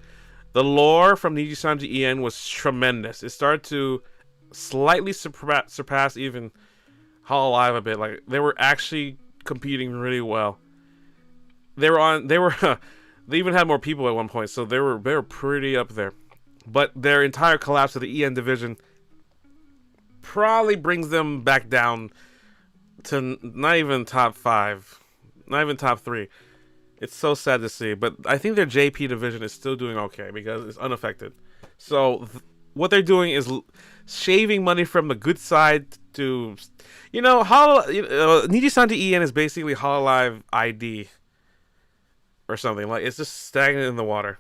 S1: The lore from Nijisanji EN was tremendous. It started to slightly surpass even Hololive a bit. Like, they were actually competing really well. They even had more people at one point, so they were pretty up there. But their entire collapse of the EN division probably brings them back down to not even top 5, not even top 3. It's so sad to see, but I think their JP division is still doing okay because it's unaffected. So what they're doing is shaving money from the good side to, Nijisanji EN is basically Hololive ID or something. Like, it's just stagnant in the water.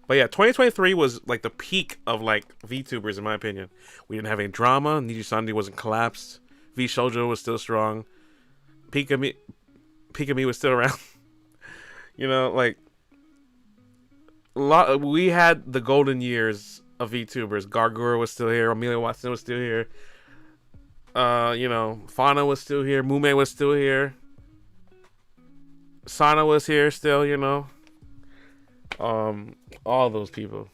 S1: But yeah, 2023 was like the peak of like VTubers in my opinion. We didn't have any drama. Nijisanji wasn't collapsed. V Shoujo was still strong. Pikami was still around. Like we had the golden years of VTubers. Gargura was still here. Amelia Watson was still here. Fauna was still here. Mume was still here. Sana was here still, all those people.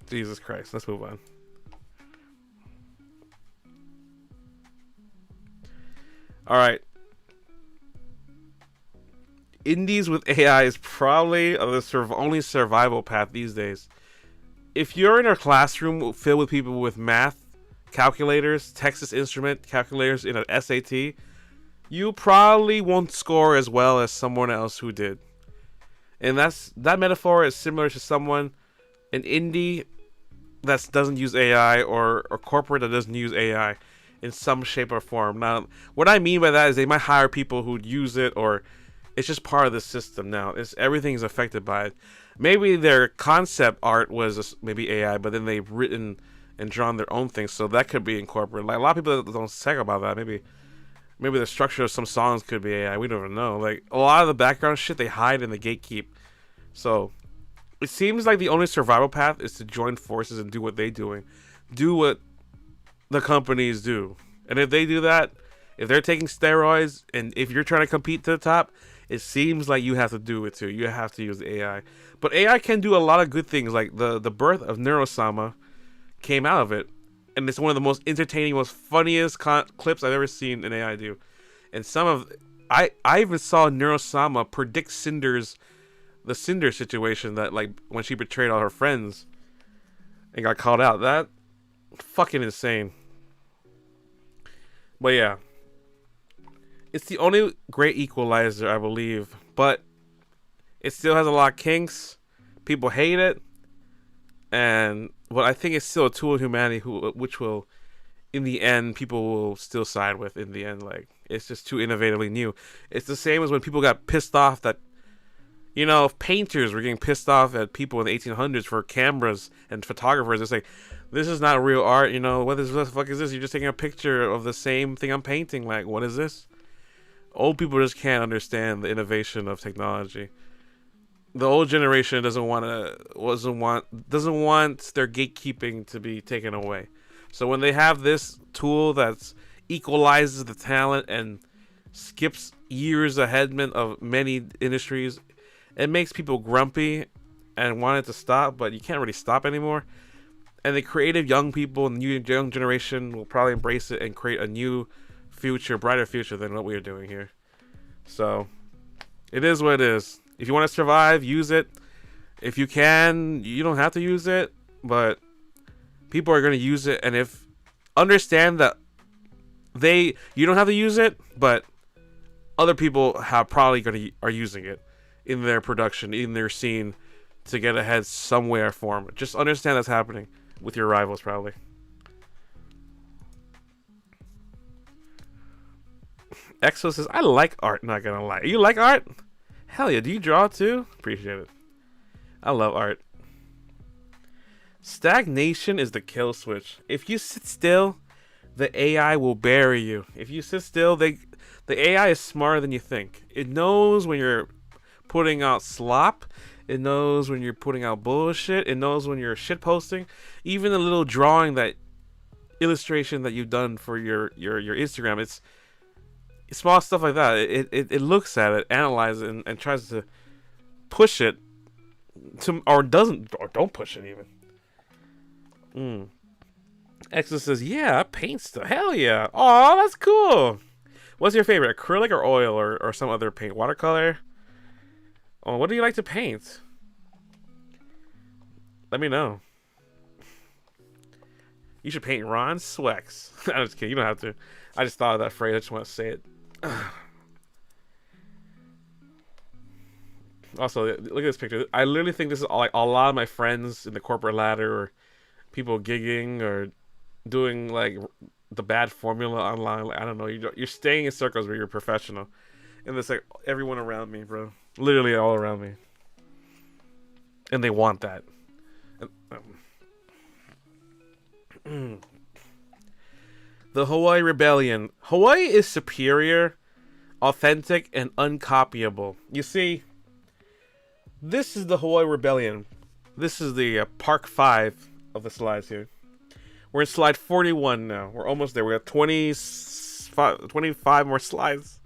S1: Jesus Christ. Let's move on. All right. Indies with AI is probably the only survival path these days. If you're in a classroom filled with people with math, calculators, Texas Instrument calculators in an SAT, you probably won't score as well as someone else who did. And that metaphor is similar to an indie that doesn't use AI or corporate that doesn't use AI in some shape or form. Now, what I mean by that is they might hire people who use it, or it's just part of the system now. Everything's affected by it. Maybe their concept art was maybe AI, but then they've written and drawn their own things, so that could be incorporated. Like, a lot of people don't talk about that. Maybe the structure of some songs could be AI. We don't even know. Like, a lot of the background shit they hide and the gatekeep. So it seems like the only survival path is to join forces and do what they're doing. Do what the companies do. And if they do that, if they're taking steroids, and if you're trying to compete to the top, it seems like you have to do it too. You have to use the AI. But AI can do a lot of good things. Like the birth of Neurosama came out of it. And it's one of the most entertaining, most funniest clips I've ever seen an AI do. And I even saw Neurosama predict the Cinder situation, that like when she betrayed all her friends and got called out. That fucking insane. But yeah, it's the only great equalizer, I believe. But it still has a lot of kinks. People hate it. And I think it's still a tool of humanity which will, in the end, people will still side with in the end. Like, It's just too innovatively new. It's the same as when people got pissed off that, painters were getting pissed off at people in the 1800s for cameras and photographers. It's like, this is not real art. What the fuck is this? You're just taking a picture of the same thing I'm painting. Like, what is this? Old people just can't understand the innovation of technology. The old generation doesn't want their gatekeeping to be taken away. So when they have this tool that equalizes the talent and skips years ahead of many industries, it makes people grumpy and want it to stop, but you can't really stop anymore. And the creative young people and the new young generation will probably embrace it and create a new future, brighter future than what we are doing here. So it is what it is. If you want to survive, use it. If you can, you don't have to use it, but people are going to use it. And understand that you don't have to use it, but other people are using it in their production, in their scene, to get ahead somewhere form. Just understand that's happening with your rivals, probably. Exo says, I like art, not gonna lie. You like art? Hell yeah, do you draw too? Appreciate it. I love art. Stagnation is the kill switch. If you sit still, the AI will bury you. If you sit still, the AI is smarter than you think. It knows when you're putting out slop. It knows when you're putting out bullshit. It knows when you're shit posting. Even a little illustration that you've done for your Instagram, it's small stuff like that. It looks at it, analyzes it, and tries to push it or don't push it even. Exo says, yeah, I paint stuff. Hell yeah. Oh, that's cool. What's your favorite, acrylic or oil or some other paint? Watercolor? Oh, what do you like to paint? Let me know. You should paint Ron Swex. I'm just kidding. You don't have to. I just thought of that phrase. I just want to say it. Also, look at this picture. I literally think this is like a lot of my friends in the corporate ladder, or people gigging, or doing like the bad formula online. Like, I don't know. You're staying in circles where you're professional, and it's like everyone around me, bro. Literally all around me, and they want that. The Hawaii Rebellion. Hawaii is superior, authentic, and uncopyable. You see, this is the Hawaii Rebellion. This is the Park 5 of the slides here. We're in slide 41 now. We're almost there. We got 25 more slides.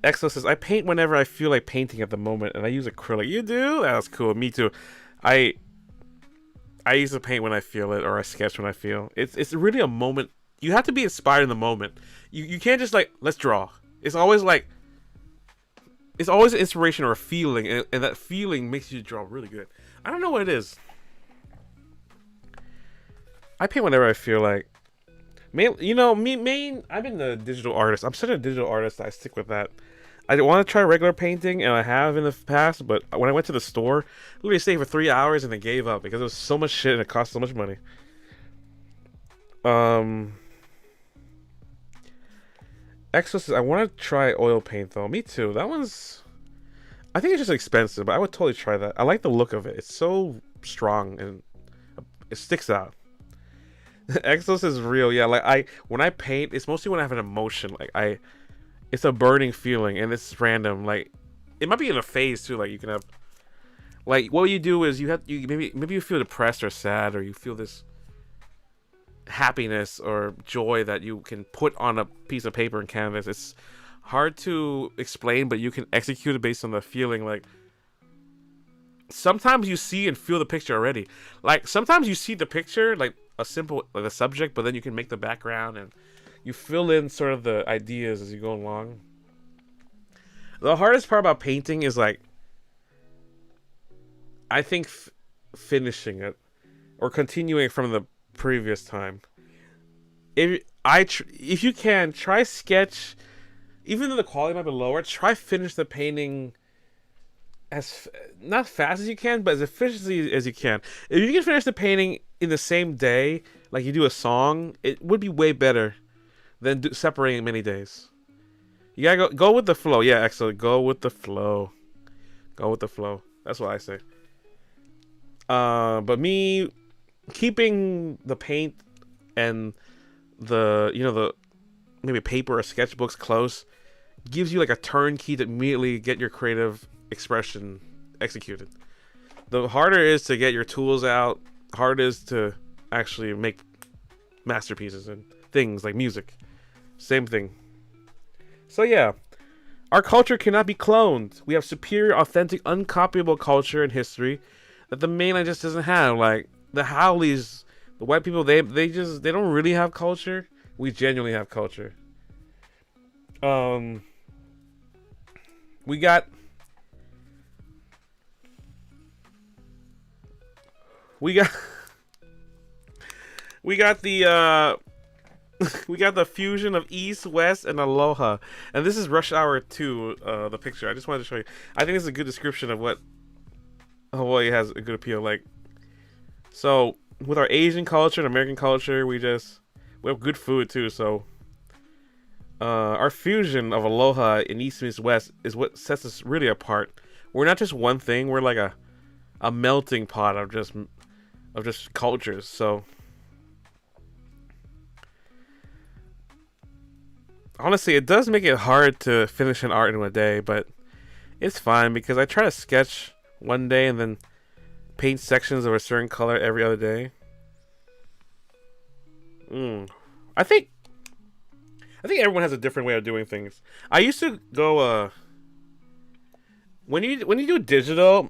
S1: Exo says, I paint whenever I feel like painting at the moment, and I use acrylic. You do? That's cool. Me too. I use to paint when I feel it, or I sketch when I feel. It's really a moment. You have to be inspired in the moment. You can't just like, let's draw. It's always an inspiration or a feeling, and that feeling makes you draw really good. I don't know what it is. I paint whenever I feel like. I've been a digital artist. I'm such a digital artist. I stick with that. I want to try regular painting, and I have in the past, but when I went to the store, I literally stayed for 3 hours and then gave up because it was so much shit and it cost so much money. Exo says, I want to try oil paint though. Me too. That one's, I think it's just expensive, but I would totally try that. I like the look of it. It's so strong and it sticks out. Exos is real. Yeah, like when I paint, it's mostly when I have an emotion. Like it's a burning feeling, and it's random. Like it might be in a phase too. Like you can have, like what you do is maybe you feel depressed or sad, or you feel this happiness or joy that you can put on a piece of paper and canvas. It's hard to explain, but you can execute it based on the feeling. Like sometimes you see and feel the picture already. Like sometimes you see the picture, like a simple, like the subject, but then you can make the background and you fill in sort of the ideas as you go along. The hardest part about painting is like, I think finishing it or continuing from the previous time. If you can, try sketch, even though the quality might be lower, try finish the painting as not fast as you can, but as efficiently as you can. If you can finish the painting in the same day, like you do a song, it would be way better than separating many days. You gotta go with the flow. Yeah, excellent. Go with the flow. Go with the flow. That's what I say. But me keeping the paint and the maybe paper or sketchbooks close gives you like a turnkey to immediately get your creative expression executed. The harder it is to get your tools out, harder it is to actually make masterpieces and things like music. Same thing. So yeah, our culture cannot be cloned. We have superior, authentic, uncopyable culture and history that the mainland just doesn't have. Like the Howleys, the white people, they don't really have culture. We genuinely have culture. We got the we got the fusion of East, West, and Aloha. And this is Rush Hour 2, the picture. I just wanted to show you. I think it's a good description of what Hawaii has a good appeal. Like, so with our Asian culture and American culture, we have good food too. So our fusion of Aloha in East meets West is what sets us really apart. We're not just one thing. We're like a melting pot of just cultures. So honestly, it does make it hard to finish an art in a day, but it's fine because I try to sketch one day and then paint sections of a certain color every other day. I think everyone has a different way of doing things. I used to go when you do digital,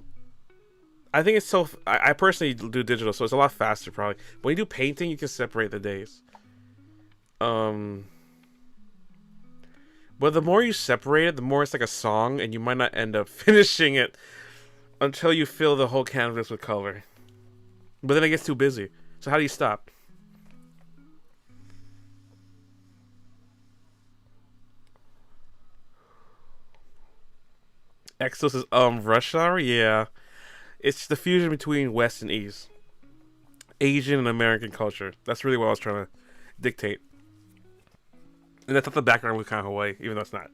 S1: I think it's so. I personally do digital, so it's a lot faster probably. When you do painting, you can separate the days. But the more you separate it, the more it's like a song, and you might not end up finishing it until you fill the whole canvas with color. But then it gets too busy. So how do you stop? Exos is Rush Hour? Yeah. It's the fusion between West and East. Asian and American culture. That's really what I was trying to dictate. And I thought the background was kind of Hawaii, even though it's not.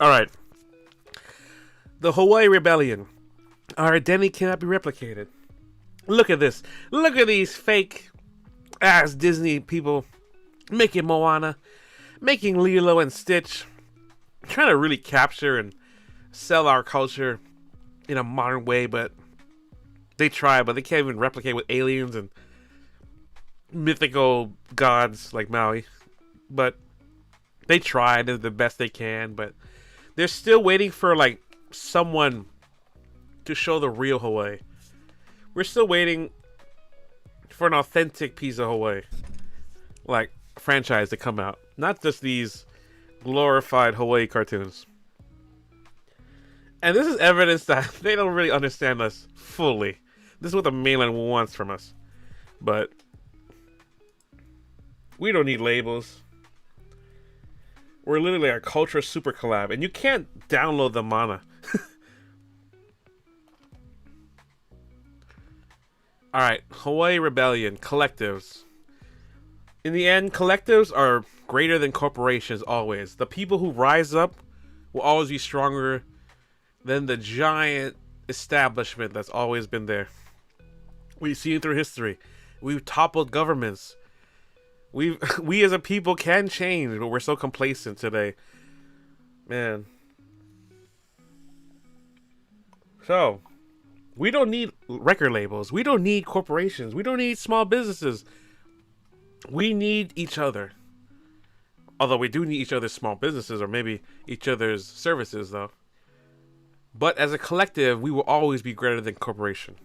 S1: Alright. The Hawaii Rebellion. Our identity cannot be replicated. Look at this. Look at these fake ass Disney people making Moana, making Lilo and Stitch, trying to really capture and sell our culture in a modern way, but they try, but they can't even replicate with aliens and mythical gods like Maui. But they try, they're the best they can, but they're still waiting for like someone to show the real Hawaii. We're still waiting for an authentic piece of Hawaii, like franchise to come out, not just these glorified Hawaii cartoons. And this is evidence that they don't really understand us fully. This is what the mainland wants from us, but we don't need labels. We're literally a culture super collab, and you can't download the mana. Alright, Hawaii Rebellion, collectives. In the end, collectives are greater than corporations always. The people who rise up will always be stronger than the giant establishment that's always been there. We've seen it through history. We've toppled governments. We as a people can change, but we're so complacent today. Man. So, we don't need record labels. We don't need corporations. We don't need small businesses. We need each other. Although we do need each other's small businesses, or maybe each other's services, though. But as a collective, we will always be greater than corporation.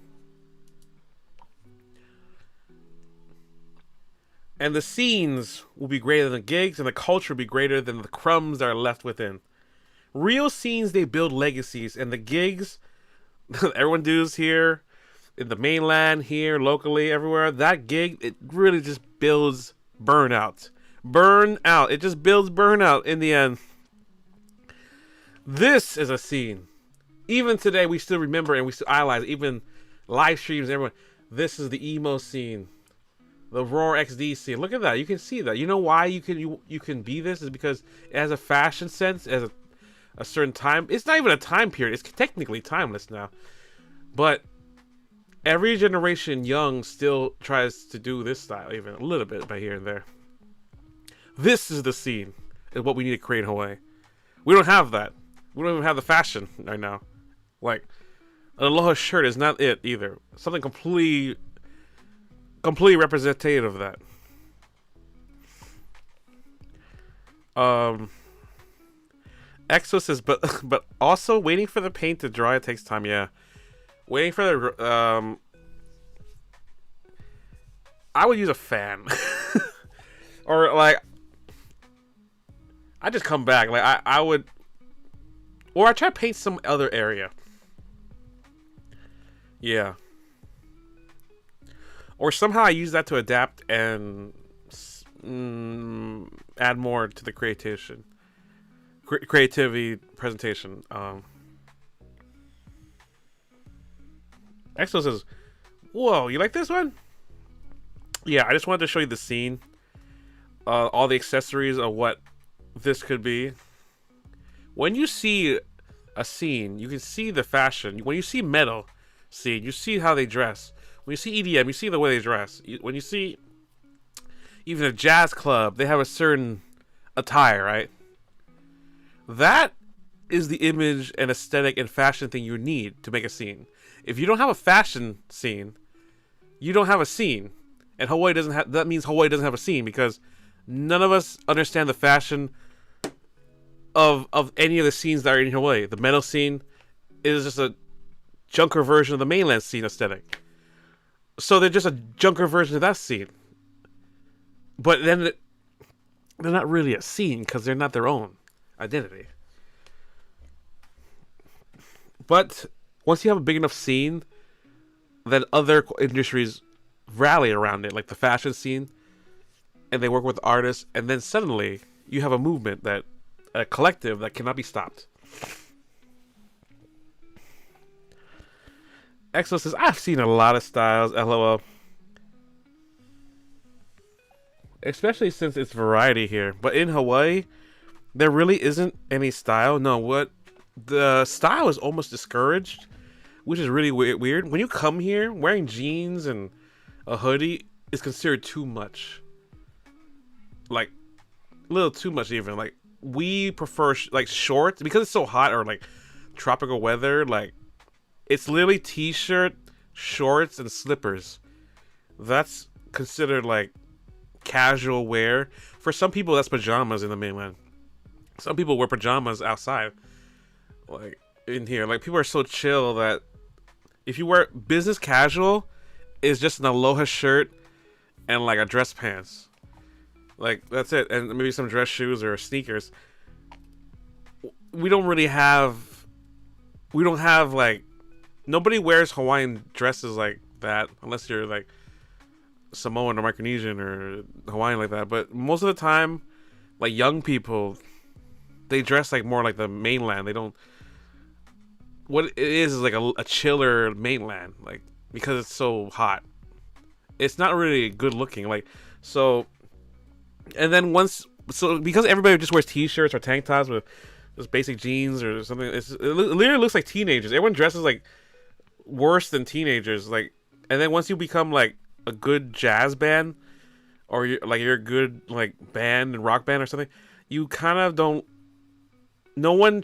S1: And the scenes will be greater than the gigs, and the culture will be greater than the crumbs that are left within. Real scenes, they build legacies, and the gigs everyone does here, in the mainland, here, locally, everywhere, that gig, it really just builds burnout. Burnout. It just builds burnout in the end. This is a scene. Even today, we still remember and we still idolize. Even live streams, everyone. This is the emo scene, the Roar XD scene. Look at that. You can see that. You know why you can be this is because it has a fashion sense, as a certain time. It's not even a time period. It's technically timeless now, but every generation young still tries to do this style, even a little bit by here and there. This is the scene. Is what we need to create in Hawaii. We don't have that. We don't even have the fashion right now. Like, an Aloha shirt is not it either. Something completely representative of that. Exo says, but also waiting for the paint to dry, it takes time. Yeah, waiting for the I would use a fan, or like I just come back. Like I would, or I try to paint some other area. Yeah. Or somehow I use that to adapt and add more to the creativity presentation. Exo says, "Whoa, you like this one?" Yeah, I just wanted to show you the scene, all the accessories of what this could be. When you see a scene, you can see the fashion. When you see metal scene, you see how they dress. When you see EDM, you see the way they dress. When you see even a jazz club, they have a certain attire, right? That is the image and aesthetic and fashion thing you need to make a scene. If you don't have a fashion scene, you don't have a scene. And Hawaii doesn't have, that means Hawaii doesn't have a scene, because none of us understand the fashion of any of the scenes that are in Hawaii. The metal scene is just a junker version of the mainland scene aesthetic. So they're just a junker version of that scene. But then they're not really a scene because they're not their own identity. But once you have a big enough scene, then other industries rally around it, like the fashion scene, and they work with artists, and then suddenly you have a movement, that a collective that cannot be stopped. Exo says, I've seen a lot of styles, LOL. Especially since it's variety here. But in Hawaii, there really isn't any style. No, what the style is almost discouraged, which is really weird. When you come here, wearing jeans and a hoodie is considered too much. Like, a little too much even. Like, we prefer like shorts, because it's so hot, or like tropical weather, like it's literally t-shirt, shorts, and slippers. That's considered like casual wear. For some people, that's pajamas in the mainland. Some people wear pajamas outside. Like in here, like people are so chill that if you wear business casual, it's just an Aloha shirt and like a dress pants. Like that's it, and maybe some dress shoes or sneakers. We don't have like, nobody wears Hawaiian dresses like that unless you're like Samoan or Micronesian or Hawaiian like that. But most of the time, like young people, they dress like more like the mainland. They don't. What it is like a chiller mainland, like, because it's so hot. It's not really good looking, like, so. And then because everybody just wears t-shirts or tank tops with just basic jeans or something, it literally looks like teenagers. Everyone dresses like worse than teenagers, like. And then once you become like a good jazz band, or you're a good like band and rock band or something, you kind of don't. No one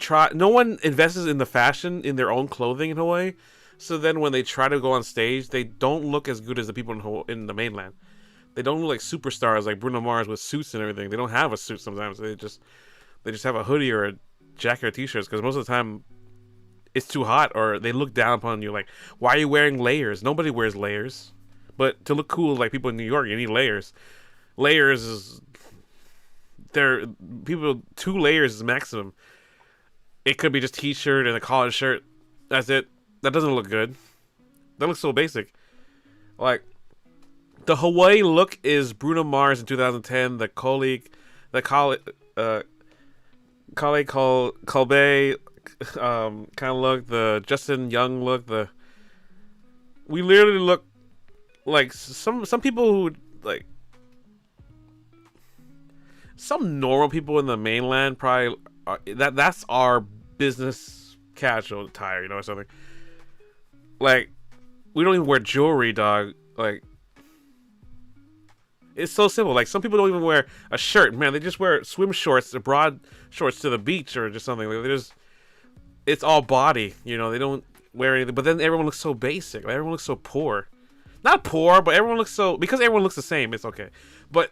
S1: invests in the fashion in their own clothing in Hawaii. So then when they try to go on stage, they don't look as good as the people in the mainland. They don't look like superstars like Bruno Mars with suits and everything. They don't have a suit sometimes. They just have a hoodie or a jacket or t-shirts, because most of the time it's too hot, or they look down upon you like, why are you wearing layers? Nobody wears layers. But to look cool like people in New York, you need layers. Layers is... People, 2 layers is maximum. It could be just t-shirt and a collared shirt. That's it. That doesn't look good. That looks so basic. Like, the Hawaii look is Bruno Mars in 2010, the Colbe kind of look, the Justin Young look, we literally look like some people who like some normal people in the mainland probably that's our business casual attire, you know, or something. Like, we don't even wear jewelry, dog. Like, it's so simple. Like, some people don't even wear a shirt, man. They just wear swim shorts, or broad shorts to the beach or just something. Like, it's all body, you know. They don't wear anything. But then everyone looks so basic. Like, everyone looks so poor. Not poor, but everyone looks so, because everyone looks the same, it's okay. But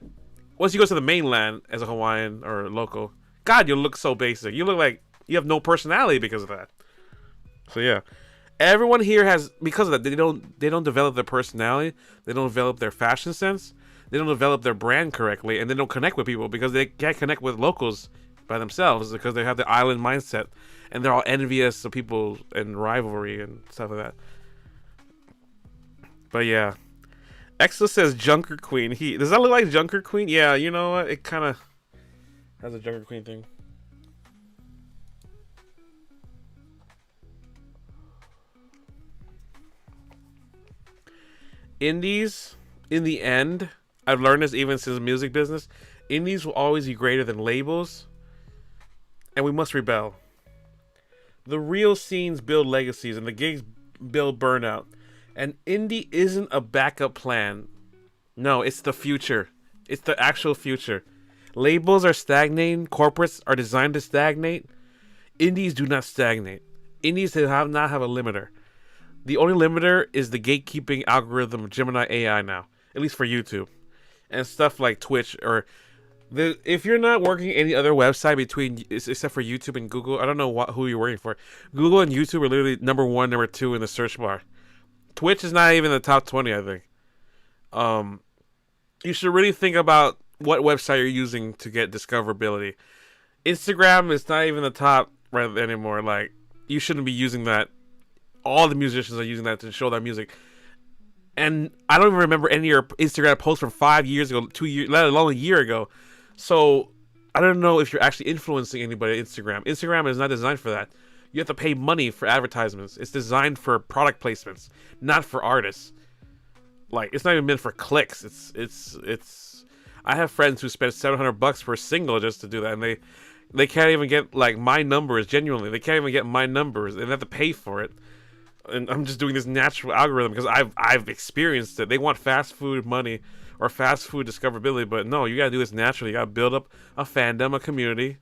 S1: once you go to the mainland as a Hawaiian or local, God, you look so basic. You look like you have no personality because of that. So yeah, everyone here has, because of that, they don't develop their personality. They don't develop their fashion sense. They don't develop their brand correctly, and they don't connect with people because they can't connect with locals by themselves because they have the island mindset, and they're all envious of people and rivalry and stuff like that. But yeah, Exo says Junker Queen. Does that look like Junker Queen? Yeah, you know what? It kind of has a Junker Queen thing. Indies, in the end, I've learned this even since the music business, indies will always be greater than labels, and we must rebel. The real scenes build legacies, and the gigs build burnout. And indie isn't a backup plan. No, it's the future. It's the actual future. Labels are stagnating. Corporates are designed to stagnate. Indies do not stagnate. Indies have not have a limiter. The only limiter is the gatekeeping algorithm of Gemini AI now, at least for YouTube, and stuff like Twitch or if you're not working any other website except for YouTube and Google, I don't know who you're working for. Google and YouTube are literally number 1, number 2 in the search bar. Twitch is not even in the top 20, I think. You should really think about what website you're using to get discoverability. Instagram is not even the top right anymore. Like, you shouldn't be using that. All the musicians are using that to show their music. And I don't even remember any of your Instagram posts from 5 years ago, 2 years, let alone a year ago. So I don't know if you're actually influencing anybody on Instagram. Instagram is not designed for that. You have to pay money for advertisements. It's designed for product placements, not for artists. Like, it's not even meant for clicks. It's. I have friends who spend $700 for a single just to do that, and they can't even get like my numbers. Genuinely, they can't even get my numbers, and they have to pay for it. And I'm just doing this natural algorithm because I've experienced it. They want fast food money or fast food discoverability, but no, you gotta do this naturally. You gotta build up a fandom, a community.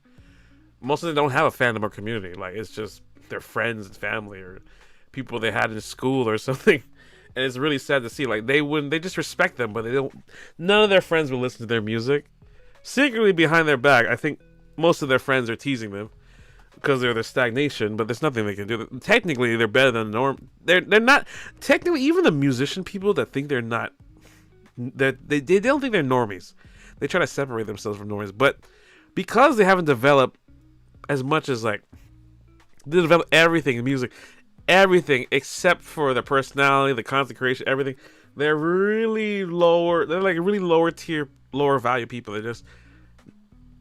S1: Most of them don't have a fandom or community. Like, it's just their friends and family or people they had in school or something. And it's really sad to see. Like, they just respect them, but they don't. None of their friends will listen to their music. Secretly behind their back, I think most of their friends are teasing them because they're the stagnation, but there's nothing they can do. Technically, they're better than norm. They're not. Technically, even the musician people that think they're not, that they don't think they're normies. They try to separate themselves from normies, but because they haven't developed as much as like they develop everything in music, everything except for the personality, the consecration, everything. They're really lower. They're like really lower tier, lower value people.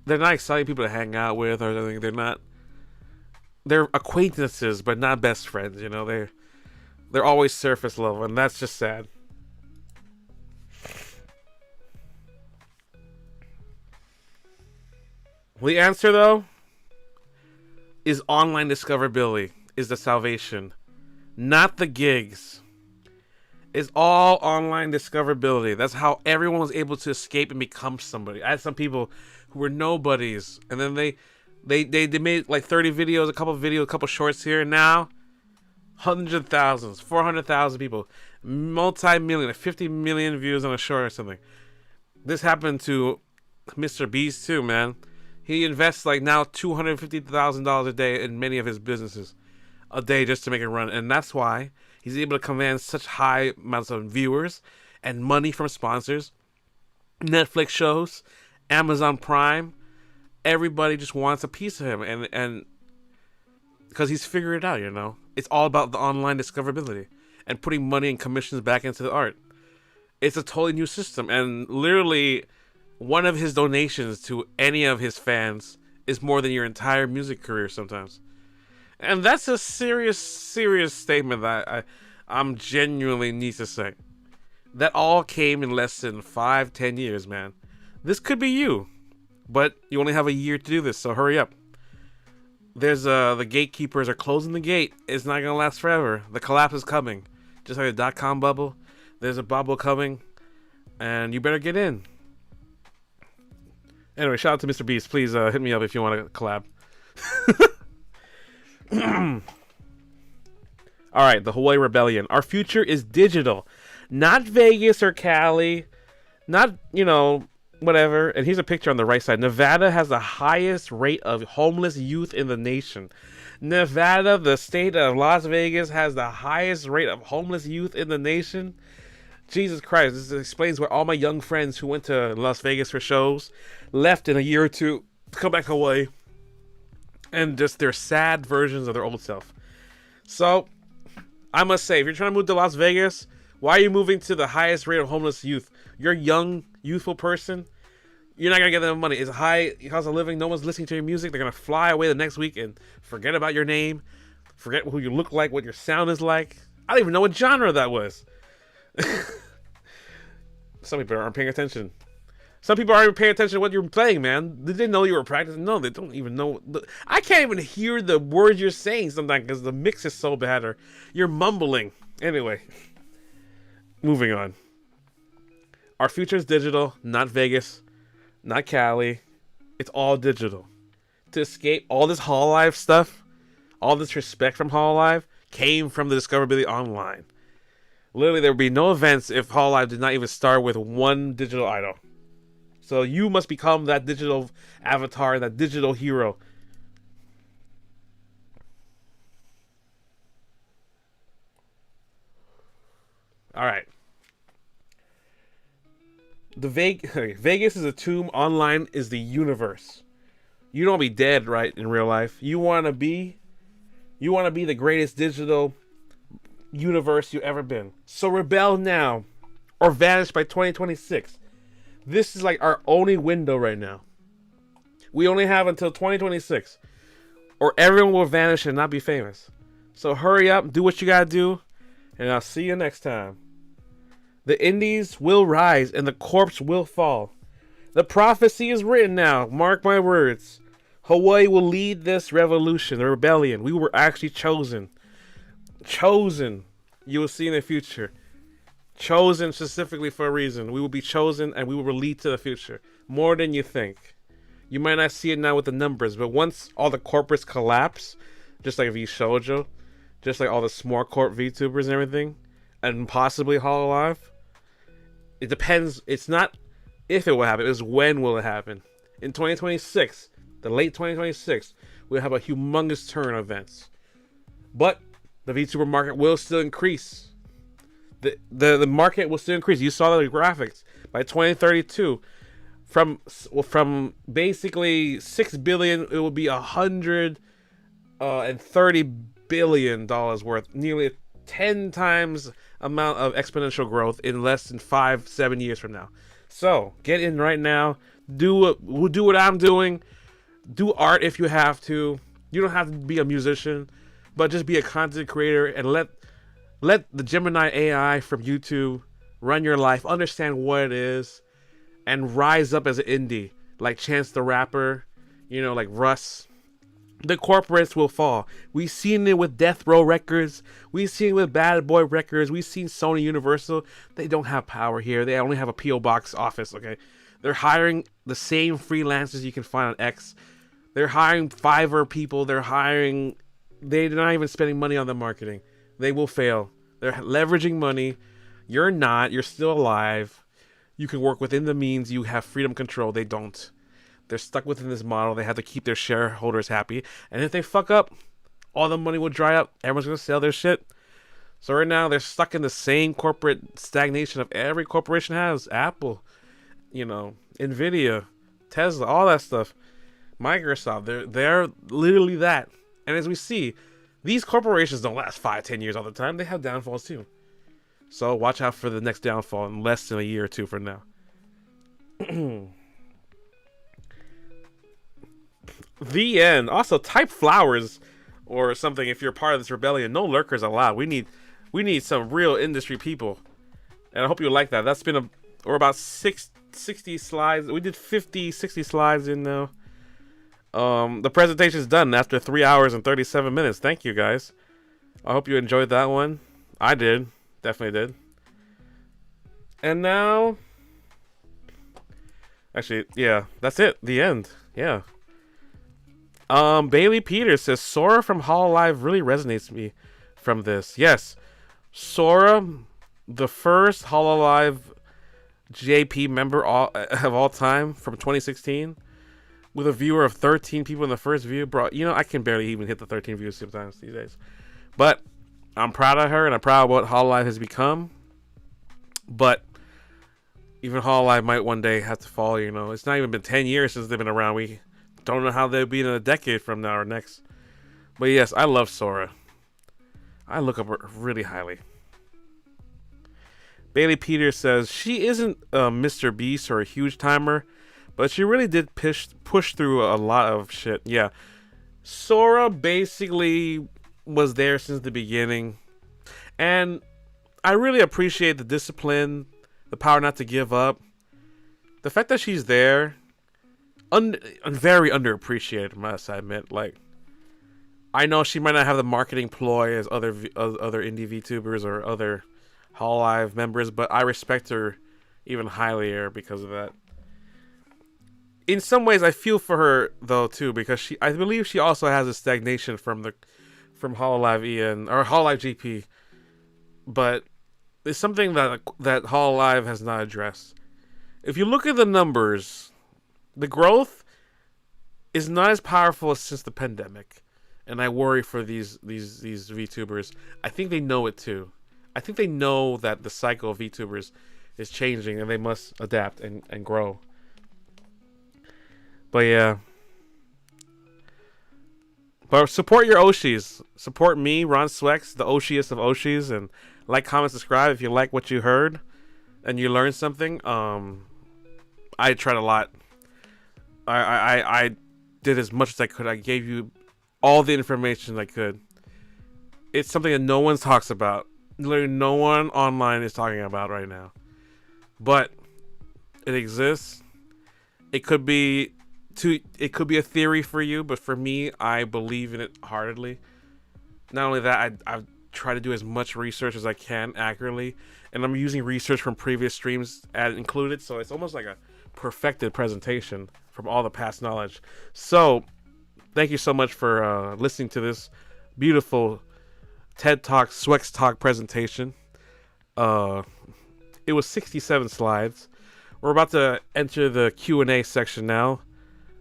S1: They're not exciting people to hang out with, or anything. They're not. They're acquaintances, but not best friends. You know, they're always surface level, and that's just sad. The answer, though, is online discoverability is the salvation, not the gigs. It's all online discoverability. That's how everyone was able to escape and become somebody. I had some people who were nobodies, and then they made like 30 videos, a couple shorts here, and now hundreds of thousands, 400,000 people, multi-million, 50 million views on a short or something. This happened to Mr. Beast too, man. He invests like now $250,000 a day in many of his businesses a day just to make it run, and that's why he's able to command such high amounts of viewers and money from sponsors, Netflix shows, Amazon Prime. Everybody just wants a piece of him, and because he's figured it out, you know. It's all about the online discoverability and putting money and commissions back into the art. It's a totally new system, and literally one of his donations to any of his fans is more than your entire music career sometimes. And that's a serious, serious statement that I'm genuinely need to say. That all came in less than 5-10 years, man. This could be you, but you only have a year to do this, so hurry up. There's the gatekeepers are closing the gate. It's not gonna last forever. The collapse is coming, just like the .com bubble. There's a bubble coming, and you better get in. Anyway, shout out to Mr. Beast. Please hit me up if you want to collab. Alright, the Hawaii Rebellion. Our future is digital. Not Vegas or Cali. Not, whatever. And here's a picture on the right side. Nevada has the highest rate of homeless youth in the nation. Nevada, the state of Las Vegas, has the highest rate of homeless youth in the nation. Jesus Christ, this explains why all my young friends who went to Las Vegas for shows left in a year or two to come back to Hawaii. And just their sad versions of their old self. So, I must say, if you're trying to move to Las Vegas, why are you moving to the highest rate of homeless youth? You're a young, youthful person. You're not going to get that money. It's a high cost of living. No one's listening to your music. They're going to fly away the next week and forget about your name. Forget who you look like, what your sound is like. I don't even know what genre that was. Some people aren't paying attention. Some people aren't even paying attention to what you're playing, man. They didn't know you were practicing. No, they don't even know. I can't even hear the words you're saying sometimes because the mix is so bad or you're mumbling. Anyway, moving on. Our future is digital, not Vegas, not Cali. It's all digital. To escape all this Hololive stuff, all this respect from Hololive came from the discoverability online. Literally, there would be no events if Hololive did not even start with one digital idol. So you must become that digital avatar, that digital hero. All right. Vegas is a tomb. Online is the universe. You don't want to be dead, right? In real life, you want to be the greatest digital universe you ever been. So rebel now, or vanish by 2026. This is like our only window right now. We only have until 2026, or everyone will vanish and not be famous. So hurry up, do what you gotta do, and I'll see you next time. The indies will rise and the corpse will fall. The prophecy is written now. Mark my words. Hawaii will lead this revolution, the rebellion. We were actually chosen. Chosen. You will see in the future. Chosen specifically for a reason. We will be chosen and we will lead to the future. More than you think. You might not see it now with the numbers, but once all the corporates collapse, just like VShojo, just like all the small corp VTubers and everything, and possibly Hololive, it depends. It's not if it will happen, it's when will it happen. In 2026, the late 2026, we'll have a humongous turn of events. But the VTuber market will still increase. The market will still increase. You saw the graphics. By 2032, from basically $6 billion, it will be $130 billion worth, nearly 10 times amount of exponential growth in less than 5-7 years from now. So get in right now. Do what I'm doing. Do art if you have to. You don't have to be a musician, but just be a content creator and let the Gemini AI from YouTube run your life. Understand what it is, and rise up as an indie, like Chance the Rapper, like Russ. The corporates will fall. We've seen it with Death Row Records. We've seen it with Bad Boy Records. We've seen Sony Universal. They don't have power here. They only have a P.O. Box office, okay? They're hiring the same freelancers you can find on X. They're hiring Fiverr people. They're not even spending money on the marketing. They will fail. They're leveraging money. You're not. You're still alive. You can work within the means. You have freedom control. They don't. They're stuck within this model. They have to keep their shareholders happy. And if they fuck up, all the money will dry up. Everyone's going to sell their shit. So right now, they're stuck in the same corporate stagnation of every corporation has. Apple, Nvidia, Tesla, all that stuff. Microsoft, they're literally that. And as we see, these corporations don't last 5-10 years all the time. They have downfalls too. So watch out for the next downfall in less than a year or two from now. The end. Also, type flowers. or something if you're part of this rebellion. No lurkers allowed. We need some real industry people. And I hope you like that. That's been we're about 60 slides. We did 50, 60 slides in now. The presentation is done after 3 hours and 37 minutes. Thank you, guys. I hope you enjoyed that one. I did. Definitely did. And now... Actually, yeah, that's it. The end. Yeah. Bailey Peters says, Sora from Hololive really resonates me from this. Yes. Sora, the first Hololive JP member of all time from 2016, with a viewer of 13 people in the first view. Bro, you know, I can barely even hit the 13 views sometimes these days. But I'm proud of her, and I'm proud of what Hololive has become. But even Hololive might one day have to fall, you know. It's not even been 10 years since they've been around. We don't know how they'll be in a decade from now or next. But yes, I love Sora. I look up her really highly. Bailey Peters says, she isn't a Mr. Beast or a huge timer, but she really did push through a lot of shit. Yeah. Sora basically was there since the beginning. And I really appreciate the discipline, the power not to give up. The fact that she's there, very underappreciated, must I admit. Like, I know she might not have the marketing ploy as other indie VTubers or other Hololive members, but I respect her even highlier because of that. In some ways, I feel for her though too, because I believe she also has a stagnation from Hololive EN or Hololive GP, but it's something that Hololive has not addressed. If you look at the numbers, the growth is not as powerful as since the pandemic, and I worry for these VTubers. I think they know it too. I think they know that the cycle of VTubers is changing, and they must adapt and grow. But yeah. But support your Oshis. Support me, Ron Swex, the Oshiest of Oshis, and like, comment, subscribe if you like what you heard and you learned something. I tried a lot. I did as much as I could. I gave you all the information I could. It's something that no one talks about. Literally no one online is talking about right now. But it exists. It could be a theory for you, but for me, I believe in it heartedly. Not only that, I've tried to do as much research as I can accurately, and I'm using research from previous streams included, so it's almost like a perfected presentation from all the past knowledge. So thank you so much for listening to this beautiful Tedtalk SWEX Talk presentation. It was 67 slides. We're about to enter the Q&A section now.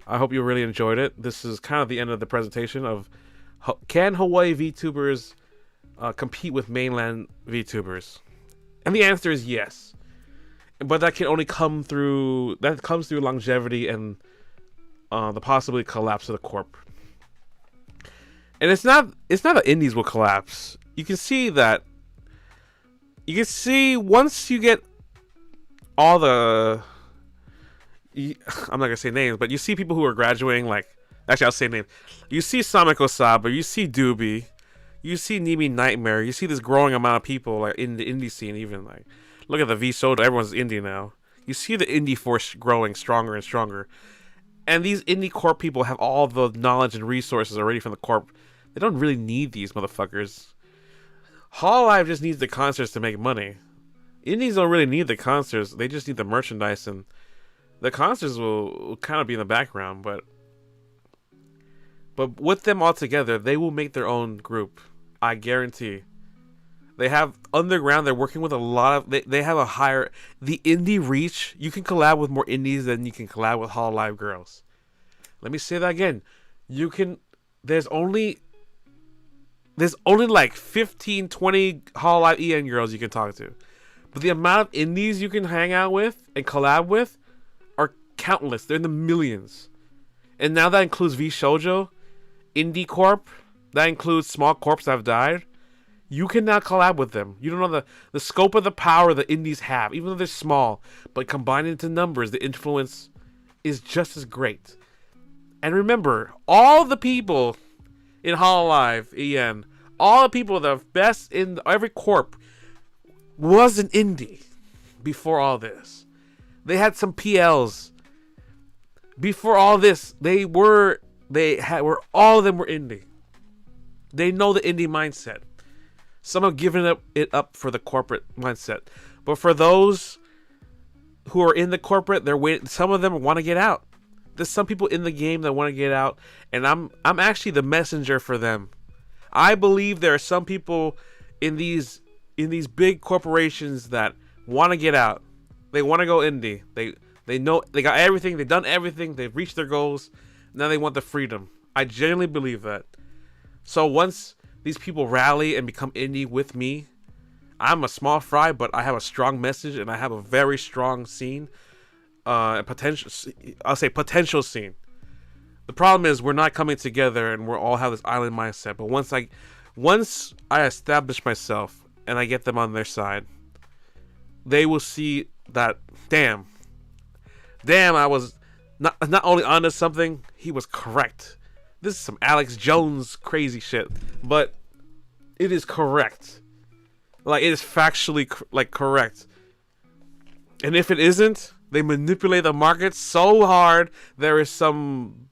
S1: I hope you really enjoyed it. This is kind of the end of the presentation of can Hawaii VTubers compete with mainland VTubers? And the answer is yes. But that can only come through longevity and the possibility collapse of the corp. And it's not that indies will collapse. You can see once you get all the I'm not gonna say names, but you see people who are graduating, like, actually I'll say names. You see Samiko Saba, you see Doobie, you see Nimi Nightmare, you see this growing amount of people like in the indie scene. Even like, look at the V Soda, everyone's indie now. You see the indie force growing stronger and stronger. And these indie corp people have all the knowledge and resources already from the corp. They don't really need these motherfuckers. Hololive just needs the concerts to make money. Indies don't really need the concerts. They just need the merchandise, and the concerts will kind of be in the background. But with them all together, they will make their own group. I guarantee. They have underground. They're working with a lot of. They have a higher the indie reach. You can collab with more indies than you can collab with Hololive girls. Let me say that again. You can. There's only like 15, 20 Hololive EN girls you can talk to. But the amount of indies you can hang out with and collab with are countless. They're in the millions. And now that includes V Shoujo, Indie Corp, that includes small corps that have died. You can now collab with them. You don't know the scope of the power the indies have, even though they're small. But combined into numbers, the influence is just as great. And remember, all the people in Hololive, EN. All the people, the best in every corp was an indie before all this. They had some PLs. Before all this, all of them were indie. They know the indie mindset. Some have given it up for the corporate mindset. But for those who are in the corporate, they're waiting. Some of them want to get out. There's some people in the game that want to get out, and I'm actually the messenger for them. I believe there are some people in these big corporations that want to get out. They want to go indie. They know they got everything. They've done everything. They've reached their goals. Now they want the freedom. I genuinely believe that. So once these people rally and become indie with me, I'm a small fry, but I have a strong message and I have a very strong scene. Potential scene. The problem is we're not coming together and we all have this island mindset. But once I establish myself and I get them on their side, they will see that damn, I was not only onto something, he was correct. This is some Alex Jones crazy shit, but it is correct. Like, it is factually correct. And if it isn't, they manipulate the market so hard. There is some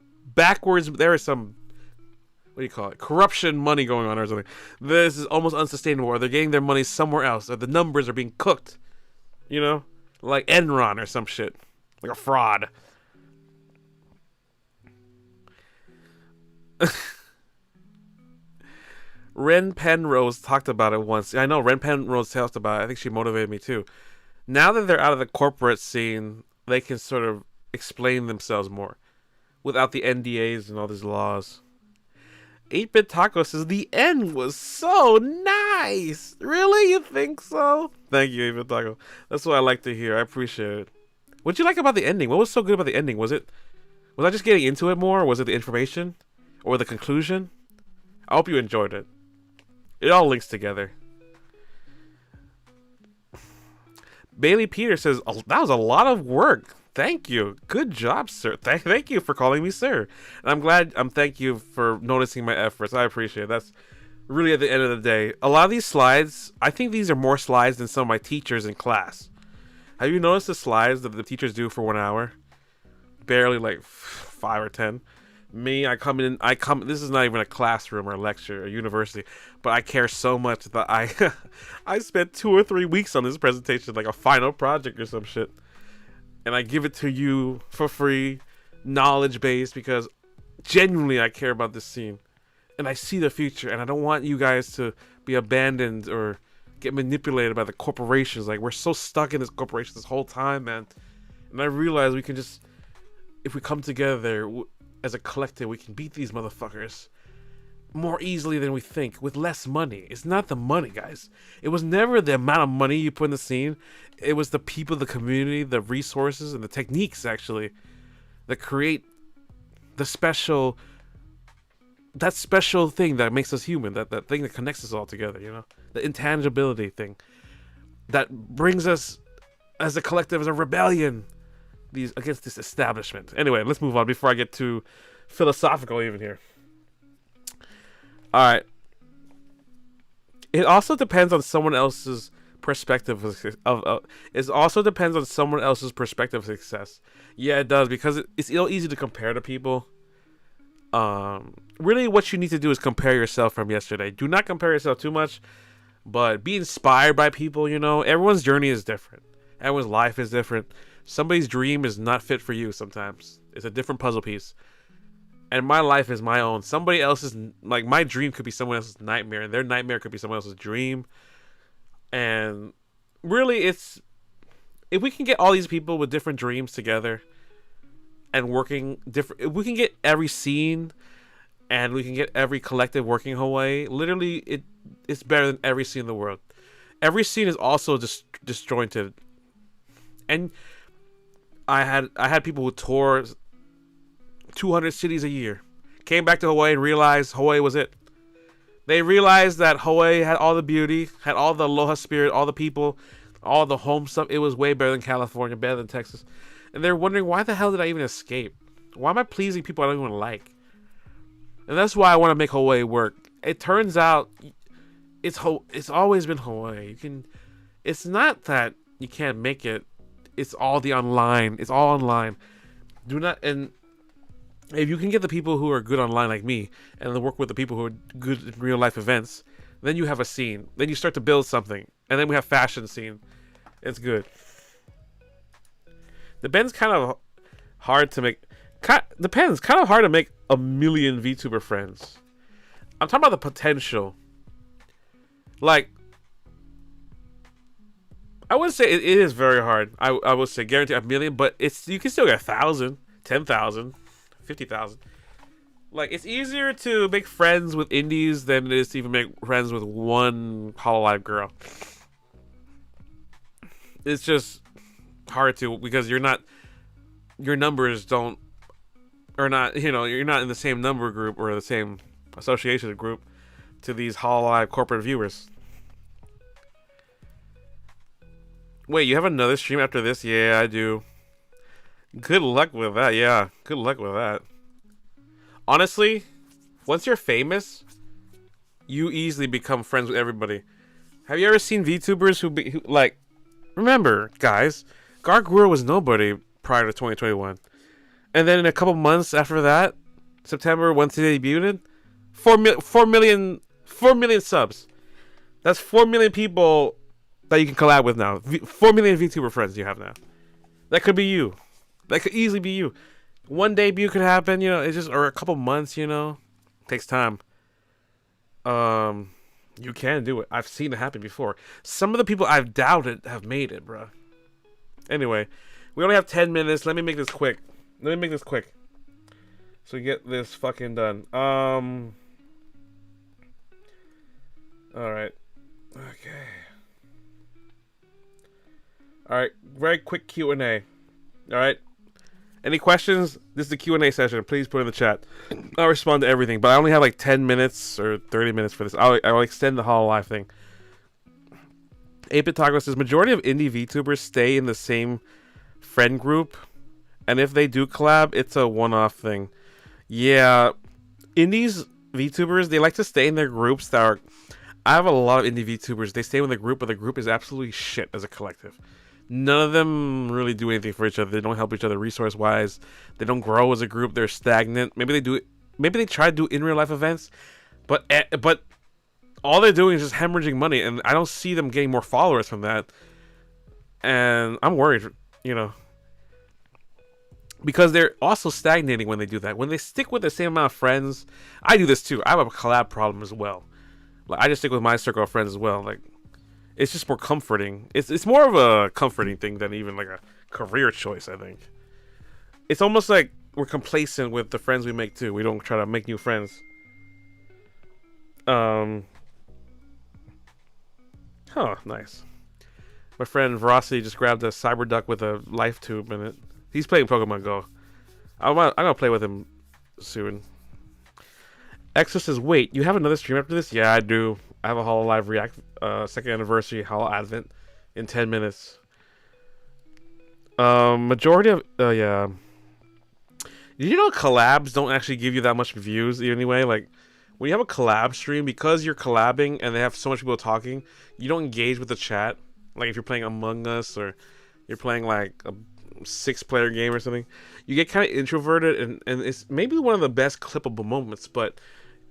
S1: corruption money going on or something. This is almost unsustainable, or they're getting their money somewhere else, or the numbers are being cooked. You know? Like Enron or some shit. Like a fraud. Ren Penrose talked about it once. I know Ren Penrose talked about it. I think she motivated me too. Now that they're out of the corporate scene, they can sort of explain themselves more without the NDAs and all these laws. 8-Bit Taco says the end was so nice. Really? You think so? Thank you, 8-Bit Taco. That's what I like to hear. I appreciate it. What'd you like about the ending? What was so good about the ending? Was I just getting into it more? Or was it the information? Or the conclusion? I hope you enjoyed it. It all links together. Bailey Peter says, oh, that was a lot of work. Thank you. Good job, sir. Thank you for calling me sir. And thank you for noticing my efforts. I appreciate it. That's really at the end of the day. A lot of these slides, I think these are more slides than some of my teachers in class. Have you noticed the slides that the teachers do for 1 hour? Barely like 5 or 10. Me, I come this is not even a classroom or a lecture or university, but I care so much that I spent 2 or 3 weeks on this presentation, like a final project or some shit. And I give it to you for free, knowledge-based, because genuinely I care about this scene. And I see the future, and I don't want you guys to be abandoned or get manipulated by the corporations. Like, we're so stuck in this corporation this whole time, man. And I realize we can just, if we come together as a collective, we can beat these motherfuckers more easily than we think, with less money. It's not the money, guys. It was never the amount of money you put in the scene. It was the people, the community, the resources, and the techniques, actually, that create the special thing that makes us human, that thing that connects us all together, you know? The intangibility thing that brings us as a collective, as a rebellion against this establishment. Anyway, let's move on before I get too philosophical even here. All right. It also depends on someone else's perspective it also depends on someone else's perspective of success. Yeah, it does, because it's easy to compare to people. Really what you need to do is compare yourself from yesterday. Do not compare yourself too much, but be inspired by people, you know. Everyone's journey is different. Everyone's life is different. Somebody's dream is not fit for you sometimes. It's a different puzzle piece. And my life is my own. Somebody else's, like, my dream could be someone else's nightmare, and their nightmare could be someone else's dream. And really, if we can get all these people with different dreams together and working different, if we can get every scene and we can get every collective working Hawaii, literally, it's better than every scene in the world. Every scene is also disjointed. And I had people who tour 200 cities a year, came back to Hawaii and realized Hawaii was it. They realized that Hawaii had all the beauty, had all the aloha spirit, all the people, all the home stuff. It was way better than California, better than Texas. And they're wondering, why the hell did I even escape? Why am I pleasing people I don't even like? And that's why I want to make Hawaii work. It turns out it's always been Hawaii. You can. It's not that you can't make it. It's all the online. It's all online. Do not. And if you can get the people who are good online like me, and then work with the people who are good in real life events, then you have a scene. Then you start to build something, and then we have fashion scene. It's good. The Ben's kind of hard to make. Depends. Kind of hard to make a million VTuber friends. I'm talking about the potential. Like, I would say it is very hard. I would say guarantee a million, but you can still get 1,000, 10,000, 50,000. Like, it's easier to make friends with indies than it is to even make friends with one Hololive girl. It's just hard to, because your numbers are not, you're not in the same number group or the same association group to these Hololive corporate viewers. Wait, you have another stream after this? Yeah, I do. Good luck with that. Yeah, good luck with that. Honestly, once you're famous, you easily become friends with everybody. Have you ever seen VTubers who like, remember, guys, Gargura was nobody prior to 2021. And then in a couple months after that, September, once they debuted, 4 million subs. That's 4 million people that you can collab with now. 4 million VTuber friends you have now. That could be you. That could easily be you. One debut could happen, it's just, or a couple months, takes time. You can do it. I've seen it happen before. Some of the people I've doubted have made it, bro. Anyway, we only have 10 minutes. Let me make this quick. So we get this fucking done. Alright. Okay. Alright, very quick Q&A. Alright. Any questions? This is the Q&A session. Please put in the chat. I'll respond to everything, but I only have like 10 minutes or 30 minutes for this. I'll extend the Hololive thing. 8-Bit Taco says, majority of indie VTubers stay in the same friend group, and if they do collab, it's a one-off thing. Yeah, indies VTubers, they like to stay in their groups that are... I have a lot of indie VTubers. They stay in the group, but the group is absolutely shit as a collective. None of them really do anything for each other. They don't help each other resource-wise. They don't grow as a group. They're stagnant. Maybe they do. Maybe they try to do in real-life events, but all they're doing is just hemorrhaging money, and I don't see them getting more followers from that. And I'm worried, because they're also stagnating when they do that. When they stick with the same amount of friends, I do this too. I have a collab problem as well. Like, I just stick with my circle of friends as well. Like, it's just more comforting. It's more of a comforting thing than even like a career choice, I think. It's almost like we're complacent with the friends we make too. We don't try to make new friends. Huh, nice. My friend Verosity just grabbed a cyber duck with a life tube in it. He's playing Pokemon Go. I'm gonna play with him soon. Exo says, wait, you have another stream after this? Yeah, I do. I have a Hololive React second anniversary Holo Advent in 10 minutes. Majority of yeah. You know, collabs don't actually give you that much views anyway. Like, when you have a collab stream, because you're collabing and they have so much people talking, you don't engage with the chat. Like, if you're playing Among Us or you're playing like a 6-player game or something, you get kind of introverted, and it's maybe one of the best clippable moments. But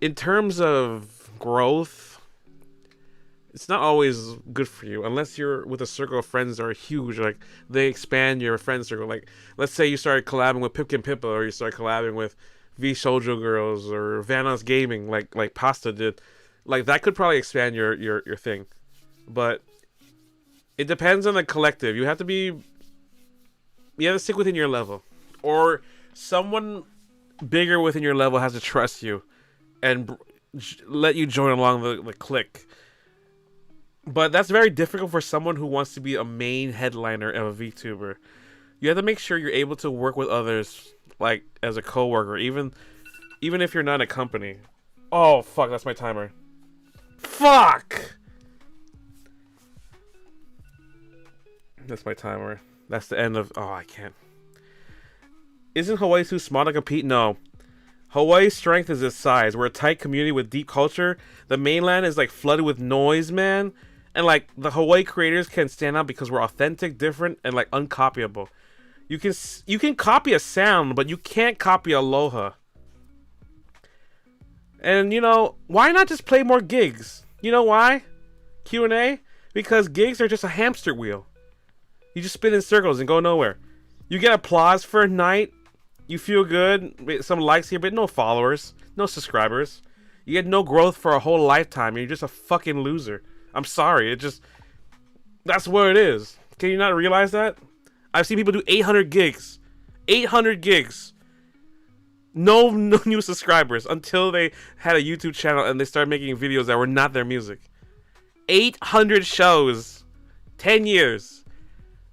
S1: in terms of growth, it's not always good for you unless you're with a circle of friends that are huge. Like, they expand your friend circle. Like, let's say you started collabing with Pipkin Pippa, or you started collabing with V Shoujo Girls or Vanos Gaming, like Pasta did. Like, that could probably expand your thing. But it depends on the collective. You have to stick within your level, or someone bigger within your level has to trust you and let you join along the clique. But that's very difficult for someone who wants to be a main headliner of a VTuber. You have to make sure you're able to work with others, like as a coworker, even if you're not in a company. Oh fuck, that's my timer. Fuck. That's my timer. That's the end of... Oh, I can't. Isn't Hawaii too small to compete? No. Hawaii's strength is its size. We're a tight community with deep culture. The mainland is like flooded with noise, man. And like the Hawaii creators can stand out because we're authentic, different, and like uncopyable. You can copy a sound, but you can't copy Aloha. And you know, why not just play more gigs? You know why? Q&A? Because gigs are just a hamster wheel. You just spin in circles and go nowhere. You get applause for a night. You feel good. Some likes here, but no followers. No subscribers. You get no growth for a whole lifetime. You're just a fucking loser. I'm sorry. That's what it is. Can you not realize that? I've seen people do 800 gigs. 800 gigs. No new subscribers until they had a YouTube channel and they started making videos that were not their music. 800 shows. 10 years.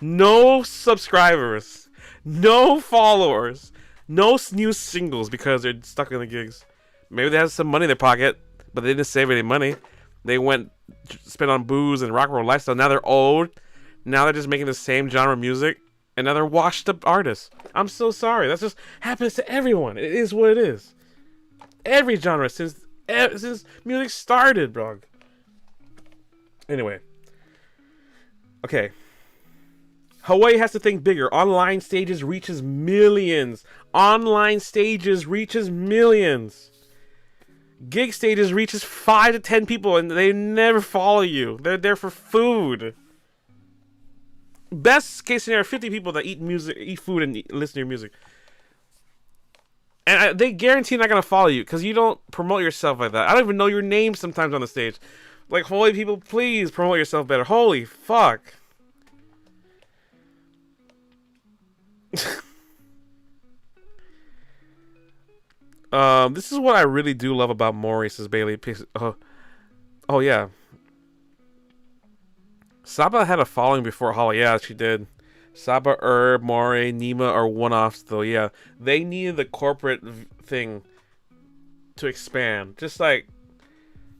S1: No subscribers. No followers. No new singles because they're stuck in the gigs. Maybe they have some money in their pocket, but they didn't save any money. They spent on booze and rock and roll lifestyle. Now they're old. Now they're just making the same genre of music. And now they're washed up artists. I'm so sorry. That just happens to everyone. It is what it is. Every genre since music started, bro. Anyway. Okay. Hawaii has to think bigger. Online stages reaches millions. Online stages reaches millions. Gig stages reaches 5 to 10 people and they never follow you. They're there for food. Best case scenario, 50 people that eat food and listen to your music. And they guarantee not going to follow you because you don't promote yourself like that. I don't even know your name sometimes on the stage. Like, holy people, please promote yourself better. Holy fuck. This is what I really do love about Maury, says Bailey. Oh yeah. Saba had a following before Hala. Yeah, she did. Saba, Herb, Maury, Nima are one-offs, though. Yeah, they needed the corporate thing to expand. Just like,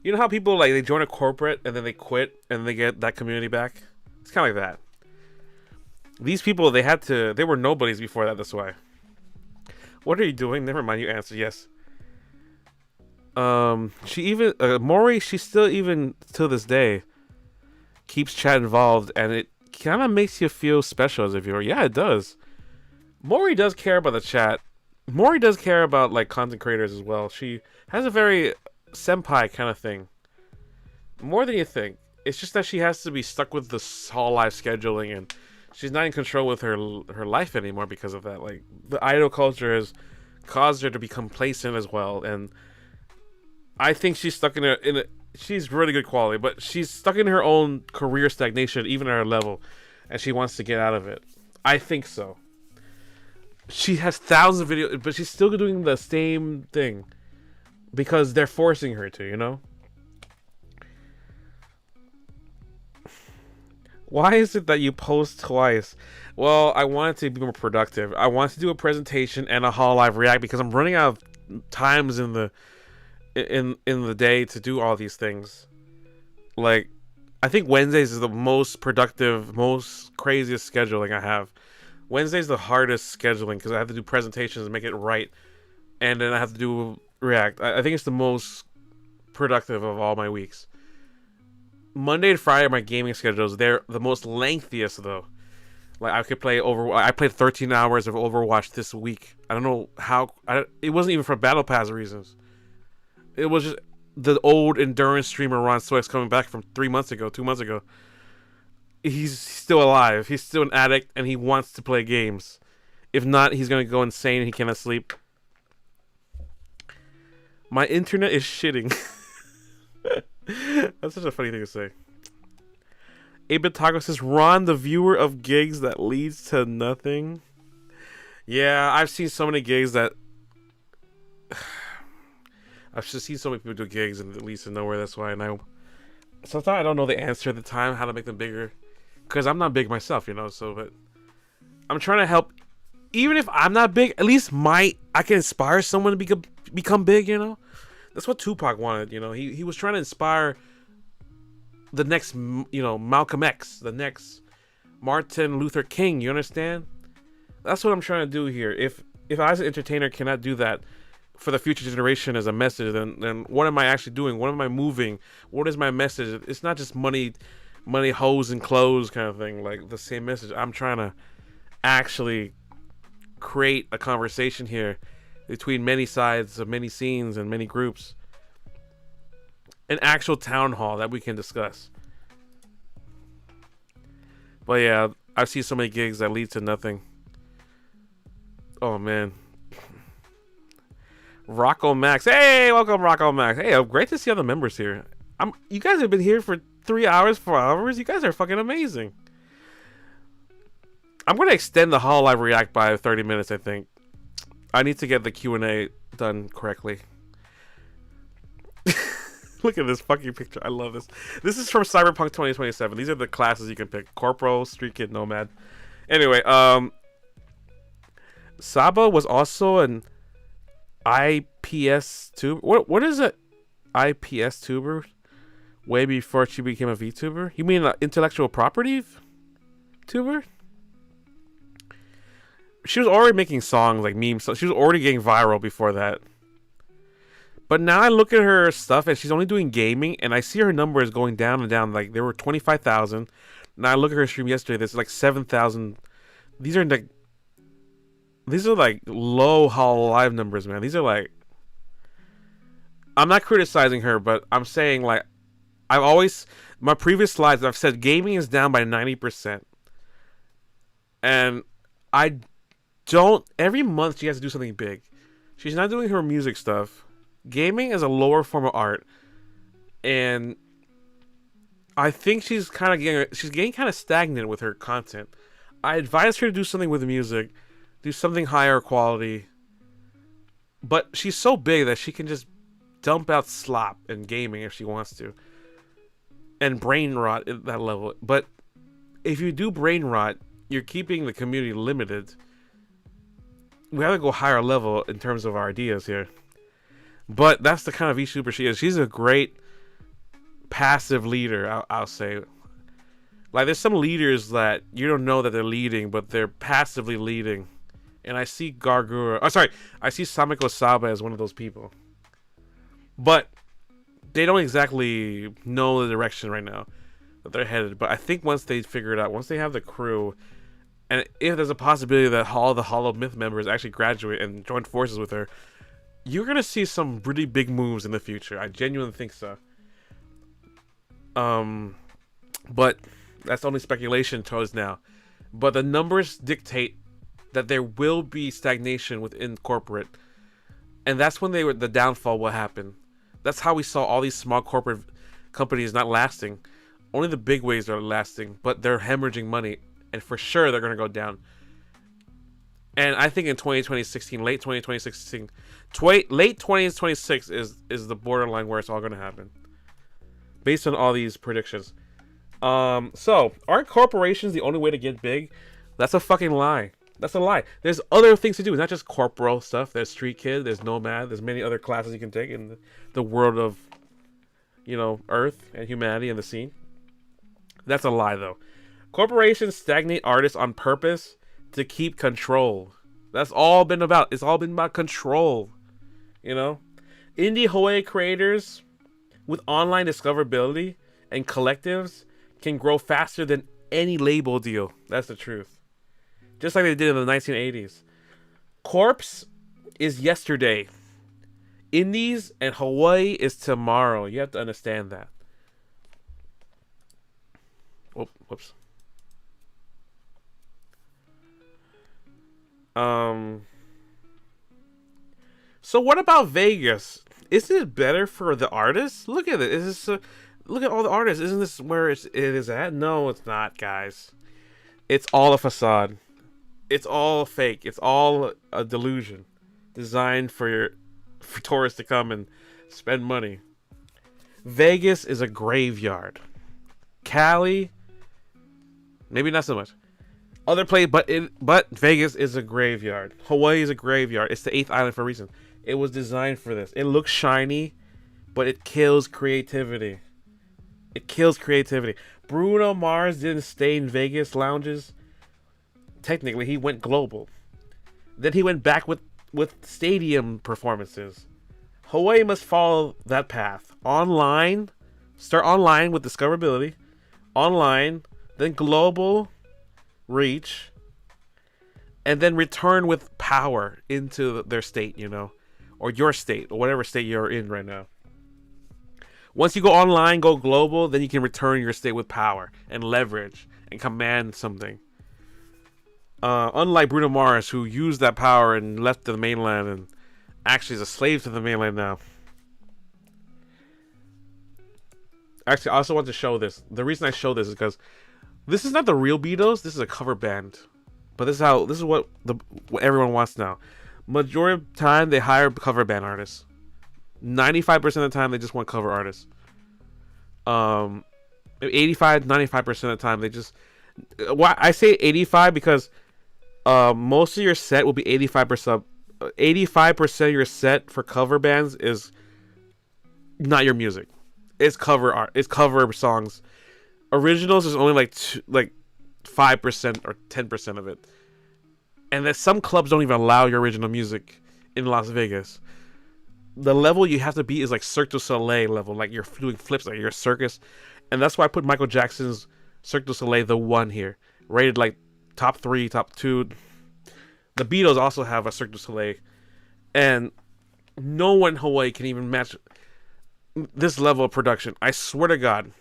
S1: you know how people like they join a corporate and then they quit and they get that community back. It's kind of like that. These people, they were nobodies before that. That's why. What are you doing? Never mind. You answered yes. Maury, she still even to this day keeps chat involved, and it kind of makes you feel special as a viewer. Yeah, it does. Maury does care about the chat. Maury does care about like content creators as well. She has a very senpai kind of thing. More than you think. It's just that she has to be stuck with this whole life scheduling, and she's not in control with her life anymore because of that. Like, the idol culture has caused her to be complacent as well, and I think she's stuck in a she's really good quality, but she's stuck in her own career stagnation, even at her level, and she wants to get out of it. I think so. She has thousands of videos, but she's still doing the same thing because they're forcing her to, you know? Why is it that you post twice? Well, I wanted to be more productive. I wanted to do a presentation and a Hall Live React because I'm running out of times in the day to do all these things. Like, I think Wednesdays is the most productive, most craziest scheduling I have. Wednesday's the hardest scheduling because I have to do presentations and make it right, and then I have to do React. I think it's the most productive of all my weeks. Monday and Friday are my gaming schedules. They're the most lengthiest though. Like, I could play I played 13 hours of Overwatch this week. I don't know how. It wasn't even for Battle Pass reasons. It was just the old endurance streamer Ron Swex coming back from 2 months ago. He's still alive. He's still an addict, and he wants to play games. If not, he's gonna go insane and he cannot sleep. My internet is shitting. That's such a funny thing to say. Abitago says, Ron, the viewer of gigs that leads to nothing. Yeah, I've seen so many gigs that... I've just seen so many people do gigs and it leads to nowhere. That's why. And sometimes I don't know the answer at the time, how to make them bigger. Because I'm not big myself, you know. So, but I'm trying to help. Even if I'm not big, at least I can inspire someone to become big, you know. That's what Tupac wanted, you know. He was trying to inspire the next, you know, Malcolm X, the next Martin Luther King. You understand? That's what I'm trying to do here. If I as an entertainer cannot do that, for the future generation as a message, then what am I actually doing? What am I moving? What is my message? It's not just money, hoes, and clothes kind of thing. Like the same message. I'm trying to actually create a conversation here between many sides of many scenes and many groups. An actual town hall that we can discuss. But yeah, I see so many gigs that lead to nothing. Oh man. Rocco Max. Hey, welcome Rocco Max. Hey, great to see all the members here. You guys have been here for 3 hours, 4 hours. You guys are fucking amazing. I'm going to extend the Hall Live React by 30 minutes, I think. I need to get the Q&A done correctly. Look at this fucking picture. I love this. This is from Cyberpunk 2027. These are the classes you can pick. Corporal, Street Kid, Nomad. Anyway, Saba was also an IPS tuber. What is it? IPS tuber? Way before she became a VTuber? You mean intellectual property tuber? She was already making songs, like memes. So she was already getting viral before that. But now I look at her stuff and she's only doing gaming, and I see her numbers going down and down. Like, there were 25,000. Now I look at her stream yesterday, there's like 7,000. These are like low Hall Live numbers, man. These are like, I'm not criticizing her, but I'm saying, like, my previous slides, I've said gaming is down by 90%. And every month she has to do something big. She's not doing her music stuff. Gaming is a lower form of art, and I think she's getting kind of stagnant with her content. I advise her to do something with music, do something higher quality, but she's so big that she can just dump out slop in gaming if she wants to, and brain rot at that level. But if you do brain rot, you're keeping the community limited. We have to go higher level in terms of our ideas here. But that's the kind of VTuber she is. She's a great passive leader, I'll say. Like, there's some leaders that you don't know that they're leading, but they're passively leading. And I see I see Samiko Saba as one of those people. But they don't exactly know the direction right now that they're headed. But I think once they figure it out, once they have the crew, and if there's a possibility that all the Hollow Myth members actually graduate and join forces with her, you're going to see some really big moves in the future. I genuinely think so. But that's only speculation towards now. But the numbers dictate that there will be stagnation within corporate. And that's when the downfall will happen. That's how we saw all these small corporate companies not lasting. Only the big waves are lasting, but they're hemorrhaging money. And for sure, they're going to go down. And I think in late 2026 is the borderline where it's all going to happen, based on all these predictions. So aren't corporations the only way to get big? That's a fucking lie. That's a lie. There's other things to do. It's not just corporal stuff. There's Street Kid. There's Nomad. There's many other classes you can take in the world of, Earth and humanity and the scene. That's a lie, though. Corporations stagnate artists on purpose to keep control. That's all been about. It's all been about control. Indie Hawaii creators with online discoverability and collectives can grow faster than any label deal. That's the truth. Just like they did in the 1980s. Corpse is yesterday. Indies and Hawaii is tomorrow. You have to understand that. Oh, whoops. So what about Vegas? Isn't it better for the artists? Look at it. Look at all the artists. Isn't this where it is at? No, it's not, guys. It's all a facade. It's all fake. It's all a delusion designed for tourists to come and spend money. Vegas is a graveyard. Cali, maybe not so much. Other place, but Vegas is a graveyard. Hawaii is a graveyard. It's the 8th island for a reason. It was designed for this. It looks shiny, but it kills creativity. It kills creativity. Bruno Mars didn't stay in Vegas lounges. Technically, he went global. Then he went back with with stadium performances. Hawaii must follow that path. Online, start online with discoverability, online, then global reach, and then return with power into their state, you know, or your state, or whatever state you're in right now. Once you go online, go global, then you can return your state with power and leverage and command something. Unlike Bruno Mars, who used that power and left the mainland and actually is a slave to the mainland now. Actually, I also want to show this. The reason I show this is because this is not the real Beatles. This is a cover band. But this is what everyone wants now. Majority of the time, they hire cover band artists. 95% of the time, they just want cover artists. 85, 95% of the time, they just... Why I say 85 because most of your set will be 85%. 85% of your set for cover bands is not your music. It's cover art. It's cover songs. Originals is only like 5% or 10% of it. And that some clubs don't even allow your original music in Las Vegas. The level you have to be is like Cirque du Soleil level, like you're doing flips, like you're a circus. And that's why I put Michael Jackson's Cirque du Soleil the 1 here, rated like top 3, top 2. The Beatles also have a Cirque du Soleil, and no one in Hawaii can even match this level of production. I swear to God,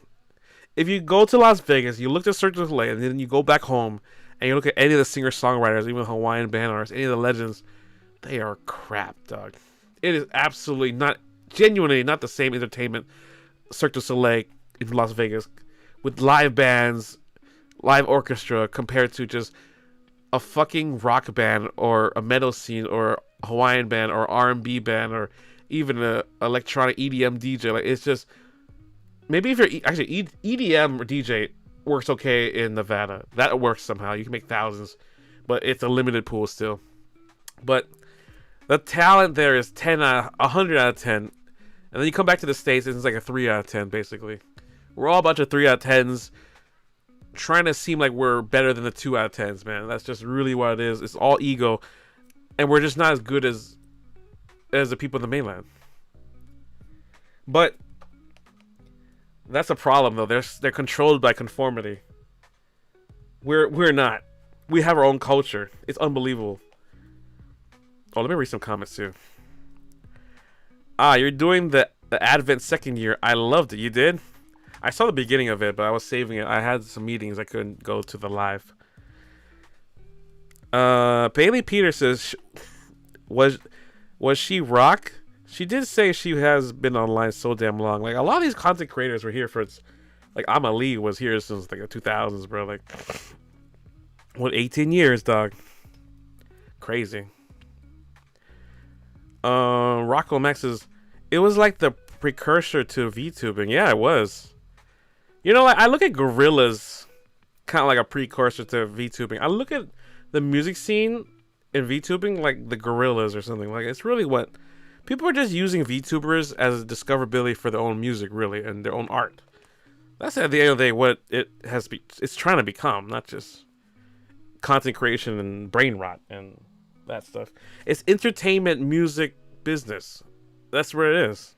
S1: if you go to Las Vegas, you look at Cirque du Soleil, and then you go back home and you look at any of the singer-songwriters, even Hawaiian band artists, any of the legends, they are crap, dog. It is absolutely not, genuinely not the same entertainment Cirque du Soleil in Las Vegas with live bands, live orchestra compared to just a fucking rock band or a metal scene or a Hawaiian band or R&B band or even a electronic EDM DJ. Like, it's just, maybe if you're actually EDM or DJ works okay in Nevada. That works somehow. You can make thousands, but it's a limited pool still. But the talent there is 100 out of 10. And then you come back to the States, and it's like a 3 out of 10, basically. We're all a bunch of 3 out of 10s trying to seem like we're better than the 2 out of 10s, man. That's just really what it is. It's all ego. And we're just not as good as the people in the mainland. But that's a problem, though. They're controlled by conformity. We're not. We have our own culture. It's unbelievable. Oh, let me read some comments, too. You're doing the Advent second year. I loved it. You did? I saw the beginning of it, but I was saving it. I had some meetings. I couldn't go to the live. Bailey Peters says, was she rock? She did say she has been online so damn long. Like, a lot of these content creators were here for its... Like, Amalie was here since, like, the 2000s, bro. Like, what, 18 years, dog? Crazy. Rocco Max says, it was like the precursor to VTubing. Yeah, it was. You know, like, I look at Gorillaz kind of like a precursor to VTubing. I look at the music scene in VTubing like the Gorillaz or something. Like, it's really what... People are just using VTubers as discoverability for their own music, really, and their own art. That's at the end of the day what it's trying to become, not just content creation and brain rot and that stuff. It's entertainment, music, business. That's where it is.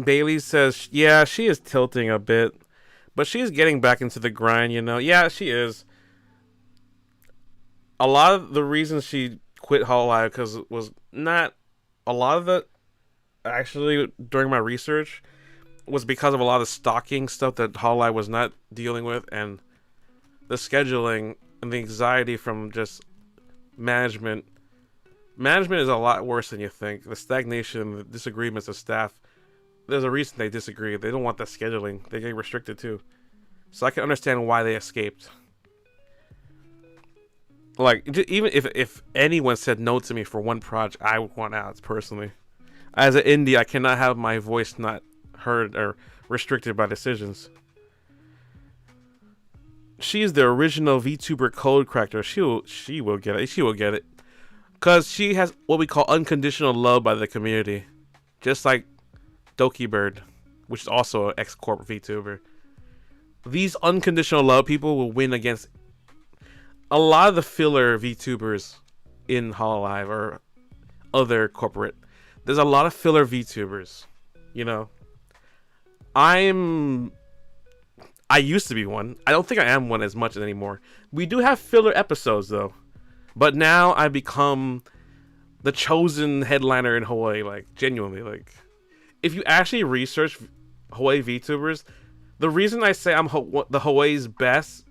S1: Bailey says, yeah, she is tilting a bit, but she's getting back into the grind, you know. Yeah, she is. A lot of the reasons she quit Hololive because it was not a lot of it. Actually, during my research, was because of a lot of stalking stuff that Hololive was not dealing with, and the scheduling and the anxiety from just management. Management is a lot worse than you think. The stagnation, the disagreements of staff. There's a reason they disagree. They don't want that scheduling. They get restricted too. So I can understand why they escaped. Like, even if anyone said no to me for one project, I would want out personally. As an indie, I cannot have my voice not heard or restricted by decisions. She is the original VTuber code cracker. She will get it. She will get it. Because she has what we call unconditional love by the community. Just like Doki Bird, which is also an ex-corp VTuber. These unconditional love people will win against a lot of the filler VTubers in Hololive or other corporate. There's a lot of filler VTubers. You know, I used to be one. I don't think I am one as much anymore. We do have filler episodes though, but now I become the chosen headliner in Hawaii. Like, genuinely, like, if you actually research Hawaii VTubers, the reason I say I'm the Hawaii's best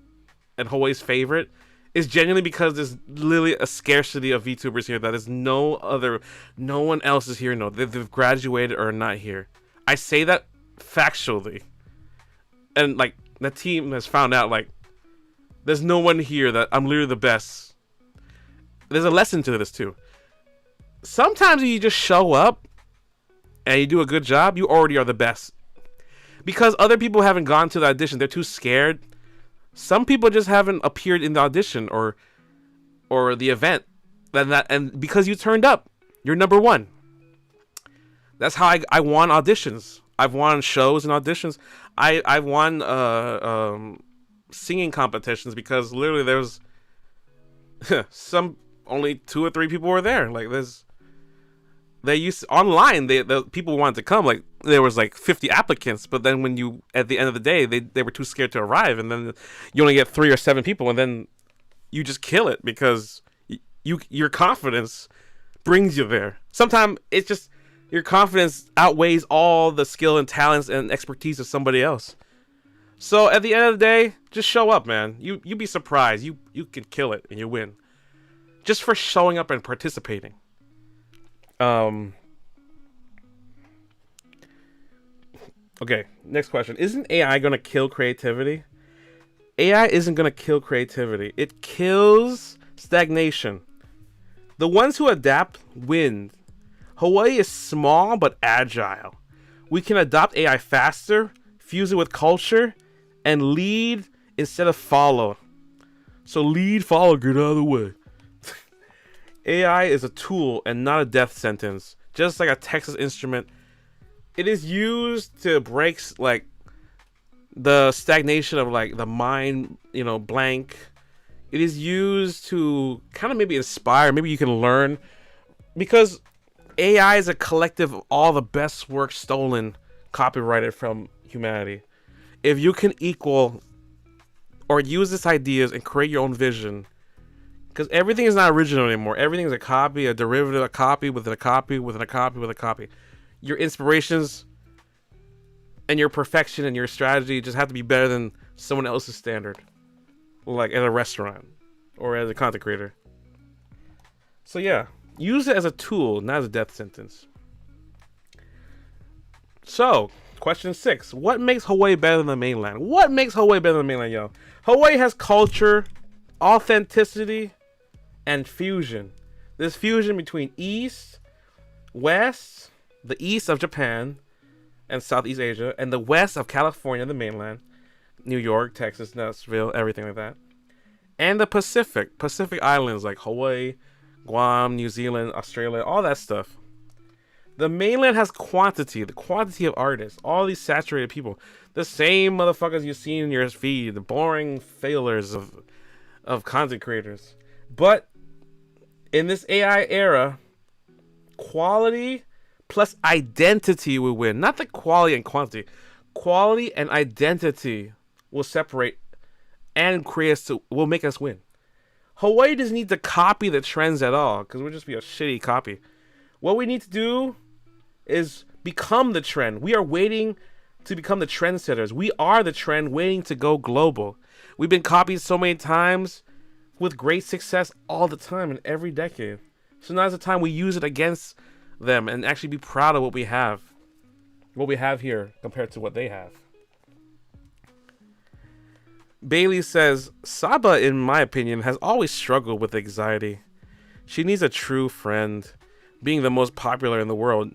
S1: and Hawaii's favorite is genuinely because there's literally a scarcity of VTubers here that is no one else is here. No, they've graduated or are not here. I say that factually, and like the team has found out, like, there's no one here that I'm literally the best. There's a lesson to this too. Sometimes you just show up and you do a good job, you already are the best. Because other people haven't gone to the audition, they're too scared. Some people just haven't appeared in the audition or the event. And because you turned up, you're number one. That's how I won auditions. I've won shows and auditions. I've won singing competitions because literally there's only 2 or 3 people were there. Like, they used online. The people wanted to come. Like, there was like 50 applicants, but then when you at the end of the day they were too scared to arrive, and then you only get 3 or 7 people, and then you just kill it because your confidence brings you there. Sometimes it's just your confidence outweighs all the skill and talents and expertise of somebody else. So at the end of the day, just show up, man. You'd be surprised. You can kill it and you win just for showing up and participating. Okay, next question. Isn't AI gonna kill creativity? AI isn't gonna kill creativity. It kills stagnation. The ones who adapt win. Hawaii is small but agile. We can adopt AI faster, fuse it with culture, and lead instead of follow. So lead, follow, get out of the way. AI is a tool and not a death sentence. Just like a Texas Instrument, it is used to break like the stagnation of like the mind, blank. It is used to kind of maybe inspire. Maybe you can learn, because AI is a collective of all the best work stolen, copyrighted from humanity. If you can equal or use its ideas and create your own vision. Because everything is not original anymore. Everything is a copy, a derivative, a copy within a copy within a copy with a copy. Your inspirations and your perfection and your strategy just have to be better than someone else's standard. Like at a restaurant or as a content creator. So yeah, use it as a tool, not as a death sentence. So, question 6. What makes Hawaii better than the mainland? What makes Hawaii better than the mainland, yo? Hawaii has culture, authenticity, and fusion. This fusion between East, West, the East of Japan and Southeast Asia, and the West of California, the mainland, New York, Texas, Nashville, everything like that, and the Pacific islands like Hawaii, Guam, New Zealand, Australia, all that stuff. The mainland has quantity, the quantity of artists, all these saturated people, the same motherfuckers you see in your feed, the boring failures of content creators. But in this AI era, quality plus identity will win. Not the quality and quantity. Quality and identity will separate and will make us win. Hawaii doesn't need to copy the trends at all, because we'll just be a shitty copy. What we need to do is become the trend. We are waiting to become the trendsetters. We are the trend waiting to go global. We've been copied so many times with great success all the time in every decade. So now's the time we use it against them and actually be proud of what we have here compared to what they have. Bailey says, Saba, in my opinion, has always struggled with anxiety. She needs a true friend. Being the most popular in the world,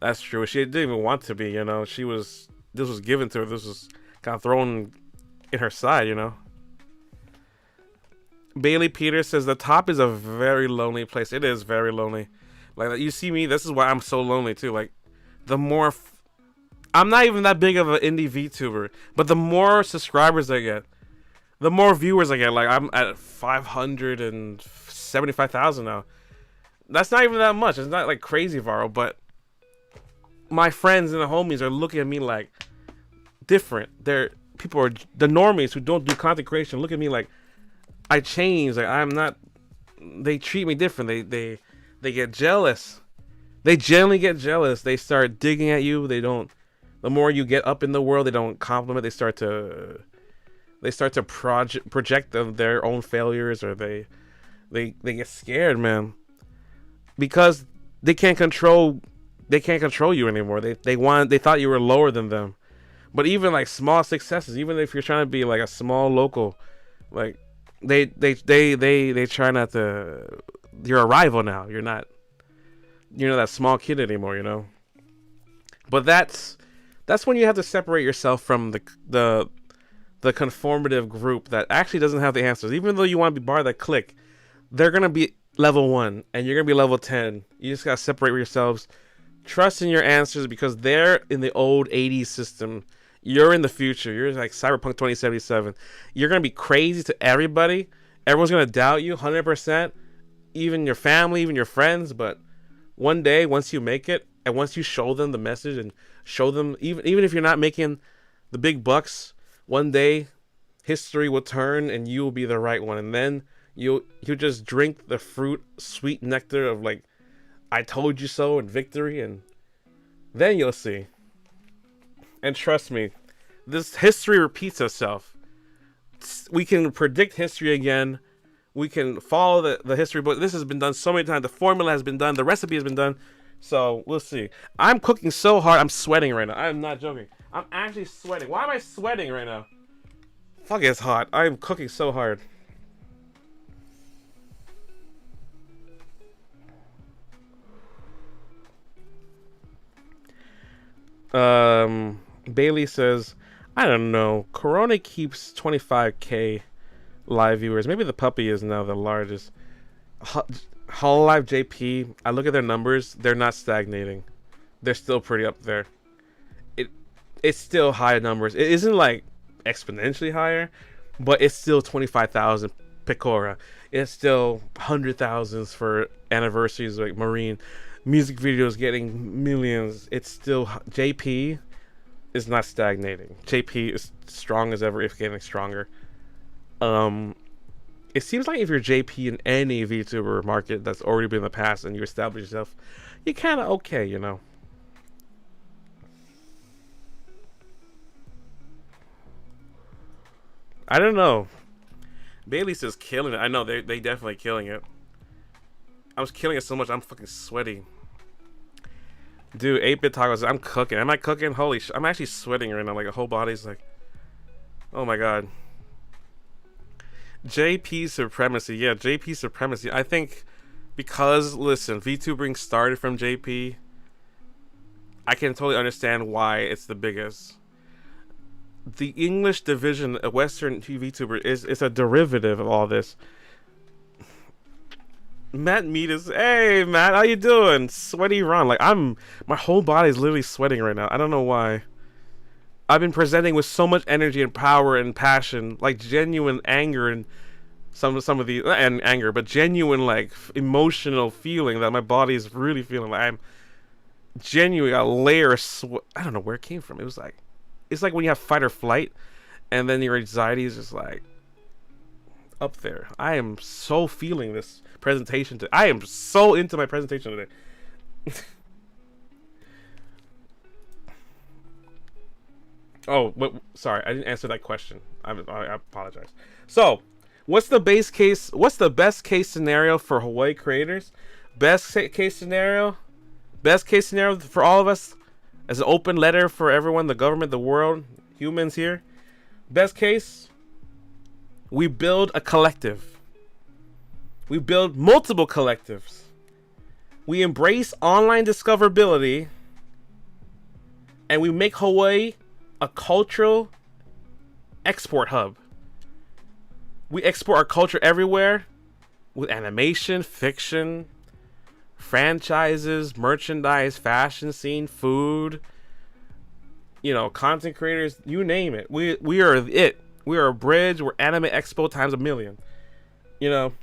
S1: that's true. She didn't even want to be, this was given to her. This was kind of thrown in her side, Bailey Peters says, the top is a very lonely place. It is very lonely. Like, you see me, this is why I'm so lonely too. Like, the more I'm not even that big of an indie VTuber, but the more subscribers I get, the more viewers I get. Like, I'm at 575,000 now. That's not even that much. It's not like crazy viral, but my friends and the homies are looking at me like different. The normies who don't do content creation look at me like I changed. Like, I'm not. They treat me different. They get jealous. They generally get jealous. They start digging at you. They don't. The more you get up in the world, they don't compliment. They start to project their own failures, or they get scared, man, because they can't control you anymore. They thought you were lower than them. But even like small successes, even if you're trying to be like a small local, like they try not to. You're a rival now. You're not that small kid anymore, you know. But that's when you have to separate yourself from the conformative group that actually doesn't have the answers. Even though you want to be part of that clique, they're gonna be level 1 and you're gonna be level 10. You just gotta separate yourselves. Trust in your answers, because they're in the old 80s system. You're in the future. You're like Cyberpunk 2077. You're gonna be crazy to everybody. Everyone's gonna doubt you 100%. Even your family, even your friends. But one day, once you make it, and once you show them the message and show them, even if you're not making the big bucks, one day history will turn and you will be the right one. And then you just drink the sweet nectar of like, I told you so, and victory, and then you'll see. And trust me, this history repeats itself. We can predict history again. We can follow the history book. This has been done so many times. The formula has been done. The recipe has been done. So we'll see. I'm cooking so hard. I'm sweating right now. I'm not joking. I'm actually sweating. Why am I sweating right now? Fuck, it's hot. I'm cooking so hard. Bailey says, I don't know. Corona keeps 25K live viewers. Maybe the puppy is now the largest. Hololive JP, I look at their numbers. They're not stagnating. They're still pretty up there. It's still high numbers. It isn't like exponentially higher, but it's still 25,000 Pecora. It's still 100,000s for anniversaries like Marine. Music videos getting millions. It's still JP is not stagnating. JP is strong as ever, if getting stronger. It seems like if you're JP in any VTuber market that's already been in the past and you establish yourself, you're kind of okay, you know. I don't know. Bailey says killing it. I know they definitely killing it. I was killing it so much I'm fucking sweaty. Dude, 8-bit tacos. I'm cooking. Am I cooking? Holy shit. I'm actually sweating right now. Like, the whole body's like, oh my god. JP supremacy. Yeah, JP supremacy. I think because, listen, VTubing started from JP. I can totally understand why it's the biggest. The English division of Western VTuber is a derivative of all this. Matt Meatus, hey Matt, how you doing? Sweaty Ron, like my whole body is literally sweating right now. I don't know why. I've been presenting with so much energy and power and passion, like genuine anger and some of the and anger, but genuine like emotional feeling that my body is really feeling. Like I'm genuinely a layer of sweat. I don't know where it came from. It's like when you have fight or flight, and then your anxiety is just like up there. I am so feeling this presentation today. I am so into my presentation today. Oh, sorry, I didn't answer that question. I apologize. So, what's the best case scenario for Hawaii creators? Best case scenario for all of us, as an open letter for everyone, the government, the world, humans here. Best case, we build a collective. We build multiple collectives. We embrace online discoverability, and we make Hawaii a cultural export hub. We export our culture everywhere with animation, fiction, franchises, merchandise, fashion scene, food, content creators, you name it. We are it. We're a bridge. We're Anime Expo times a million. You know,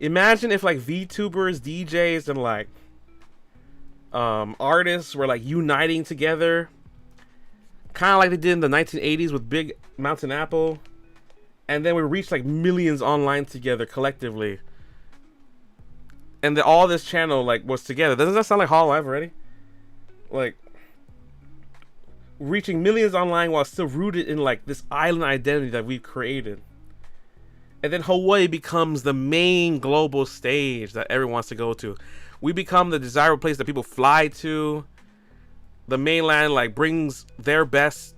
S1: imagine if like VTubers, DJs, and like artists were like uniting together, kind of like they did in the 1980s with Big Mountain Apple, and then we reached like millions online together collectively, and all this channel like was together. Doesn't that sound like Hololive already? Like reaching millions online while still rooted in like this island identity that we've created. And then Hawaii becomes the main global stage that everyone wants to go to. We become the desirable place that people fly to. The mainland like brings their best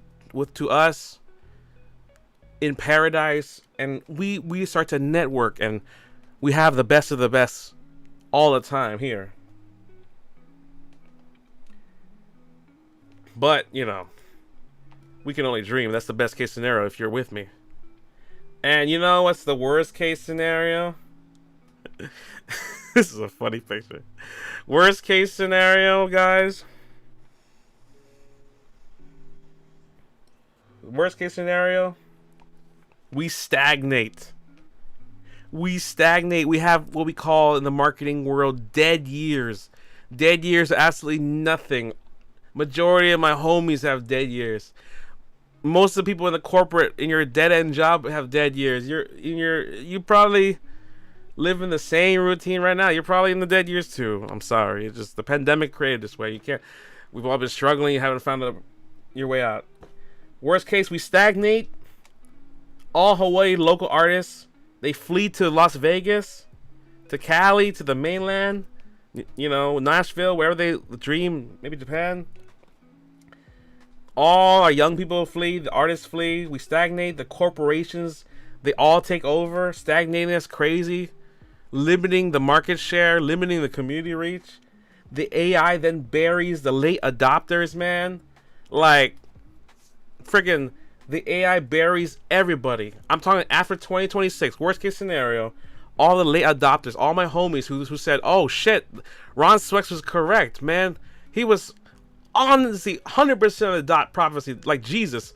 S1: to us in paradise, and we start to network, and we have the best of the best all the time here. But, you know, we can only dream. That's the best case scenario if you're with me. And you know what's the worst case scenario? This is a funny picture. Worst case scenario, guys. Worst case scenario. We stagnate. We stagnate. We have what we call in the marketing world dead years. Dead years are absolutely nothing. Majority of my homies have dead years. Most of the people in the corporate in your dead end job have dead years. You probably live in the same routine right now. You're probably in the dead years too. I'm sorry. It's just the pandemic created this way. You can't. We've all been struggling. You haven't found your way out. Worst case, we stagnate. All Hawaii local artists, they flee to Las Vegas, to Cali, to the mainland. You know, Nashville, wherever they dream. Maybe Japan. All our young people flee, the artists flee, we stagnate, the corporations, they all take over, stagnating us crazy, limiting the market share, limiting the community reach. The AI then buries the late adopters, man. Like, friggin' the AI buries everybody. I'm talking after 2026, worst case scenario, all the late adopters, all my homies who said, oh shit, Ron Swex was correct, man. He was honestly 100% of the dot prophecy, like Jesus.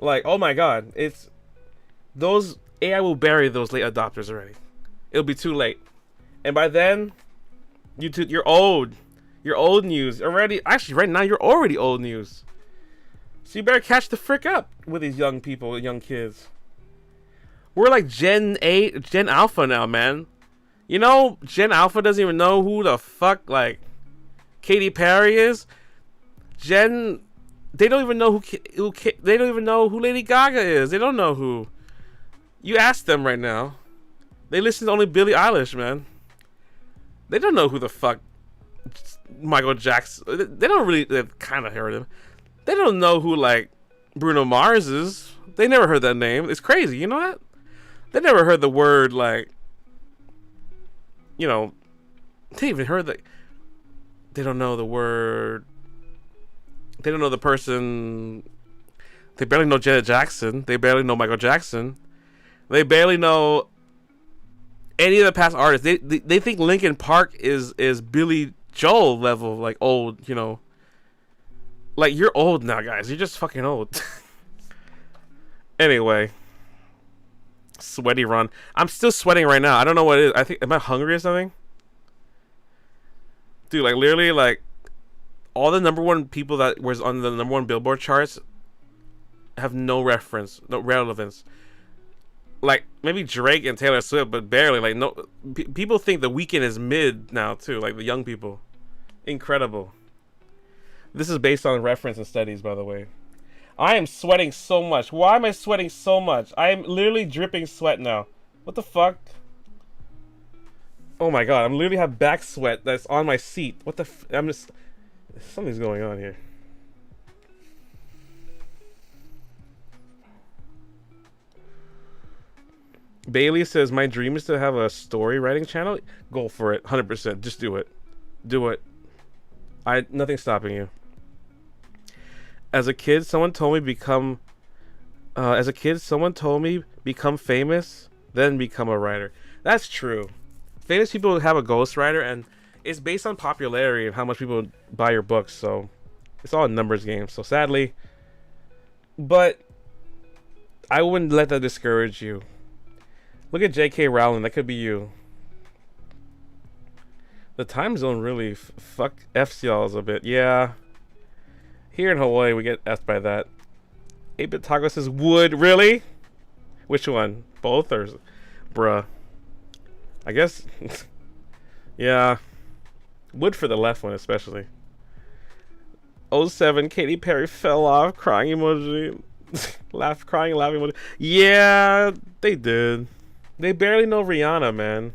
S1: Like, oh my god, it's those AI will bury those late adopters already. It'll be too late, and by then you're old. You're old news already. Actually, right now you're already old news, so you better catch the frick up with these young people, young kids. We're like Gen Alpha now, man. You know, Gen Alpha doesn't even know who the fuck like Katy Perry is. They don't even know they don't even know who Lady Gaga is. They don't know who. You ask them right now. They listen to only Billie Eilish, man. They don't know who the fuck Michael Jackson. They don't really. They've kind of heard him. They don't know who like Bruno Mars is. They never heard that name. It's crazy, you know that? They never heard the word like. You know, they even heard that. They don't know the word. They don't know the person. They barely know Janet Jackson. They barely know Michael Jackson. They barely know any of the past artists. They think Linkin Park is Billy Joel level, like old, you know. Like, you're old now, guys. You're just fucking old. Anyway. Sweaty Ron. I'm still sweating right now. I don't know what it is. I think, am I hungry or something? Dude, like, literally, like, all the number one people that was on the number one Billboard charts have no relevance. Like, maybe Drake and Taylor Swift, but barely. Like, no, people think The Weeknd is mid now, too. Like, the young people. Incredible. This is based on reference and studies, by the way. I am sweating so much. Why am I sweating so much? I am literally dripping sweat now. What the fuck? Oh my god, I'm literally have back sweat that's on my seat. What the I'm just... Something's going on here. Bailey says, my dream is to have a story writing channel. Go for it, 100%. Just do it. Do it. Nothing's stopping you. As a kid, someone told me become famous, then become a writer. That's true. Famous people have a ghostwriter, and it's based on popularity and how much people buy your books, so it's all a numbers game. So sadly, but I wouldn't let that discourage you. Look at J.K. Rowling. That could be you. The time zone really F's y'all a bit. Yeah. Here in Hawaii, we get F'd by that. 8-Bit Taco says wood. Really? Which one? Both or... Bruh. I guess... yeah. Wood for the left one, especially. 07, Katy Perry fell off. Crying emoji. Crying, laughing emoji. Yeah, they did. They barely know Rihanna, man.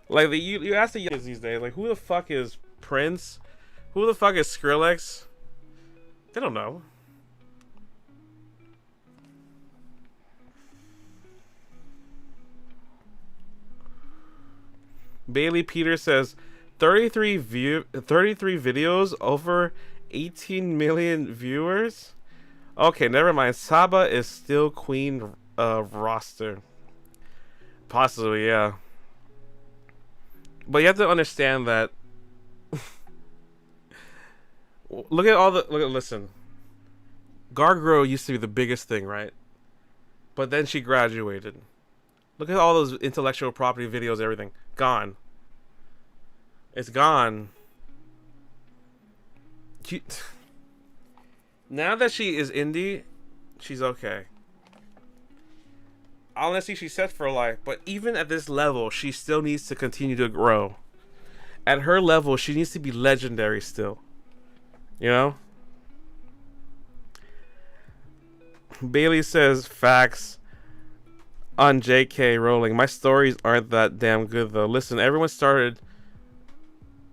S1: Like, you ask the youngsters these days, like, who the fuck is Prince? Who the fuck is Skrillex? They don't know. Bailey Peters says 33 videos over 18 million viewers. Okay, never mind. Saba is still queen roster. Possibly, yeah. But you have to understand that. Listen. Gargro used to be the biggest thing, right? But then she graduated. Look at all those intellectual property videos, everything. Gone. It's gone. Now that she is indie, she's okay. Honestly, she's set for life. But even at this level, she still needs to continue to grow. At her level, she needs to be legendary still. You know? Bailey says, facts on JK Rowling. My stories aren't that damn good, though. Listen, everyone started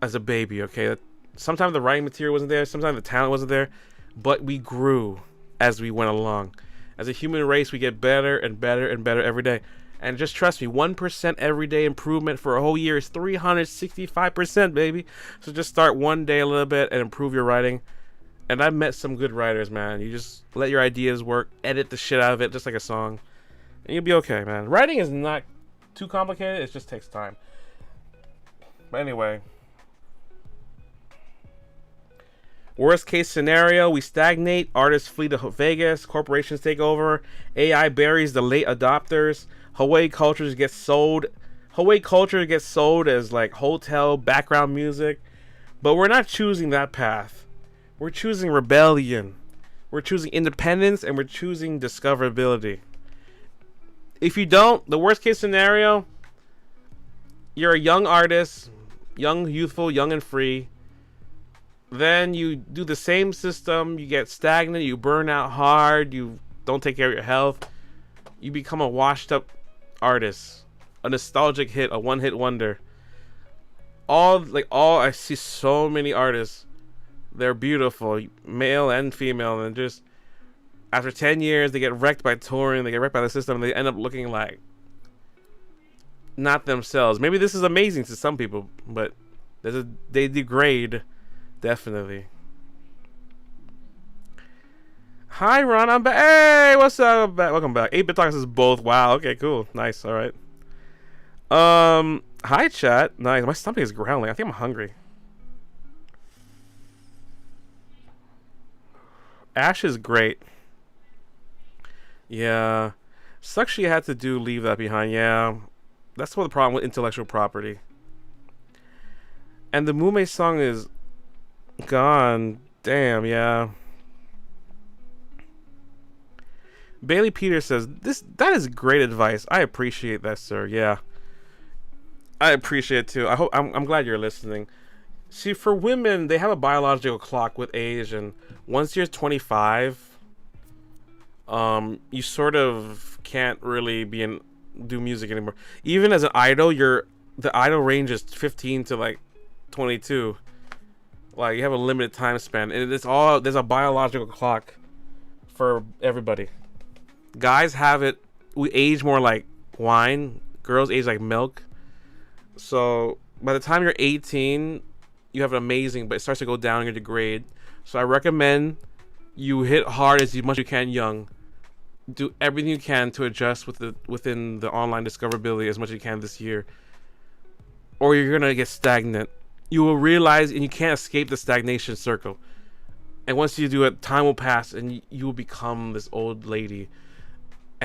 S1: as a baby, okay? Sometimes the writing material wasn't there. Sometimes the talent wasn't there. But we grew as we went along. As a human race, we get better and better and better every day. And just trust me, 1% everyday improvement for a whole year is 365%, baby. So just start one day a little bit and improve your writing. And I've met some good writers, man. You just let your ideas work, edit the shit out of it, just like a song. And you'll be okay, man. Writing is not too complicated. It just takes time. But anyway. Worst case scenario, we stagnate, artists flee to Vegas, corporations take over, AI buries the late adopters, Hawaii culture gets sold as like hotel background music. But we're not choosing that path. We're choosing rebellion. We're choosing independence, and we're choosing discoverability. If you don't, the worst case scenario, you're a young artist, young, youthful, young and free. Then you do the same system, you get stagnant, you burn out hard, you don't take care of your health. You become a washed up artist, a nostalgic hit, a one-hit wonder. I see so many artists. They're beautiful, male and female, and just after 10 years they get wrecked by touring, they get wrecked by the system, and they end up looking like not themselves. Maybe this is amazing to some people, but they degrade. Definitely. Hi, Ron. I'm back. Hey, what's up? I'm back. Welcome back. 8-Bit Talk says both. Wow. Okay, cool. Nice. All right. Hi, chat. Nice. My stomach is growling. I think I'm hungry. Ash is great. Yeah. Sucks she had to leave that behind. Yeah. That's what the problem with intellectual property. And the Mume song is gone. Damn, yeah. Bailey Peters says that is great advice. I appreciate that, sir. Yeah. I appreciate it too. I'm glad you're listening. See, for women, they have a biological clock with age, and once you're 25, you sort of can't really do music anymore. Even as an idol, the idol range is 15 to like 22. Like, you have a limited time span, and there's a biological clock for everybody. Guys we age more like wine. Girls age like milk. So by the time you're 18, you have an amazing, but it starts to go down and you degrade. So I recommend you hit hard as much as you can young. Do everything you can to adjust within the online discoverability as much as you can this year, or you're gonna get stagnant. You will realize, and you can't escape the stagnation circle. And once you do it, time will pass, and you will become this old lady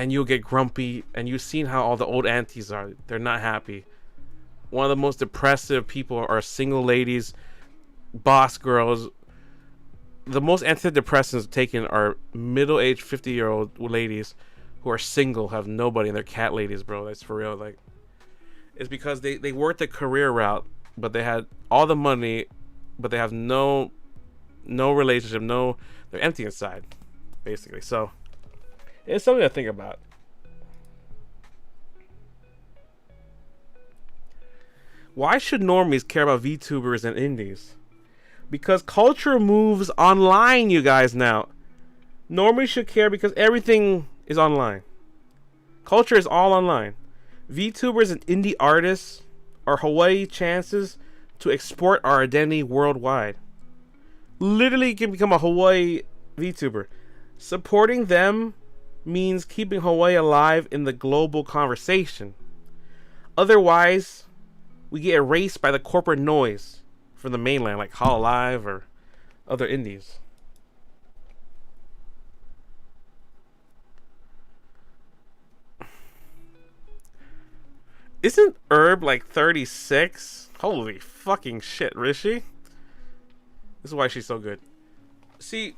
S1: and you'll get grumpy, and you've seen how all the old aunties are. They're not happy. One of the most depressive people are single ladies, boss girls. The most antidepressants taken are middle-aged 50-year-old ladies who are single, have nobody, and they're cat ladies, bro. That's for real. Like, it's because they worked the career route, but they had all the money, but they have no relationship, they're empty inside, basically. So it's something to think about. Why should normies care about VTubers and indies? Because culture moves online, you guys, now. Normies should care because everything is online. Culture is all online. VTubers and indie artists are Hawaii chances to export our identity worldwide. Literally, you can become a Hawaii VTuber. Supporting them means keeping Hawaii alive in the global conversation. Otherwise, we get erased by the corporate noise from the mainland, like Hololive or other indies. Isn't Herb like 36? Holy fucking shit, is she? This is why she's so good. See,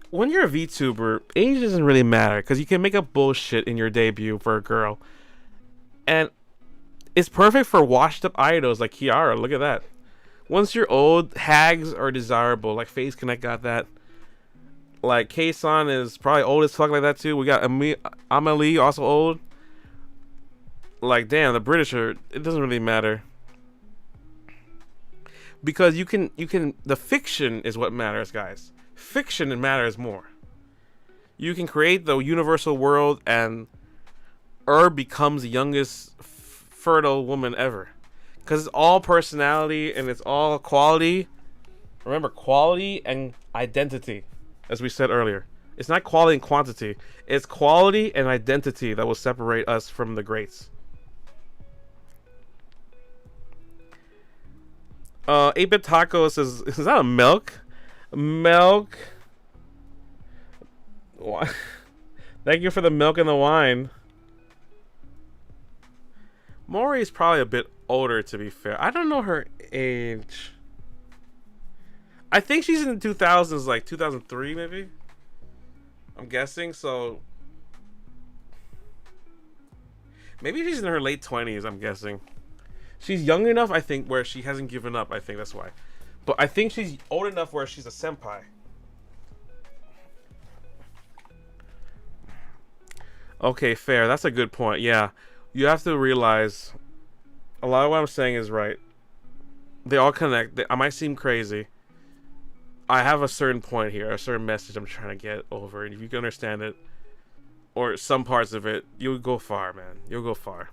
S1: when you're a VTuber, age doesn't really matter because you can make up bullshit in your debut for a girl. And it's perfect for washed up idols like Kiara. Look at that. Once you're old, hags are desirable. Like Phase Connect got that. Like K-San is probably old as fuck like that too. We got Amelie also old. Like damn, the British are. It doesn't really matter. Because you can the fiction is what matters, guys. Fiction matters more. You can create the universal world and Herb becomes the youngest fertile woman ever. Because it's all personality and it's all quality. Remember, quality and identity, as we said earlier. It's not quality and quantity. It's quality and identity that will separate us from the greats. 8-Bit Taco says, is that a milk? Milk. Thank you for the milk and the wine. Maury is probably a bit older, to be fair. I don't know her age. I think she's in the 2000s, like 2003 maybe. I'm guessing, so maybe she's in her late 20s, I'm guessing. She's young enough, I think, where she hasn't given up. I think that's why. But I think she's old enough where she's a senpai. Okay, fair. That's a good point. Yeah. You have to realize a lot of what I'm saying is right. They all connect. I might seem crazy. I have a certain point here, a certain message I'm trying to get over. And if you can understand it, or some parts of it, you'll go far, man. You'll go far.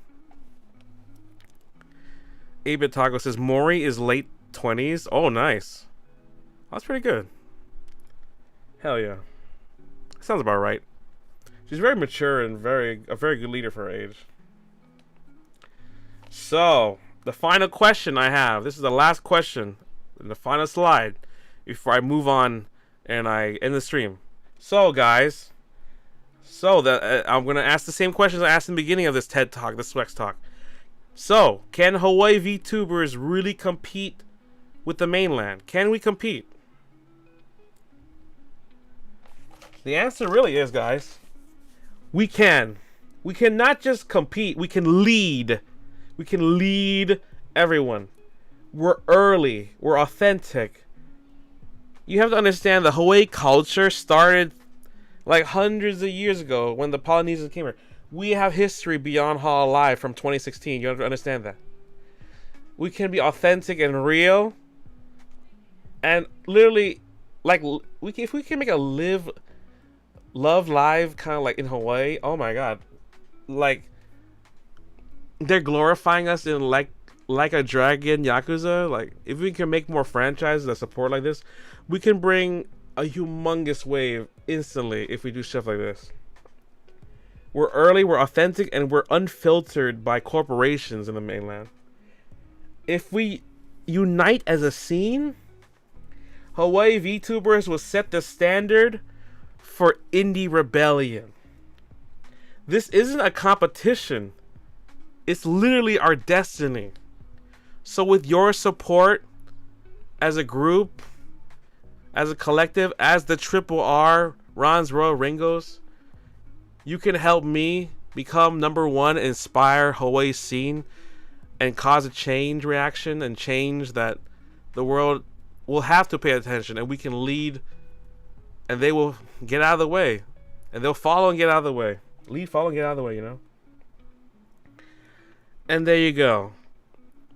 S1: 8-Bit Taco says Maury is late 20s. Oh, nice. That's pretty good. Hell yeah. Sounds about right. She's very mature and a very good leader for her age. So, the final question I have. This is the last question and the final slide before I move on and I end the stream. So, guys. So, I'm going to ask the same questions I asked in the beginning of this TED Talk, this SWEX Talk. So, can Hawaii VTubers really compete with the mainland? Can we compete? The answer really is, guys, we can. We can not just compete, we can lead. We can lead everyone. We're early, we're authentic. You have to understand the Hawaii culture started like hundreds of years ago when the Polynesians came here. We have history beyond Hololive from 2016. You have to understand that. We can be authentic and real. And literally, like, if we can make a love live kind of like in Hawaii, oh my god. Like, they're glorifying us in like a Dragon Yakuza. Like, if we can make more franchises that support like this, we can bring a humongous wave instantly if we do stuff like this. We're early, we're authentic, and we're unfiltered by corporations in the mainland. If we unite as a scene, Hawaii VTubers will set the standard for indie rebellion. This isn't a competition. It's literally our destiny. So with your support as a group, as a collective, as the Triple R, Ron's Royal Ringos, you can help me become #1, inspire Hawaii scene, and cause a change reaction and change that the world will have to pay attention, and we can lead, and they will get out of the way, and they'll follow and get out of the way. Lead, follow, and get out of the way, you know? And there you go.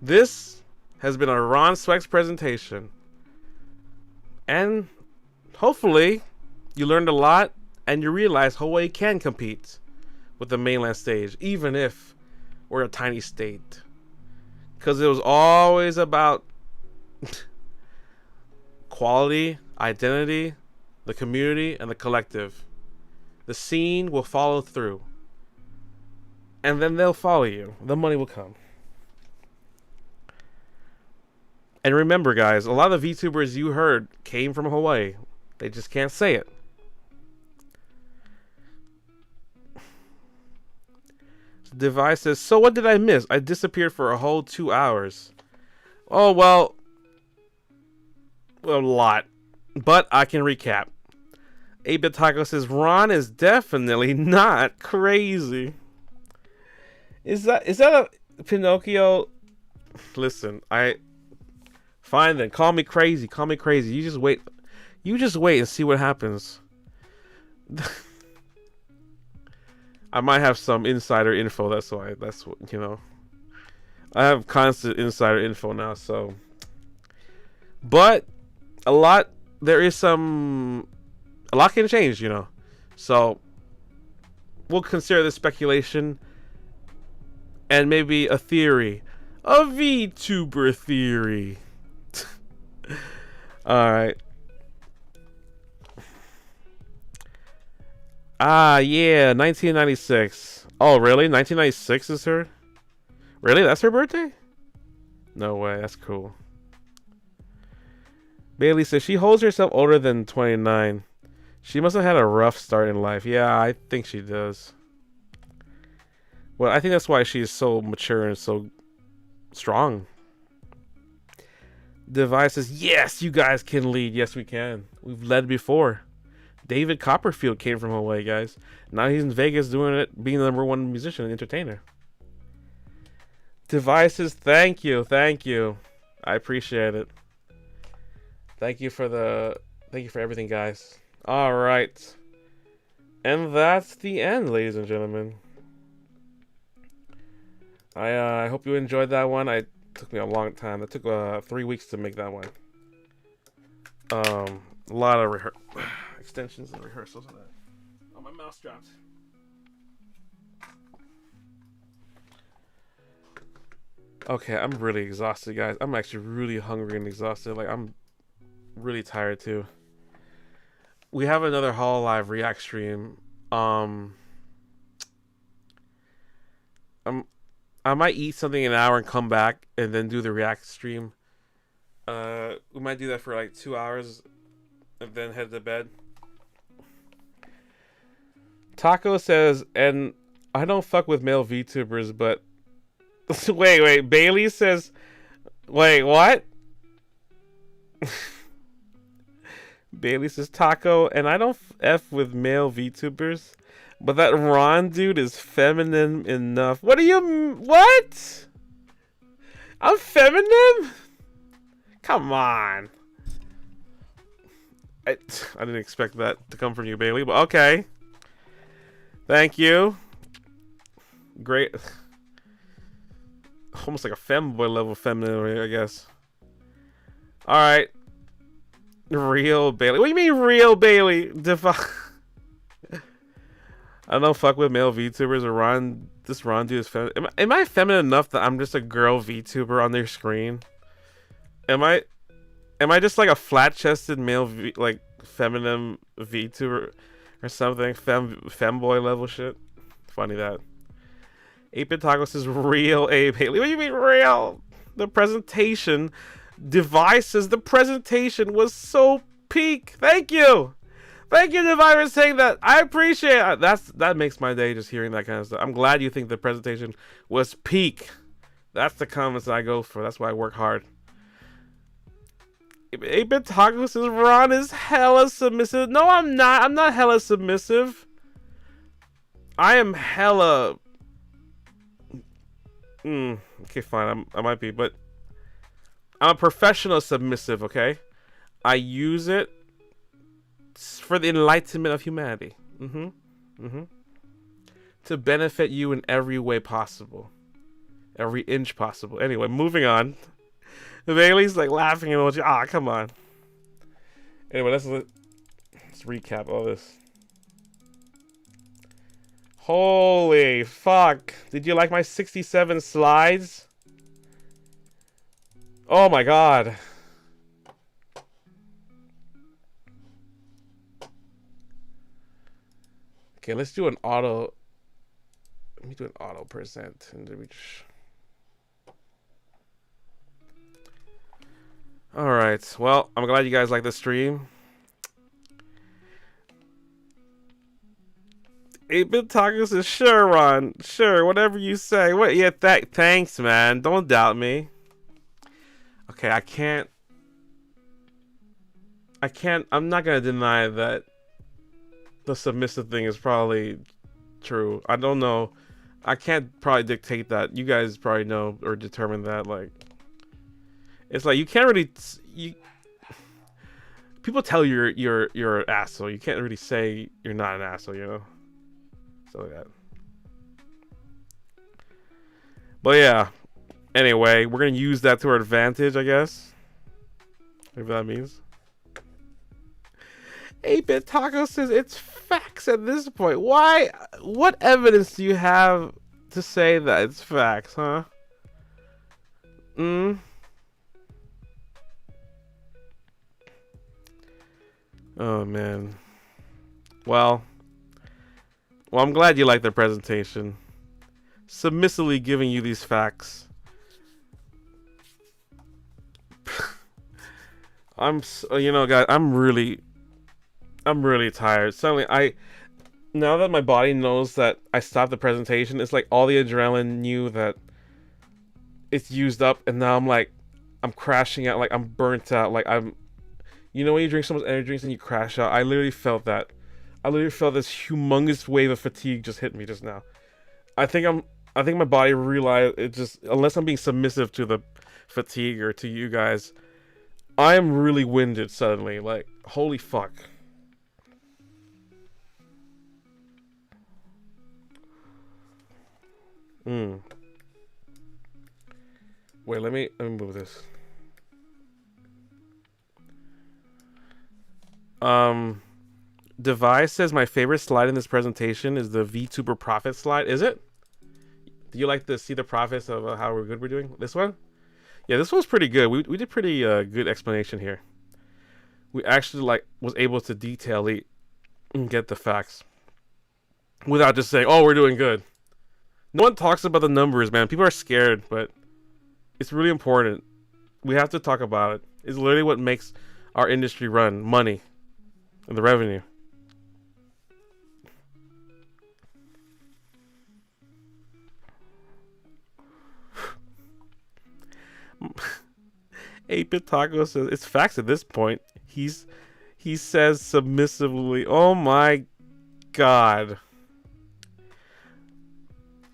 S1: This has been a Ron Swex presentation. And hopefully you learned a lot and you realize Hawaii can compete with the mainland stage, even if we're a tiny state. Because it was always about quality, identity, the community, and the collective. The scene will follow through. And then they'll follow you. The money will come. And remember, guys, a lot of the VTubers you heard came from Hawaii. They just can't say it. Device says, so what did I miss? I disappeared for a whole 2 hours. Oh, well, a lot. But I can recap. 8-Bit Taco says, Ron is definitely not crazy. Is that a Pinocchio? Listen, fine then. Call me crazy. Call me crazy. You just wait. You just wait and see what happens. I might have some insider info. That's why. That's what, you know. I have constant insider info now. So, but a lot. There is some. A lot can change, you know. So we'll consider this speculation and maybe a theory, a VTuber theory. All right. Ah, yeah, 1996. Oh, really? 1996 is her? Really? That's her birthday? No way. That's cool. Bailey says she holds herself older than 29. She must have had a rough start in life. Yeah, I think she does. Well, I think that's why she's so mature and so strong. Device says, yes, you guys can lead. Yes, we can. We've led before. David Copperfield came from Hawaii, guys. Now he's in Vegas doing it, being the #1 musician and entertainer. Device says, thank you. Thank you. I appreciate it. Thank you for everything, guys. All right. And that's the end, ladies and gentlemen. I hope you enjoyed that one. It took me a long time. It took 3 weeks to make that one. A lot of extensions and rehearsals on that. Oh, my mouse dropped. Okay, I'm really exhausted, guys. I'm actually really hungry and exhausted. Like, I'm really tired too. We have another Hololive React stream. I might eat something in an hour and come back and then do the React stream. We might do that for like 2 hours and then head to bed. Taco says, and I don't fuck with male VTubers, but wait. Bailey says, wait, what? Bailey says, Taco, and I don't F with male VTubers, but that Ron dude is feminine enough. What? I'm feminine? Come on. I didn't expect that to come from you, Bailey, but okay. Thank you. Great. Almost like a femboy level feminine, I guess. Alright. Real Bailey. What do you mean, real Bailey? I don't fuck with male VTubers or Ron. This Ron dude is feminine. Am I feminine enough that I'm just a girl VTuber on their screen? Am I just like a flat-chested male like feminine VTuber or something? Femboy level shit. Funny that. 8-Bit Taco says real Abe Haley. What do you mean real? The presentation. Devices. The presentation was so peak. Thank you. Thank you, Divine, for saying that. I appreciate it. That makes my day just hearing that kind of stuff. I'm glad you think the presentation was peak. That's the comments I go for. That's why I work hard. 8-Bit Taco says Ron is hella submissive. No, I'm not. I'm not hella submissive. I am hella... okay, fine. I might be, but... I'm a professional submissive, okay? I use it for the enlightenment of humanity. To benefit you in every way possible. Every inch possible. Anyway, moving on. Bailey's like laughing emoji. Ah, come on. Anyway, let's recap all this. Holy fuck. Did you like my 67 slides? Oh my god. Okay, let's do an auto. Let me do an auto present and reach. Alright, well, I'm glad you guys like the stream. 8-Bit Taco says, sure, Ron. Sure, whatever you say. What? Yeah, thanks, man. Don't doubt me. Okay, I'm not gonna deny that the submissive thing is probably true. I don't know. I can't probably dictate that. You guys probably know or determine that. Like, it's like you can't really. People tell you're an asshole. You can't really say you're not an asshole. You know. So like that. But yeah. Anyway, we're gonna use that to our advantage, I guess. Whatever that means. 8-Bit Taco says it's facts at this point. Why? What evidence do you have to say that it's facts, huh? Oh man. Well, I'm glad you like the presentation. Submissively giving you these facts. Guys, I'm really tired. Suddenly, now that my body knows that I stopped the presentation, it's like all the adrenaline knew that it's used up, and now I'm crashing out, like I'm burnt out, like when you drink so much energy drinks and you crash out. I literally felt that. I literally felt this humongous wave of fatigue just hit me just now. I think my body realized it just, unless I'm being submissive to the fatigue or to you guys, I am really winded suddenly. Like, holy fuck. Wait, let me move this. Device says my favorite slide in this presentation is the VTuber profit slide. Is it? Do you like to see the profits of how good we're doing? This one? Yeah, this one's pretty good. We did pretty good explanation here. We actually was able to detailedly get the facts without just saying, "Oh, we're doing good." No one talks about the numbers, man. People are scared, but it's really important. We have to talk about it. It's literally what makes our industry run. Money and the revenue. Eight-Bit Taco says it's facts at this point. He says submissively, "Oh my god."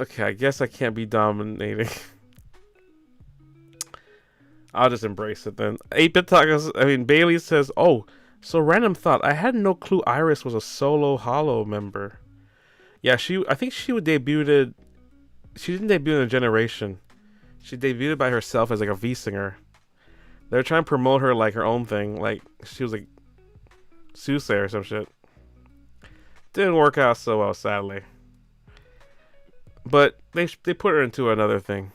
S1: Okay, I guess I can't be dominating. I'll just embrace it then. 8-Bit Taco, Bailey says, "Oh, so random thought. I had no clue Iris was a solo Hollow member." Yeah, I think she debuted. She didn't debut in a generation. She debuted by herself as like a V singer. They're trying to promote her like her own thing, like she was like soothsayer or some shit. Didn't work out so well, sadly. But they put her into another thing.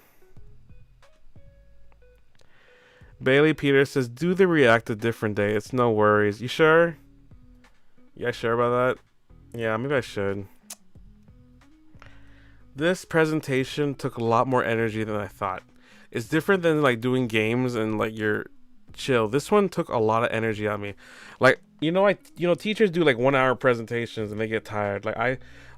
S1: Bailey Peters says, "Do the react a different day. It's no worries." You sure? You guys sure about that? Yeah, maybe I should. This presentation took a lot more energy than I thought. It's different than like doing games and like you're chill. This one took a lot of energy on me. Like teachers do like 1 hour presentations and they get tired. Like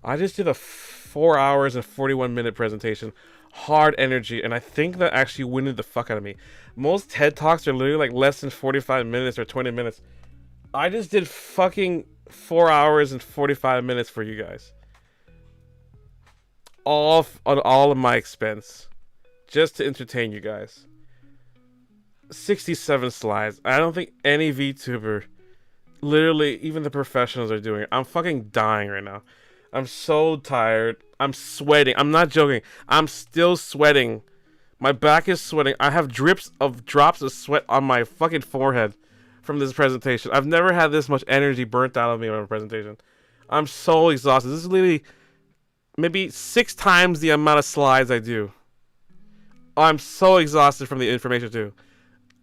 S1: I just did a 4 hours and 41-minute presentation, hard energy, and I think that actually winded the fuck out of me. Most TED Talks are literally like less than 45 minutes or 20 minutes. I just did fucking 4 hours and 45 minutes for you guys. All of my expense. Just to entertain you guys. 67 slides. I don't think any VTuber, literally even the professionals, are doing it. I'm fucking dying right now. I'm so tired. I'm sweating. I'm not joking. I'm still sweating. My back is sweating. I have drops of sweat on my fucking forehead from this presentation. I've never had this much energy burnt out of me on a presentation. I'm so exhausted. This is literally maybe 6 times the amount of slides I do. I'm so exhausted from the information too.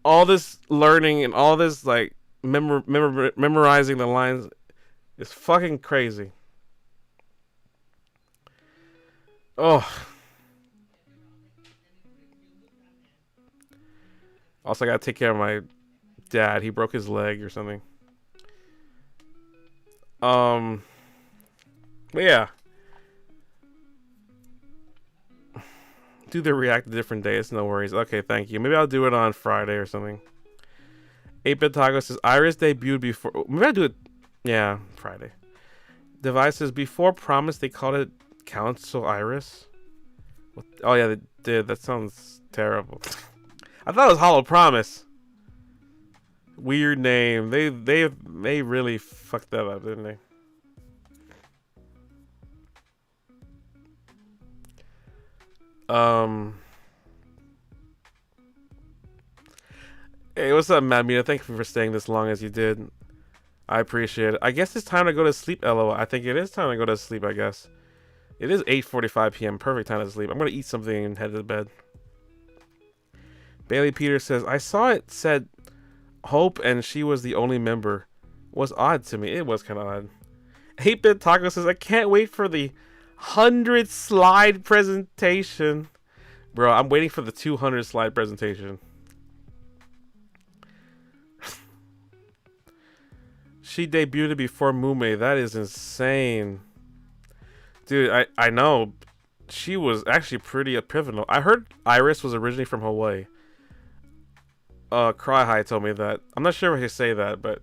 S1: All this learning and all this like memorizing the lines is fucking crazy. Oh. Also, I gotta take care of my dad. He broke his leg or something. But yeah. Do the react to different days, no worries. Okay, thank you. Maybe I'll do it on Friday or something. 8-Bit Taco says Iris debuted before. Maybe I'll do it. Yeah, Friday. Device says before Promise they called it Council Iris. What? Oh yeah, they did. That sounds terrible. I thought it was Hollow Promise. Weird name. They really fucked that up, didn't they? Hey, what's up, Mamina? Thank you for staying this long as you did. I appreciate it. I guess it's time to go to sleep, LOL. I think it is time to go to sleep, I guess. It is 8:45 p.m. Perfect time to sleep. I'm going to eat something and head to bed. Bailey Peters says, I saw it said Hope and she was the only member. Was odd to me. It was kind of odd. 8-Bit Taco says, I can't wait for the 100 slide presentation. Bro, I'm waiting for the 200 slide presentation. She debuted before Mume. That is insane. Dude, I know. She was actually pretty pivotal. I heard Iris was originally from Hawaii. Cry High told me that. I'm not sure if I can say that, but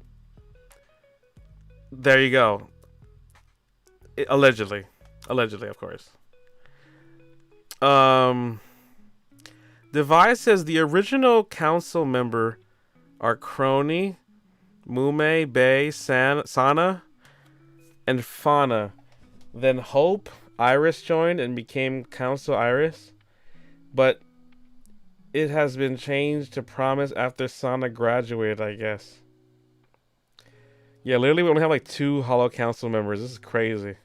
S1: there you go. Allegedly, of course. Device says the original council member are Crony, Mume, Bay, Sana, and Fauna. Then Hope, Iris joined and became Council Iris, but it has been changed to Promise after Sana graduated, I guess. Yeah, literally we only have like 2 Hollow Council members. This is crazy.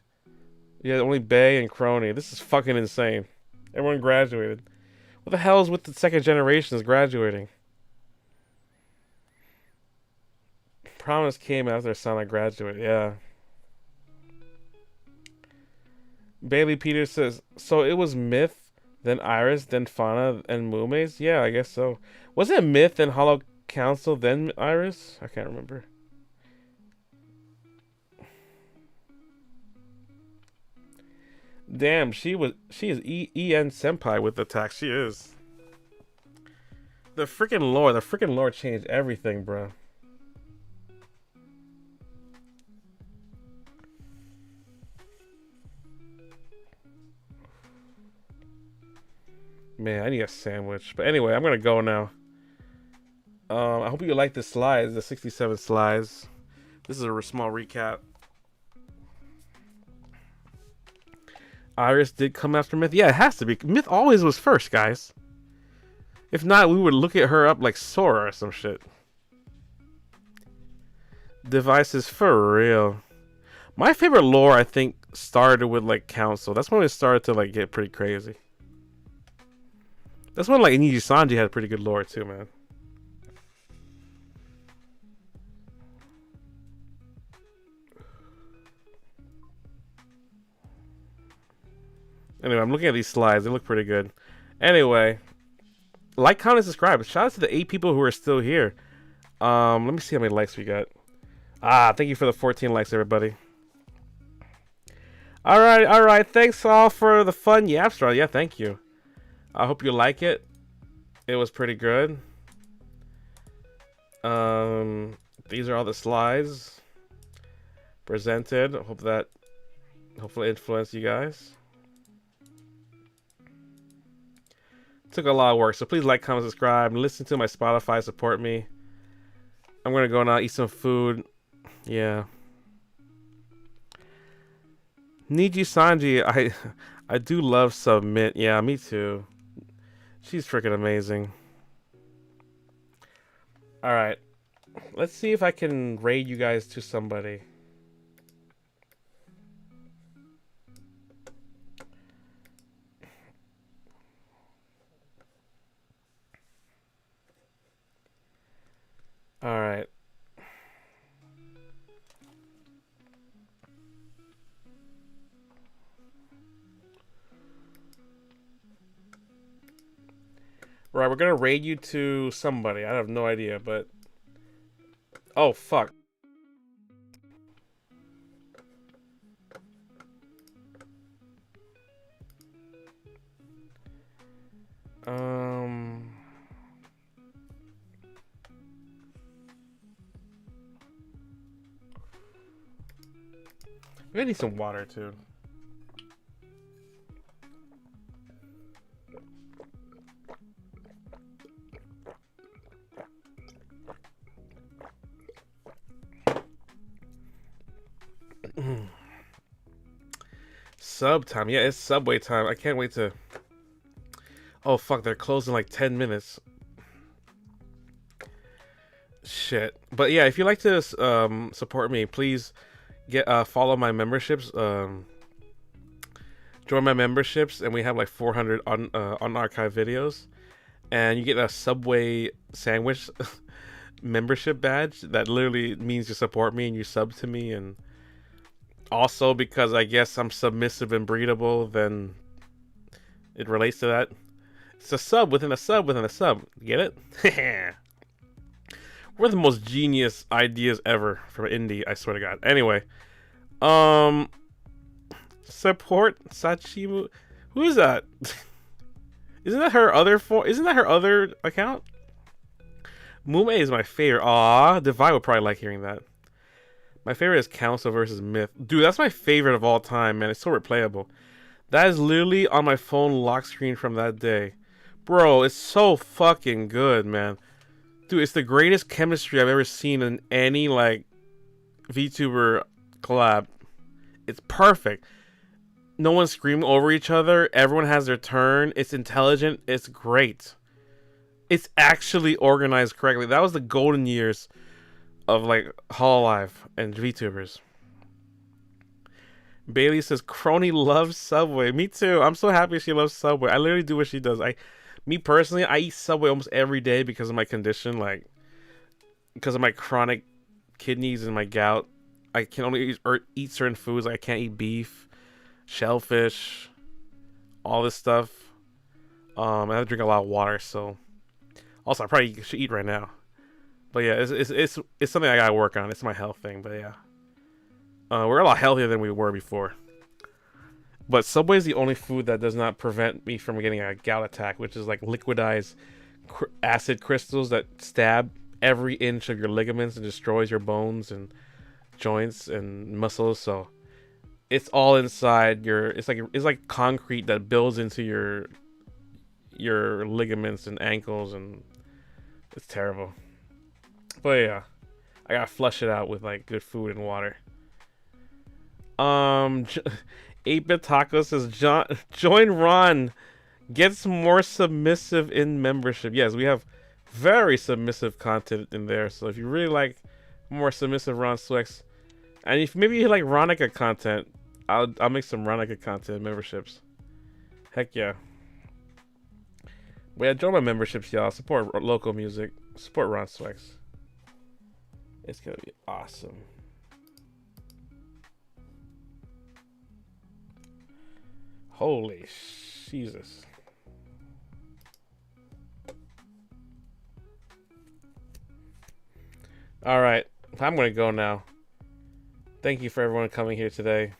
S1: Yeah, only Bay and Crony. This is fucking insane. Everyone graduated. What the hell is with the second generations graduating? Promise came after Sana graduated, yeah. Bailey Peters says, so it was Myth, then Iris, then Fauna, and Mumes? Yeah, I guess so. Was it Myth, then Hollow Council, then Iris? I can't remember. Damn, she is EN Senpai with the tax. She is. The freaking lore changed everything, bro. Man, I need a sandwich. But anyway, I'm gonna go now. I hope you like the slides, the 67 slides. This is a small recap. Iris did come after Myth. Yeah, it has to be. Myth always was first, guys. If not, we would look at her up like Sora or some shit. Devices for real. My favorite lore, I think, started with like Council. That's when it started to like get pretty crazy. That's when like Iniji Sanji had pretty good lore too, man. Anyway, I'm looking at these slides. They look pretty good. Anyway, like, comment, subscribe. Shout out to the 8 people who are still here. Let me see how many likes we got. Thank you for the 14 likes, everybody. All right. Thanks all for the fun Yapstar. Yeah, thank you. I hope you like it. It was pretty good. These are all the slides presented. Hopefully influence you guys. Took a lot of work, so please like, comment, subscribe, listen to my Spotify, support me. I'm gonna go now eat some food. Yeah. Niji Sanji, I do love Submit. Yeah, me too. She's freaking amazing. Alright. Let's see if I can raid you guys to somebody. Alright. Right, we're gonna raid you to somebody. I have no idea, but... Oh, fuck. I need some water, too. Sub time. Yeah, it's Subway time. I can't wait to... Oh, fuck. They're closed in like 10 minutes. Shit. But yeah, if you'd like to support me, please follow my memberships. Join my memberships, and we have like 400 unarchived videos. And you get a Subway sandwich membership badge that literally means you support me and you sub to me. And also, because I guess I'm submissive and breedable, then it relates to that. It's a sub within a sub within a sub. Get it? We're the most genius ideas ever from indie, I swear to God. Anyway, support Sachimu. Who is that? Isn't that her other Isn't that her other account? Mume is my favorite. Aw, Divide would probably like hearing that. My favorite is Council versus Myth. Dude, that's my favorite of all time, man. It's so replayable. That is literally on my phone lock screen from that day. Bro, it's so fucking good, man. Dude, it's the greatest chemistry I've ever seen in any, like, VTuber collab. It's perfect. No one's screaming over each other. Everyone has their turn. It's intelligent. It's great. It's actually organized correctly. That was the golden years of, like, Hololive and VTubers. Bailey says, Crony loves Subway. Me too. I'm so happy she loves Subway. I literally do what she does. Me personally, I eat Subway almost every day because of my condition, like because of my chronic kidneys and my gout. I can only eat certain foods. Like I can't eat beef, shellfish, all this stuff. I have to drink a lot of water. So, also I probably should eat right now. But yeah, it's something I gotta work on. It's my health thing. But yeah, we're a lot healthier than we were before. But Subway is the only food that does not prevent me from getting a gout attack, which is like liquidized acid crystals that stab every inch of your ligaments and destroys your bones and joints and muscles. So it's all inside your. It's like concrete that builds into your ligaments and ankles, and it's terrible. But yeah, I gotta flush it out with like good food and water. 8-Bit Taco says, join Ron. Gets more submissive in membership. Yes, we have very submissive content in there. So if you really like more submissive Ron Swex, and if maybe you like Ronica content, I'll make some Ronica content memberships. Heck yeah. But yeah, join my memberships, y'all. Support local music. Support Ron Swex. It's gonna be awesome. Holy Jesus. Alright, I'm gonna go now. Thank you for everyone coming here today.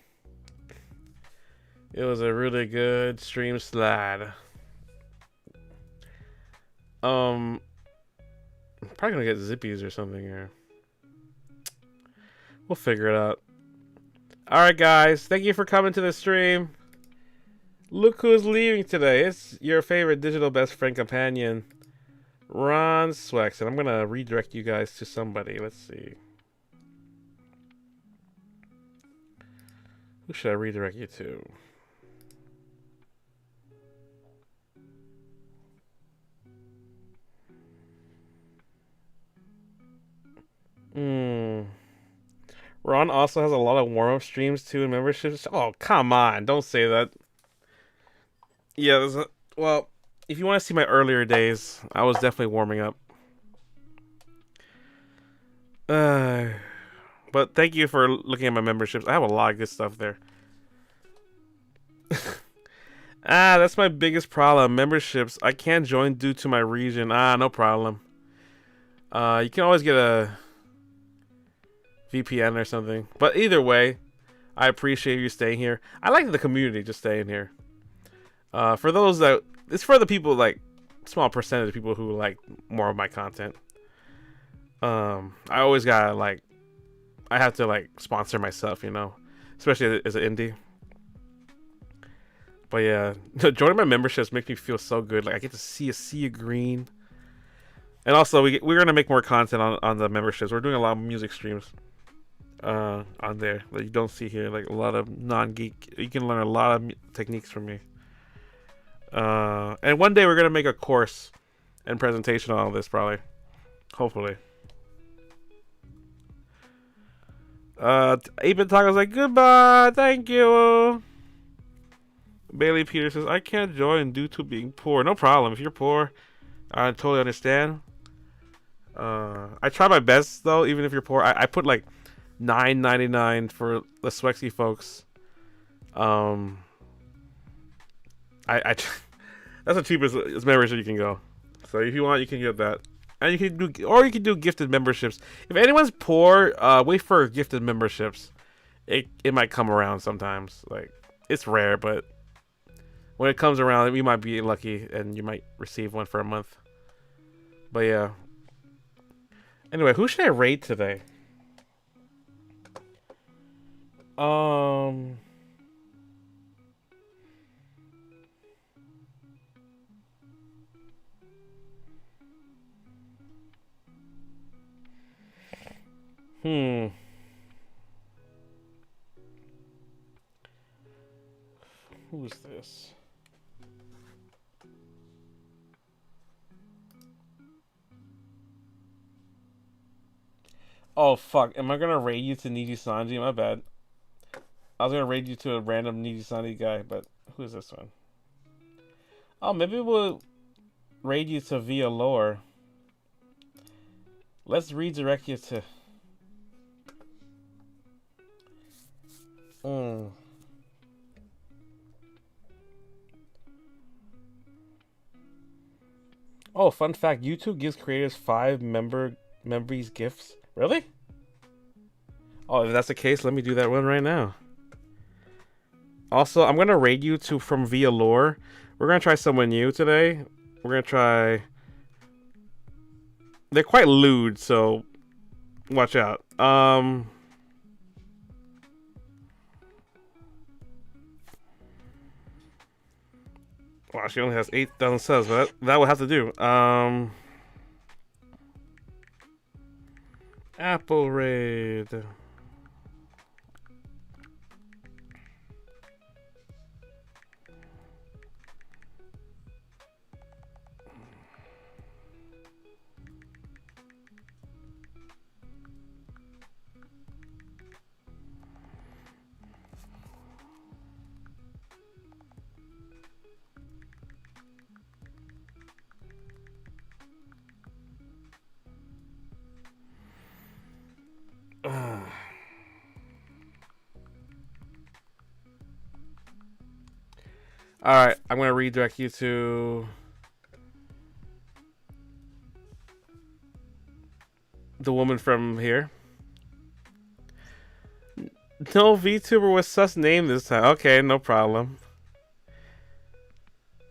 S1: It was a really good stream slide. I'm probably gonna get zippies or something here. We'll figure it out. Alright guys, thank you for coming to the stream. Look who's leaving today. It's your favorite digital best friend companion, Ron Swex. And I'm gonna redirect you guys to somebody. Let's see. Who should I redirect you to? Ron also has a lot of warm-up streams too and memberships. Oh, come on. Don't say that. Yeah, well, if you want to see my earlier days, I was definitely warming up. But thank you for looking at my memberships. I have a lot of good stuff there. That's my biggest problem. Memberships. I can't join due to my region. No problem. You can always get a VPN or something. But either way, I appreciate you staying here. I like the community just staying here. For those that, it's for the people, like, small percentage of people who like more of my content. I always gotta, like, I have to, like, sponsor myself, you know, especially as an indie. But yeah, joining my memberships makes me feel so good. Like, I get to see a sea of green. And also, we're gonna make more content on the memberships. We're doing a lot of music streams on there that you don't see here. Like, a lot of non-geek. You can learn a lot of techniques from me. And one day we're gonna make a course and presentation on all this, probably, hopefully. 8-Bit Taco's like, goodbye, thank you. Bailey Peter says, I can't join due to being poor. No problem. If you're poor, I totally understand. I try my best though, even if you're poor. I put like $9.99 for the Swexy folks. That's the cheapest membership you can go. So if you want, you can get that, and you can do, or you can do gifted memberships. If anyone's poor, wait for gifted memberships. It might come around sometimes. Like, it's rare, but when it comes around, you might be lucky and you might receive one for a month. But yeah. Anyway, who should I raid today? Who's this? Oh fuck, am I gonna raid you to Niji Sanji? My bad. I was gonna raid you to a random Niji Sanji guy, but who is this one? Oh, maybe we'll raid you to Via Lore. Let's redirect you to... Oh, fun fact, YouTube gives creators 5 members gifts. Really? Oh, if that's the case, let me do that one right now. Also, I'm gonna raid you to from Via Lore. We're gonna try someone new today. We're gonna try... They're quite lewd, so watch out. Wow, she only has 8,000 subs, but that will have to do. Apple raid. Alright, I'm going to redirect you to the woman from here. No VTuber with sus name this time. Okay, no problem.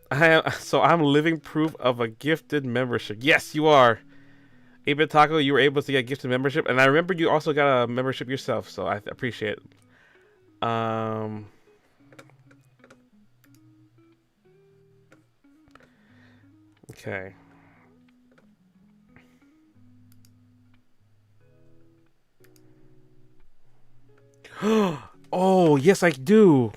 S1: I'm living proof of a gifted membership. Yes, you are. Abit Taco, you were able to get gifted membership, and I remember you also got a membership yourself, so I appreciate it. Okay. Oh, yes, I do.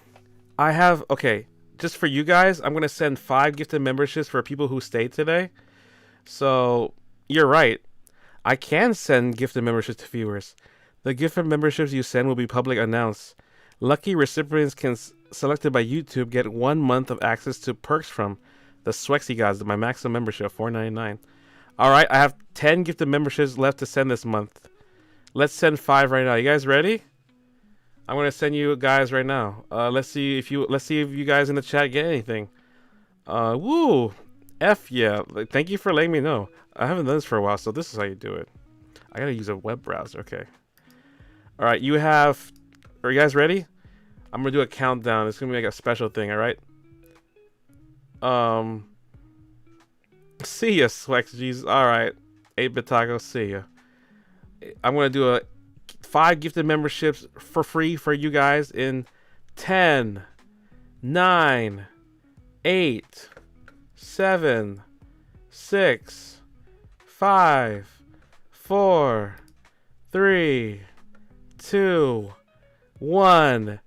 S1: I have, okay, just for you guys, I'm going to send 5 gifted memberships for people who stayed today. So, you're right. I can send gifted memberships to viewers. The gifted memberships you send will be public announced. Lucky recipients selected by YouTube get 1 month of access to perks from the Swexy guys, my maximum membership, $4.99. Alright, I have 10 gifted memberships left to send this month. Let's send 5 right now. You guys ready? I'm gonna send you guys right now. Let's see if you guys in the chat get anything. Woo! F yeah. Thank you for letting me know. I haven't done this for a while, so this is how you do it. I gotta use a web browser. Okay. All right, you have. Are you guys ready? I'm gonna do a countdown. It's gonna be like a special thing. All right. See ya, Swex. Jesus. All right. 8-bit taco. See ya. I'm gonna do a 5 gifted memberships for free for you guys in 10, 9, 8, 7, 6, 5, 4, 3, 2, 1.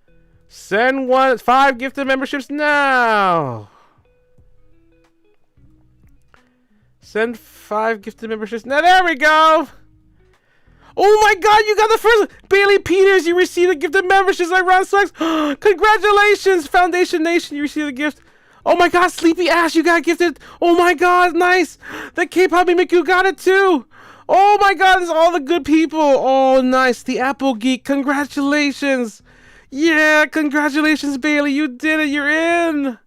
S1: Send 5 gifted memberships now. Send 5 gifted memberships now. There we go. Oh my god, you got the first! Bailey Peters, you received a gift of memberships like Ron Swex. Congratulations, Foundation Nation, you received a gift. Oh my god, Sleepy Ash, you got gifted. Oh my god, nice. The K-Pop Mimiku got it too. Oh my god, it's all the good people. Oh, nice. The Apple Geek, congratulations. Yeah, congratulations, Bailey. You did it. You're in.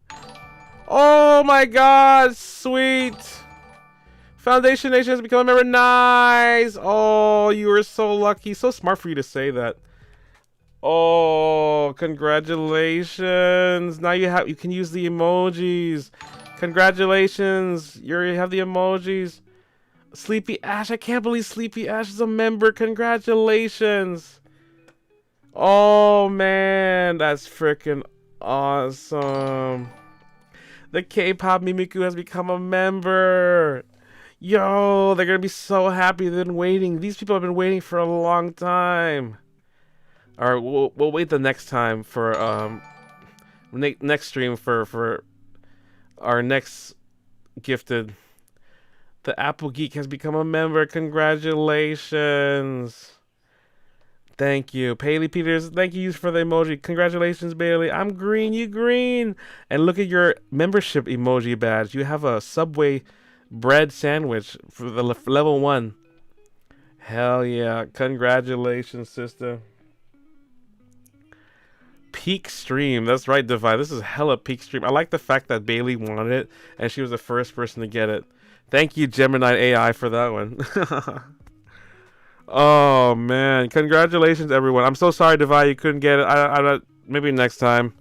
S1: Oh my god, sweet. Foundation Nation has become a member. Nice. Oh, you were so lucky. So smart for you to say that. Oh, congratulations. Now you can use the emojis. Congratulations. You have the emojis. Sleepy Ash. I can't believe Sleepy Ash is a member. Congratulations. Oh, man. That's freaking awesome. The K-Pop Mimiku has become a member. Yo, they're going to be so happy. They've been waiting. These people have been waiting for a long time. All right, we'll wait the next time for next stream for our next gifted. The Apple Geek has become a member. Congratulations. Thank you. Paley Peters, thank you for the emoji. Congratulations, Bailey. I'm green, you green. And look at your membership emoji badge. You have a Subway bread sandwich for the level 1. Hell yeah. Congratulations, sister. Peak stream. That's right, Devi. This is hella peak stream. I like the fact that Bailey wanted it and she was the first person to get it. Thank you, Gemini AI, for that one. Oh, man. Congratulations, everyone. I'm so sorry, Devi, you couldn't get it. Maybe next time.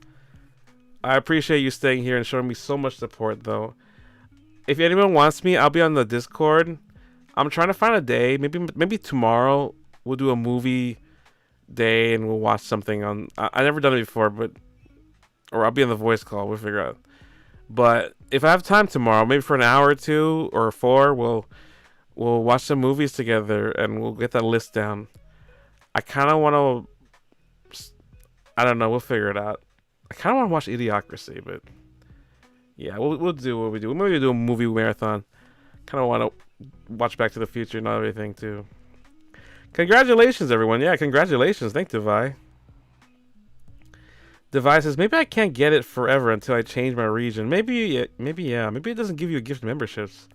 S1: I appreciate you staying here and showing me so much support, though. If anyone wants me, I'll be on the Discord. I'm trying to find a day. Maybe tomorrow we'll do a movie day and we'll watch something on. I never done it before, or I'll be on the voice call. We'll figure out. But if I have time tomorrow, maybe for an hour or 2 or 4, we'll watch some movies together and we'll get that list down. I kind of want to. I don't know. We'll figure it out. I kind of want to watch Idiocracy, but yeah, we'll do what we do. We'll maybe do a movie marathon. Kind of want to watch Back to the Future and everything too. Congratulations, everyone. Yeah, congratulations. Thank Devi. Devi says, maybe I can't get it forever until I change my region. Maybe it doesn't give you a gift memberships.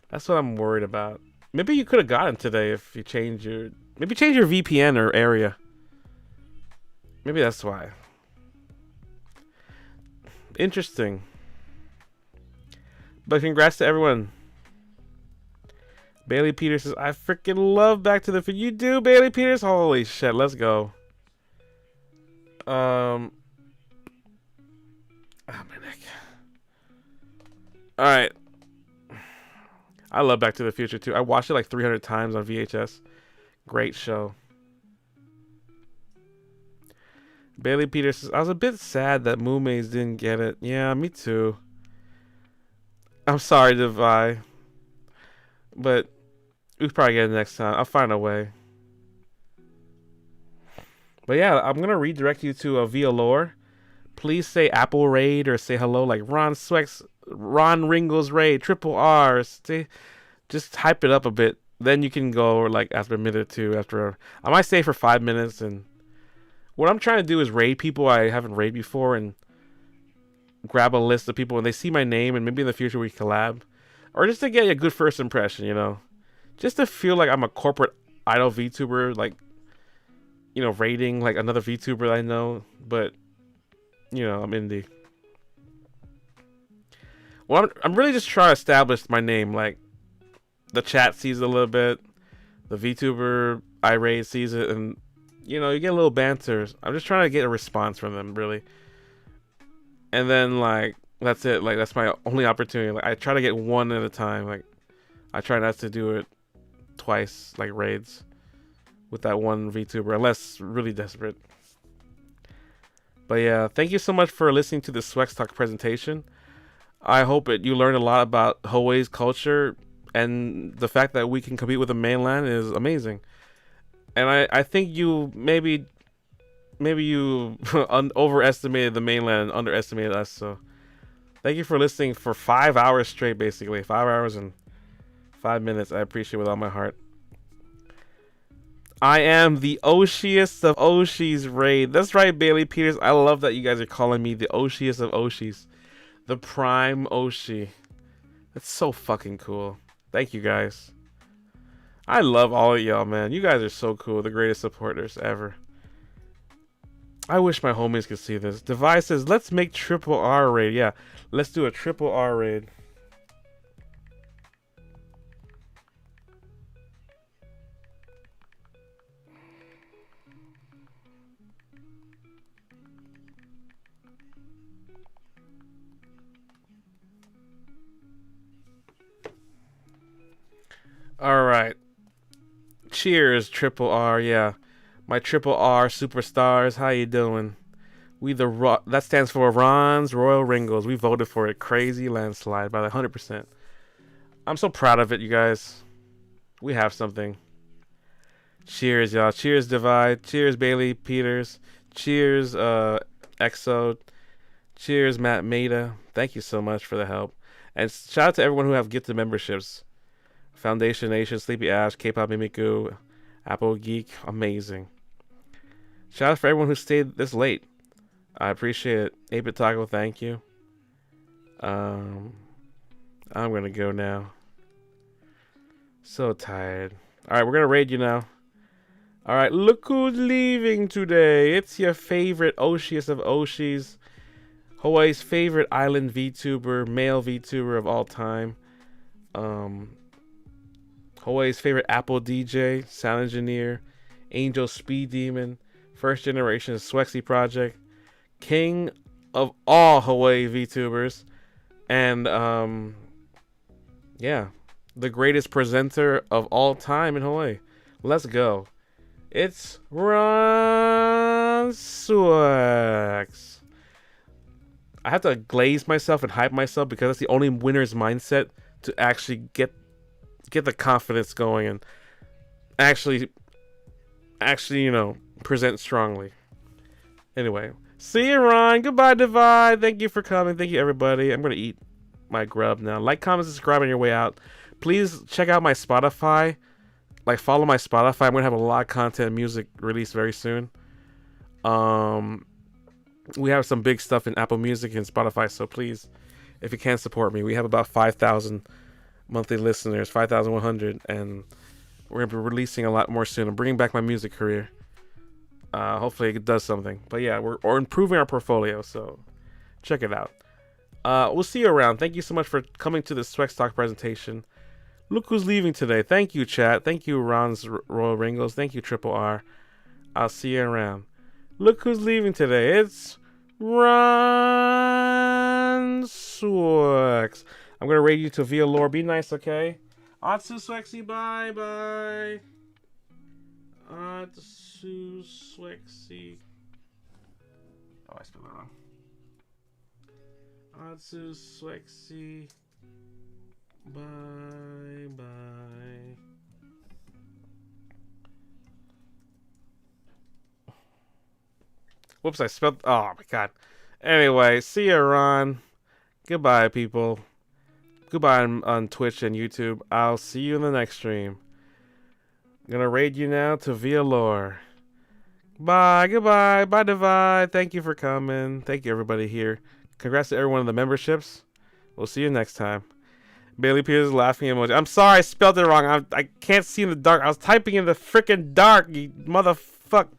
S1: That's what I'm worried about. Maybe you could have gotten today if you change your VPN or area. Maybe that's why. Interesting. But congrats to everyone. Bailey Peters says, I freaking love Back to the Future. You do, Bailey Peters? Holy shit, let's go. Oh, my neck. All right. I love Back to the Future too. I watched it like 300 times on VHS. Great show. Bailey Peters says, I was a bit sad that Moomays didn't get it. Yeah, me too. I'm sorry, Devi. But we'll probably get it next time. I'll find a way. But yeah, I'm going to redirect you to a Via Lore. Please say Apple Raid or say hello like Ron Swex, Ron Ringles Raid, Triple R. Just hype it up a bit. Then you can go like after a minute or two. I might stay for 5 minutes. And what I'm trying to do is raid people I haven't raided before and grab a list of people and they see my name and maybe in the future we collab. Or just to get a good first impression, you know. Just to feel like I'm a corporate idol VTuber, like, you know, raiding like another VTuber I know. But, you know, I'm indie. Well, I'm really just trying to establish my name. Like, the chat sees it a little bit. The VTuber I raid sees it. And, you know, you get a little banter. I'm just trying to get a response from them, really. And then, like, that's it. Like, that's my only opportunity. Like, I try to get one at a time. Like, I try not to do it twice, like raids, with that one VTuber, unless really desperate. But yeah, thank you so much for listening to the SWEX Talk presentation. I hope you learned a lot about Hawaii's culture, and the fact that we can compete with the mainland is amazing. And I think you maybe you overestimated the mainland and underestimated us. So thank you for listening for 5 hours straight, basically 5 hours and 5 minutes. I appreciate it with all my heart. I am the Oshiest of Oshis raid. That's right, Bailey Peters. I love that you guys are calling me the Oshiest of Oshis. The Prime Oshi. That's so fucking cool. Thank you guys. I love all of y'all, man. You guys are so cool. The greatest supporters ever. I wish my homies could see this. Device says, let's make triple R raid. Yeah, let's do a triple R raid. All right. Cheers, Triple R. Yeah, my Triple R superstars. How you doing? That stands for Ron's Royal Ringles. We voted for it. Crazy landslide by 100%. I'm so proud of it, you guys. We have something. Cheers, y'all. Cheers, Divide. Cheers, Bailey Peters. Cheers, Exo. Cheers, Matt Maida. Thank you so much for the help. And shout out to everyone who have gifted memberships. Foundation Nation, Sleepy Ash, K-Pop Mimiku, Apple Geek, amazing. Shout out for everyone who stayed this late. I appreciate it. 8-Bit Taco, thank you. I'm gonna go now. So tired. Alright, we're gonna raid you now. Alright, look who's leaving today. It's your favorite Oshiest of Oshis. Hawaii's favorite island VTuber, male VTuber of all time. Hawaii's favorite Apple DJ, sound engineer, Angel Speed Demon, first generation Swexy project, king of all Hawaii VTubers, and yeah, the greatest presenter of all time in Hawaii. Let's go. It's Ron Swex. I have to glaze myself and hype myself because that's the only winner's mindset to actually get the confidence going and actually, you know, present strongly. Anyway, see you, Ron. Goodbye, Divide. Thank you for coming. Thank you, everybody. I'm gonna eat my grub now. Like, comment, subscribe on your way out. Please check out my Spotify. Like, follow my Spotify. I'm gonna have a lot of content and music released very soon. We have some big stuff in Apple Music and Spotify, so please, if you can support me, we have about 5,000 monthly listeners, 5,100, and we're gonna be releasing a lot more soon. I'm bringing back my music career. Hopefully it does something. But yeah, we're improving our portfolio, so check it out. We'll see you around. Thank you so much for coming to this SWEX Talk presentation. Look who's leaving today. Thank you, chat. Thank you, Ron's Royal Ringles. Thank you, Triple R. I'll see you around. Look who's leaving today. It's Ron Swex. I'm gonna raid you to via lore. Be nice, okay? Atsu Swexy, bye bye. Atsu Swexy. Oh, I spelled it wrong. Atsu Swexy. Bye bye. Whoops, I spelled. Oh my god. Anyway, see ya, Ron. Goodbye, people. Goodbye on Twitch and YouTube. I'll see you in the next stream. I'm gonna raid you now to via lore. Bye, goodbye, bye Divide. Thank you for coming. Thank you everybody here. Congrats to everyone in the memberships. We'll see you next time. Bailey Peters laughing emoji. I'm sorry I spelled it wrong. I can't see in the dark. I was typing in the freaking dark, you motherfucker.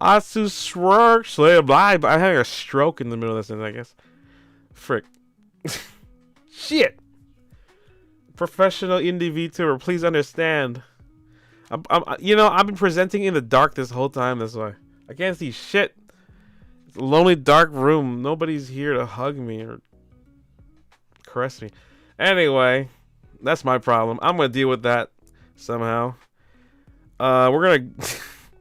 S1: Atsu Swerk Slayer Bye. I'm having a stroke in the middle of this, I guess. Frick. Shit. Professional indie VTuber, please understand. You know, I've been presenting in the dark this whole time. That's why I can't see shit. It's a lonely, dark room. Nobody's here to hug me or caress me. Anyway, that's my problem. I'm gonna deal with that somehow. We're gonna.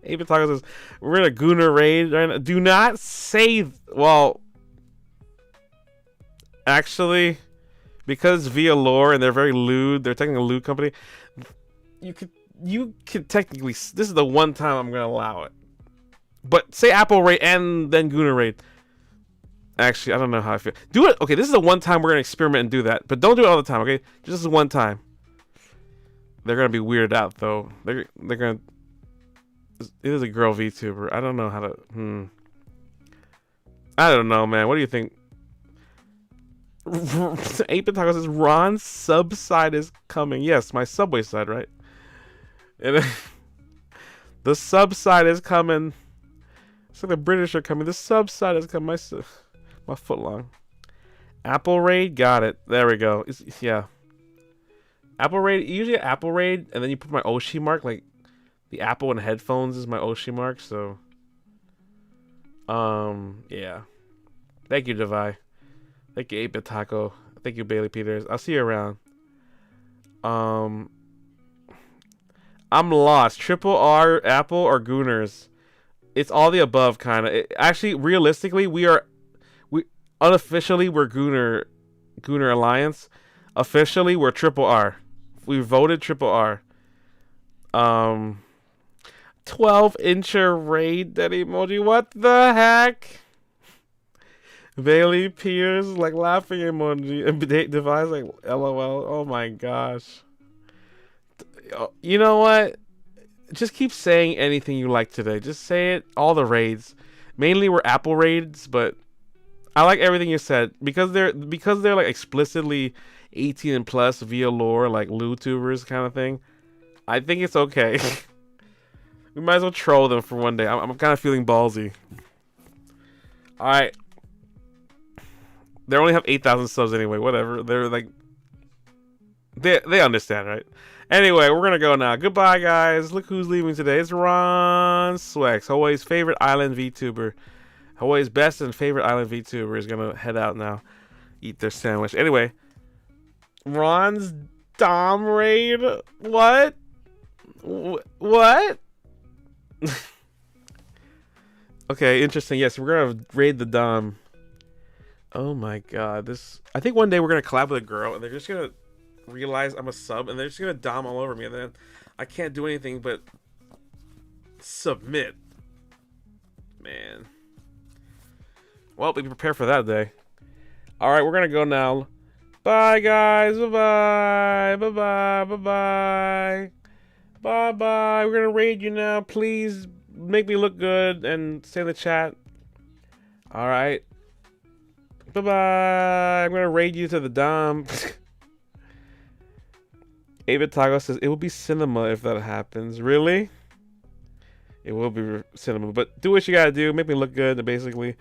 S1: Ape Taco says we're gonna Gooner raid. Right now. Do not say. Well, actually, because via lore and they're very lewd. They're technically a lewd company. You could technically. This is the one time I'm gonna allow it. But say Apple raid and then Gooner raid. Actually, I don't know how I feel. Do it. Okay, this is the one time we're gonna experiment and do that. But don't do it all the time. Okay, just this one time. They're gonna be weirded out though. They're gonna. It is a girl VTuber. I don't know how to. I don't know, man. What do you think? 8-Bit Taco says Ron's sub side is coming. Yes, my Subway side, right? And the sub side is coming. It's like the British are coming. The sub side is coming. My foot long. Apple raid, got it. There we go. Yeah. Apple raid. Usually Apple raid, and then you put my Oshi mark. Like the Apple and headphones is my Oshi mark. So, yeah. Thank you, Devi. Thank you, 8-Bit Taco. Thank you, Bailey Peters. I'll see you around. I'm lost. Triple R, Apple, or Gooners? It's all the above, kind of. Actually, realistically, unofficially we're Gooner Alliance. Officially, we're Triple R. We voted Triple R. 12-incher raid, that emoji. What the heck? Bailey Peters like laughing emoji. And Device like LOL. Oh my gosh. You know what? Just keep saying anything you like today. Just say it. All the raids. Mainly we're Apple raids, but I like everything you said because they're like explicitly 18 and plus via lore, like VTubers kind of thing. I think it's okay. We might as well troll them for one day. I'm kind of feeling ballsy. All right. They only have 8,000 subs anyway. Whatever. They're like they understand, right? Anyway, we're gonna go now. Goodbye, guys. Look who's leaving today. It's Ron Swex, Hawaii's favorite island VTuber. Hawaii's best and favorite island VTuber is gonna head out now, eat their sandwich. Anyway, Ron's Dom raid. What? What? Okay, interesting. Yes, we're gonna raid the Dom. Oh my god, this. I think one day we're gonna collab with a girl, and they're just gonna realize I'm a sub, and they're just gonna Dom all over me, and then I can't do anything but submit. Man. Well, be prepared for that day. Alright, we're gonna go now. Bye, guys. Bye-bye. Bye-bye. Bye-bye. Bye-bye. We're gonna raid you now. Please make me look good and stay in the chat. Alright. Bye-bye. I'm gonna raid you to the Dom. 8-Bit Taco says, it will be cinema if that happens. Really? It will be cinema. But do what you gotta do. Make me look good, basically.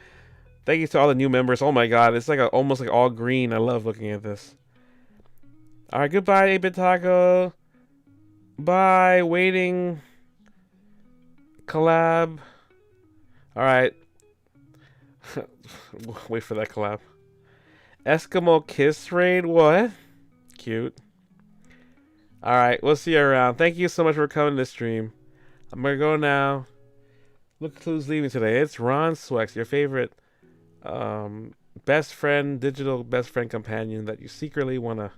S1: Thank you to all the new members. Oh my god, it's like almost like all green. I love looking at this. Alright, goodbye, 8-Bit Taco. Bye. Waiting. Collab. All right. Wait for that collab. Eskimo kiss raid. What? Cute. All right. We'll see you around. Thank you so much for coming to the stream. I'm gonna go now. Look who's leaving today. It's Ron Swex, your favorite best friend, digital best friend companion that you secretly wanna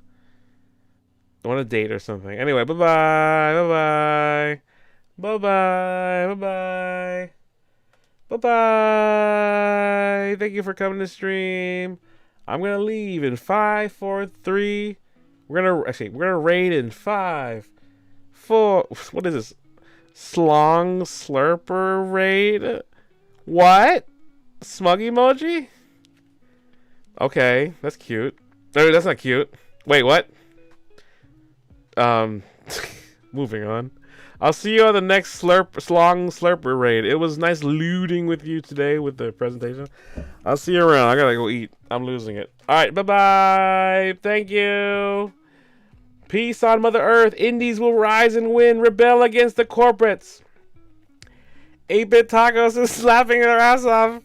S1: date or something. Anyway, bye bye, bye bye, bye bye, bye bye, bye bye. Thank you for coming to stream. I'm gonna leave in 5, 4, 3. We're gonna raid in 5, 4. What is this? Slong Slurper raid? What? Smug emoji? Okay, that's cute. No, that's not cute. Wait, what? Moving on. I'll see you on the next Slong Slurper raid. It was nice looting with you today with the presentation. I'll see you around. I gotta go eat. I'm losing it. Alright, bye-bye. Thank you. Peace on Mother Earth. Indies will rise and win. Rebel against the corporates. 8-Bit Tacos is laughing their ass off.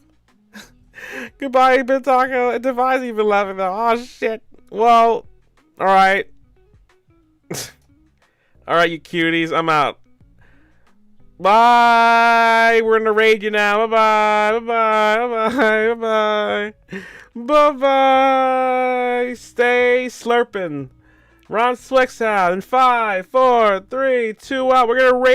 S1: Goodbye, 8-Bit Taco. Devi's even laughing though. Oh, shit. Well, alright. Alright, you cuties. I'm out. Bye. We're gonna raid you now. Bye-bye. Bye-bye. Bye-bye. Bye-bye. Bye-bye. Stay slurping. Ron Swex out in 5, 4, 3, 2, out. We're gonna raid.